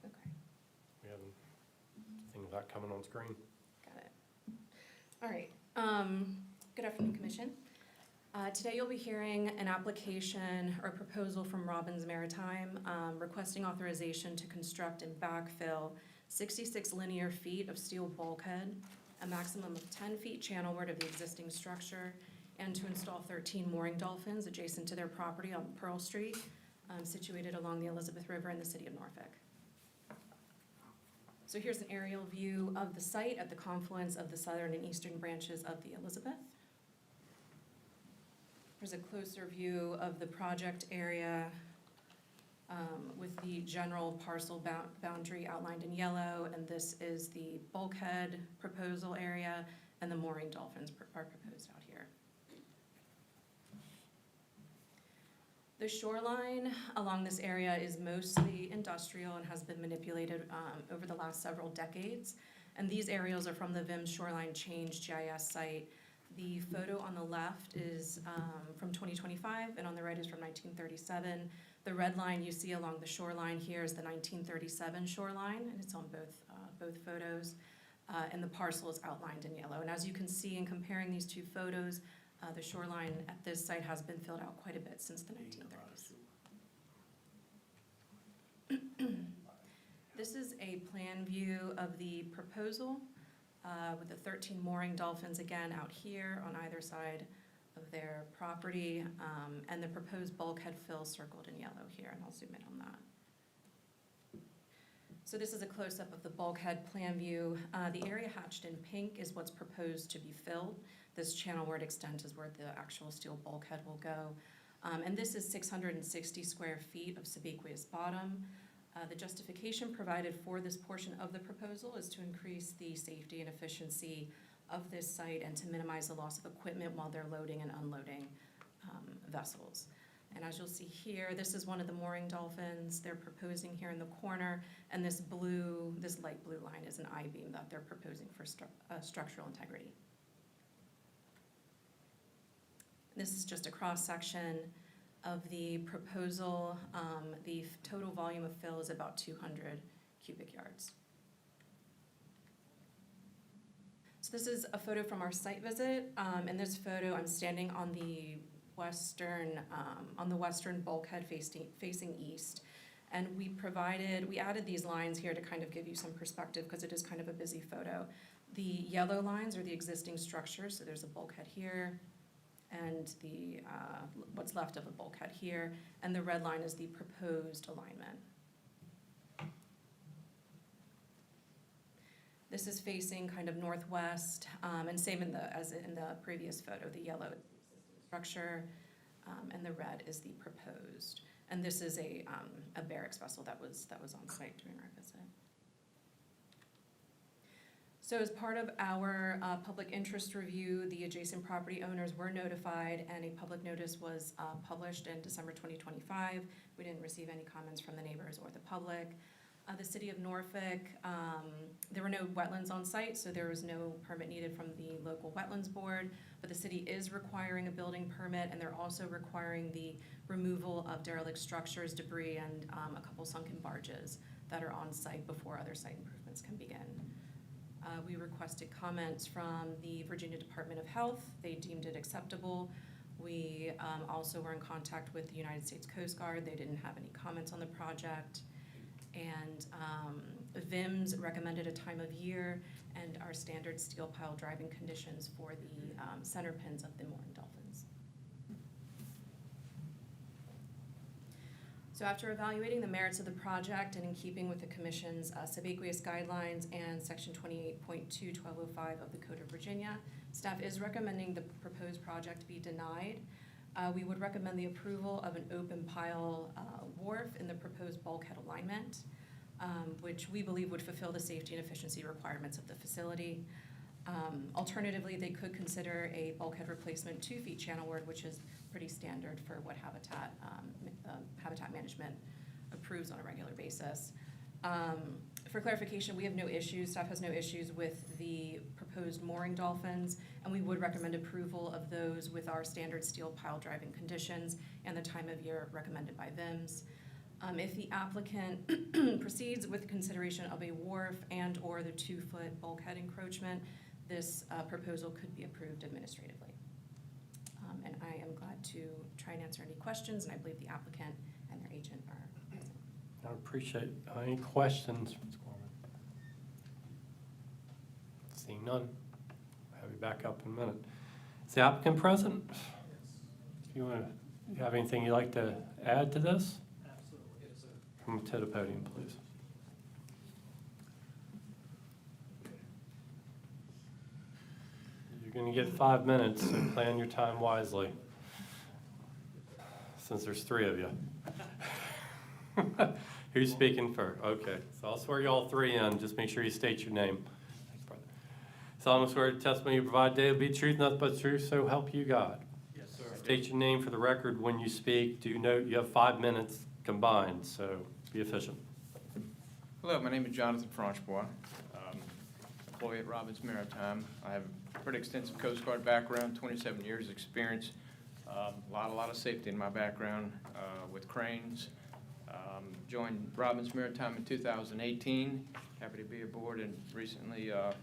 Okay, We have things not coming on screen. got it. All right, good afternoon, Commission. Today you'll be hearing an application or proposal from Robbins Maritime requesting authorization to construct and backfill 66 linear feet of steel bulkhead, a maximum of 10 feet channelward of the existing structure, and to install 13 mooring dolphins adjacent to their property on Pearl Street, situated along the Elizabeth River in the city of Norfolk. So here's an aerial view of the site at the confluence of the southern and eastern branches of the Elizabeth. Here's a closer view of the project area with the general parcel boundary outlined in yellow, and this is the bulkhead proposal area, and the mooring dolphins are proposed out here. The shoreline along this area is mostly industrial and has been manipulated over the last several decades. And these aerials are from the VIMS Shoreline Change GIS site. The photo on the left is from 2025, and on the right is from 1937. The red line you see along the shoreline here is the 1937 shoreline, and it's on both photos. And the parcel is outlined in yellow. And as you can see in comparing these two photos, the shoreline at this site has been filled out quite a bit since the 1930s. This is a plan view of the proposal with the 13 mooring dolphins again out here on either side of their property, and the proposed bulkhead fill circled in yellow here, and I'll zoom in on that. So this is a close-up of the bulkhead plan view. The area hatched in pink is what's proposed to be filled. This channelward extent is where the actual steel bulkhead will go. And this is 660 square feet of subaqueous bottom. The justification provided for this portion of the proposal is to increase the safety and efficiency of this site and to minimize the loss of equipment while they're loading and unloading vessels. And as you'll see here, this is one of the mooring dolphins they're proposing here in the corner, and this light blue line is an I-beam that they're proposing for structural integrity. This is just a cross-section of the proposal. The total volume of fill is about 200 cubic yards. So this is a photo from our site visit. In this photo, I'm standing on the western bulkhead facing east. And we added these lines here to kind of give you some perspective because it is kind of a busy photo. The yellow lines are the existing structures, so there's a bulkhead here, and the what's left of a bulkhead here, and the red line is the proposed alignment. This is facing kind of northwest, and same as in the previous photo, the yellow structure, and the red is the proposed. And this is a barracks vessel that was on site during our visit. So as part of our public interest review, the adjacent property owners were notified, and a public notice was published in December 2025. We didn't receive any comments from the neighbors or the public. The city of Norfolk, there were no wetlands on site, so there was no permit needed from the local wetlands board, but the city is requiring a building permit, and they're also requiring the removal of derelict structures, debris, and a couple sunken barges that are on site before other site improvements can begin. We requested comments from the Virginia Department of Health. They deemed it acceptable. We also were in contact with the United States Coast Guard. They didn't have any comments on the project. And VIMS recommended a time of year and our standard steel pile driving conditions for the center pins of the mooring dolphins. So after evaluating the merits of the project and in keeping with the Commission's subaqueous guidelines and Section 28.2.1205 of the Code of Virginia, staff is recommending the proposed project be denied. We would recommend the approval of an open pile wharf in the proposed bulkhead alignment, which we believe would fulfill the safety and efficiency requirements of the facility. Alternatively, they could consider a bulkhead replacement 2 feet channelward, which is pretty standard for what Habitat Management approves on a regular basis. For clarification, we have no issues, staff has no issues with the proposed mooring dolphins, and we would recommend approval of those with our standard steel pile driving conditions and the time of year recommended by VIMS. If the applicant proceeds with consideration of a wharf and/or the 2-foot bulkhead encroachment, this proposal could be approved administratively. And I am glad to try and answer any questions, and I believe the applicant and their agent are present. I appreciate any questions, Ms. Gorman. Seeing none, I'll have you back up in a minute. Is the applicant present? Yes. If you have anything you'd like to add to this? Absolutely. Come to the podium, please. going to get 5 minutes, so plan your time wisely, since there's 3 of you. Who's speaking first? Okay, so I'll swear you all 3 in. Just make sure you state your name. Solemnly swear the testimony you provide today will be the truth, nothing but the truth, so help you God. Yes, sir. State your name for the record when you speak. Do note you have 5 minutes combined, so be efficient. Hello, my name is Jonathan Franchebois, employee at Robbins Maritime. I have a pretty extensive Coast Guard background, 27 years experience, a lot of safety in my background with cranes. Joined Robbins Maritime in 2018, happy to be aboard, and recently have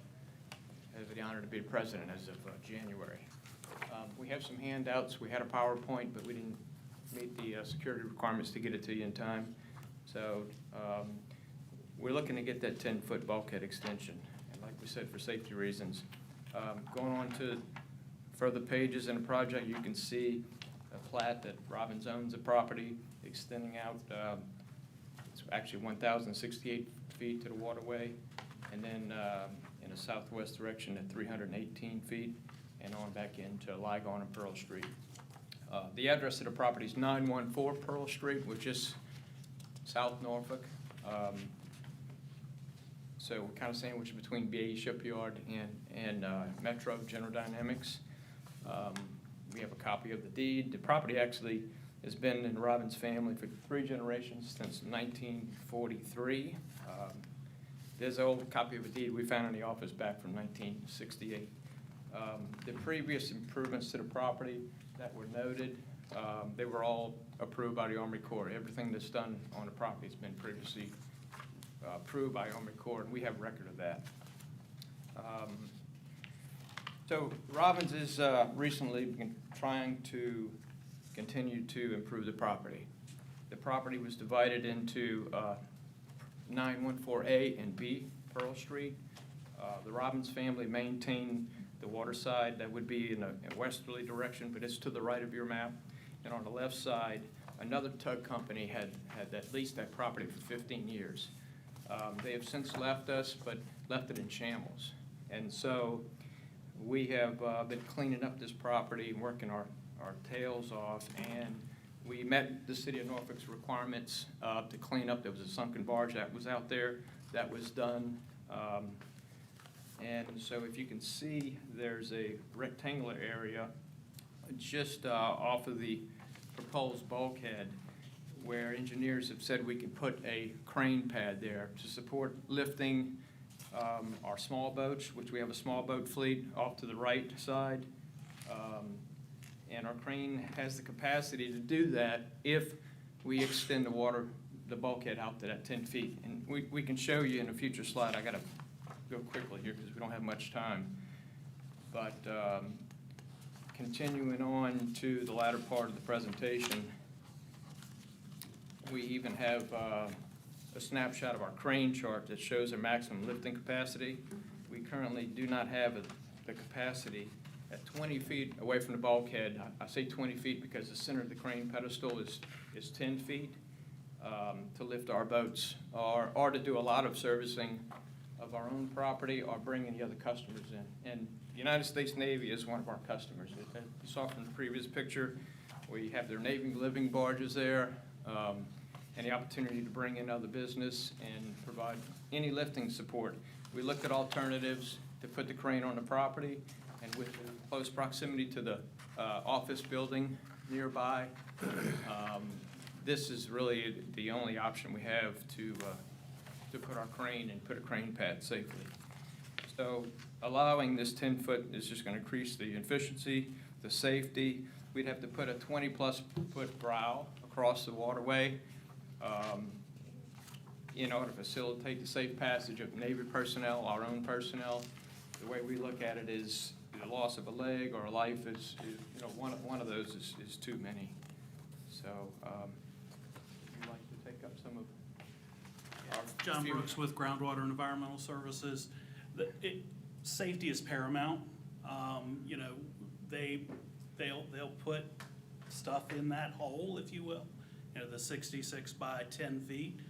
the honor to be president as of January. We have some handouts. We had a PowerPoint, but we didn't meet the security requirements to get it to you in time. So we're looking to get that 10-foot bulkhead extension. And like we said, for safety reasons. Going on to further pages in the project, you can see a plat that Robbins owns the property extending out. It's actually 1,068 feet to the waterway. And then in a southwest direction at 318 feet and on back into Lygon and Pearl Street. The address of the property is 914 Pearl Street, which is South Norfolk. So we're kind of sandwiched between BAE Shipyard and Metro General Dynamics. We have a copy of the deed. The property actually has been in Robbins' family for 3 generations since 1943. There's an old copy of a deed we found in the office back from 1968. The previous improvements to the property that were noted, they were all approved by the Army Corps. Everything that's done on the property has been previously approved by Army Corps, and we have record of that. So Robbins is recently been trying to continue to improve the property. The property was divided into 914A and B, Pearl Street. The Robbins family maintained the water side. That would be in a westerly direction, but it's to the right of your map. And on the left side, another tug company had leased that property for 15 years. They have since left us, but left it in shambles. And so we have been cleaning up this property and working our tails off, and we met the City of Norfolk's requirements to clean up. There was a sunken barge that was out there. That was done. And so if you can see, there's a rectangular area just off of the proposed bulkhead where engineers have said we can put a crane pad there to support lifting our small boats, which we have a small boat fleet off to the right side. And our crane has the capacity to do that if we extend the bulkhead out to that 10 feet. And we can show you in a future slide. I gotta go quickly here because we don't have much time. But continuing on to the latter part of the presentation, we even have a snapshot of our crane chart that shows our maximum lifting capacity. We currently do not have the capacity at 20 feet away from the bulkhead. I say 20 feet because the center of the crane pedestal is 10 feet to lift our boats or to do a lot of servicing of our own property or bring any other customers in. And the United States Navy is one of our customers. You saw from the previous picture, we have their Navy living barges there, and the opportunity to bring in other business and provide any lifting support. We looked at alternatives to put the crane on the property, and with the close proximity to the office building nearby, this is really the only option we have to put our crane and put a crane pad safely. So allowing this 10-foot is just going to increase the efficiency, the safety. We'd have to put a 20-plus foot brow across the waterway in order to facilitate the safe passage of Navy personnel, our own personnel. The way we look at it is the loss of a leg or a life is one of those is too many. So would you like to take up some of our John Brooks with Groundwater and Environmental Services. Safety is paramount. They'll put stuff in that hole, if you will, the 66 by 10 feet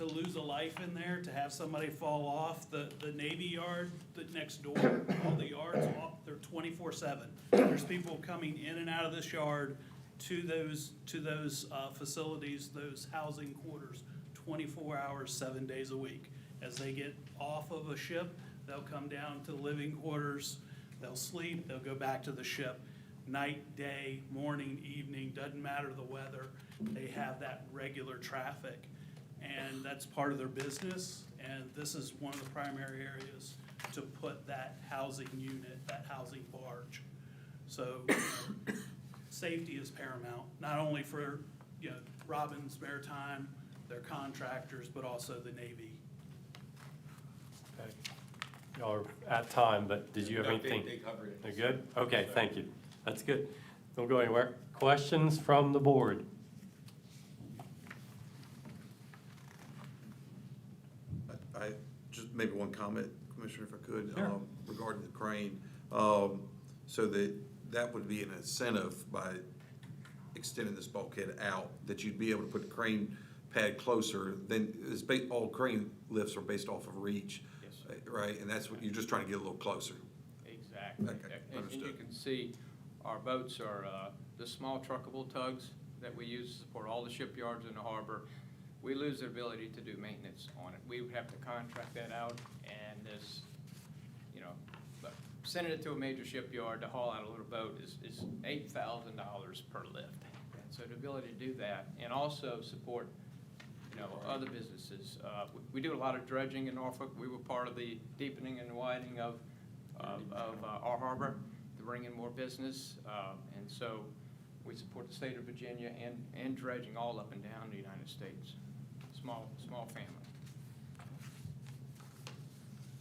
to lose a life in there, to have somebody fall off the Navy Yard, the next door, all the yards, they're 24/7. There's people coming in and out of this yard to those facilities, those housing quarters, 24 hours, 7 days a week. As they get off of a ship, they'll come down to living quarters, they'll sleep, they'll go back to the ship. Night, day, morning, evening, doesn't matter the weather, they have that regular traffic. And that's part of their business, and this is one of the primary areas to put that housing unit, that housing barge. So, safety is paramount, not only for, Robbins Maritime, their contractors, but also the Navy. Okay. Y'all are at time, but did you have anything? They covered it. They're good? Okay, thank you. That's good. Don't go anywhere. Questions from the board? I, just maybe one comment, Commissioner, if I could, Sure. Regarding the crane. So that would be an incentive by extending this bulkhead out, that you'd be able to put the crane pad closer than, all crane lifts are based off of reach. Yes. Right, and that's what, you're just trying to get a little closer. Exactly. Okay, And you understood. can see, our boats are the small truckable tugs that we use to support all the shipyards in the harbor. We lose the ability to do maintenance on it. We would have to contract that out, and this, but sending it to a major shipyard to haul out a little boat is $8,000 per lift. And so the ability to do that, and also support, other businesses. We do a lot of dredging in Norfolk. We were part of the deepening and widening of our harbor to bring in more business. And so we support the state of Virginia and dredging all up and down the United States. Small family.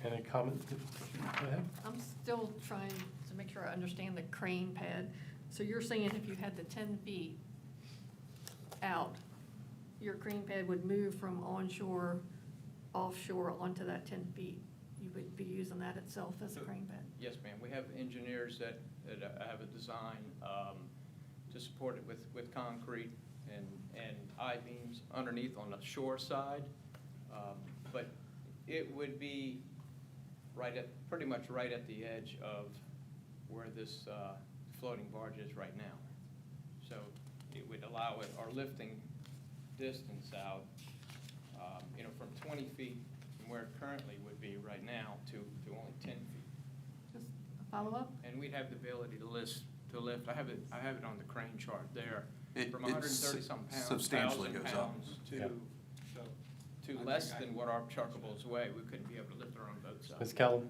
Any comments? Go ahead. I'm still trying to make sure I understand the crane pad. So you're saying if you had the 10 feet out, your crane pad would move from onshore, offshore onto that 10 feet? You would be using that itself as a crane pad? Yes, ma'am. We have engineers that have a design to support it with concrete and I-beams underneath on the shore side. But it would be pretty much right at the edge of where this floating barge is right now. So it would allow our lifting distance out, from 20 feet from where it currently would be right now to only 10 feet. Just a follow-up? And we'd have the ability to lift, I have it on the crane chart there, It- from it 130-something pounds, substantially 1,000 goes up. pounds Yeah. to less than what our chuckables weigh. We couldn't be able to lift our own boats up. Ms. Kellum?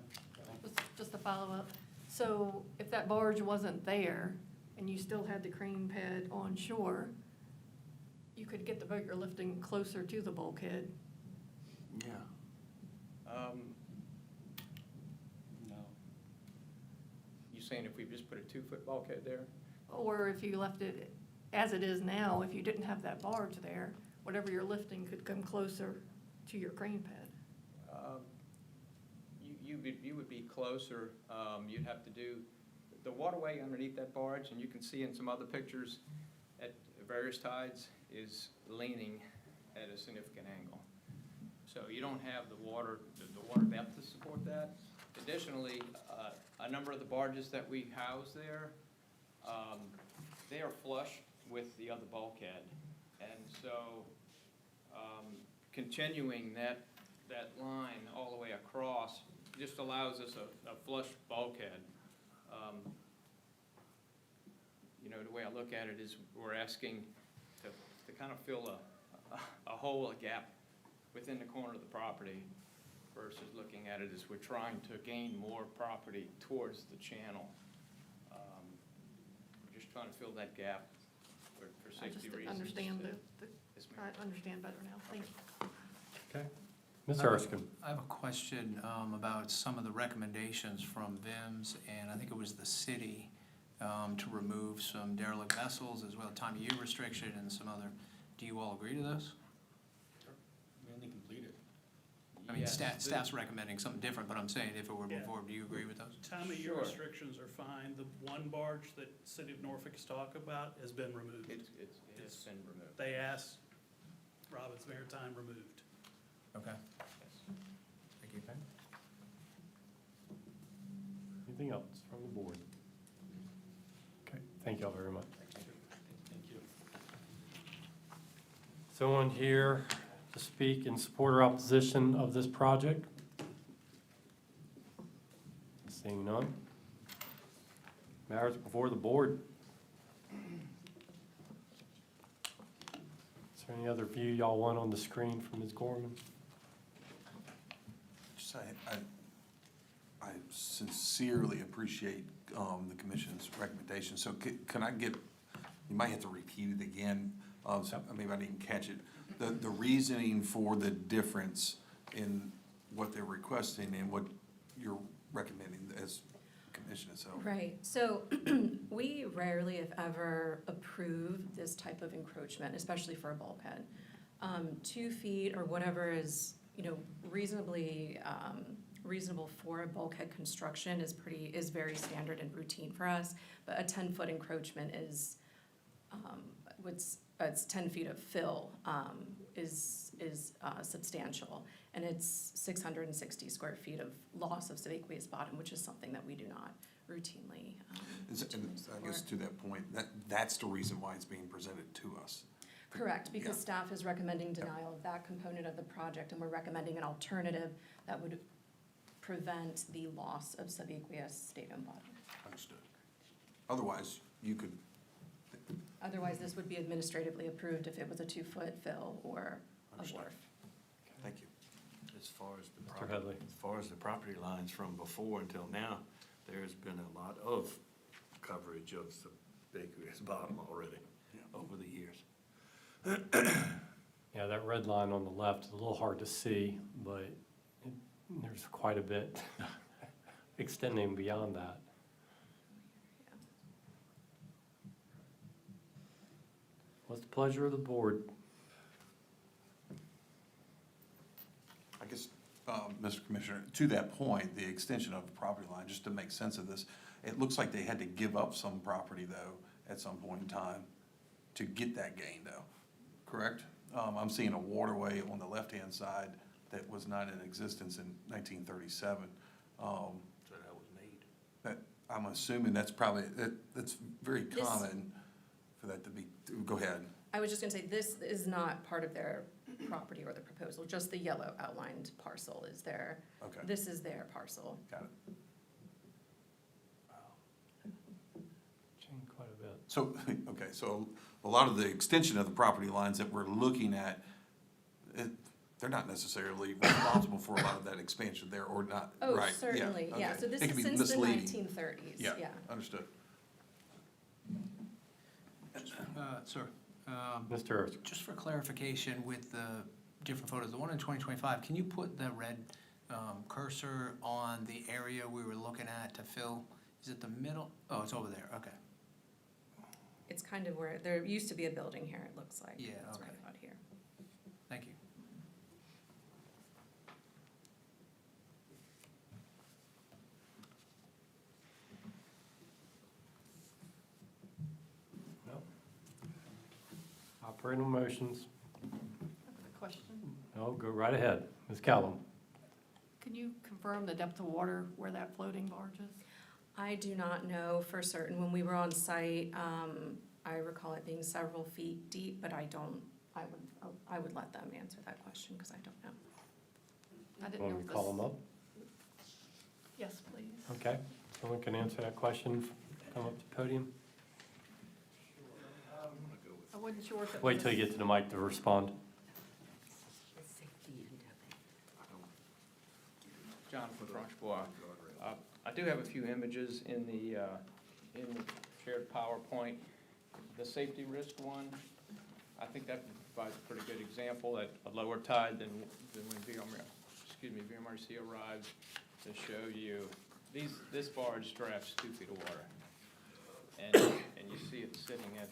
Just a follow-up. So if that barge wasn't there and you still had the crane pad on shore, you could get the boat you're lifting closer to the bulkhead. Yeah. No. You saying if we just put a 2-foot bulkhead there? Or if you left it as it is now, if you didn't have that barge there, whatever you're lifting could come closer to your crane pad. You would be closer. You'd have to do the waterway underneath that barge, and you can see in some other pictures at various tides is leaning at a significant angle. So you don't have the water depth to support that. Additionally, a number of the barges that we house there, they are flush with the other bulkhead. And so continuing that line all the way across just allows us a flush bulkhead. The way I look at it is we're asking to kind of fill a hole, a gap within the corner of the property versus looking at it as we're trying to gain more property towards the channel. We're just trying to fill that gap for I safety just reasons. understand Yes, ma'am. I understand better now. Thank you. Okay. Ms. Erskine? I have a question about some of the recommendations from VIMS, and I think it was the city, to remove some derelict vessels as well, time of use restriction and some other. Do you all agree to those? Mainly completed. I mean, Yes, staff's recommending something different, but I'm saying if it were moved forward, do you agree with those? Time of year Sure. restrictions are fine. The one barge that City of Norfolk is talking about has been removed. It's been removed. They asked Robbins Maritime removed. Okay. Thank you. Anything else from the board? Okay, thank y'all very much. Thank you. Someone here to speak in support or opposition of this project? Seeing none. Matters before the board. Is there any other view y'all want on the screen from Ms. Gorman? Just I sincerely appreciate the commission's recommendation. So can I get, you might have to repeat it again, so maybe I didn't catch it. The reasoning for the difference in what they're requesting and what you're recommending as commission itself. Right, so we rarely, if ever, approve this type of encroachment, especially for a bulkhead. 2 feet or whatever is, reasonably, reasonable for a bulkhead construction is very standard and routine for us. But a 10-foot encroachment is, it's 10 feet of fill, is substantial. And it's 660 square feet of loss of subaqueous bottom, which is something that we do not routinely. And I guess to that point, that's the reason why it's being presented to us. Correct, because Yeah. staff is recommending denial of that component of the project, and we're recommending an alternative that would prevent the loss of subaqueous statum bottom. Understood. Otherwise, you could, Otherwise, this would be administratively approved if it was a 2-foot fill or a Understood. wharf. thank you. As far as the Mr. property, Headley. as far as the property lines from before until now, there's been a lot of coverage of the Bakery's bottom already over the years. Yeah, that red line on the left is a little hard to see, but there's quite a bit extending beyond that. What's the pleasure of the board? I guess, Mr. Commissioner, to that point, the extension of the property line, just to make sense of this, it looks like they had to give up some property though, at some point in time, to get that gain though, correct? I'm seeing a waterway on the left-hand side that was not in existence in 1937. So that was made. That, I'm assuming that's probably, that's very This- common for that to be, go ahead. I was just gonna say, this is not part of their property or the proposal, just the yellow outlined parcel is their, Okay, this is their parcel. got it. Changed quite a bit. So, okay, so a lot of the extension of the property lines that we're looking at, they're not necessarily responsible for a lot of that expansion there, or not, Oh, right? certainly, yeah, okay. so this It is can be since the misleading. 1930s, Yeah, yeah. understood. Sir, Mr. Earth. just for clarification with the different photos, the one in 2025, can you put the red cursor on the area we were looking at to fill? Is it the middle? Oh, it's over there, okay. It's kind of where, there used to be a building here, it looks like. Yeah, It's right okay. about here. Thank you. Well, operating motions. A question? No, go right ahead. Ms. Callum. Can you confirm the depth of water where that floating barge is? I do not know for certain. When we were on site, I recall it being several feet deep, but I would let them answer that question because I don't know. I didn't Want know me if to call this- them up? Yes, please. Okay, someone can answer that question, come up to the podium. I wasn't sure if it was. Wait till you get to the mic to respond. Jonathan Francois. I do have a few images in the shared PowerPoint. The safety risk one, I think that provides a pretty good example at a lower tide than when VMRC arrived to show you. This barge drafts 2 feet of water. And you see it sitting at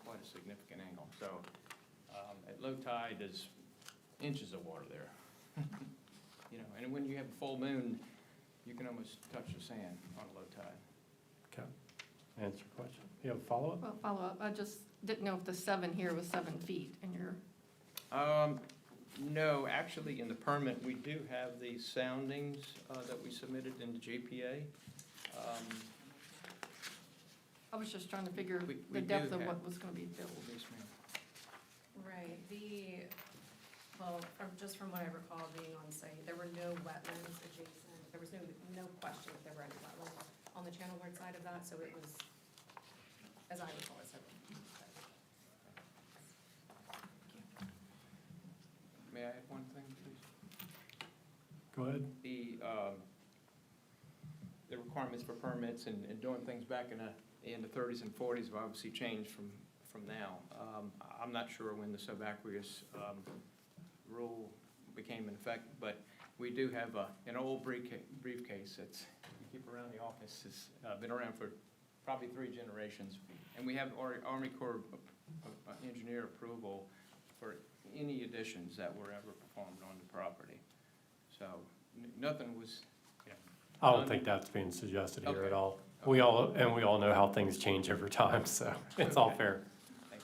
quite a significant angle. So at low tide, there's inches of water there. And when you have a full moon, you can almost touch the sand on a low tide. Okay, answer your question. You have a follow-up? Well, follow up, I just didn't know if the 7 here was 7 feet and you're, No, actually, in the permit, we do have the soundings that we submitted in the JPA. I was just trying to figure We the do depth of have- what was gonna be built. Yes, ma'am. Right, well, just from what I recall being on site, there were no wetlands adjacent. There was no question if there were any wetlands on the channelward side of that, so it was, as I recall, it's open. May I add one thing, please? Go ahead. The requirements for permits and doing things back in the 30s and 40s have obviously changed from now. I'm not sure when the subaqueous rule became in effect, but we do have an old briefcase that's, we keep around the office. It's been around for probably 3 generations. And we have Army Corps engineer approval for any additions that were ever performed on the property. So nothing was, I don't think that's being suggested here at Okay. all. We all know how things change over time, so it's all Okay. fair. thank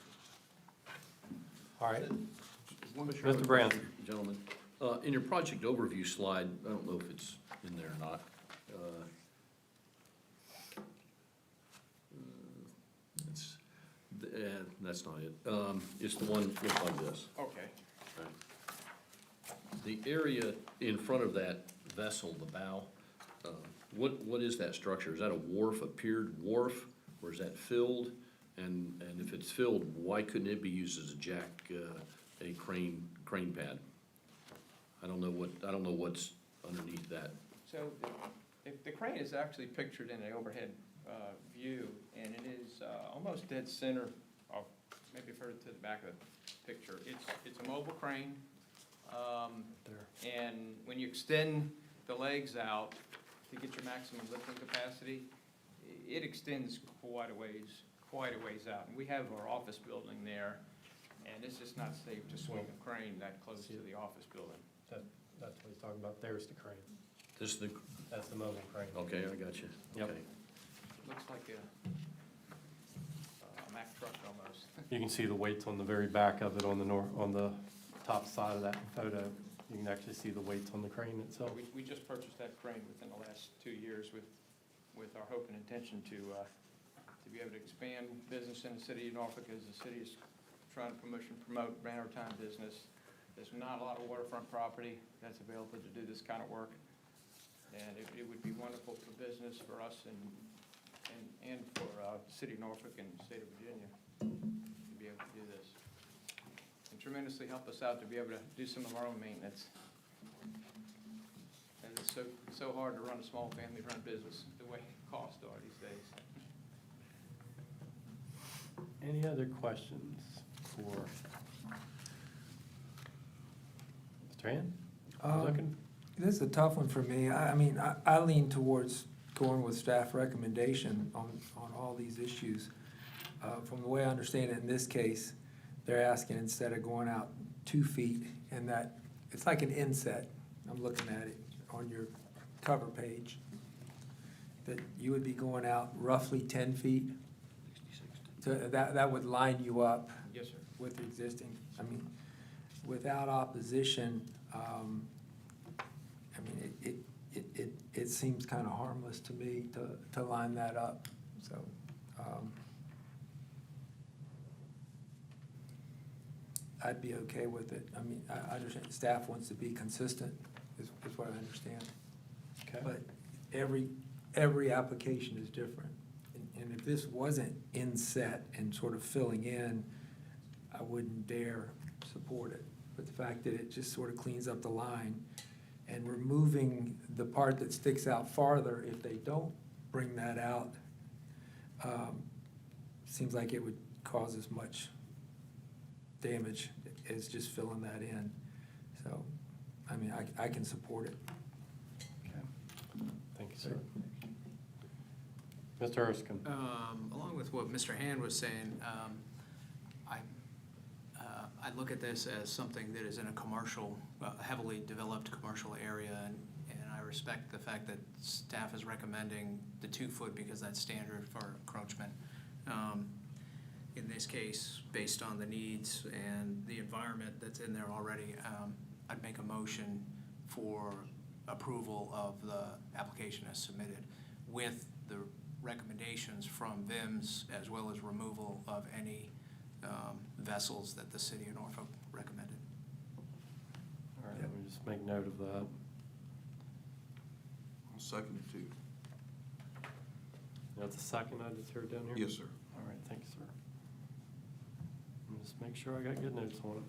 you. All right. Mr. Brandt. Gentlemen, in your project overview slide, I don't know if it's in there or not. It's, that's not it. It's the one that looks like this. Okay. The area in front of that vessel, the bow, what is that structure? Is that a wharf, a piered wharf, or is that filled? And if it's filled, why couldn't it be used as a jack, a crane pad? I don't know what's underneath that. So the crane is actually pictured in an overhead view, and it is almost dead center, or maybe further to the back of the picture. It's a mobile crane, and when you extend the legs out to get your maximum lifting capacity, it extends quite a ways out. And we have our office building there, and it's just not safe to swing a crane that close to the office building. That's what he's talking about. There's the crane. That's the mobile crane. Okay, I got you. Yep. Okay. Looks like a Mack truck almost. You can see the weights on the very back of it on the top side of that photo. You can actually see the weights on the crane itself. We just purchased that crane within the last 2 years with our hope and intention to be able to expand business in the city of Norfolk as the city is trying to promote maritime business. There's not a lot of waterfront property that's available to do this kind of work. And it would be wonderful for business, for us, and for the city of Norfolk and the state of Virginia to be able to do this. And tremendously help us out to be able to do some of our own maintenance. And it's so hard to run a small family-run business the way costs are these days. Any other questions for Mr. Hand? This is a tough one for me. I mean, I lean towards going with staff recommendation on all these issues. From the way I understand it, in this case, they're asking instead of going out 2 feet, and that, it's like an inset. I'm looking at it on your cover page, that you would be going out roughly 10 feet. So that would line you up Yes, sir. with the existing. I mean, without opposition, I mean, it seems kind of harmless to me to line that up, so. I'd be okay with it. I mean, I understand staff wants to be consistent, is what I understand. Okay. But every application is different. And if this wasn't inset and sort of filling in, I wouldn't dare support it. But the fact that it just sort of cleans up the line and removing the part that sticks out farther, if they don't bring that out, seems like it would cause as much damage as just filling that in. So, I mean, I can support it. Okay. Thank you, sir. Mr. Erskine. Along with what Mr. Hand was saying, I look at this as something that is in a commercial, heavily developed commercial area, and I respect the fact that staff is recommending the 2 foot because that's standard for encroachment. In this case, based on the needs and the environment that's in there already, I'd make a motion for approval of the application as submitted with the recommendations from VIMS as well as removal of any vessels that the city of Norfolk recommended. All right, let me just make note of that. I'll second it too. That's a second I just heard down here? Yes, sir. All right, thank you, sir. Let me just make sure I got good notes on it.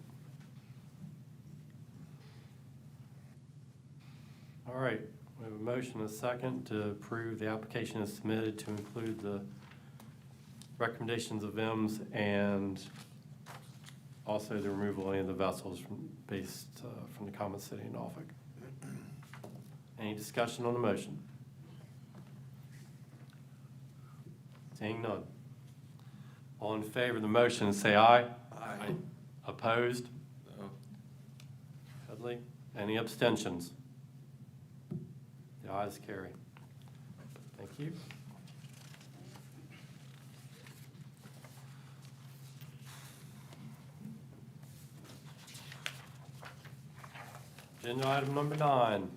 All right, we have a motion and a second to approve the application as submitted to include the recommendations of VIMS and also the removal of any of the vessels from the common city of Norfolk. Any discussion on the motion? Seeing none. All in favor of the motion, say aye. Aye. Opposed? No. Dudley? Any abstentions? The ayes carry. Thank you. Agenda item number 9.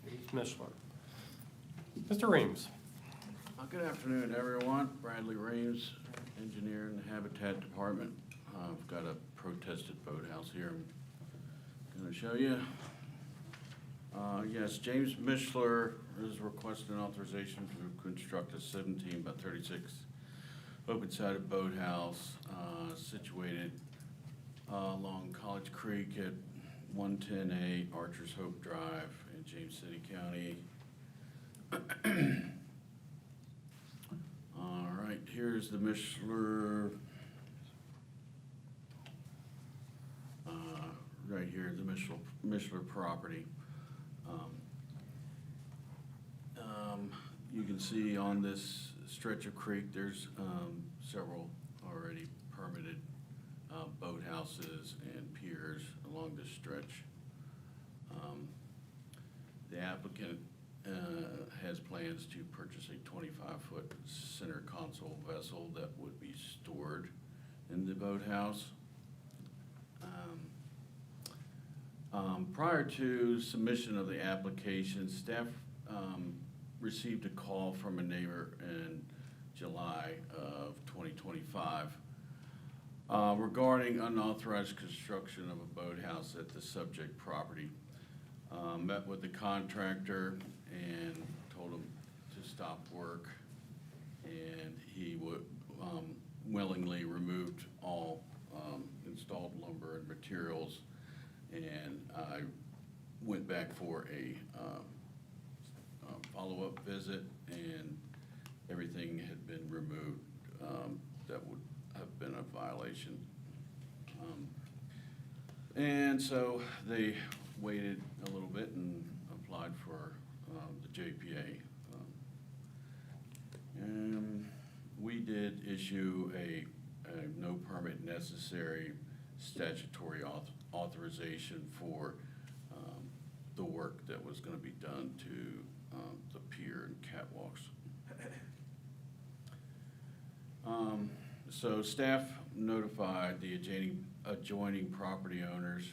Mr. Mishler. Mr. Reams. Good afternoon, everyone. Bradley Reeves, engineer in the Habitat Department. I've got a protested boathouse here I'm going to show you. Yes, James Mishler is requesting authorization to construct a 17 by 36 open-sided boathouse situated along College Creek at 110A Archer's Hope Drive in James City County. All right, here's the Mishler, right here, the Mishler property. You can see on this stretch of creek, there's several already permitted boathouses and piers along this stretch. The applicant has plans to purchase a 25-foot center console vessel that would be stored in the boathouse. Prior to submission of the application, staff received a call from a neighbor in July of 2025 regarding unauthorized construction of a boathouse at the subject property. Met with the contractor and told him to stop work, and he would willingly removed all installed lumber and materials, and I went back for a follow-up visit, and everything had been removed that would have been a violation. And so they waited a little bit and applied for the JPA. And we did issue a no permit necessary statutory authorization for the work that was going to be done to the pier and catwalks. So staff notified the adjoining property owners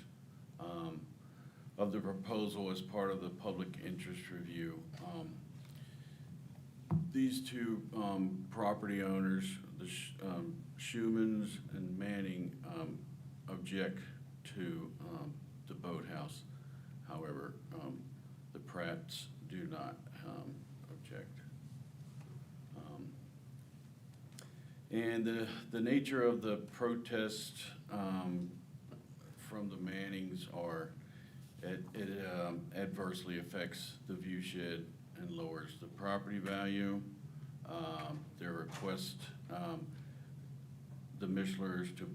of the proposal as part of the public interest review. These two property owners, the Schumans and Manning, object to the boathouse. However, the Pratts do not object. And the nature of the protest from the Mannings are it adversely affects the view shed and lowers the property value. Their request, the Mishlers to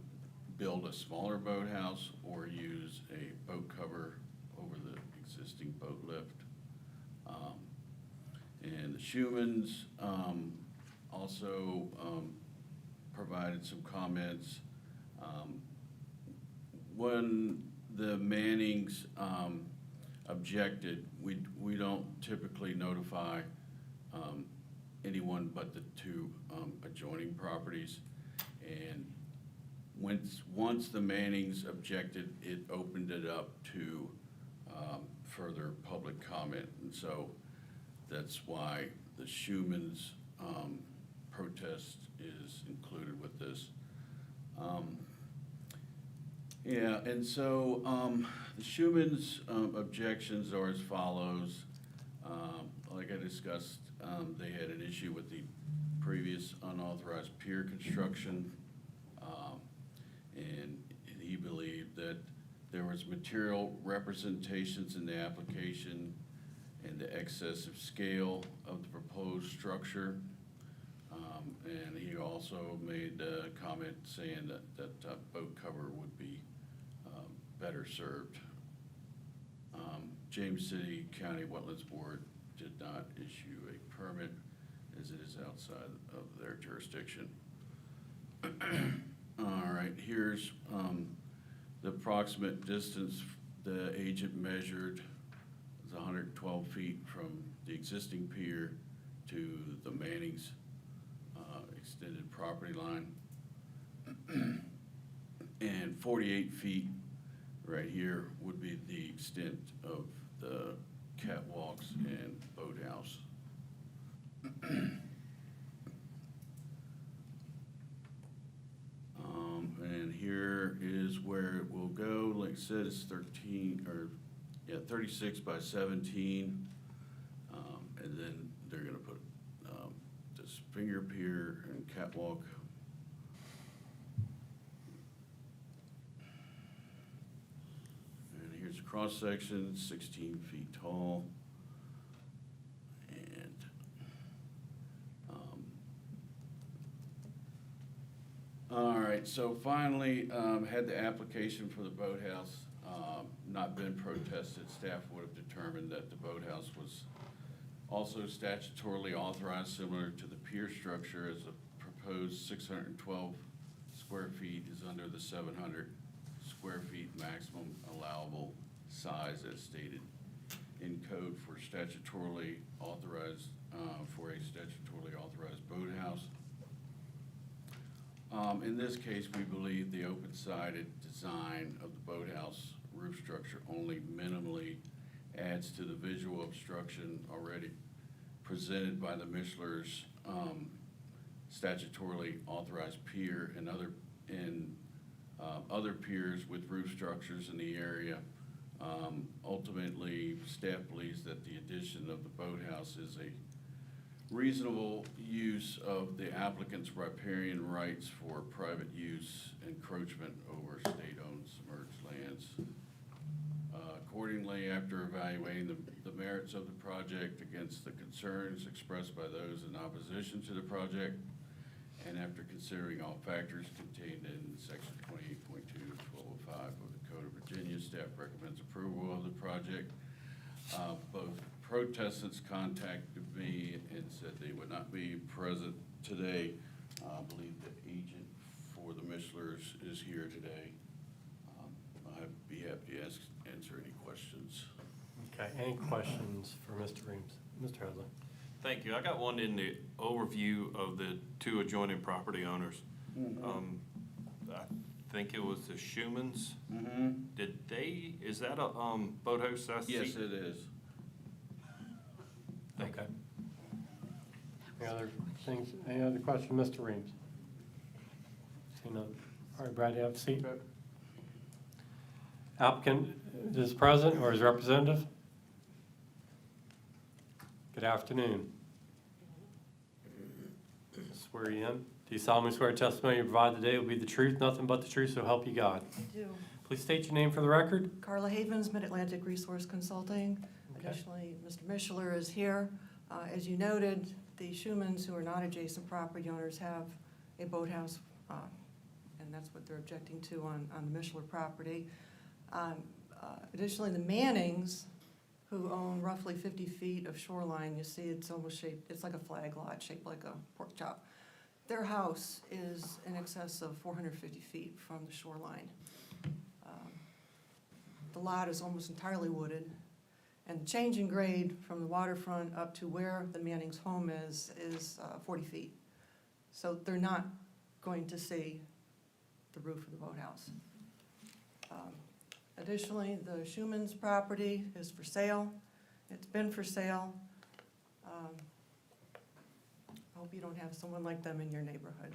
build a smaller boathouse or use a boat cover over the existing boat lift. And the Schumans also provided some comments. When the Mannings objected, we don't typically notify anyone but the two adjoining properties. And once the Mannings objected, it opened it up to further public comment. And so that's why the Schumann's protest is included with this. Yeah, and so the Schumann's objections are as follows. Like I discussed, they had an issue with the previous unauthorized pier construction. And he believed that there was material representations in the application and the excessive scale of the proposed structure. And he also made a comment saying that boat cover would be better served. James City County Wetlands Board did not issue a permit as it is outside of their jurisdiction. All right, here's the approximate distance the agent measured. It's 112 feet from the existing pier to the Mannings extended property line. And 48 feet right here would be the extent of the catwalks and boathouse. And here is where it will go. Like I said, it's 36 by 17. And then they're gonna put this finger pier and catwalk. And here's a cross section, 16 feet tall. And all right, so finally, had the application for the boathouse not been protested, staff would have determined that the boathouse was also statutorily authorized, similar to the pier structure, as the proposed 612 square feet is under the 700 square feet maximum allowable size as stated in code for statutorily authorized, boathouse. In this case, we believe the open-sided design of the boathouse roof structure only minimally adds to the visual obstruction already presented by the Micheler's statutorily authorized pier and other piers with roof structures in the area. Ultimately, staff believes that the addition of the boathouse is a reasonable use of the applicant's riparian rights for private use encroachment over state-owned submerged lands. Accordingly, after evaluating the merits of the project against the concerns expressed by those in opposition to the project, and after considering all factors contained in section 28.2 of 1205 of the Code of Virginia, staff recommends approval of the project. Both protestants contacted me and said they would not be present today. I believe the agent for the Michelers is here today. I'd be happy to answer any questions. Okay, any questions for Mr. Reams? Mr. Headley? Thank you. I got one in the overview of the two adjoining property owners. I think it was the Schumann's. Is that a boathouse? Yes, it is. Okay. Any other things, any other question, Mr. Reams? See none. All right, Brad, you have a seat. Applicant is present or is representative? Good afternoon. Swear you in. Do you solemnly swear testimony you provide today will be the truth, nothing but the truth, so help you God? I do. Please state your name for the record. Carla Havens, Mid-Atlantic Resource Consulting. Okay. Additionally, Mr. Micheler is here. As you noted, the Schumann's, who are not adjacent property owners, have a boathouse, and that's what they're objecting to on the Micheler property. Additionally, the Mannings, who own roughly 50 feet of shoreline, you see it's almost shaped, it's like a flag lot, shaped like a pork chop. Their house is in excess of 450 feet from the shoreline. The lot is almost entirely wooded, and the change in grade from the waterfront up to where the Manning's home is 40 feet. So they're not going to see the roof of the boathouse. Additionally, the Schumann's property is for sale. It's been for sale. I hope you don't have someone like them in your neighborhood.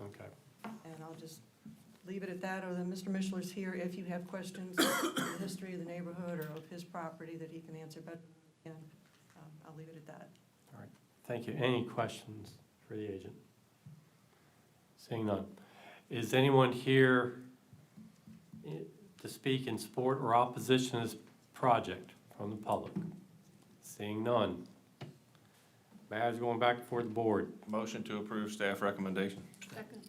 Okay. And I'll just leave it at that, or then Mr. Mishler's here if you have questions on the history of the neighborhood or of his property that he can answer better. And I'll leave it at that. All right. Thank you. Any questions for the agent? Seeing none. Is anyone here to speak in support or opposition to this project from the public? Seeing none. Matters going back before the board. Motion to approve staff recommendation. Second.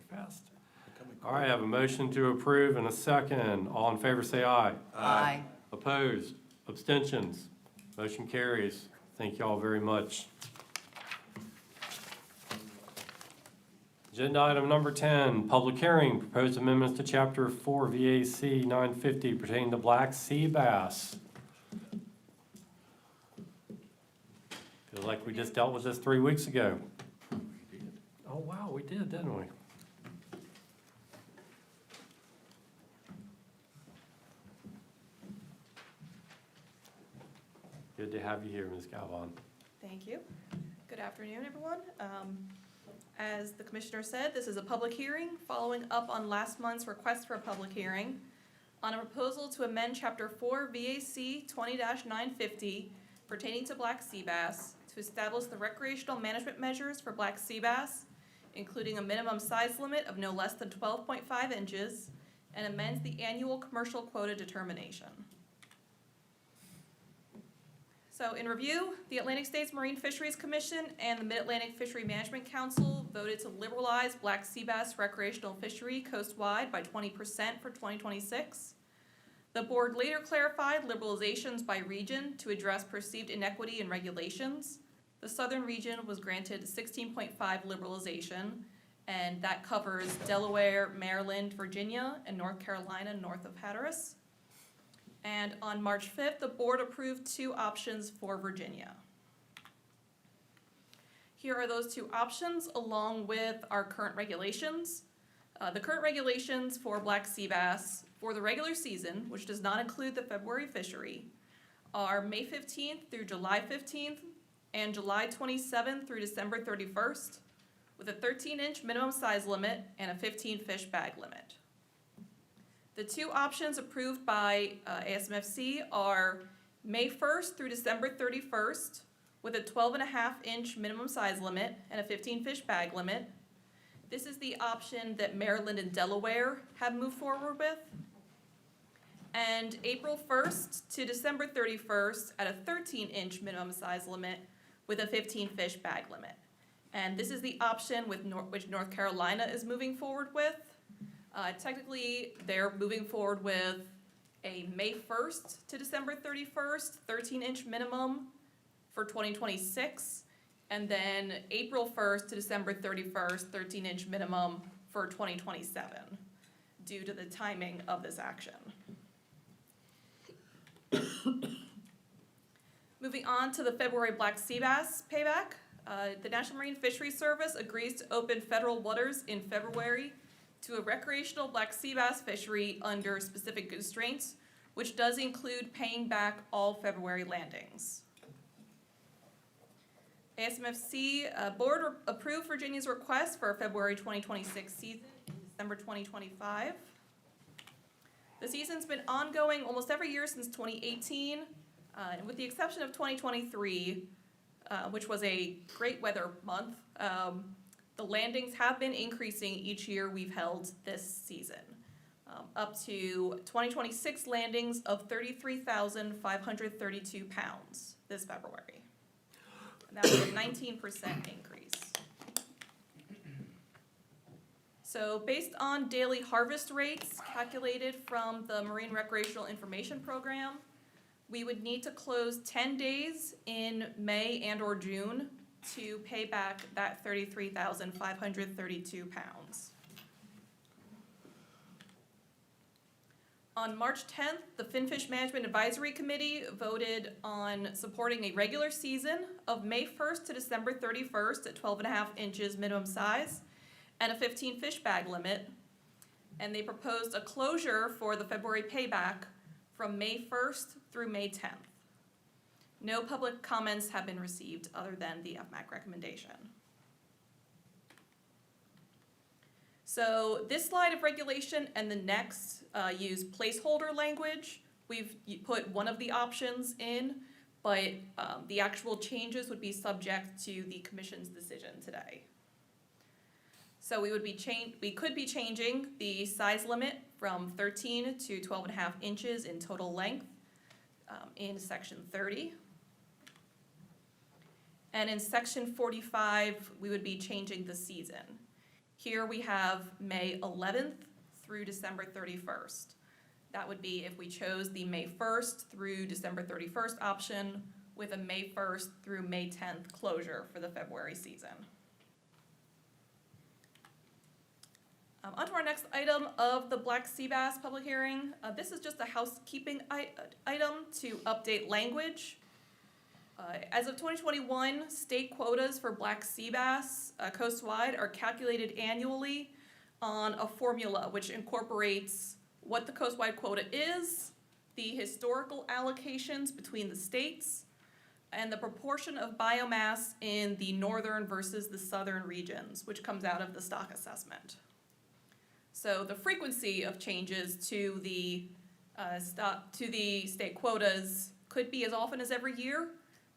Fast. All right, I have a motion to approve and a second. All in favor say aye. Aye. Opposed? Abstentions? Motion carries. Thank you all very much. Agenda item number 10, public hearing, proposed amendments to Chapter 4 VAC 950 pertaining to black sea bass. Feels like we just dealt with this 3 weeks ago. Oh, wow, we did, didn't we? Good to have you here, Ms. Galvin. Thank you. Good afternoon, everyone. As the commissioner said, this is a public hearing following up on last month's request for a public hearing on a proposal to amend Chapter 4 VAC 20-950 pertaining to black sea bass to establish the recreational management measures for black sea bass, including a minimum size limit of no less than 12.5 inches, and amends the annual commercial quota determination. So in review, the Atlantic States Marine Fisheries Commission and the Mid-Atlantic Fishery Management Council voted to liberalize black sea bass recreational fishery coastwide by 20% for 2026. The board later clarified liberalizations by region to address perceived inequity in regulations. The southern region was granted 16.5 liberalization, and that covers Delaware, Maryland, Virginia, and North Carolina north of Hatteras. And on March 5th, the board approved 2 options for Virginia. Here are those 2 options along with our current regulations. The current regulations for black sea bass for the regular season, which does not include the February fishery, are May 15th through July 15th and July 27th through December 31st, with a 13-inch minimum size limit and a 15-fish bag limit. The 2 options approved by ASMFC are May 1st through December 31st, with a 12.5-inch minimum size limit and a 15-fish bag limit. This is the option that Maryland and Delaware have moved forward with. And April 1st to December 31st at a 13-inch minimum size limit with a 15-fish bag limit. And this is the option with which North Carolina is moving forward with. Technically, they're moving forward with a May 1st to December 31st, 13-inch minimum for 2026, and then April 1st to December 31st, 13-inch minimum for 2027, due to the timing of this action. Moving on to the February black sea bass payback, the National Marine Fisheries Service agrees to open federal waters in February to a recreational black sea bass fishery under specific constraints, which does include paying back all February landings. ASMFC board approved Virginia's request for a February 2026 season in December 2025. The season's been ongoing almost every year since 2018, and with the exception of 2023, which was a great weather month. The landings have been increasing each year we've held this season, up to 2026 landings of 33,532 pounds this February. And that was a 19% increase. So based on daily harvest rates calculated from the Marine Recreational Information Program, we would need to close 10 days in May and or June to pay back that 33,532 pounds. On March 10th, the Finfish Management Advisory Committee voted on supporting a regular season of May 1st to December 31st at 12.5 inches minimum size and a 15 fish bag limit. And they proposed a closure for the February payback from May 1st through May 10th. No public comments have been received other than the FMAC recommendation. So this slide of regulation and the next use placeholder language. We've put one of the options in, but the actual changes would be subject to the commission's decision today. So we could be changing the size limit from 13 to 12.5 inches in total length in section 30. And in section 45, we would be changing the season. Here we have May 11th through December 31st. That would be if we chose the May 1st through December 31st option with a May 1st through May 10th closure for the February season. On to our next item of the black sea bass public hearing. This is just a housekeeping item to update language. As of 2021, state quotas for black sea bass coastwide are calculated annually on a formula which incorporates what the coastwide quota is, the historical allocations between the states, and the proportion of biomass in the northern versus the southern regions, which comes out of the stock assessment. So the frequency of changes to the state quotas could be as often as every year,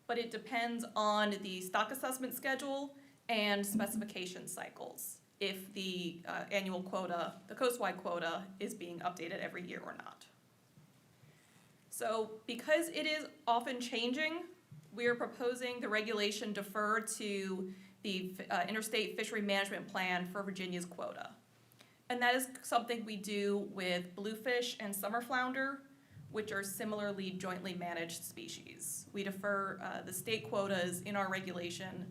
but it depends on the stock assessment schedule and specification cycles, if the annual quota, the coastwide quota, is being updated every year or not. So because it is often changing, we are proposing the regulation defer to the Interstate Fishery Management Plan for Virginia's quota. And that is something we do with bluefish and summer flounder, which are similarly jointly managed species. We defer the state quotas in our regulation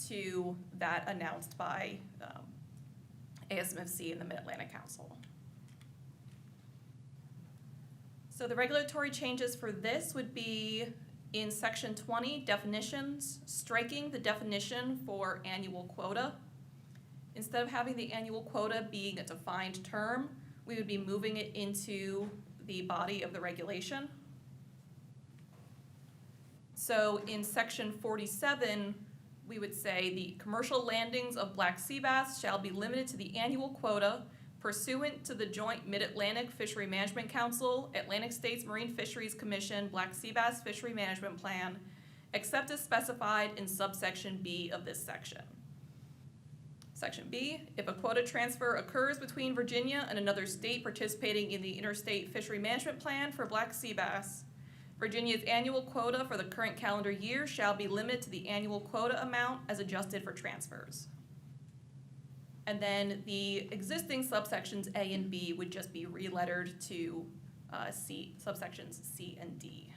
to that announced by ASMFC and the Mid-Atlantic Council. So the regulatory changes for this would be in section 20, definitions, striking the definition for annual quota. Instead of having the annual quota being a defined term, we would be moving it into the body of the regulation. So in section 47, we would say the commercial landings of black sea bass shall be limited to the annual quota pursuant to the joint Mid-Atlantic Fishery Management Council, Atlantic States Marine Fisheries Commission Black Sea Bass Fishery Management Plan, except as specified in subsection B of this section. Section B, if a quota transfer occurs between Virginia and another state participating in the Interstate Fishery Management Plan for black sea bass, Virginia's annual quota for the current calendar year shall be limited to the annual quota amount as adjusted for transfers. And then the existing subsections A and B would just be relettered to subsections C and D.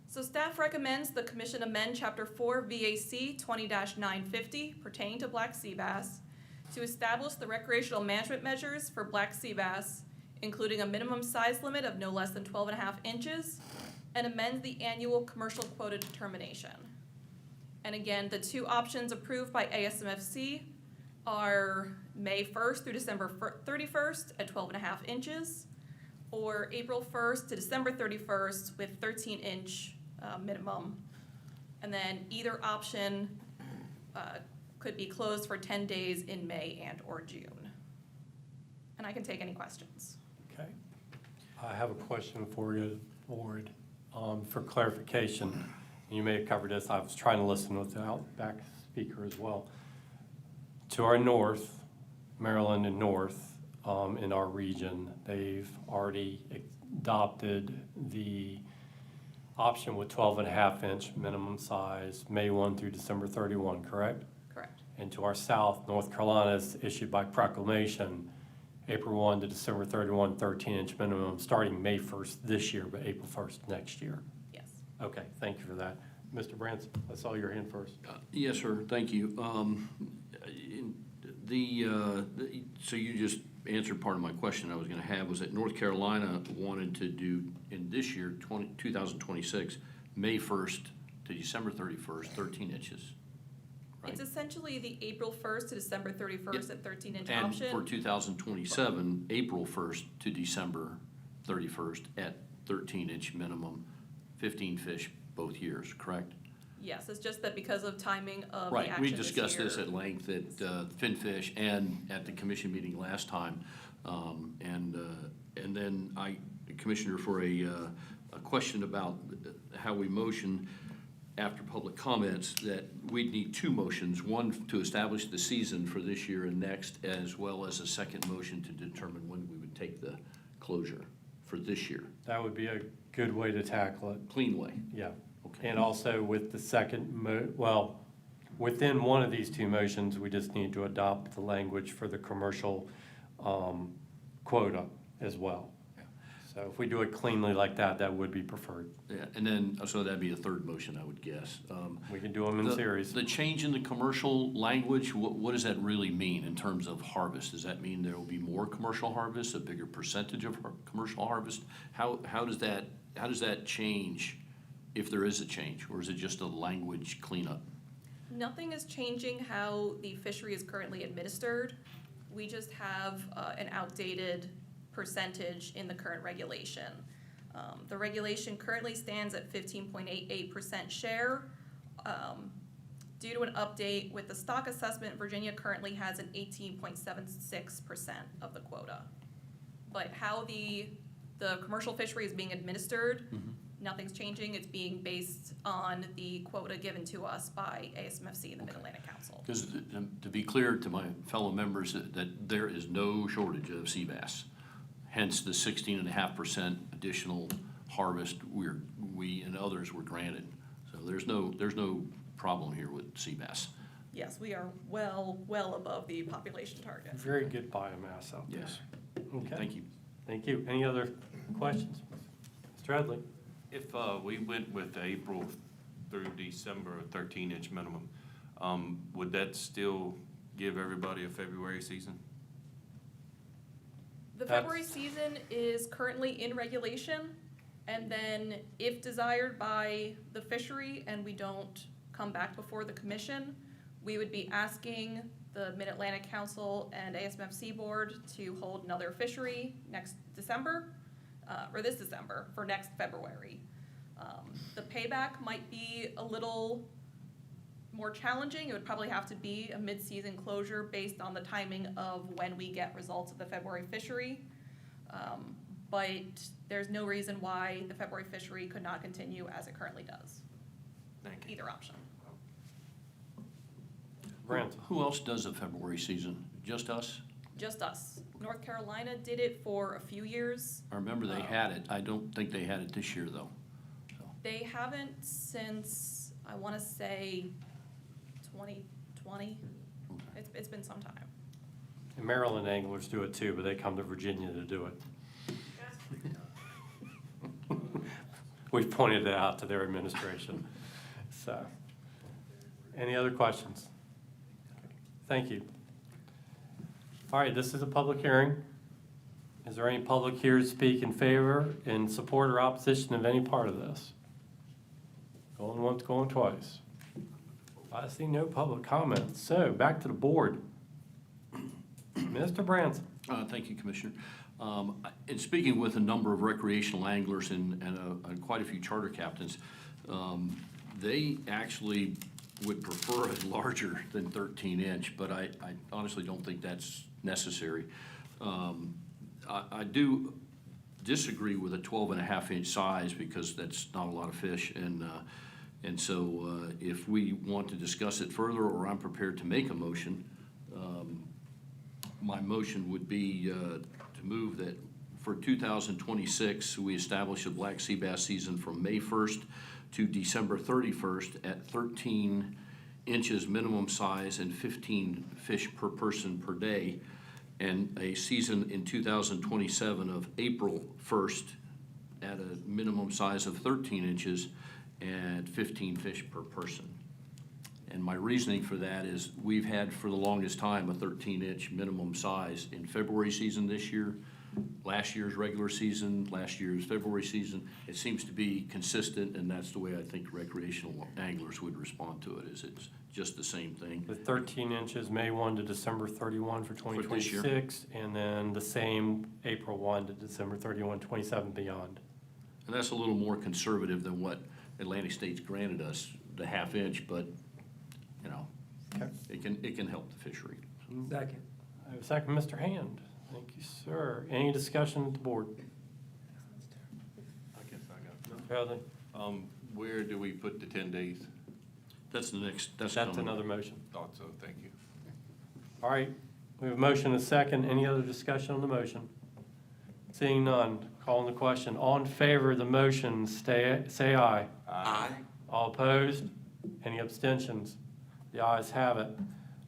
So staff recommends the commission amend Chapter 4 VAC 20-950 pertaining to black sea bass to establish the recreational management measures for black sea bass, including a minimum size limit of no less than 12.5 inches, and amend the annual commercial quota determination. And again, the two options approved by ASMFC are May 1st through December 31st at 12.5 inches, or April 1st to December 31st with 13-inch minimum. And then either option could be closed for 10 days in May and or June. And I can take any questions. Okay. I have a question for you, Board, for clarification. You may have covered this. I was trying to listen with the Outback speaker as well. To our north, Maryland and north, in our region, they've already adopted the option with 12.5-inch minimum size, May 1 through December 31, correct? Correct. And to our south, North Carolina is issued by proclamation, April 1 to December 31, 13-inch minimum, starting May 1st this year, but April 1st next year. Yes. Okay, thank you for that. Mr. Branson, I saw your hand first. Yes, sir, thank you. So you just answered part of my question I was gonna have, was that North Carolina wanted to do, in this year, 2026, May 1st to December 31st, 13 inches, It's essentially the April 1st to December 31st at 13-inch And option. for 2027, April 1st to December 31st at 13-inch minimum, 15 fish both years, correct? Yes, it's just that because of timing of the Right, action we this discussed this year. at length at FinFish and at the commission meeting last time. And then Commissioner, for a question about how we motion after public comments, that we'd need two motions, one to establish the season for this year and next, as well as a second motion to determine when we would take the closure for this year. That would be a good way to tackle it. Clean way. Yeah. Okay. And also with the second within one of these two motions, we just need to adopt the language for the commercial quota as well. So if we do it cleanly like that, that would be preferred. Yeah, and then, so that'd be a third motion, I would guess. We can do them in series. The change in the commercial language, what does that really mean in terms of harvest? Does that mean there will be more commercial harvest, a bigger percentage of commercial harvest? How does that change, if there is a change, or is it just a language cleanup? Nothing is changing how the fishery is currently administered. We just have an outdated percentage in the current regulation. The regulation currently stands at 15.88% share. Due to an update with the stock assessment, Virginia currently has an 18.76% of the quota. But how the commercial fishery is being administered, nothing's changing. It's being based on the quota given to us by ASMFC and the Mid-Atlantic Council. Because to be clear to my fellow members, that there is no shortage of sea bass. Hence the 16.5% additional harvest we and others were granted. So there's no problem here with sea bass. Yes, we are well above the population target. Very good biomass out there. Yes. Okay. Thank you. Thank you. Any other questions? Mr. Adley? If we went with April through December 13-inch minimum, would that still give everybody a February season? The February season is currently in regulation, and then if desired by the fishery and we don't come back before the commission, we would be asking the Mid-Atlantic Council and ASMFC Board to hold another fishery next December, or this December, for next February. The payback might be a little more challenging. It would probably have to be a mid-season closure based on the timing of when we get results of the February fishery. But there's no reason why the February fishery could not continue as it currently does. Thank you. Either option. Brent? Who else does a February season? Just us? Just us. North Carolina did it for a few years. I remember they had it. I don't think they had it this year, though. They haven't since, I want to say, 2020. It's been some time. And Maryland anglers do it too, but they come to Virginia to do it. We've pointed it out to their administration. So, any other questions? Thank you. All right, this is a public hearing. Is there any public here to speak in favor, in support, or opposition of any part of this? Going once, going twice. I see no public comments. So, back to the board. Mr. Branson. Thank you, Commissioner. In speaking with a number of recreational anglers and quite a few charter captains, they actually would prefer a larger than 13-inch, but I honestly don't think that's necessary. I do disagree with a 12.5-inch size because that's not a lot of fish, and so if we want to discuss it further, or I'm prepared to make a motion, my motion would be to move that for 2026, we establish a black sea bass season from May 1st to December 31st at 13 inches minimum size and 15 fish per person per day, and a season in 2027 of April 1st at a minimum size of 13 inches and 15 fish per person. And my reasoning for that is we've had for the longest time a 13-inch minimum size in February season this year, last year's regular season, last year's February season. It seems to be consistent, and that's the way I think recreational anglers would respond to it, is it's just the same thing. With 13 inches, May 1 to December 31 for this year. 2026, and then the same April 1 to December 31, 27 beyond. And that's a little more conservative than what Atlantic State's granted us, the half inch, but, you know, it can help the fishery. Second. I have a second, Mr. Hand. Thank you, sir. Any discussion at the board? I guess I got Mr. Hadley? Where do we put the 10 days? That's the next, that's That's coming. another motion. Thought so, thank you. All right, we have a motion and a second. Any other discussion on the motion? Seeing none, calling the question. All in favor of the motion, say aye. Aye. All opposed? Any abstentions? The ayes have it.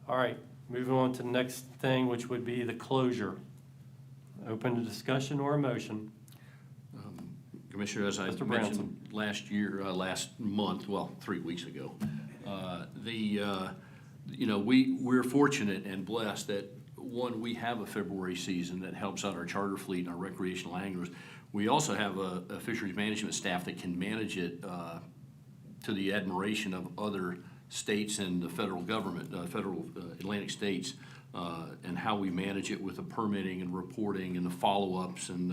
All right, moving on to the next thing, which would be the closure. Open to discussion or a motion. Commissioner, as I Mr. mentioned last month, well, 3 weeks ago, we're fortunate and blessed that, one, we have a February season that helps out our charter fleet and our recreational anglers. We also have a fisheries management staff that can manage it to the admiration of other states and the federal government, Atlantic states, and how we manage it with the permitting and reporting and the follow-ups, and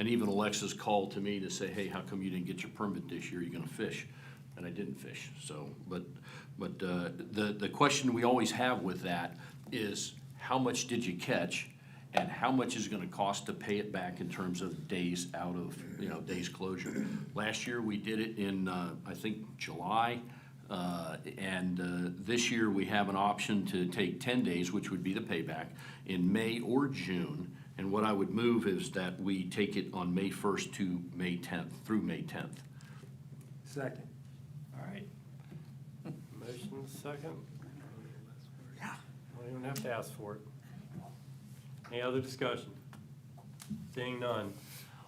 even Alexa's call to me to say, hey, how come you didn't get your permit this year? You're gonna fish. And I didn't fish, so, but the question we always have with that is, how much did you catch? And how much is it gonna cost to pay it back in terms of days out of, days closure? Last year, we did it in, I think, July. This year, we have an option to take 10 days, which would be the payback, in May or June. And what I would move is that we take it on May 1st to May 10th, through May 10th. Second. All right. Motion second. Yeah. Don't even have to ask for it. Any other discussion? Seeing none.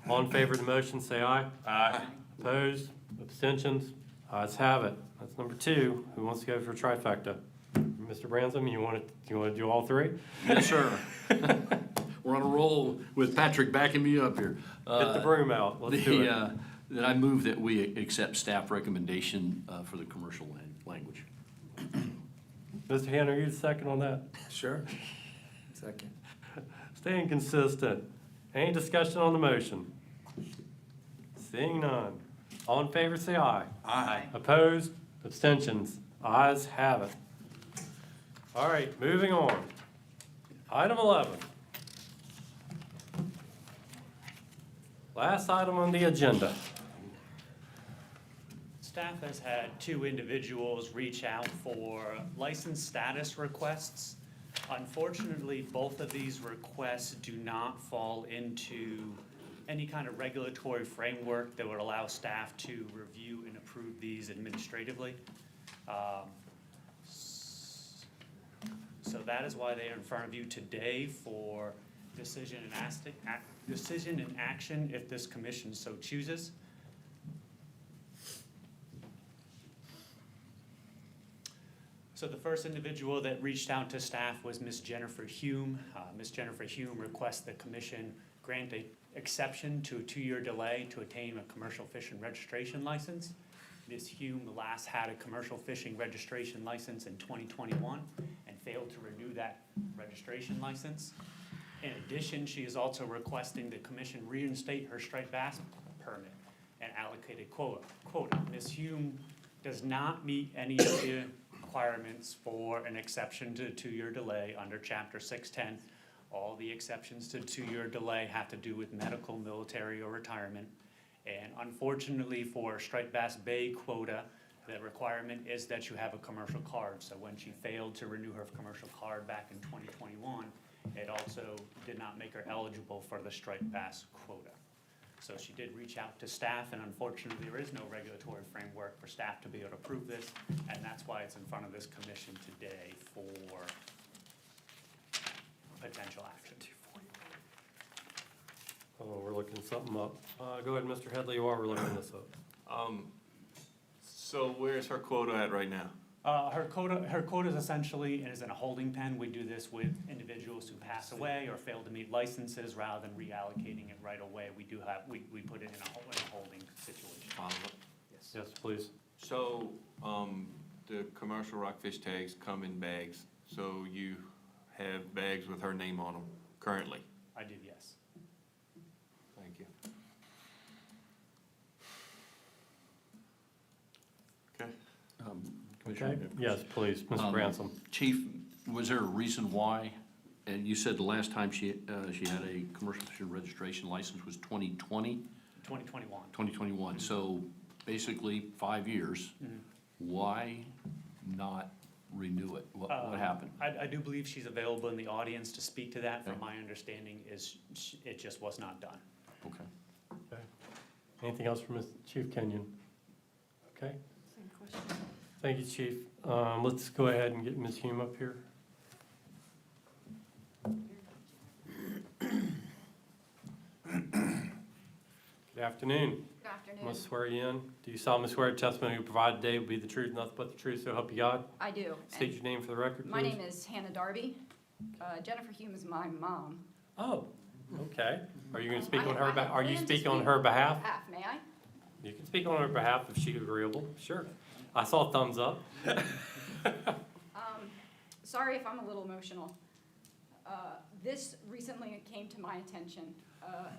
All in favor of the motion, say aye. Aye. Opposed? Abstentions? Ayes have it. That's number 2. Who wants to go for a trifecta? Mr. Bransom, you want to do all 3? Yes, sir. We're on a roll with Patrick backing me up here. Get the broom out. Let's do it. That I move that we accept staff recommendation for the commercial language. Mr. Hand, are you the second on that? Sure. Second. Staying consistent. Any discussion on the motion? Seeing none. All in favor, say aye. Aye. Opposed? Abstentions? Ayes have it. All right, moving on. Item 11. Last item on the agenda. Staff has had 2 individuals reach out for license status requests. Unfortunately, both of these requests do not fall into any kind of regulatory framework that would allow staff to review and approve these administratively. So that is why they are in front of you today for decision and action if this commission so chooses. So the first individual that reached out to staff was Ms. Jennifer Hume. Ms. Jennifer Hume requests the commission grant an exception to a 2-year delay to attain a commercial fishing registration license. Ms. Hume last had a commercial fishing registration license in 2021 and failed to renew that registration license. In addition, she is also requesting the commission reinstate her striped bass permit and allocated quota. Ms. Hume does not meet any of the requirements for an exception to a 2-year delay under Chapter 610. All the exceptions to 2-year delay have to do with medical, military, or retirement. And unfortunately for striped bass bay quota, the requirement is that you have a commercial card. So when she failed to renew her commercial card back in 2021, it also did not make her eligible for the striped bass quota. So she did reach out to staff, and unfortunately, there is no regulatory framework for staff to be able to approve this, and that's why it's in front of this commission today for potential action. Oh, we're looking something up. Go ahead, Mr. Headley, while we're looking this up. So where's her quota at right now? Her quota is essentially, is in a holding pen. We do this with individuals who pass away or fail to meet licenses. Rather than reallocating it right away, we put it in a holding situation. Yes, please. So, the commercial rockfish tags come in bags, so you have bags with her name on them currently? I do, yes. Thank you. Okay. Okay, yes, please, Mr. Bransom. Chief, was there a reason why, and you said the last time she had a commercial fishing registration license was 2020? 2021. 2021, so basically 5 years. Why not renew it? What happened? I do believe she's available in the audience to speak to that. From my understanding is it just was not done. Okay. Okay. Anything else from Chief Kenyon? Okay, Same question. thank you, Chief. Let's go ahead and get Ms. Hume up here. Good afternoon. Good afternoon. I'm going to swear you in. Do you solemnly swear the testimony you provide today will be the truth, nothing but the truth, so help you God? I do. State your name for the record, please. My name is Hannah Darby. Jennifer Hume is my mom. Oh, okay. Are you going to speak on I her, have are you planned to speaking on speak her behalf? May I? You can speak on her behalf if she's agreeable, sure. I saw a thumbs up. Sorry if I'm a little emotional. This recently came to my attention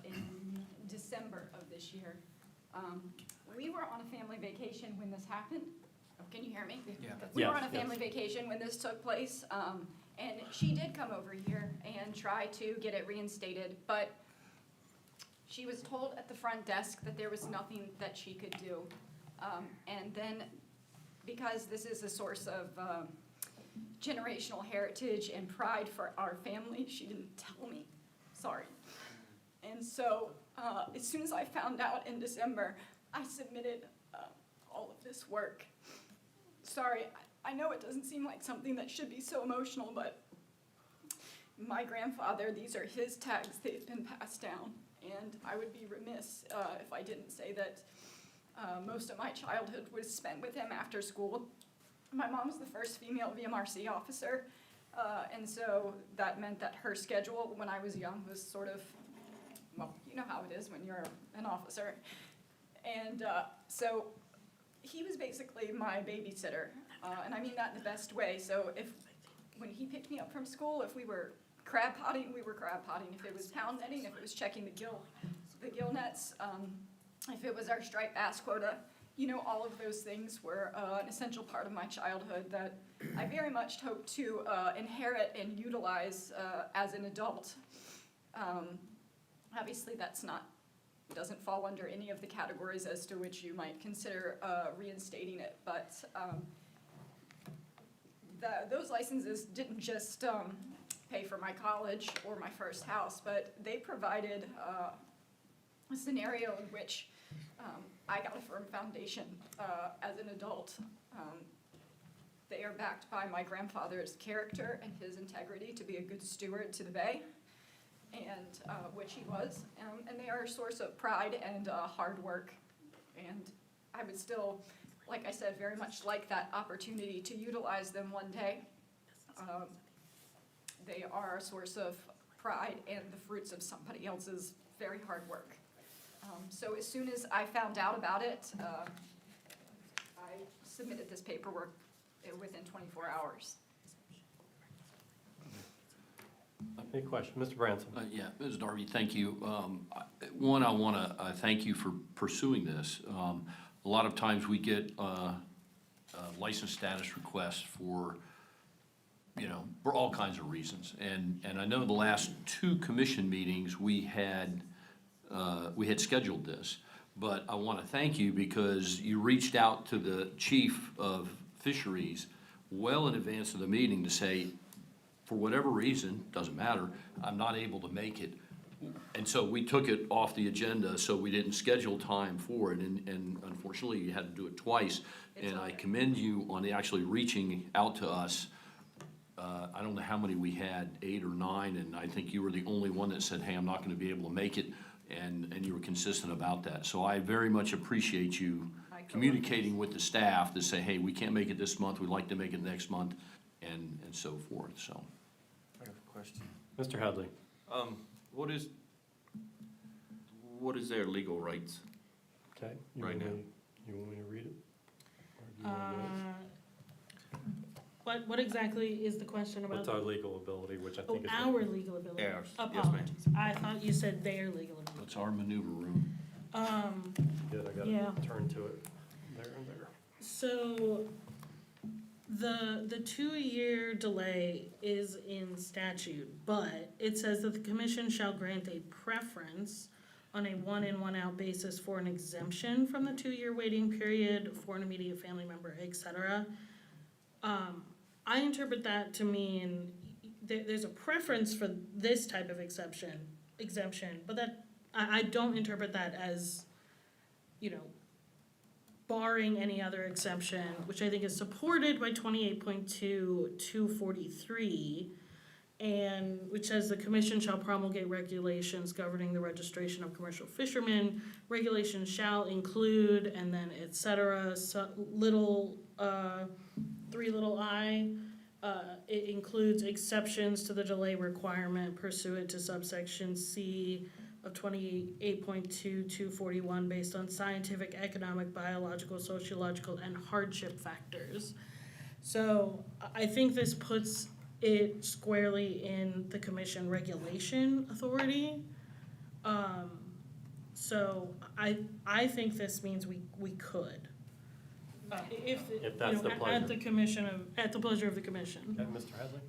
in December of this year. We were on a family vacation when this happened. Oh, can you hear me? Yeah. We were Yes, on a yes. family vacation when this took place, and she did come over here and try to get it reinstated, but she was told at the front desk that there was nothing that she could do. And then, because this is a source of generational heritage and pride for our family, she didn't tell me. Sorry. And so, as soon as I found out in December, I submitted all of this work. Sorry, I know it doesn't seem like something that should be so emotional, but my grandfather, these are his tags, they've been passed down. And I would be remiss if I didn't say that most of my childhood was spent with him after school. My mom was the first female VMRC officer, and so that meant that her schedule when I was young was sort of, well, you know how it is when you're an officer. And so he was basically my babysitter, and I mean that in the best way. So when he picked me up from school, if we were crab potting, we were crab potting. If it was pound netting, if it was checking the gill nets, if it was our striped bass quota, you know, all of those things were an essential part of my childhood that I very much hope to inherit and utilize as an adult. Obviously, doesn't fall under any of the categories as to which you might consider reinstating it, but those licenses didn't just pay for my college or my first house, but they provided a scenario in which I got a firm foundation as an adult. They are backed by my grandfather's character and his integrity to be a good steward to the Bay, and which he was, and they are a source of pride and hard work. And I would still, like I said, very much like that opportunity to utilize them one day. They are a source of pride and the fruits of somebody else's very hard work. So as soon as I found out about it, I submitted this paperwork within 24 hours. Any question? Mr. Branson? Yeah, Ms. Darby, thank you. One, I want to thank you for pursuing this. A lot of times we get license status requests for all kinds of reasons. And I know the last 2 commission meetings we had scheduled this. But I want to thank you because you reached out to the chief of fisheries well in advance of the meeting to say, for whatever reason, doesn't matter, I'm not able to make it. And so we took it off the agenda, so we didn't schedule time for it, and unfortunately, you had to do it twice. And I commend you on actually reaching out to us. I don't know how many we had, 8 or 9, and I think you were the only one that said, hey, I'm not gonna be able to make it, and you were consistent about that. So I very much appreciate you communicating with the staff to say, hey, we can't make it this month, we'd like to make it next month, and so forth, so. I have a question. Mr. Headley? What is their legal rights? Okay. Right now. You want me to read it? Or do you wanna do it? What exactly is the question about? What's our legal ability, which I Oh, think is. our legal ability. Ours. Yes, ma'am. Apologies. I thought you said their legal ability. It's our maneuver room. Good, I yeah. gotta turn to it. There and there. So, the 2-year delay is in statute, but it says that the commission shall grant a preference on a one-in, one-out basis for an exemption from the 2-year waiting period for an immediate family member, et cetera. I interpret that to mean there's a preference for this type of exemption, but that, I don't interpret that as, barring any other exemption, which I think is supported by 28.2.243, and which says the commission shall promulgate regulations governing the registration of commercial fishermen. Regulations shall include, and then et cetera, so little, 3 little I. It includes exceptions to the delay requirement pursuant to subsection C of 28.2.241 based on scientific, economic, biological, sociological, and hardship factors. So I think this puts it squarely in the commission regulation authority. So I think this means we could. If that's the pleasure. At the commission at the pleasure of the commission. Okay, Mr. Headley?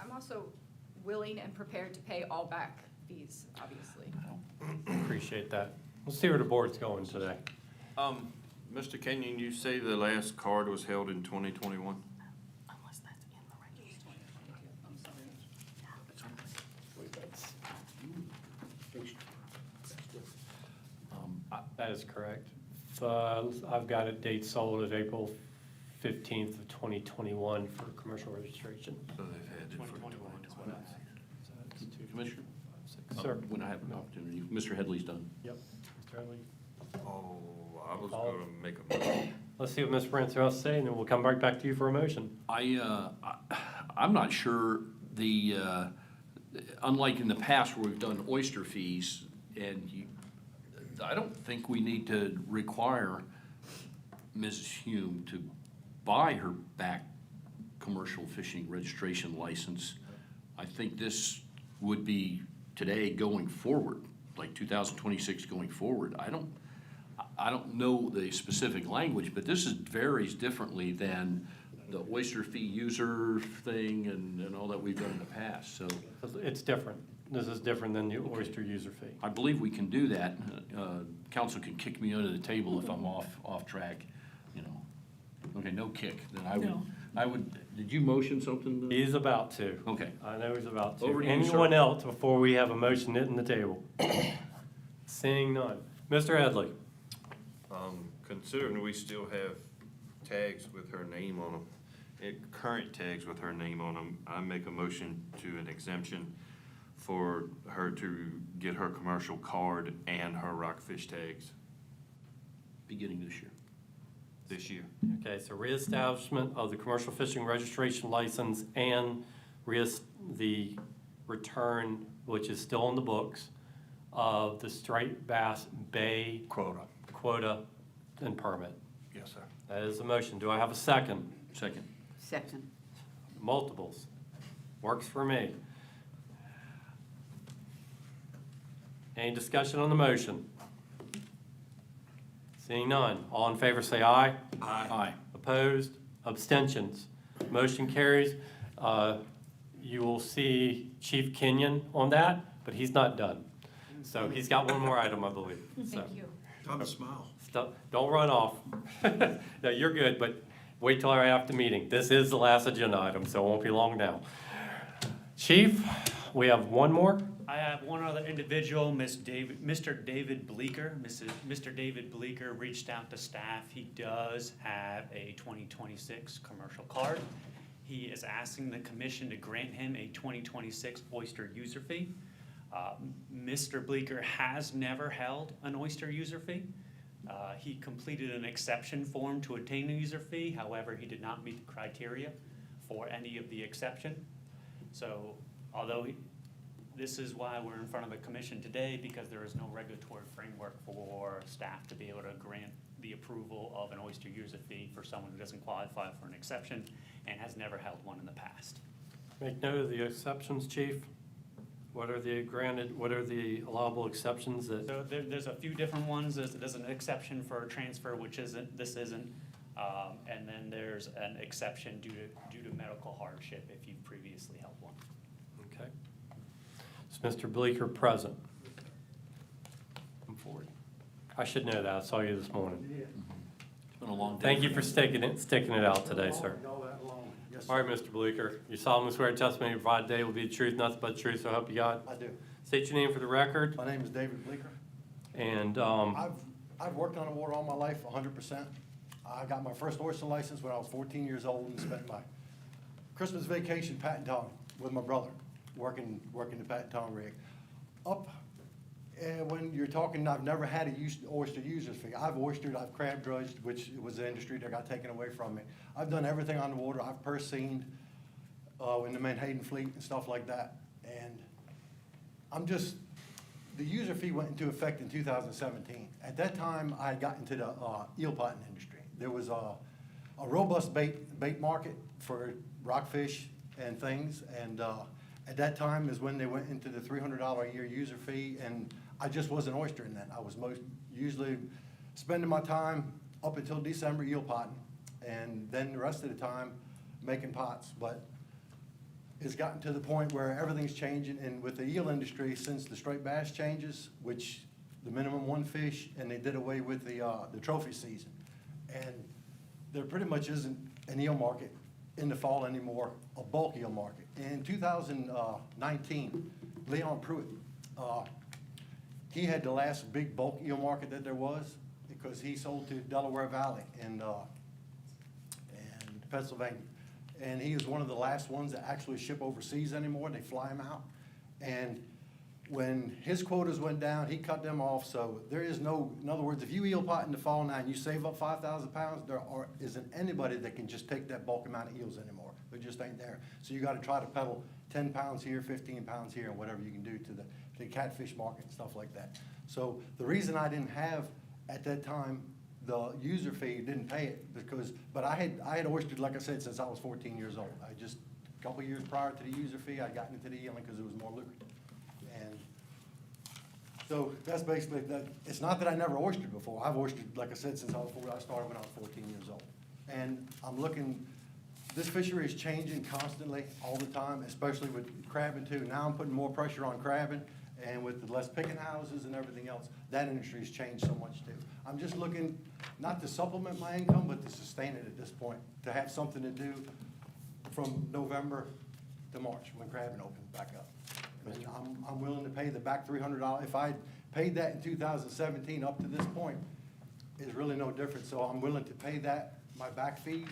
I'm also willing and prepared to pay all back fees, obviously. Appreciate that. Let's see where the board's going today. Mr. Kenyon, you say the last card was held in 2021? Unless that's in the regulation. That is correct. I've got it date sold at April 15th of 2021 for commercial registration. So they've had it for 2021 is what I see. Commissioner? Sir? When I have an opportunity. Mr. Headley's done. Yep. Mr. Headley? Oh, I was gonna make a motion. Let's see what Ms. Brent's going to say, and then we'll come right back to you for a motion. I'm not sure unlike in the past where we've done oyster fees, I don't think we need to require Mrs. Hume to buy her back commercial fishing registration license. I think this would be today going forward, like 2026 going forward. I don't know the specific language, but this varies differently than the oyster fee user thing and all that we've done in the past, so. It's different. This is different than the oyster user fee. I believe we can do that. Council can kick me under the table if I'm off track, Okay, no kick, then I would, did you motion something? He's about to. Okay. I know he's about to. Over to you, sir. Anyone else before we have a motion hitting the table? Seeing none. Mr. Headley? Considering we still have tags with her name on them, current tags with her name on them, I make a motion to an exemption for her to get her commercial card and her rockfish tags Beginning this year. this year. Okay, so reestablishment of the commercial fishing registration license and the return, which is still in the books, of the striped bass bay quota and permit. Yes, sir. That is the motion. Do I have a second? Second. Second. Multiples. Works for me. Any discussion on the motion? Seeing none. All in favor say aye. Aye. Opposed? Abstentions? Motion carries. You will see Chief Kenyon on that, but he's not done. So he's got one more item, I believe. So, Thank you. Time to smile. don't run off. No, you're good, but wait till after the meeting. This is the last agenda item, so it won't be long now. Chief, we have one more. I have one other individual, Mr. David Bleeker. Mr. David Bleeker reached out to staff. He does have a 2026 commercial card. He is asking the commission to grant him a 2026 oyster user fee. Mr. Bleeker has never held an oyster user fee. He completed an exception form to obtain a user fee, however, he did not meet the criteria for any of the exception. So although this is why we're in front of the commission today, because there is no regulatory framework for staff to be able to grant the approval of an oyster user fee for someone who doesn't qualify for an exception and has never held one in the past. Make note of the exceptions, Chief. What are the allowable exceptions that? So there's a few different ones. There's an exception for a transfer, which this isn't. And then there's an exception due to medical hardship if you've previously held one. Okay. Is Mr. Bleeker present? Come forward. I should know that. I saw you this morning. It's been a long day. Thank you for sticking it out today, sir. Yes, All right, Mr. Bleeker, you solemnly swear testimony you provide today will be the truth, nothing but the truth, so help you God? I do. State your name for the record, My name is David Bleeker. and, I've worked on the water all my life, 100%. I got my first oyster license when I was 14 years old and spent my Christmas vacation patting tongue with my brother, working the patting tongue rig. When you're talking, I've never had a oyster user's fee. I've oystered, I've crab dredged, which was the industry that got taken away from me. I've done everything on the water. I've purse-seined in the Menhaden fleet and stuff like that. And the user fee went into effect in 2017. At that time, I had gotten into the eel potting industry. There was a robust bait market for rockfish and things, and at that time is when they went into the $300 a year user fee, and I just wasn't oystering then. I was usually spending my time up until December eel potting, and then the rest of the time making pots. But it's gotten to the point where everything's changing, and with the eel industry, since the striped bass changes, which the minimum one fish, and they did away with the trophy season, and there pretty much isn't an eel market in the fall anymore, a bulk eel market. In 2019, Leon Pruitt, he had the last big bulk eel market that there was, because he sold to Delaware Valley and Pennsylvania. And he is one of the last ones that actually ship overseas anymore. They fly him out. And when his quotas went down, he cut them off. So there is no, in other words, if you eel pot in the fall now and you save up 5,000 pounds, there isn't anybody that can just take that bulk amount of eels anymore. There just ain't there. So you got to try to peddle 10 pounds here, 15 pounds here, and whatever you can do to the catfish market and stuff like that. So the reason I didn't have at that time the user fee, didn't pay it, but I had oystered, like I said, since I was 14 years old. A couple years prior to the user fee, I'd gotten into the eeling because it was more lucrative. And so that's basically that. It's not that I never oystered before. I've oystered, like I said, since I started when I was 14 years old. And I'm looking, this fishery is changing constantly, all the time, especially with crabbing too. Now I'm putting more pressure on crabbing, and with the less picking houses and everything else, that industry's changed so much too. I'm just looking not to supplement my income, but to sustain it at this point, to have something to do from November to March when crabbing opens back up. But I'm willing to pay the back $300. If I paid that in 2017 up to this point, it's really no different. So I'm willing to pay that, my back fees,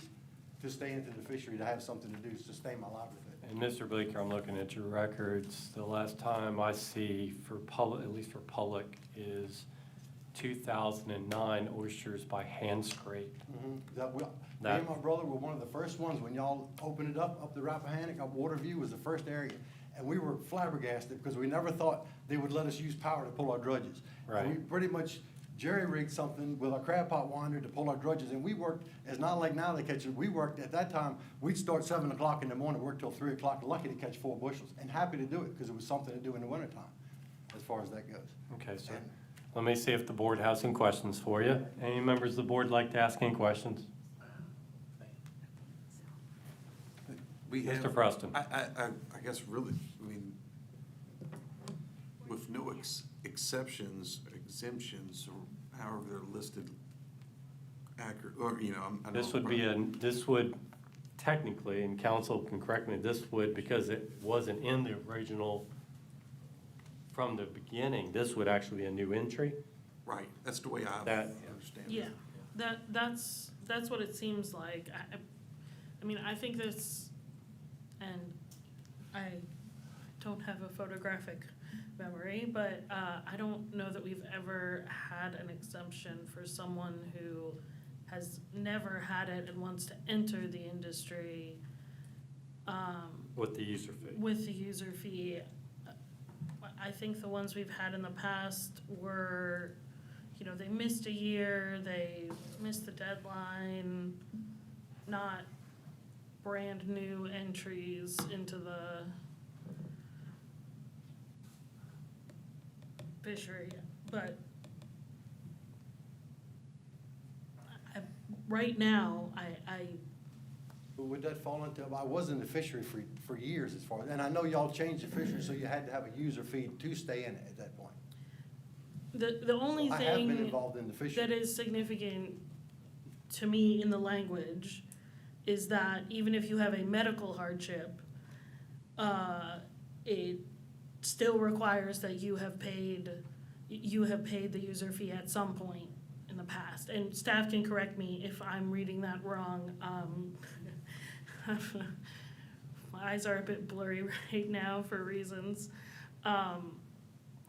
to stay into the fishery, to have something to do, sustain my livelihood. And Mr. Bleeker, I'm looking at your records. The last time I see for public, at least for public, is 2009 oysters by hand scrape. Me and my brother were one of the first ones when y'all opened it up the Rappahannock, up Waterview was the first area. And we were flabbergasted because we never thought they would let us use power to pull our dredges. Right. And we pretty much jerry-rigged something with our crab pot winder to pull our dredges. And we worked, it's not like now they catch it, we worked, at that time, we'd start 7 o'clock in the morning, work till 3 o'clock, lucky to catch 4 bushels, and happy to do it because it was something to do in the wintertime, as far as that goes. Okay, sir. Let me see if the board has some questions for you. Any members of the board like to ask any questions? Mr. Preston. I guess really, I mean, with no exceptions, exemptions, or however they're listed accurate, or, you know, I know. This would technically, and council can correct me, this would, because it wasn't in the original from the beginning, this would actually be a new entry? Right, that's the way I understand it. Yeah, that's what it seems like. I mean, I think this, and I don't have a photographic memory, but I don't know that we've ever had an exemption for someone who has never had it and wants to enter the industry With the user fee. with the user fee. I think the ones we've had in the past were, you know, they missed a year, they missed the deadline, not brand new entries into the fishery, but right now, But would that fall into, I was in the fishery for years as far, and I know y'all changed the fishery, so you had to have a user fee to stay in it at that point. the only I have been thing involved in the fishery. that is significant to me in the language is that even if you have a medical hardship, it still requires that you have paid the user fee at some point in the past. And staff can correct me if I'm reading that wrong. My eyes are a bit blurry right now for reasons.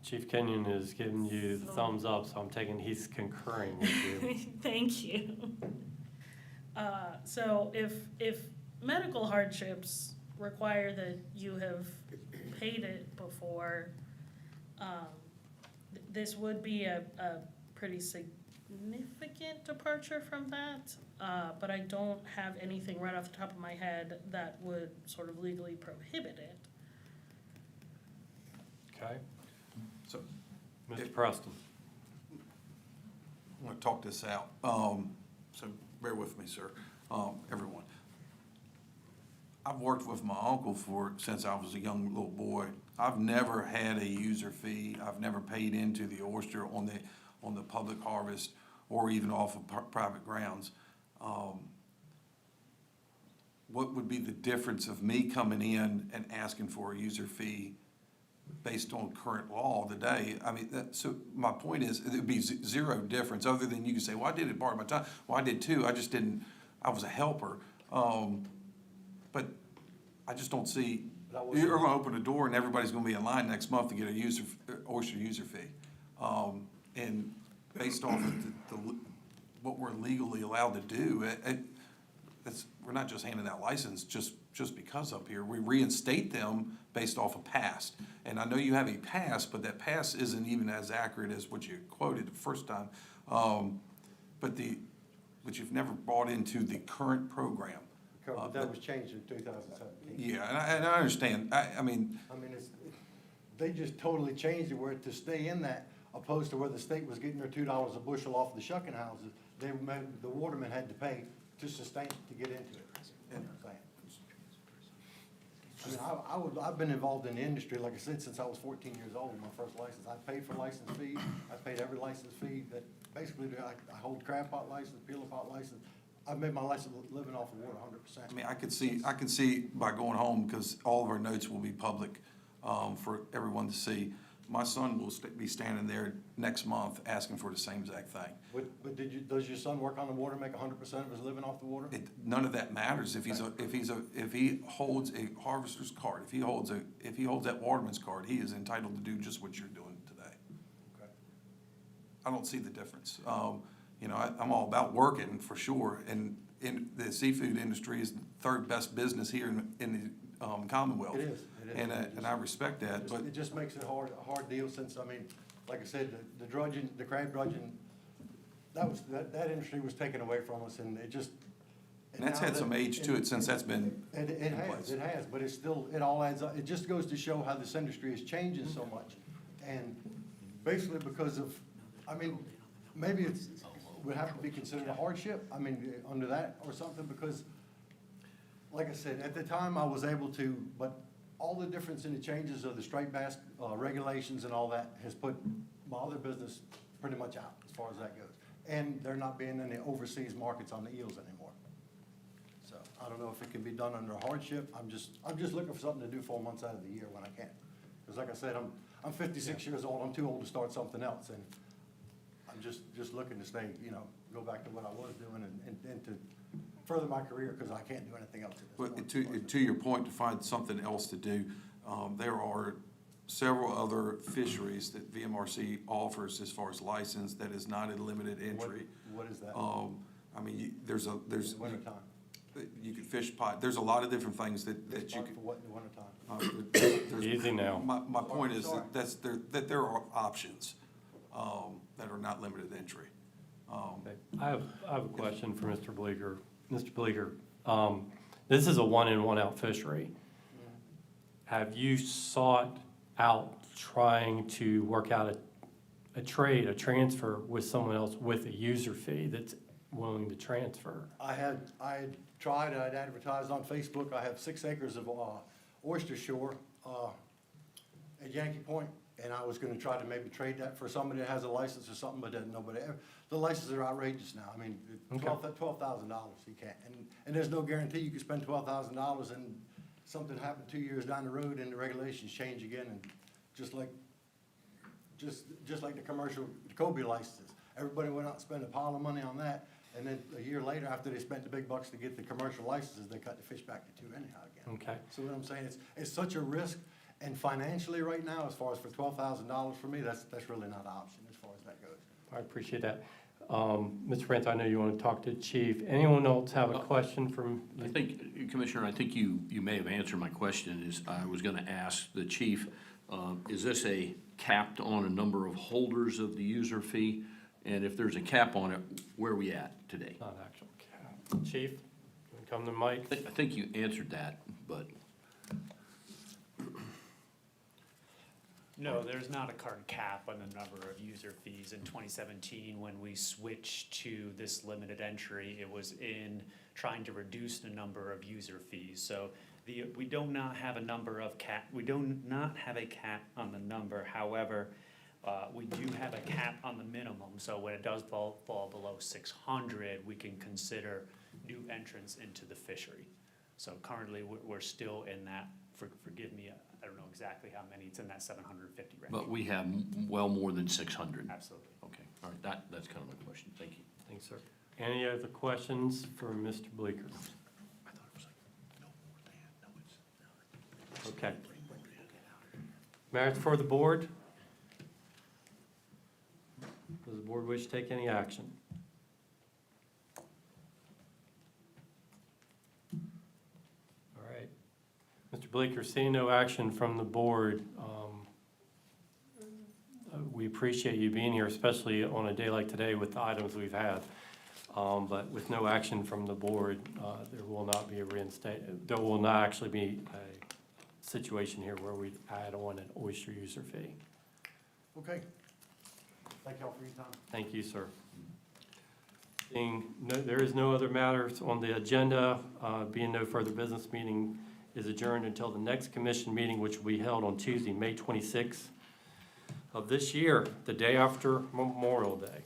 Chief Kenyon is giving you the thumbs up, so I'm taking he's concurring with you. Thank you. So if medical hardships require that you have paid it before, this would be a pretty significant departure from that. But I don't have anything right off the top of my head that would sort of legally prohibit it. Okay? So, Mr. Preston? I'm gonna talk this out, so bear with me, sir, everyone. I've worked with my uncle since I was a young little boy. I've never had a user fee. I've never paid into the oyster on the public harvest or even off of private grounds. What would be the difference of me coming in and asking for a user fee based on current law today? I mean, so my point is, it would be zero difference, other than you can say, well, I did it part of my time. Well, I did too, I just didn't, I was a helper. But I just don't see, you're gonna open a door and everybody's gonna be in line next month to get a oyster user fee. And based off of what we're legally allowed to do, we're not just handing out license just because up here. We reinstate them based off of past. And I know you have a pass, but that pass isn't even as accurate as what you quoted the first time. But you've never bought into the current program. That was changed in 2017. Yeah, and I understand. I mean, they just totally changed it where to stay in that, opposed to where the state was getting their $2 a bushel off the shucking houses. The watermen had to pay to sustain, to get into it. You know what I'm saying? I've been involved in the industry, like I said, since I was 14 years old, my first license. I paid for license fees. I paid every license fee that basically, I hold crab pot license, peeler pot license. I've made my license living off of water 100%. I mean, I can see by going home, because all of our notes will be public for everyone to see. My son will be standing there next month asking for the same exact thing. But does your son work on the water, make 100% of his living off the water? None of that matters if he holds a harvester's card, if he holds that waterman's card, he is entitled to do just what you're doing today. Okay. I don't see the difference. I'm all about working for sure, and the seafood industry is the third best business here in the Commonwealth. It is. And I respect that, but It just makes it a hard deal since, like I said, the dredging, the crab dredging, that industry was taken away from us, and it just. and that's had some age to it since that's been It in place. has, but it's still, it all adds up. It just goes to show how this industry is changing so much. And basically because of, maybe would have to be considered a hardship, under that or something, because like I said, at the time I was able to, but all the difference in the changes of the striped bass regulations and all that has put my other business pretty much out as far as that goes. And there not being any overseas markets on the eels anymore. So I don't know if it can be done under a hardship. I'm just looking for something to do 4 months out of the year when I can. Because like I said, I'm 56 years old. I'm too old to start something else, and I'm just looking to stay, go back to what I was doing and to further my career, because I can't do anything else at this point. To your point, to find something else to do, there are several other fisheries that VMRC offers as far as license that is not a limited entry. What is that? I mean, there's Wintertime. you could fish pot, there's a lot of different things that you For could. what in the wintertime? Easy now. My point is that there are options, that are not limited entry. Okay. I have a question for Mr. Bleeker. Mr. Bleeker, this is a one-in, one-out fishery. Have you sought out trying to work out a trade, a transfer with someone else with a user fee that's willing to transfer? I had tried, I'd advertised on Facebook, I have 6 acres of oyster shore at Yankee Point, and I was gonna try to maybe trade that for somebody that has a license or something, but then nobody, the licenses are outrageous now. I mean, $12,000, you can't, and there's no guarantee you can spend $12,000 and something happened 2 years down the road and the regulations change again, and just like the commercial Kobe licenses. Everybody went out and spent a pile of money on that, and then a year later, after they spent the big bucks to get the commercial licenses, they cut the fish back to 2 anyhow again. Okay. So what I'm saying, it's such a risk, and financially right now, as far as for $12,000 for me, that's really not an option as far as that goes. I appreciate that. Mr. Rance, I know you want to talk to the chief. Anyone else have a question from? I think, Commissioner, I think you may have answered my question, is I was gonna ask the chief, is this a capped on a number of holders of the user fee? And if there's a cap on it, where are we at today? Not actual cap. Chief, you wanna come to Mike? I think you answered that, but No, there's not a current cap on the number of user fees. In 2017, when we switched to this limited entry, it was in trying to reduce the number of user fees. So we do not have a number of we do not have a cap on the number. However, we do have a cap on the minimum. So when it does fall below 600, we can consider new entrants into the fishery. So currently, we're still in that, forgive me, I don't know exactly how many, it's in that 750 range. but we have well more than 600. Absolutely. Okay, all right, that's kind of my question. Thank you. Thanks, sir. Any other questions for Mr. Bleeker? Okay. Matters for the board? Does the board wish to take any action? All right. Mr. Bleeker, seeing no action from the board, we appreciate you being here, especially on a day like today with the items we've had. But with no action from the board, there will not be there will not actually be a situation here where we add on an oyster user fee. Okay. Thank y'all for your time. Thank you, sir. There is no other matters on the agenda. Being no further business, meeting is adjourned until the next commission meeting, which will be held on Tuesday, May 26th of this year, the day after Memorial Day.